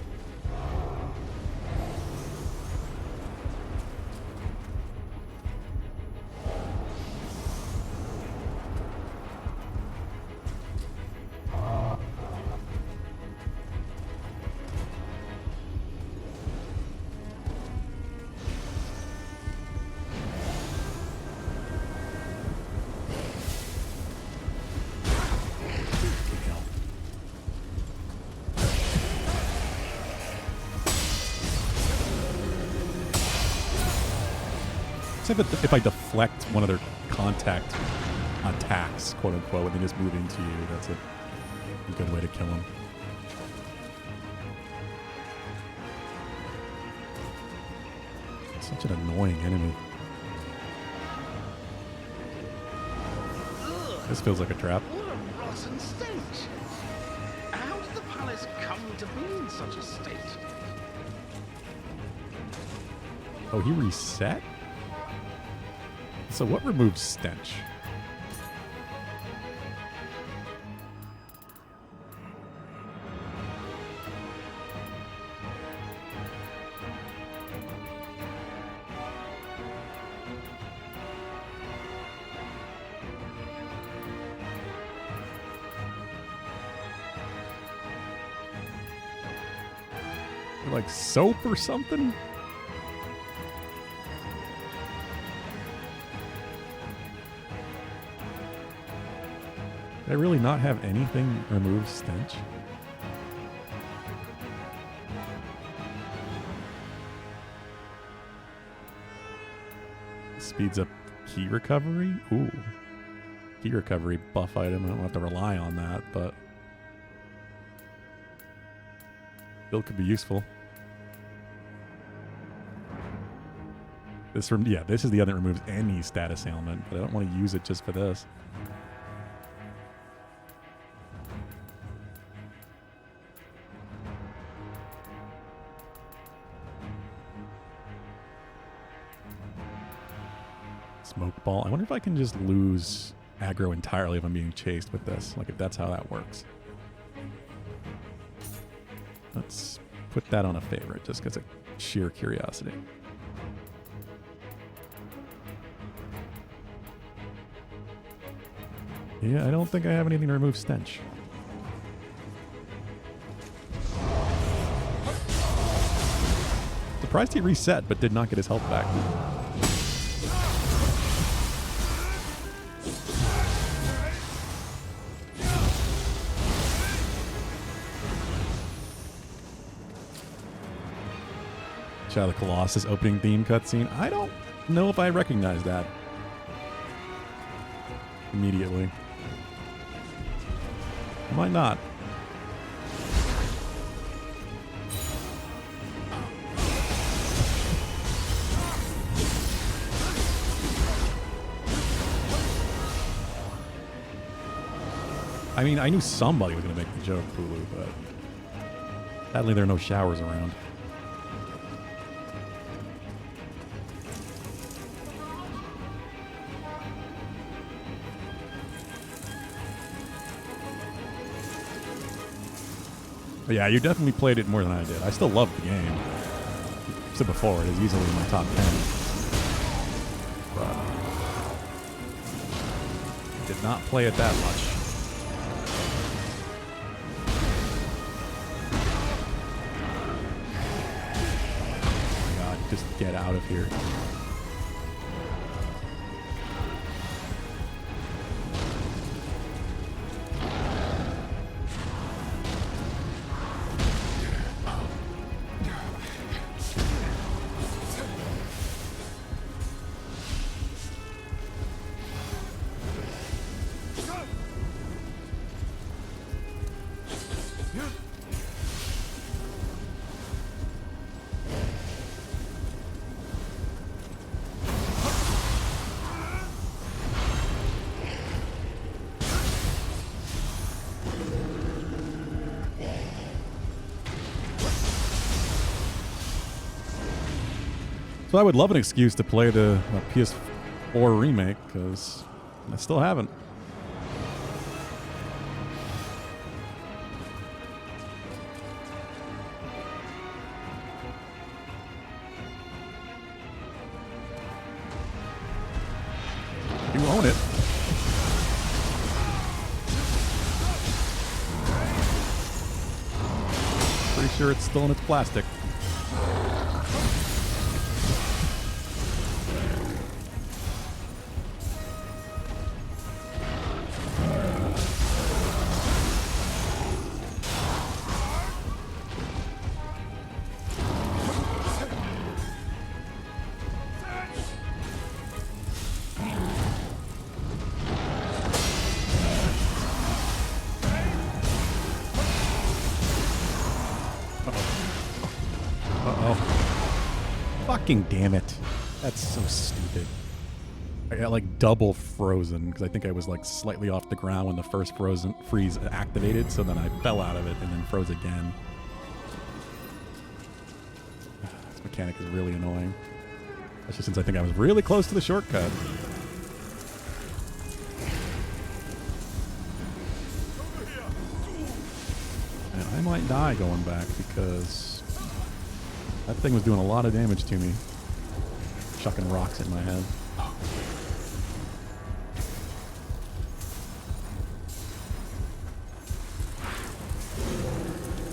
Except if I deflect one of their contact attacks, quote unquote, when they just move into you, that's a good way to kill them. Such an annoying enemy. This feels like a trap. What a rotten stench! How did the palace come to be in such a state? Oh, he reset? So what removes stench? Like soap or something? Did I really not have anything remove stench? Speeds up key recovery? Ooh. Key recovery buff item. I don't have to rely on that, but still could be useful. This is the other that removes any status ailment, but I don't want to use it just for this. Smoke ball. I wonder if I can just lose aggro entirely if I'm being chased with this. Like if that's how that works. Let's put that on a favorite just because of sheer curiosity. Yeah, I don't think I have anything to remove stench. Surprised he reset, but did not get his health back. Shadow of the Colossus opening theme cutscene. I don't know if I recognize that immediately. I might not. I mean, I knew somebody was going to make the joke, Pulu, but sadly there are no showers around. But yeah, you definitely played it more than I did. I still love the game. I said before, it is easily in my top 10. But did not play it that much. Oh my god, just get out of here. So I would love an excuse to play the PS4 remake, because I still haven't. You own it. Pretty sure it's still in its plastic. Fucking damn it. That's so stupid. I got like double frozen because I think I was like slightly off the ground when the first freeze activated, so then I fell out of it and then froze again. This mechanic is really annoying. Especially since I think I was really close to the shortcut. And I might die going back because that thing was doing a lot of damage to me. Chucking rocks at my head.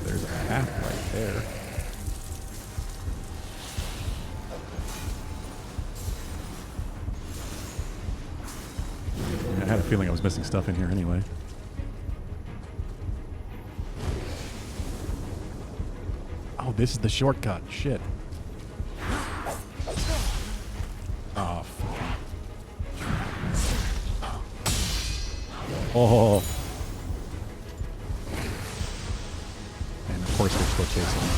There's a path right there. feeling I was missing stuff in here anyway. Oh, this is the shortcut. Shit. Oh, fuck. Oh. And of course they're still chasing me.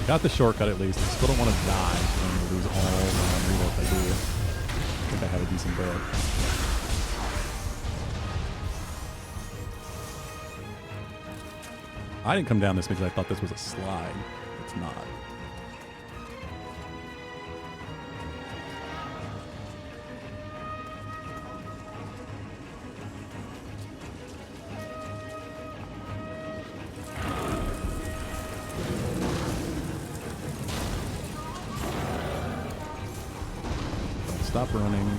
Got the shortcut at least. I still don't want to die and lose all my reload if I do. I think I have a decent build. I didn't come down this because I thought this was a slide. It's not. Stop running.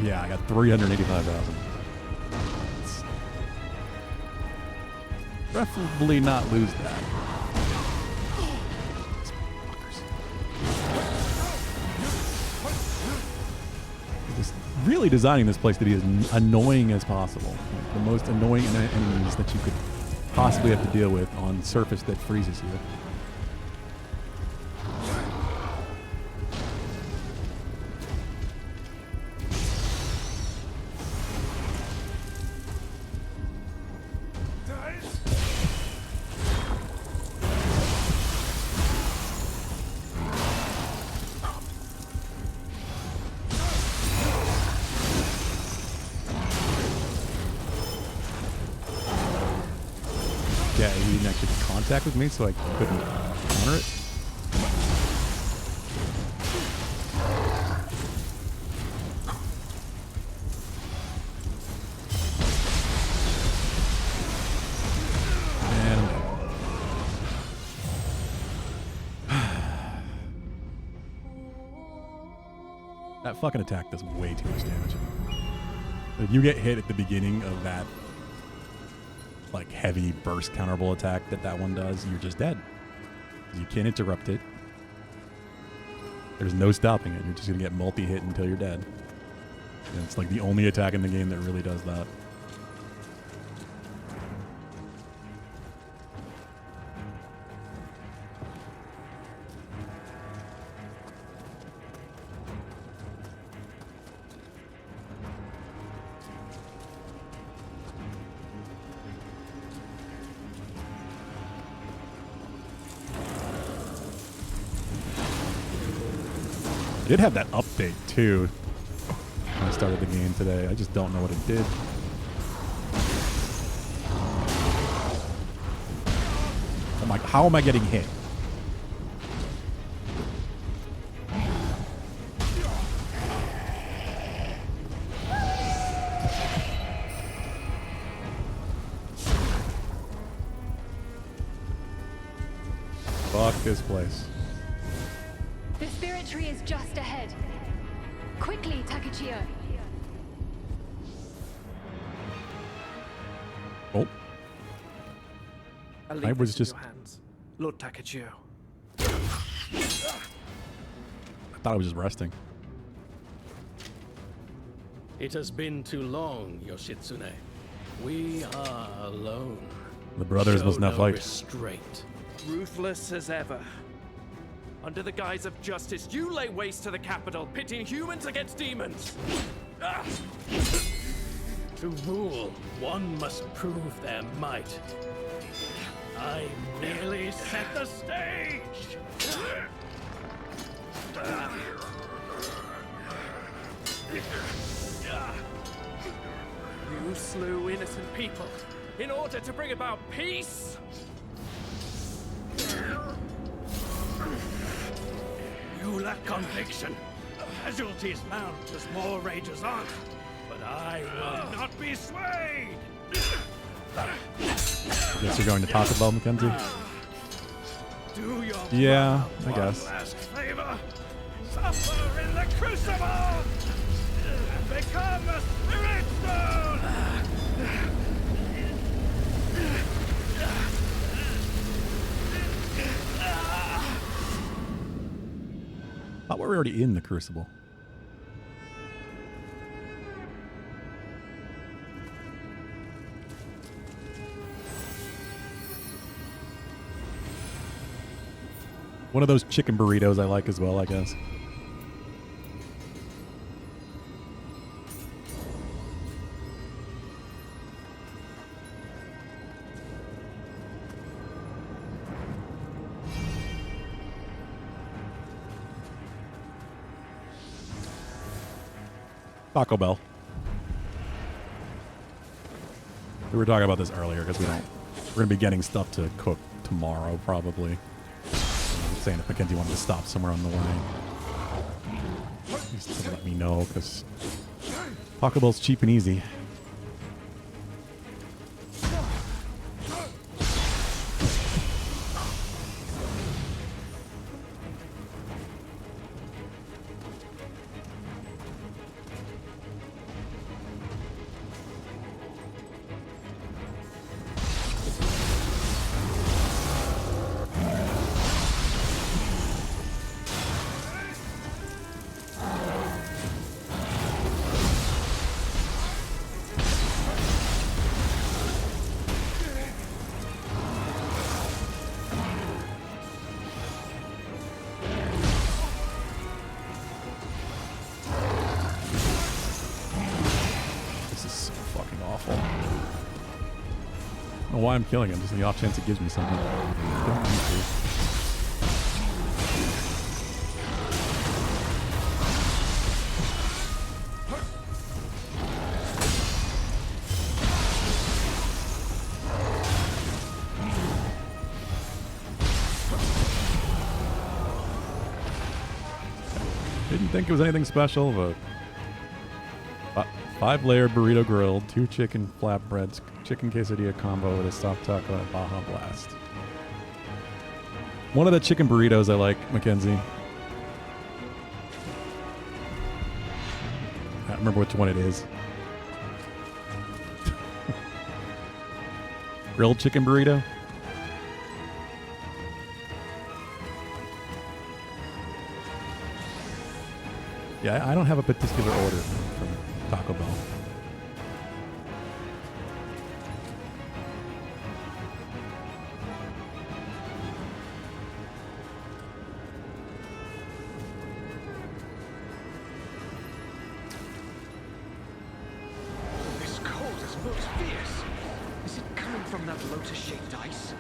Yeah, I got 385,000. Preferably not lose that. Really designing this place to be as annoying as possible. Like the most annoying enemies that you could possibly have to deal with on surface that freezes you. Yeah, he didn't actually contact with me, so I couldn't counter it. And that fucking attack does way too much damage. If you get hit at the beginning of that like heavy burst counterable attack that one does, you're just dead. You can't interrupt it. There's no stopping it. You're just gonna get multi-hit until you're dead. And it's like the only attack in the game that really does that. Did have that update too when I started the game today. I just don't know what it did. I'm like, how am I getting hit? Fuck this place. The spirit tree is just ahead. Quickly, Takachio. Oh. I'll I leave was this just. in your hands, Lord Takachio. I thought I was just resting. It has been too long, Yoshitsune. We are alone. The brothers Show must not no fight. restraint. Ruthless as ever. Under the guise of justice, you lay waste to the capital, pitting humans against demons. Ah. To rule, one must prove their might. I merely set the stage! You slew innocent people in order to bring about peace? You lack conviction, Casualties mount as more rages on, but I will not be swayed. Guess you're going to Taco Bell, Mackenzie? Do your Yeah, I one guess. last favor. Suffer in the crucible and become a spirit stone. Thought we were already in the Crucible. One of those chicken burritos I like as well, I guess. Taco Bell. We were talking about this earlier because we're going to be getting stuff to cook tomorrow probably. I'm saying if Mackenzie wanted to stop somewhere on the way, just to let me know because Taco Bell's cheap and easy. Why I'm killing him, just the off chance it gives me something. Don't need to. Didn't think it was anything special, but 5-layer burrito grilled, 2 chicken flatbreads, chicken quesadilla combo with a soft taco and a Baja Blast. One of the chicken burritos I like, Mackenzie. I don't remember which one it is. Grilled chicken burrito? Yeah, I don't have a particular order from Taco Bell. This cold is most fierce. Is it coming from that lotus-shaped ice?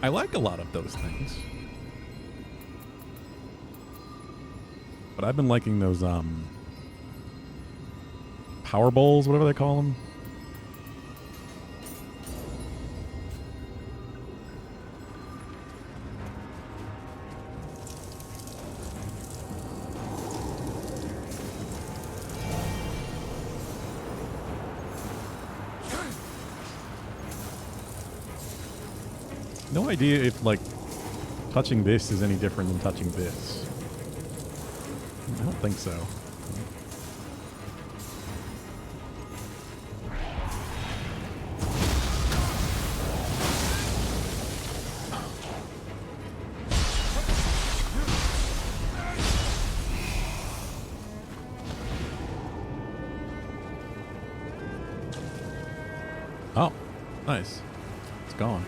I like a lot of those things. But I've been liking those power bowls, whatever they call them. No idea if, like, touching this is any different than touching this. I don't think so. Oh, nice. It's gone.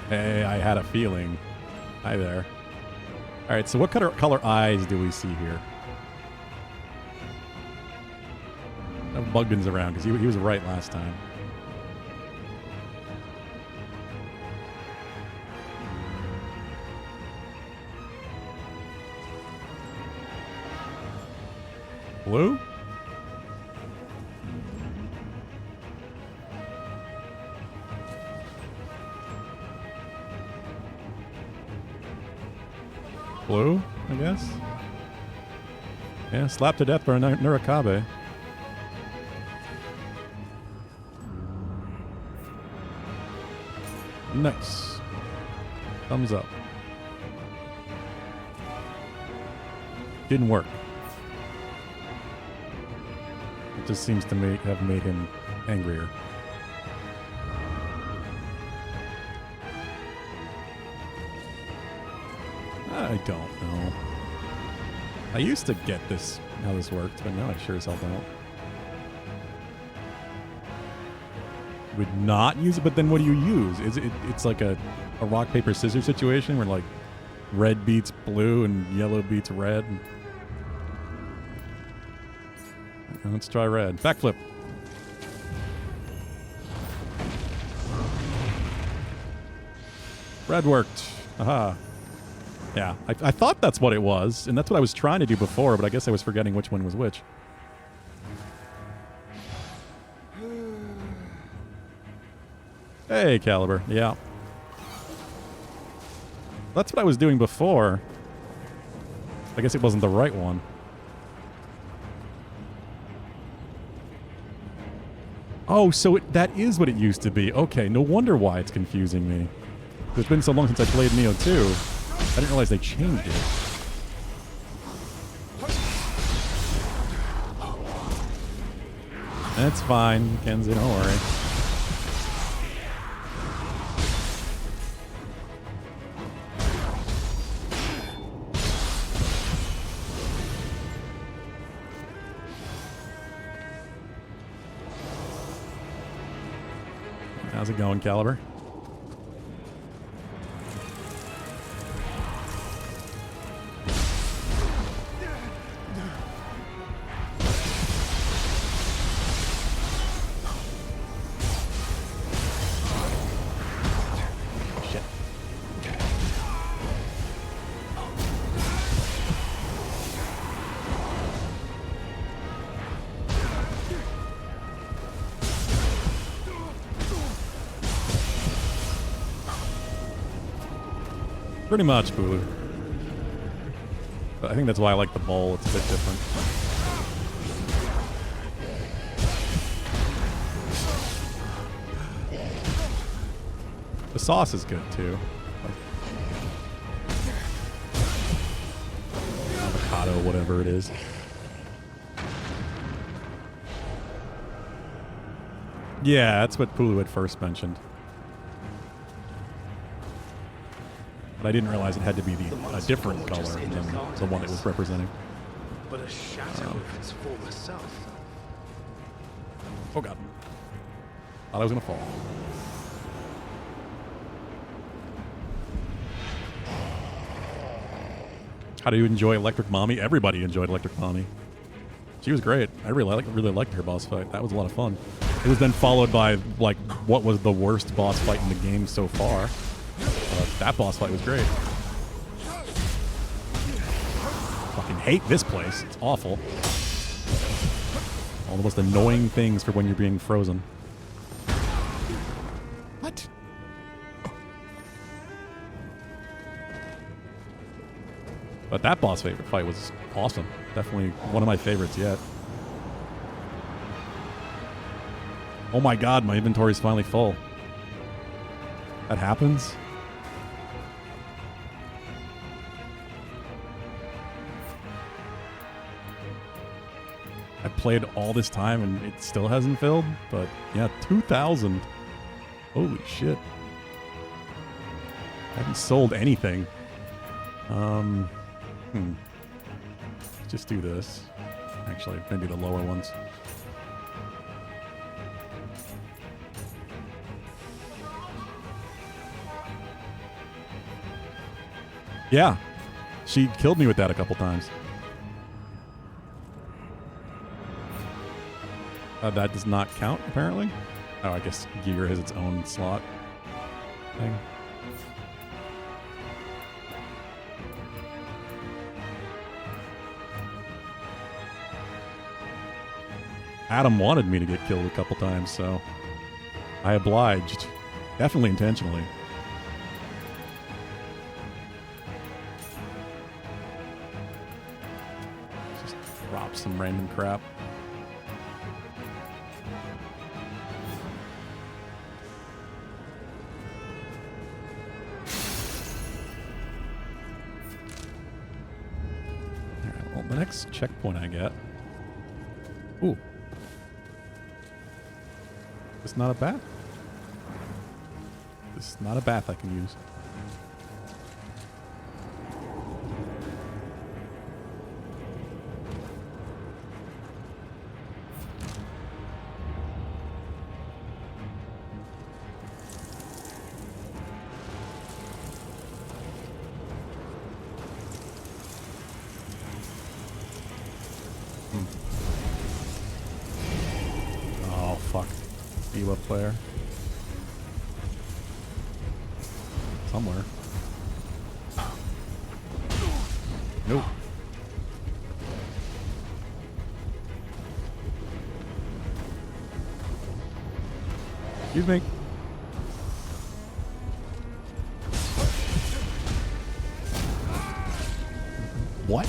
Hey, I had a feeling. Hi there. All right, so what color eyes do we see here? Bugden's around because he was right last time. Blue? Blue, I guess? Yeah, slapped to death by a Nurikabe. Nice. Thumbs up. Didn't work. It just seems to have made him angrier. I don't know. I used to get this, how this worked, but now I sure as hell don't. Would not use it, but then what do you use? It's like a rock, paper, scissors situation where like red beats blue and yellow beats red. Let's try red. Backflip. Red worked. Aha. Yeah, I thought that's what it was, and that's what I was trying to do before, but I guess I was forgetting which one was which. Hey, Caliber. Yeah. That's what I was doing before. I guess it wasn't the right one. Oh, so that is what it used to be. Okay, no wonder why it's confusing me. It's been so long since I played Nioh 2. I didn't realize they changed it. That's fine, Kenzie, don't worry. How's it going, Caliber? Pretty much, Bulu. But I think that's why I like the bowl. It's a bit different. The sauce is good, too. Like avocado, whatever it is. Yeah, that's what Pulu had first mentioned. But I didn't realize it had to be a different color than the one it was representing. But a shadow of its former self. Oh god. Thought I was gonna fall. How do you enjoy Electric Mommy? Everybody enjoyed Electric Mommy. She was great. I really liked her boss fight. That was a lot of fun. It was then followed by like what was the worst boss fight in the game so far. That boss fight was great. Fucking hate this place. It's awful. All the most annoying things for when you're being frozen. What? But that boss fight was awesome. Definitely one of my favorites yet. Oh my god, my inventory is finally full. That happens? I played all this time and it still hasn't filled, but yeah, 2,000. Holy shit. I haven't sold anything. Just do this. Actually, maybe the lower ones. Yeah. She killed me with that a couple times. That does not count, apparently. Oh, I guess Gear has its own slot thing. Adam wanted me to get killed a couple times, so I obliged. Definitely intentionally. Just drop some random crap. Alright, well, the next checkpoint I get. Ooh. It's not a bath? It's not a bath I can use. Oh, fuck. You up there? Somewhere. Nope. Excuse me. What?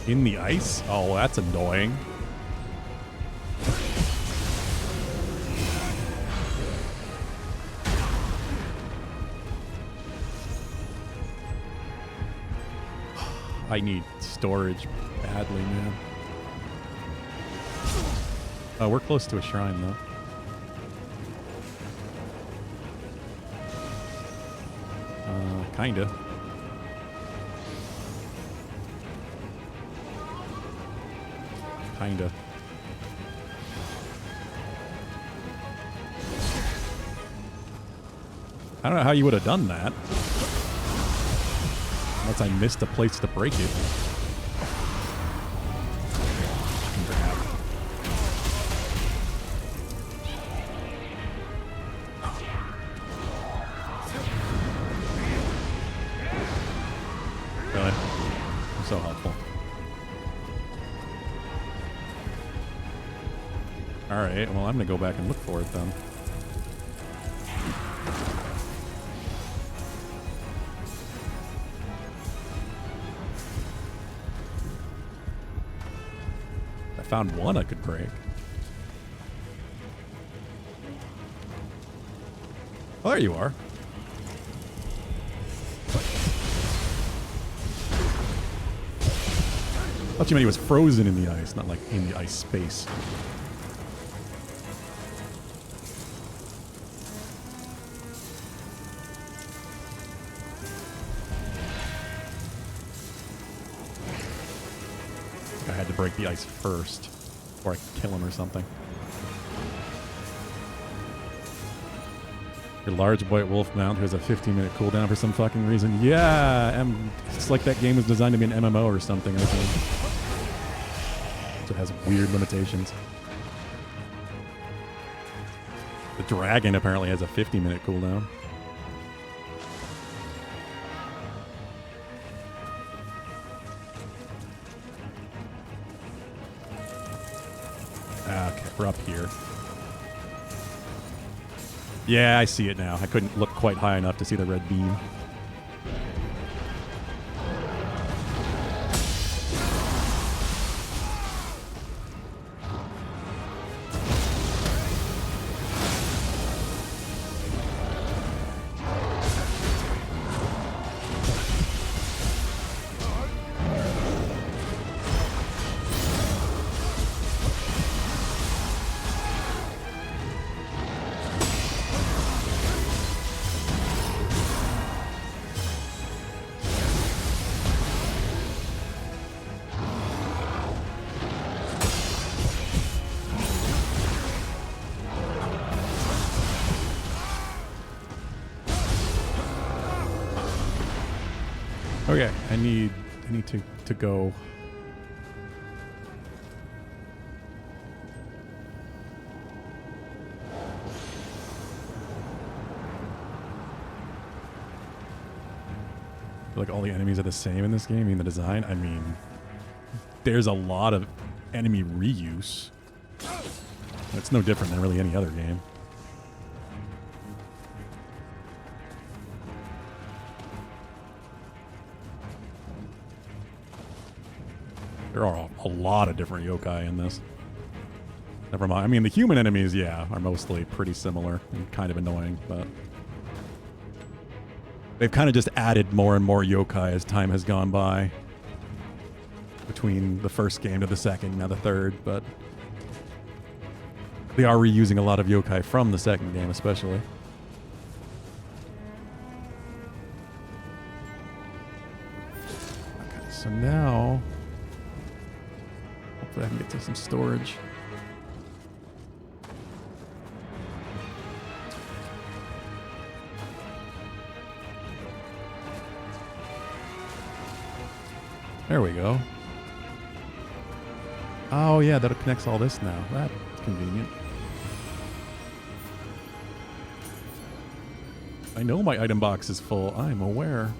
In the ice? Oh, that's annoying. I need storage badly, man. Oh, we're close to a shrine, though. Kinda. Kinda. I don't know how you would have done that. Unless I missed a place to break it. Really? I'm so helpful. Alright, well I'm gonna go back and look for it then. I found one I could break. Oh, there you are. I thought you meant he was frozen in the ice, not like in the ice space. I had to break the ice first before I could kill him or something. Your large white wolf mount who has a 15-minute cooldown for some fucking reason. Yeah, it's like that game was designed to be an MMO or something, I think. So it has weird limitations. The dragon apparently has a 50-minute cooldown. Okay, we're up here. Yeah, I see it now. I couldn't look quite high enough to see the red beam. Okay, I need to go. Like all the enemies are the same in this game. I mean, the design. I mean, there's a lot of enemy reuse. It's no different than really any other game. There are a lot of different yokai in this. Never mind. I mean, the human enemies, yeah, are mostly pretty similar and kind of annoying, but they've kind of just added more and more yokai as time has gone by. Between the first game to the second, now the third, but they are reusing a lot of yokai from the second game, especially. Okay, so now hopefully I can get to some storage. There we go. Oh yeah, that connects all this now. That's convenient. I know my item box is full. I'm aware.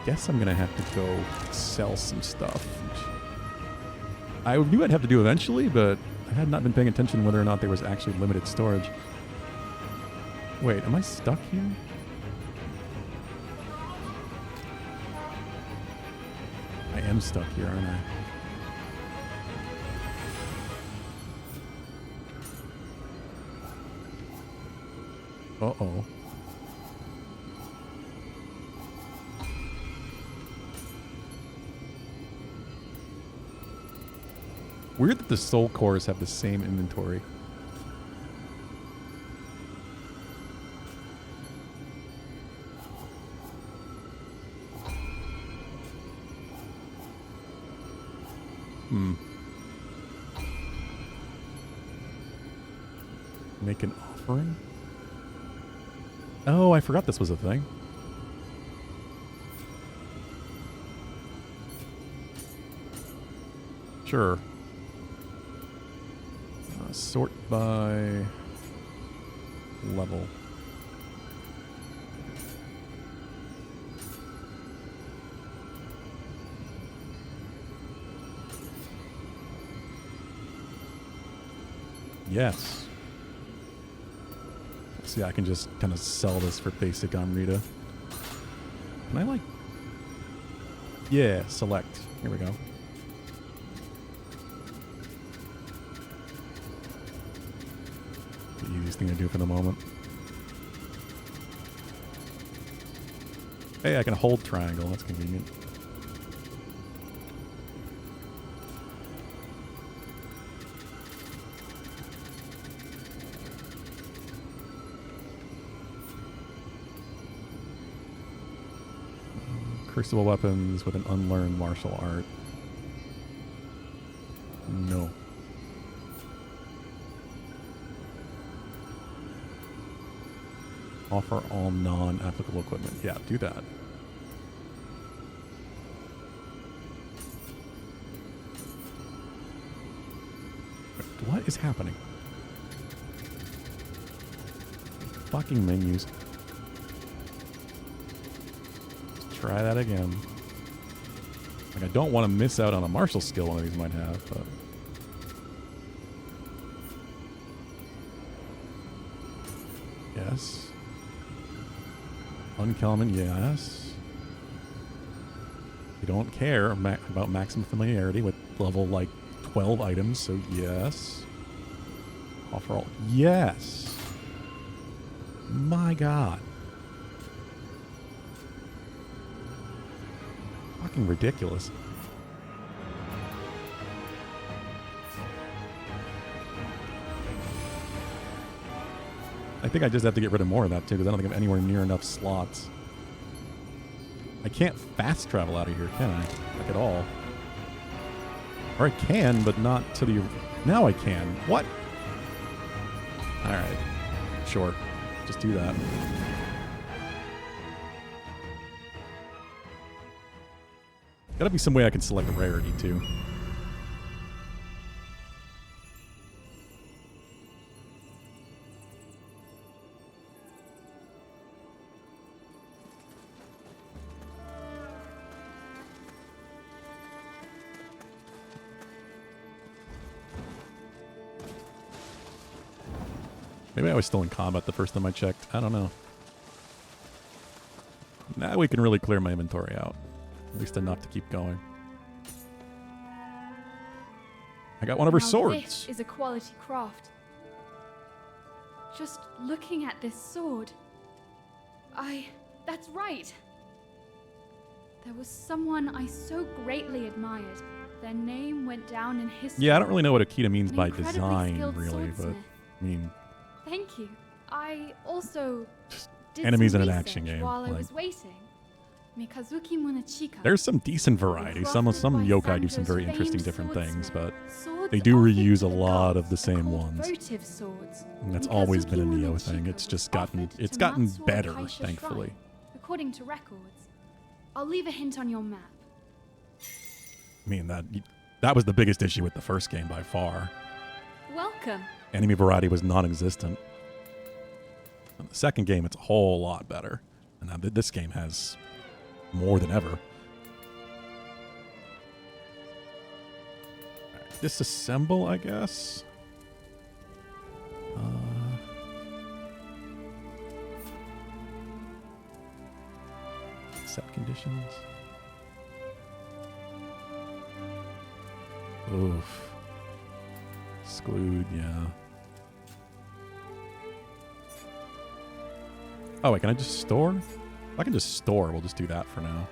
Guess I'm gonna have to go sell some stuff. I knew I'd have to do eventually, but I had not been paying attention whether or not there was actually limited storage. Wait, am I stuck here? I am stuck here, aren't I? Uh-oh. Weird that the soul cores have the same inventory. Make an offering? Oh, I forgot this was a thing. Sure. Sort by level. Yes. See, I can just kind of sell this for basic Amrita. Can I like... Yeah, select. Here we go. The easiest thing to do for the moment. Hey, I can hold triangle. That's convenient. Crucible weapons with an unlearned martial art. No. Offer all non-applicable equipment. Yeah, do that. What is happening? Fucking menus. Try that again. Like, I don't want to miss out on a martial skill one of these might have, but... Yes. Uncommon, yes. You don't care about maximum familiarity with level, like, 12 items, so yes. Offer all... Yes! My god. Fucking ridiculous. I think I just have to get rid of more of that too, because I don't think I have anywhere near enough slots. I can't fast travel out of here, can I? Like at all. Or I can, but not to the... Now I can. What? Alright. Sure. Just do that. Gotta be some way I can select a rarity, too. Maybe I was still in combat the first time I checked. I don't know. Now we can really clear my inventory out. At least enough to keep going. I got one of her swords. This is a quality craft. Just looking at this sword. That's right. There was someone I so greatly admired. Their name went down in history. Yeah, I don't really know what Akita means by incredibly design, skilled really, but swordsmith. I mean, Thank you. I also did enemies some in an research action game, while I like- was waiting. Mikazuki Munachika. there's some decent variety. Some crafted yokai do by some very Sanjo's interesting famed different things, but Swords they do offered reuse to a the lot gods of the are same called ones. votive swords. And that's always been a Mikazuki Nioh thing. Munachika It's just was gotten offered it's to gotten Matsuo better, Taisha thankfully. Shrine, according to records. I'll leave a hint on your map. I mean that was the biggest issue with the first game by far. Welcome. Enemy variety was non-existent. In the second game, it's a whole lot better. And now this game has more than ever. Right, disassemble, I guess. Set conditions. Oof. Exclude, yeah. Oh, wait, can I just store? If I can just store, we'll just do that for now.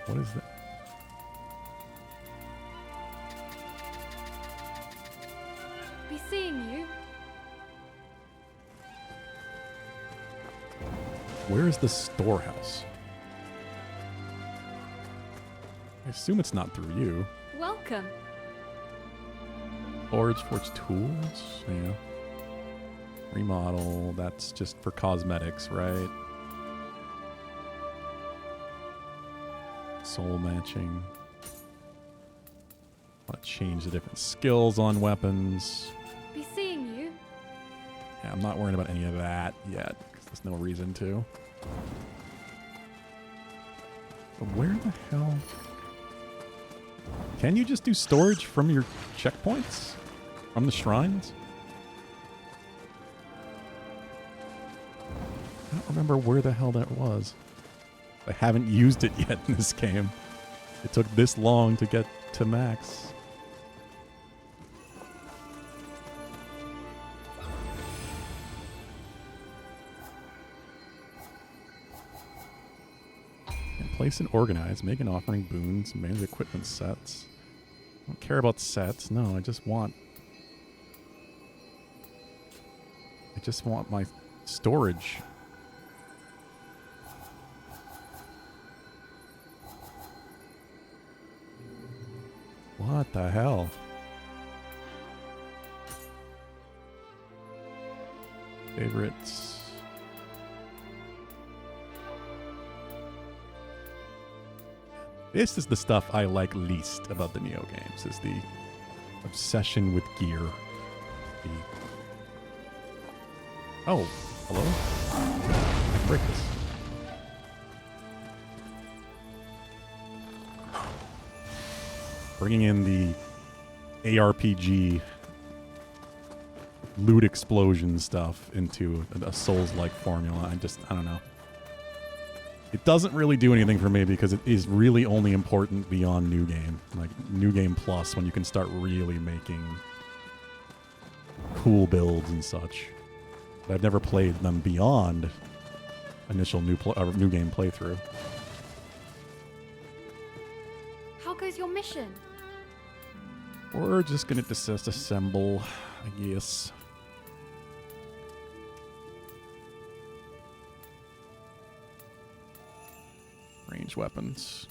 What is that? Be seeing you. Where is the storehouse? I assume it's not through you. Welcome. Forge tools? Yeah. Remodel, that's just for cosmetics, right? Soul matching. Want to change the different skills on weapons. Be seeing you. Yeah, I'm not worrying about any of that yet, because there's no reason to. But where the hell... Can you just do storage from your checkpoints? From the shrines? I don't remember where the hell that was. I haven't used it yet in this game. It took this long to get to max. And place and organize, make an offering, boons, manage equipment sets. I don't care about sets. No, I just want my storage. What the hell? Favorites. This is the stuff I like least about the Nioh games, is the obsession with gear. Oh, hello? I can break this. Bringing in the ARPG loot explosion stuff into a Souls-like formula. I don't know. It doesn't really do anything for me because it is really only important beyond New Game. Like New Game Plus, when you can start really making cool builds and such. But I've never played them beyond initial New Game playthrough. How goes your mission? We're just gonna disassemble, I guess. Range weapons.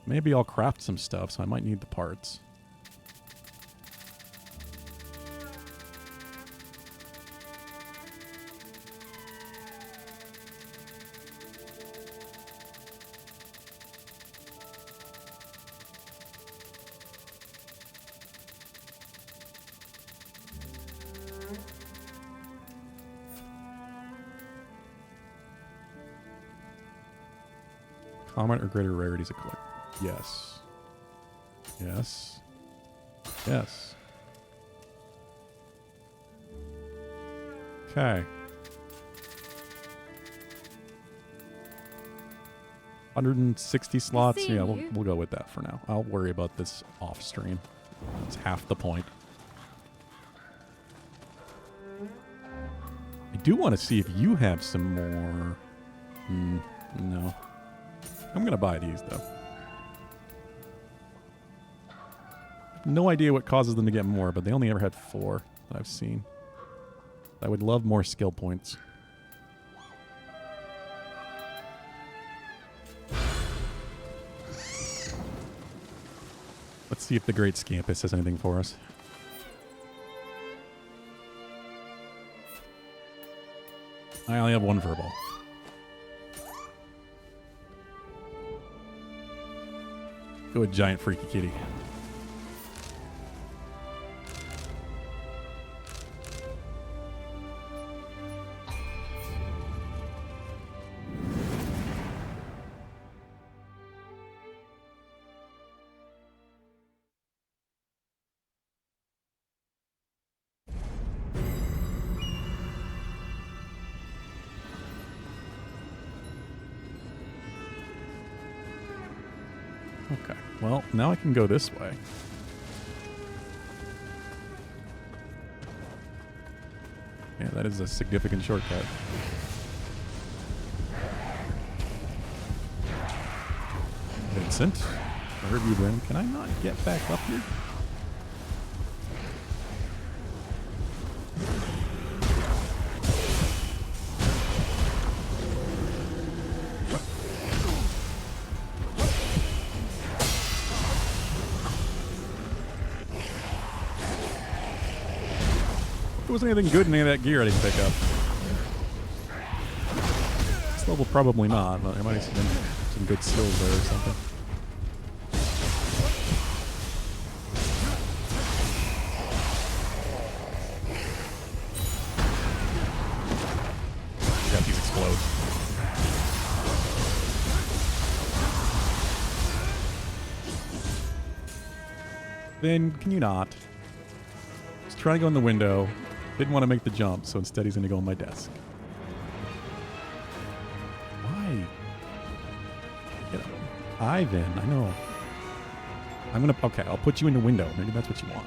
Maybe I'll craft some stuff, so I might need the parts. common or greater rarities to collect? Yes. Yes. Yes. Okay. 160 slots. Yeah, we'll go with that for now. I'll worry about this off stream. That's half the point. I do want to see if you have some more. No. I'm going to buy these, though. No idea what causes them to get more, but they only ever had 4 that I've seen. I would love more skill points. Let's see if the Great Scampus has anything for us. I only have 1 verbal. Go with Giant Freaky Kitty. Okay, well, now I can go this way. Yeah, that is a significant shortcut. Vincent, where have you been? Can I not get back up here? There wasn't anything good in any of that gear I didn't pick up. This level probably not, but there might have been some good skills there or something. Got these explode. Then can you not? Just trying to go in the window. Didn't want to make the jump, so instead he's going to go on my desk. Why? Get up. Ivan, I know. I'm going to... Okay, I'll put you in the window. Maybe that's what you want.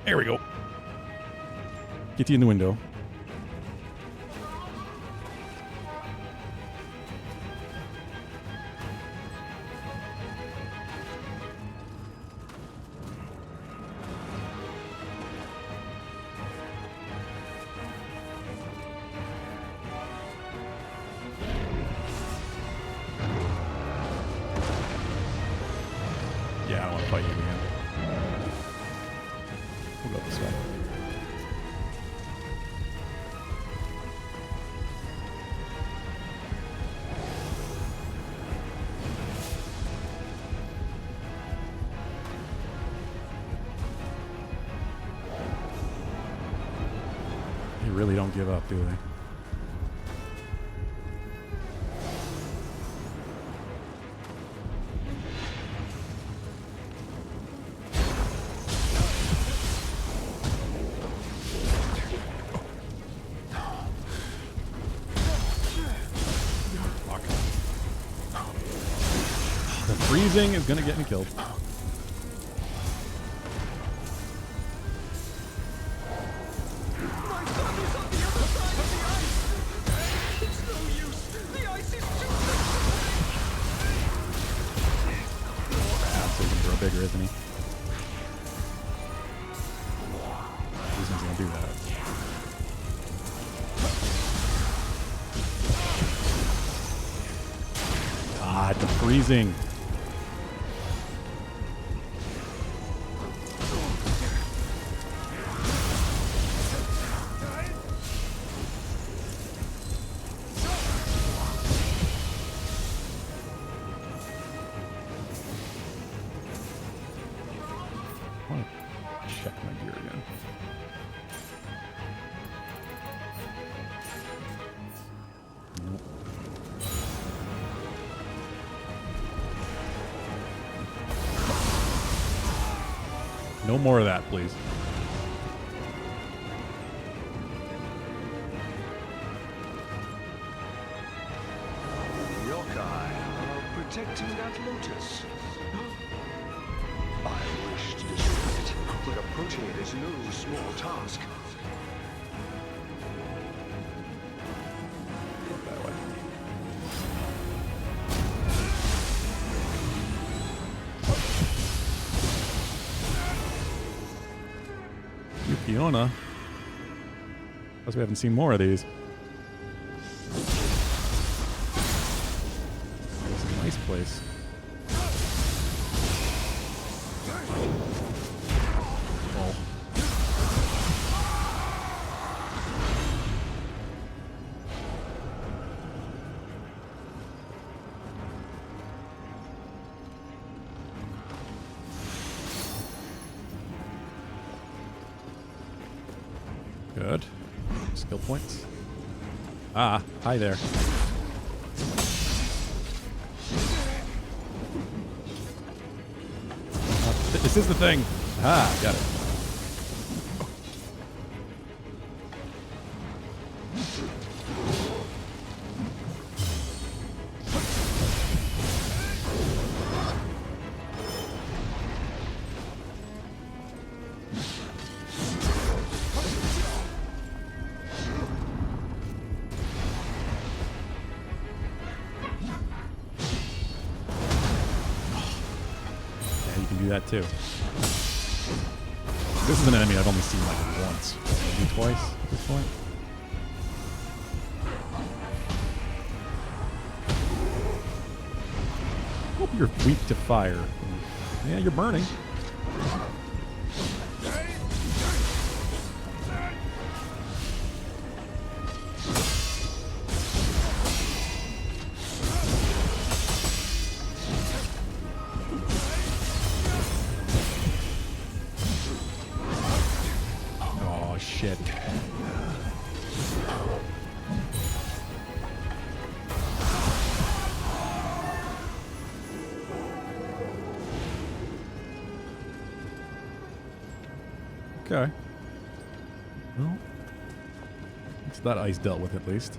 There we go. Get you in the window. Yeah, I don't want to fight you again. We'll go this way. They really don't give up, do they? Freezing is gonna get me killed. So he's gonna grow bigger, isn't he? He's gonna do that. God, the freezing. No more of that, please. Yokai are protecting that lotus. I wish to destroy it, but approaching it is no small task. That way. Fiona. Guess we haven't seen more of these. It's a nice place. Oh. Good. Skill points. Ah, hi there. This is the thing. Ah, got it. That too. This is an enemy I've only seen like once, maybe twice at this point. Hope you're weak to fire. Yeah, you're burning. Shit. Okay. Well, it's that ice dealt with at least.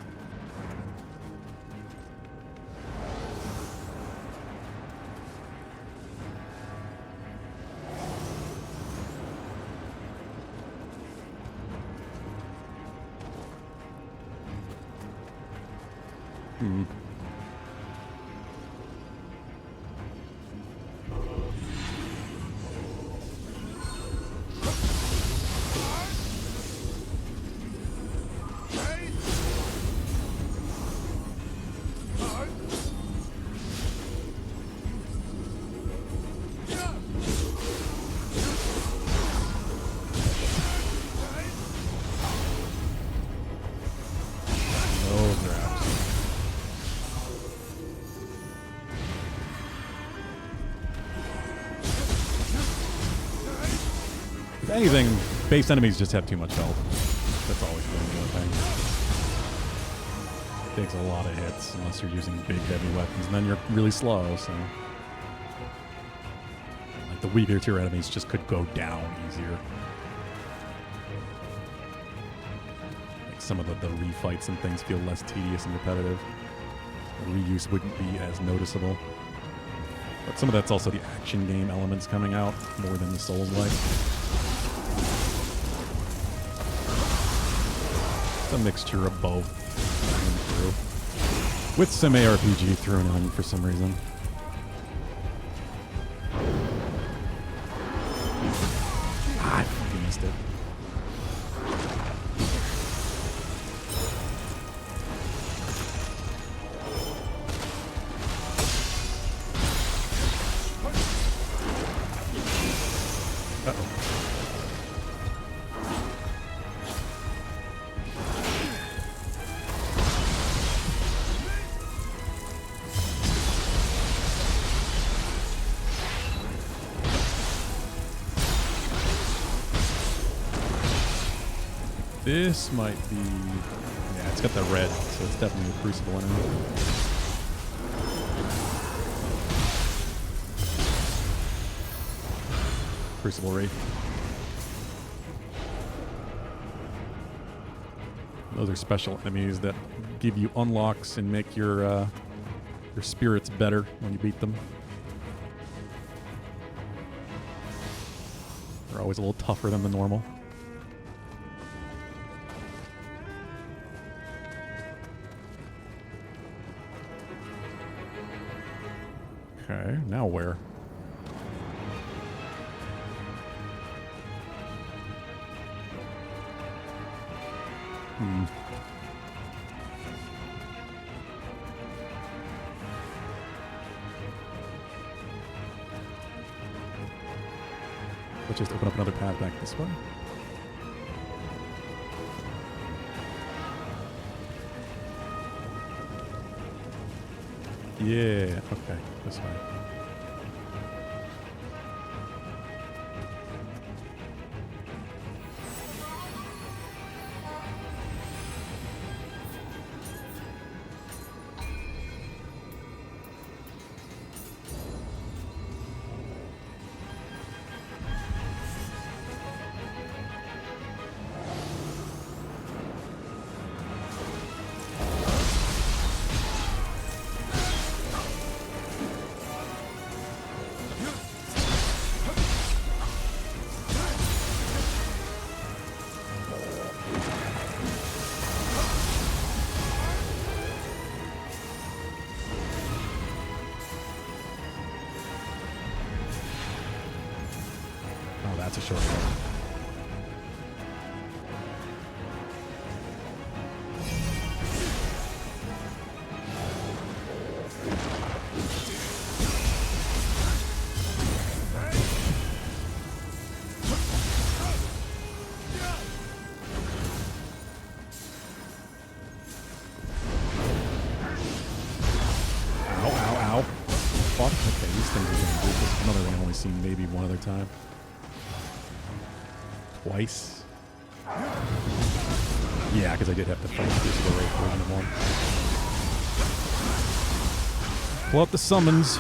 If anything, base enemies just have too much health. That's always been the other thing. It takes a lot of hits unless you're using big, heavy weapons, and then you're really slow, so... Like, the weaker tier enemies just could go down easier. Like, some of the refights and things feel less tedious and repetitive. The reuse wouldn't be as noticeable. But some of that's also the action game elements coming out more than the Souls-like. It's a mixture of both. With some ARPG thrown in for some reason. Ah, I fucking missed it. This might be... Yeah, it's got the red, so it's definitely a Crucible enemy. Crucible Wraith. Those are special enemies that give you unlocks and make your spirits better when you beat them. They're always a little tougher than the normal. Okay, now where? Let's just open up another path back this way. Yeah, okay, this way. That's a short one. Ow, ow, ow. Fuck. Okay, these things are getting ruthless. Another thing I've only seen maybe one other time. Twice. Yeah, because I did have to fight the Wraith version of one. Pull out the summons.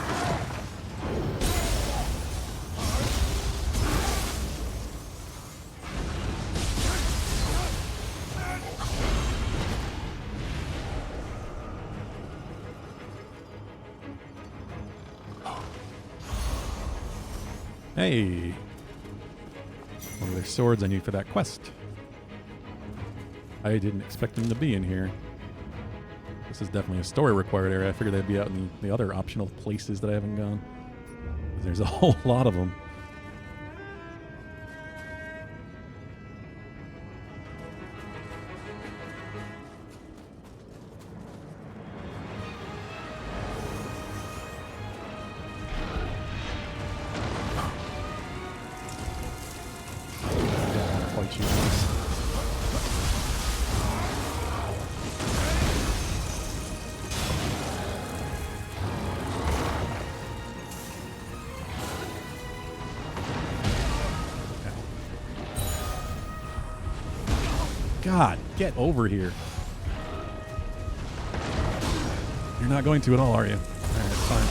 Hey. One of their swords I need for that quest. I didn't expect them to be in here. This is definitely a story required area. I figured they'd be out in the other optional places that I haven't gone. There's a whole lot of them. God, get over here. You're not going to at all, are you? Alright, fine.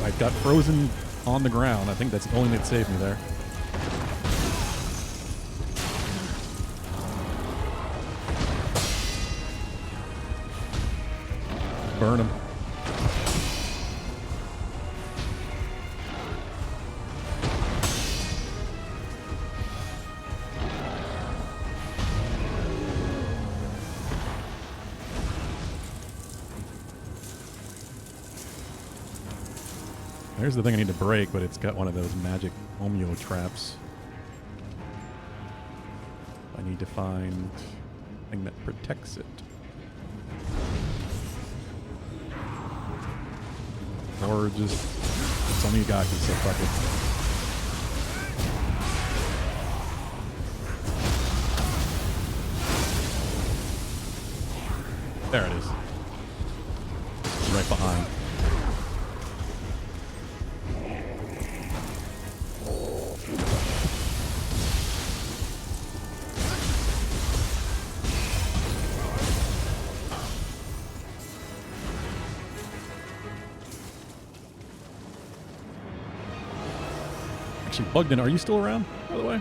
I got frozen on the ground. I think that's the only thing that saved me there. Burn him. Here's the thing I need to break, but it's got one of those magic Omeo traps. I need to find a thing that protects it. Or just, it's only a guy who's so fuck it. There it is. Right behind. actually bugged in. Are you still around, by the way?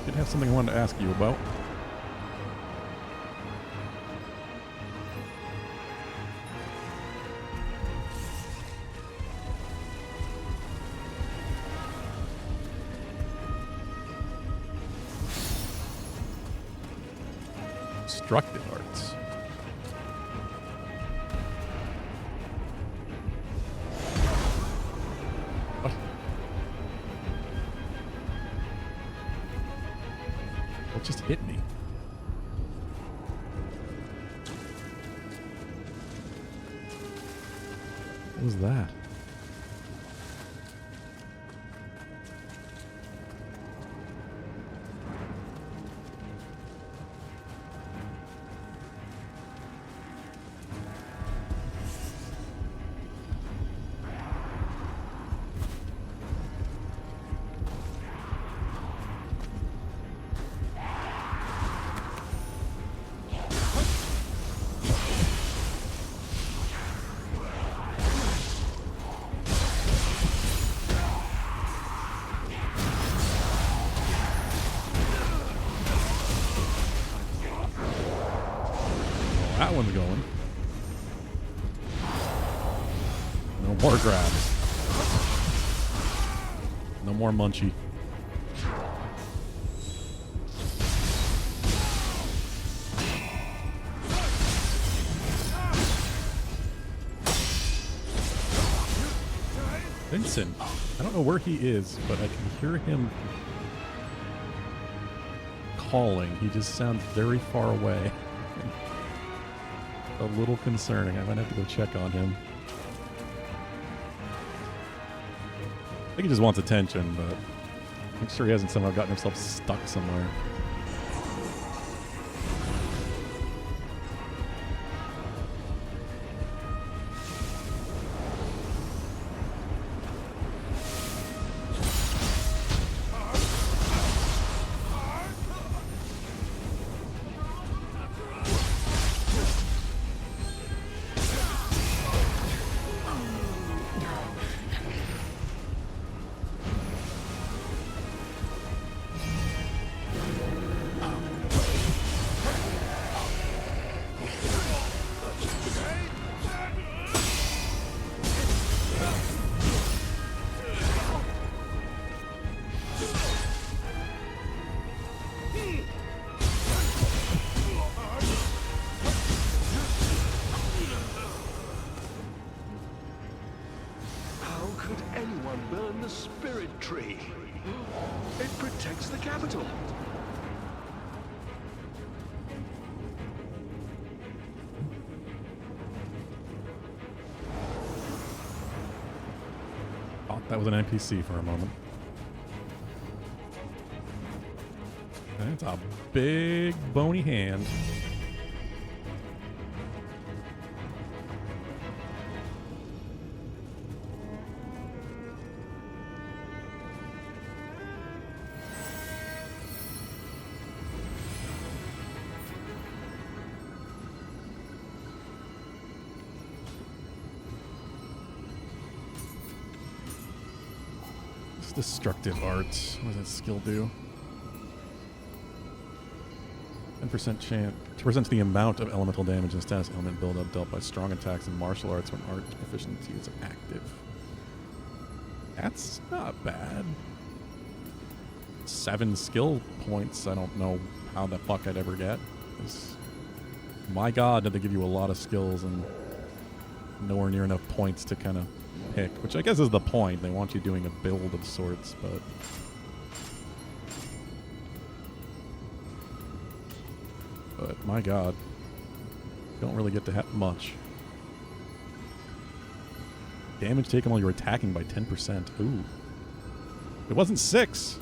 Did have something I wanted to ask you about. Destructive arts. What? What just hit me? What was that? That one's going. No more grabs. No more munchie. Vincent. I don't know where he is, but I can hear him calling. He just sounds very far away. A little concerning. I might have to go check on him. I think he just wants attention, but I'm sure he hasn't somehow gotten himself stuck somewhere. It protects the capital. Thought that was an NPC for a moment. And it's a big bony hand. Destructive arts. What does that skill do? 10% chance. Represents the amount of elemental damage and status element buildup dealt by strong attacks in martial arts when art proficiency is active. That's not bad. 7 skill points. I don't know how the fuck I'd ever get. My God, did they give you a lot of skills and nowhere near enough points to kind of pick, which I guess is the point. They want you doing a build of sorts, but my God, you don't really get to have much. Damage taken while you're attacking by 10%. Ooh. It wasn't 6.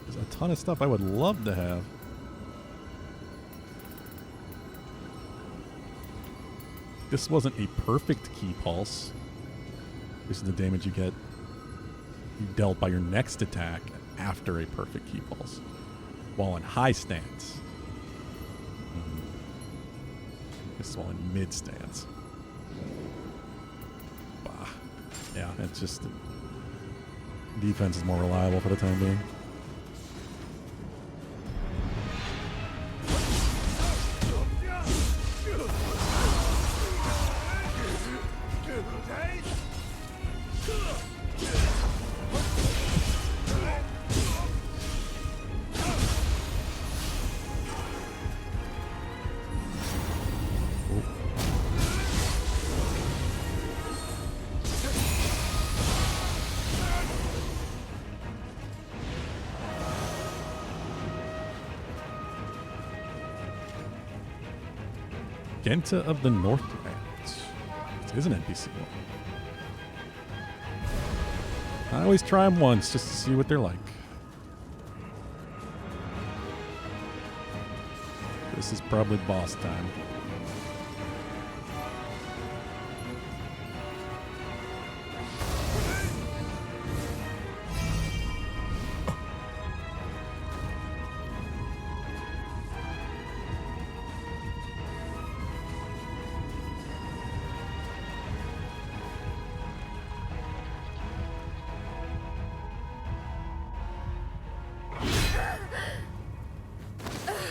There's a ton of stuff I would love to have. This wasn't a perfect key pulse. This is the damage you get dealt by your next attack after a perfect key pulse, while in high stance. This is while in mid stance. Wow. Yeah, it's just defense is more reliable for the time being. Genta of the Northlands. This is an NPC one. I always try them once just to see what they're like. This is probably boss time.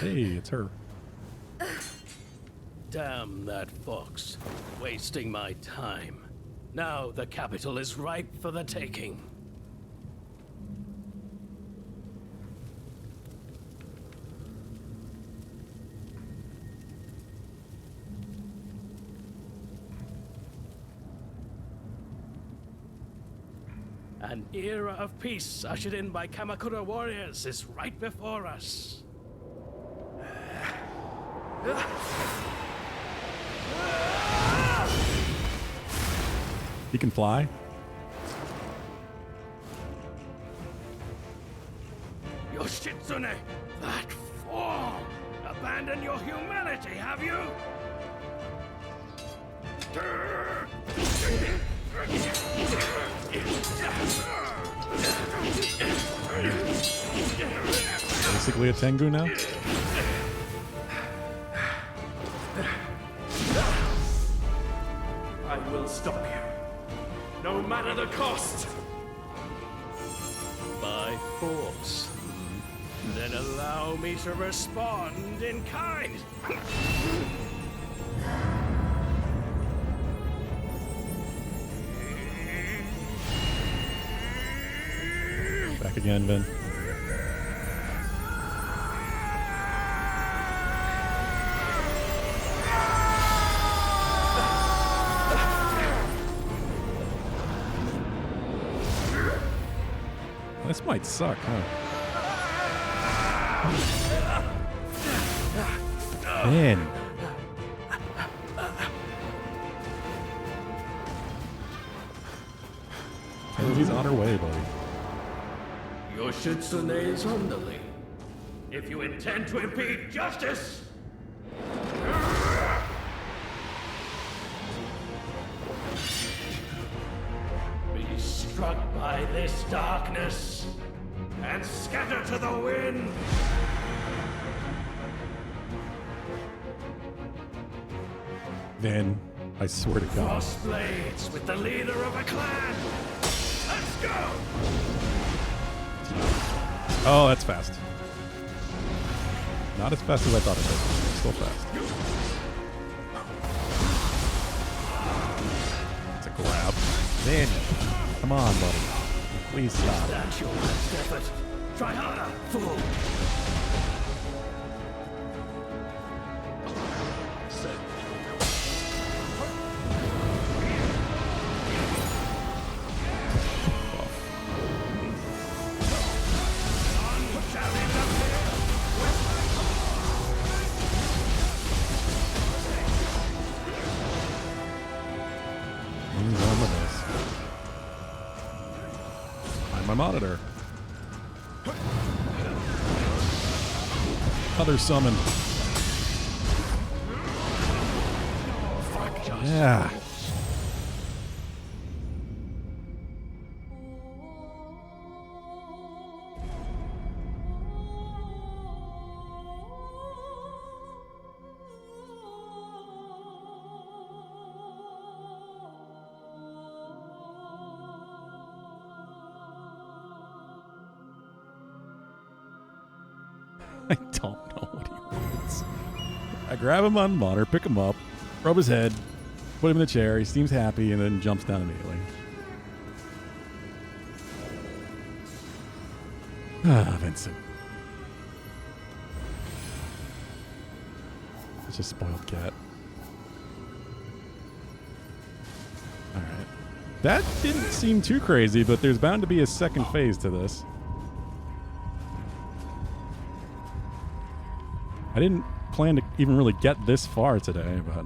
Hey, it's her. Damn that fox. Wasting my time. Now the capital is ripe for the taking. An era of peace ushered in by Kamakura warriors is right before us. He can fly. Yoshitsune, that fool! Abandon your humanity, have you? Basically a Tengu now. I will stop you, no matter the cost. By force. Then allow me to respond in kind. Back again, Ben. This might suck, huh? Man. He's on her way, buddy. Yoshitsune is underling. If you intend to impede justice, be struck by this darkness and scatter to the wind. Then, I swear to God. Cross blades with the leader of a clan. Let's go! Oh, that's fast. Not as fast as I thought it was. Still fast. It's a grab. Then, come on, buddy. Please stop. That's your best effort. Try harder, fool. My monitor. Other summon. Yeah. I don't know what he wants. I grab him on monitor, pick him up, rub his head, put him in the chair. He seems happy and then jumps down immediately. Ah, Vincent. Such a spoiled cat. Alright. That didn't seem too crazy, but there's bound to be a second phase to this. I didn't plan to even really get this far today, but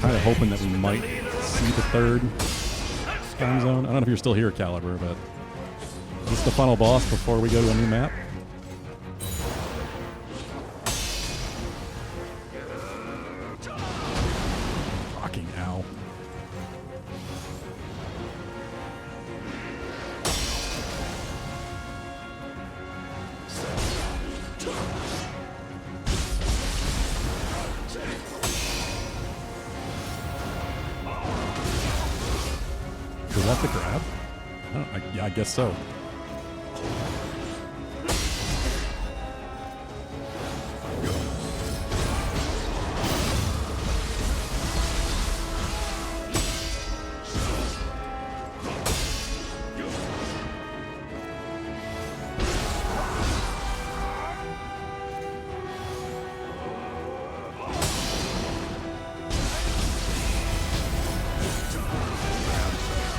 kind of hoping that we might see the third time zone. I don't know if you're still here, Caliber, but is this the final boss before we go to a new map? Fucking ow. Was that the grab? Yeah, I guess so.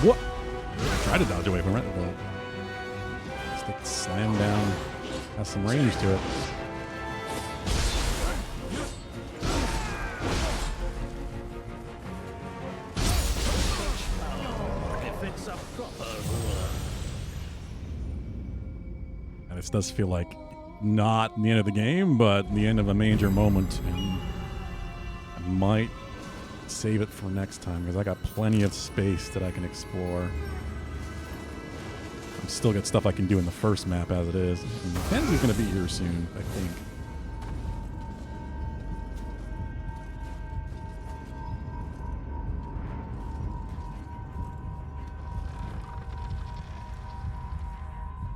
What? I tried to dodge away from it, but just the slam down has some range to it. If it's a proper ruler. And this does feel like not the end of the game, but the end of a major moment. And I might save it for next time because I got plenty of space that I can explore. I've still got stuff I can do in the first map as it is. And Mackenzie's going to be here soon, I think.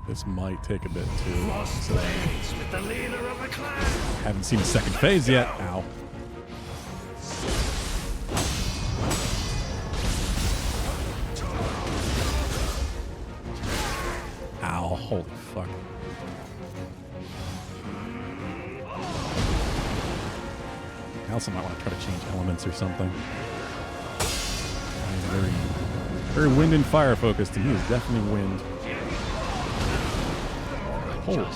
This might take a bit too. So With the leader of a clan. haven't seen a second phase yet. Ow. Ow, holy fuck. I also might want to try to change elements or something. I'm very wind and fire focused, and he is definitely wind. Holy shit.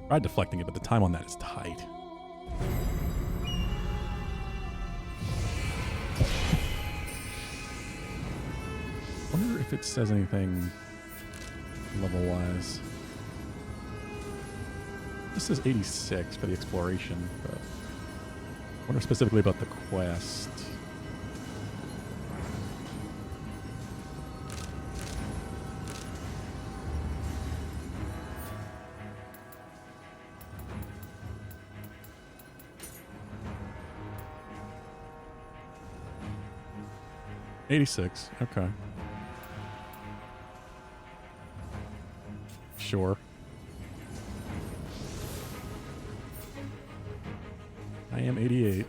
Tried deflecting it, but the time on that is tight. Wonder if it says anything level-wise. This is 86 for the exploration, but I wonder specifically about the quest. $86, okay. Sure. I am 88.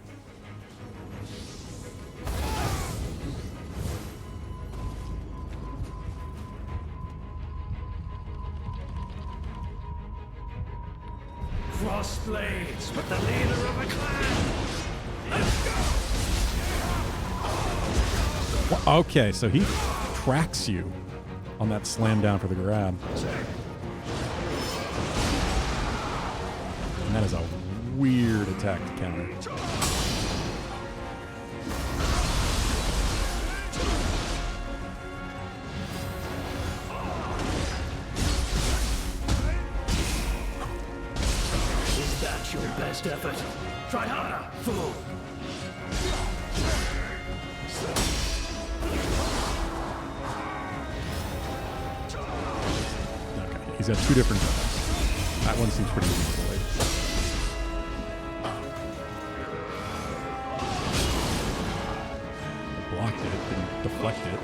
Crossblades with the leader of a clan. Let's go! Well, okay, so he tracks you on that slam down for the grab. And that is a weird attack to counter. Is that your best effort? Try harder, fool! Okay, he's got two different guns. That one seems pretty easy to avoid. Blocked it, didn't deflect it.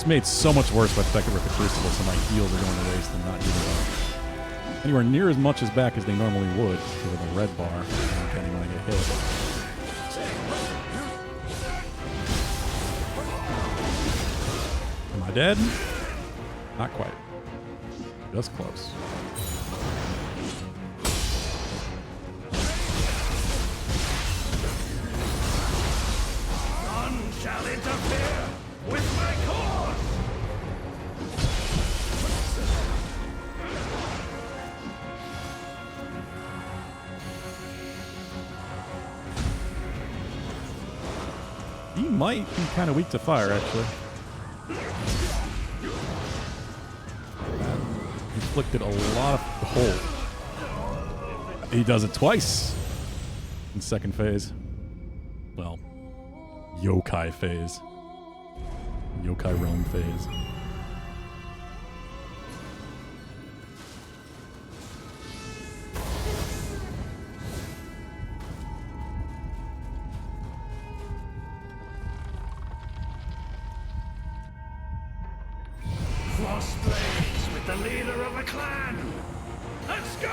It's made so much worse by the fact that we're at the Crucible, so my heals are going to waste and not giving anywhere near as much as back as they normally would because of the red bar. I'm getting when I get hit. Am I dead? Not quite. Just close. None shall interfere with my cause! He might be kind of weak to fire, actually. That inflicted a lot of hold. He does it twice in second phase. Well, yokai phase. Yokai realm phase. Frost blades with the leader of a clan! Let's go!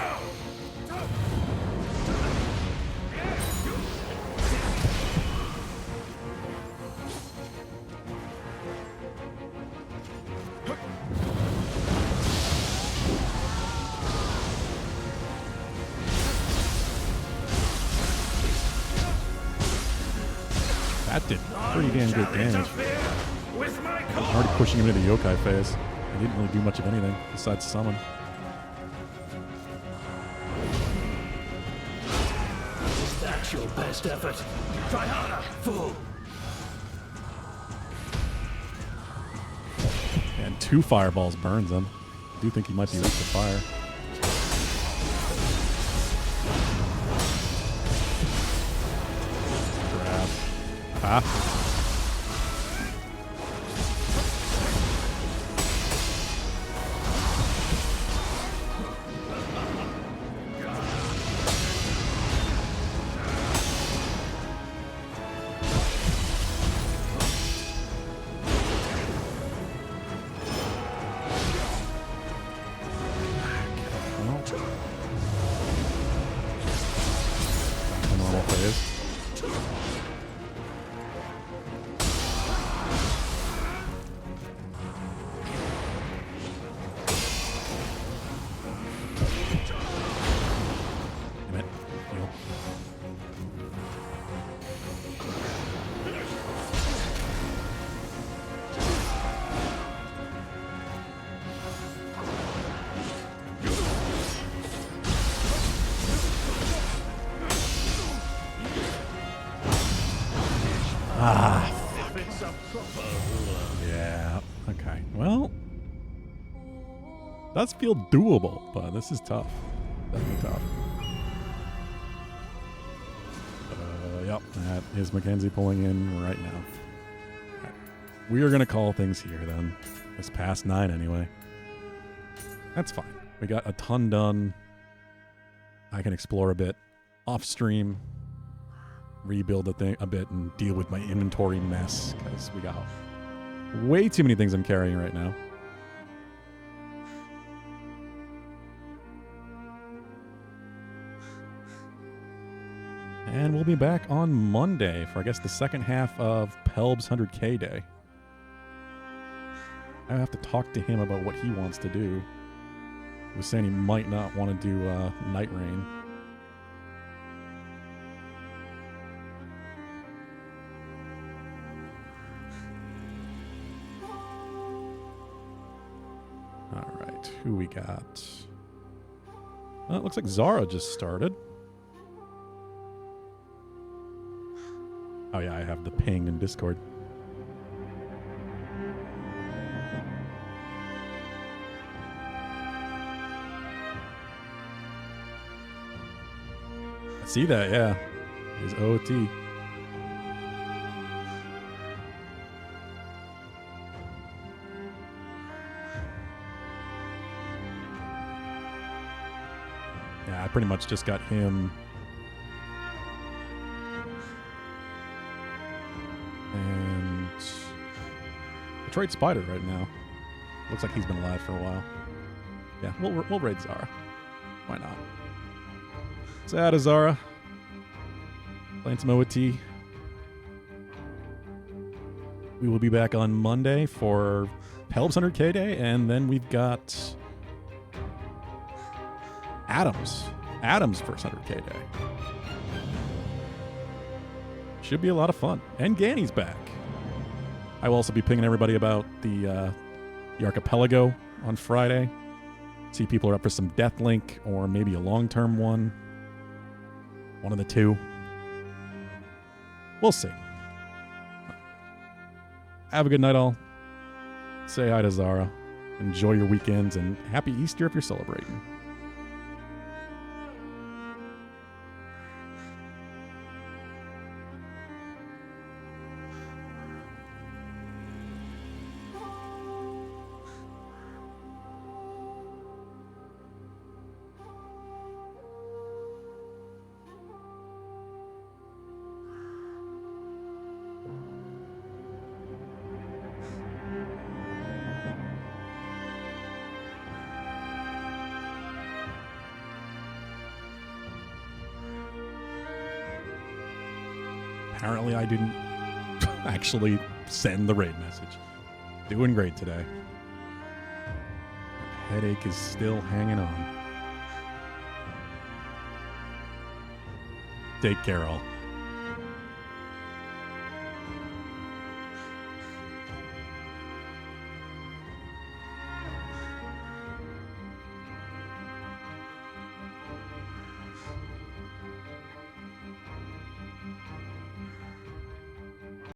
That did pretty damn good damage. With my I'm already pushing him into the yokai phase. I didn't really do much of anything besides summon. Is that your best effort? Try harder, fool! And 2 fireballs burns him. I do think he might be weak to fire. Grab. Ah. Normal phase. Damn it. Heal. Ah. Yeah. Okay. Well, does feel doable, but this is tough. Definitely tough. Yep. That is Mackenzie pulling in right now. Right. We are going to call things here then. It's past 9 anyway. That's fine. We got a ton done. I can explore a bit off stream. Rebuild the thing a bit and deal with my inventory mess because we got way too many things I'm carrying right now. And we'll be back on Monday for, I guess, the second half of Pelb's 100K day. I have to talk to him about what he wants to do. He was saying he might not want to do Night Rain. Alright, who we got? It looks like Zara just started. Oh yeah, I have the ping in Discord. I see that, yeah. Is OT. Yeah, I pretty much just got him. And Detroit Spider right now. Looks like he's been alive for a while. Yeah, we'll raid Zara. Why not? Say hi to Zara. Playing some OT. We will be back on Monday for Pelb's 100K Day, and then we've got Adam's first 100K Day. Should be a lot of fun. And Ganny's back. I will also be pinging everybody about the Archipelago on Friday. See people are up for some Deathlink or maybe a long-term one. One of the two. We'll see. Have a good night, all. Say hi to Zara. Enjoy your weekends, and happy Easter if you're celebrating. Apparently I didn't actually send the raid message. Doing great today. Headache is still hanging on. Take care, all.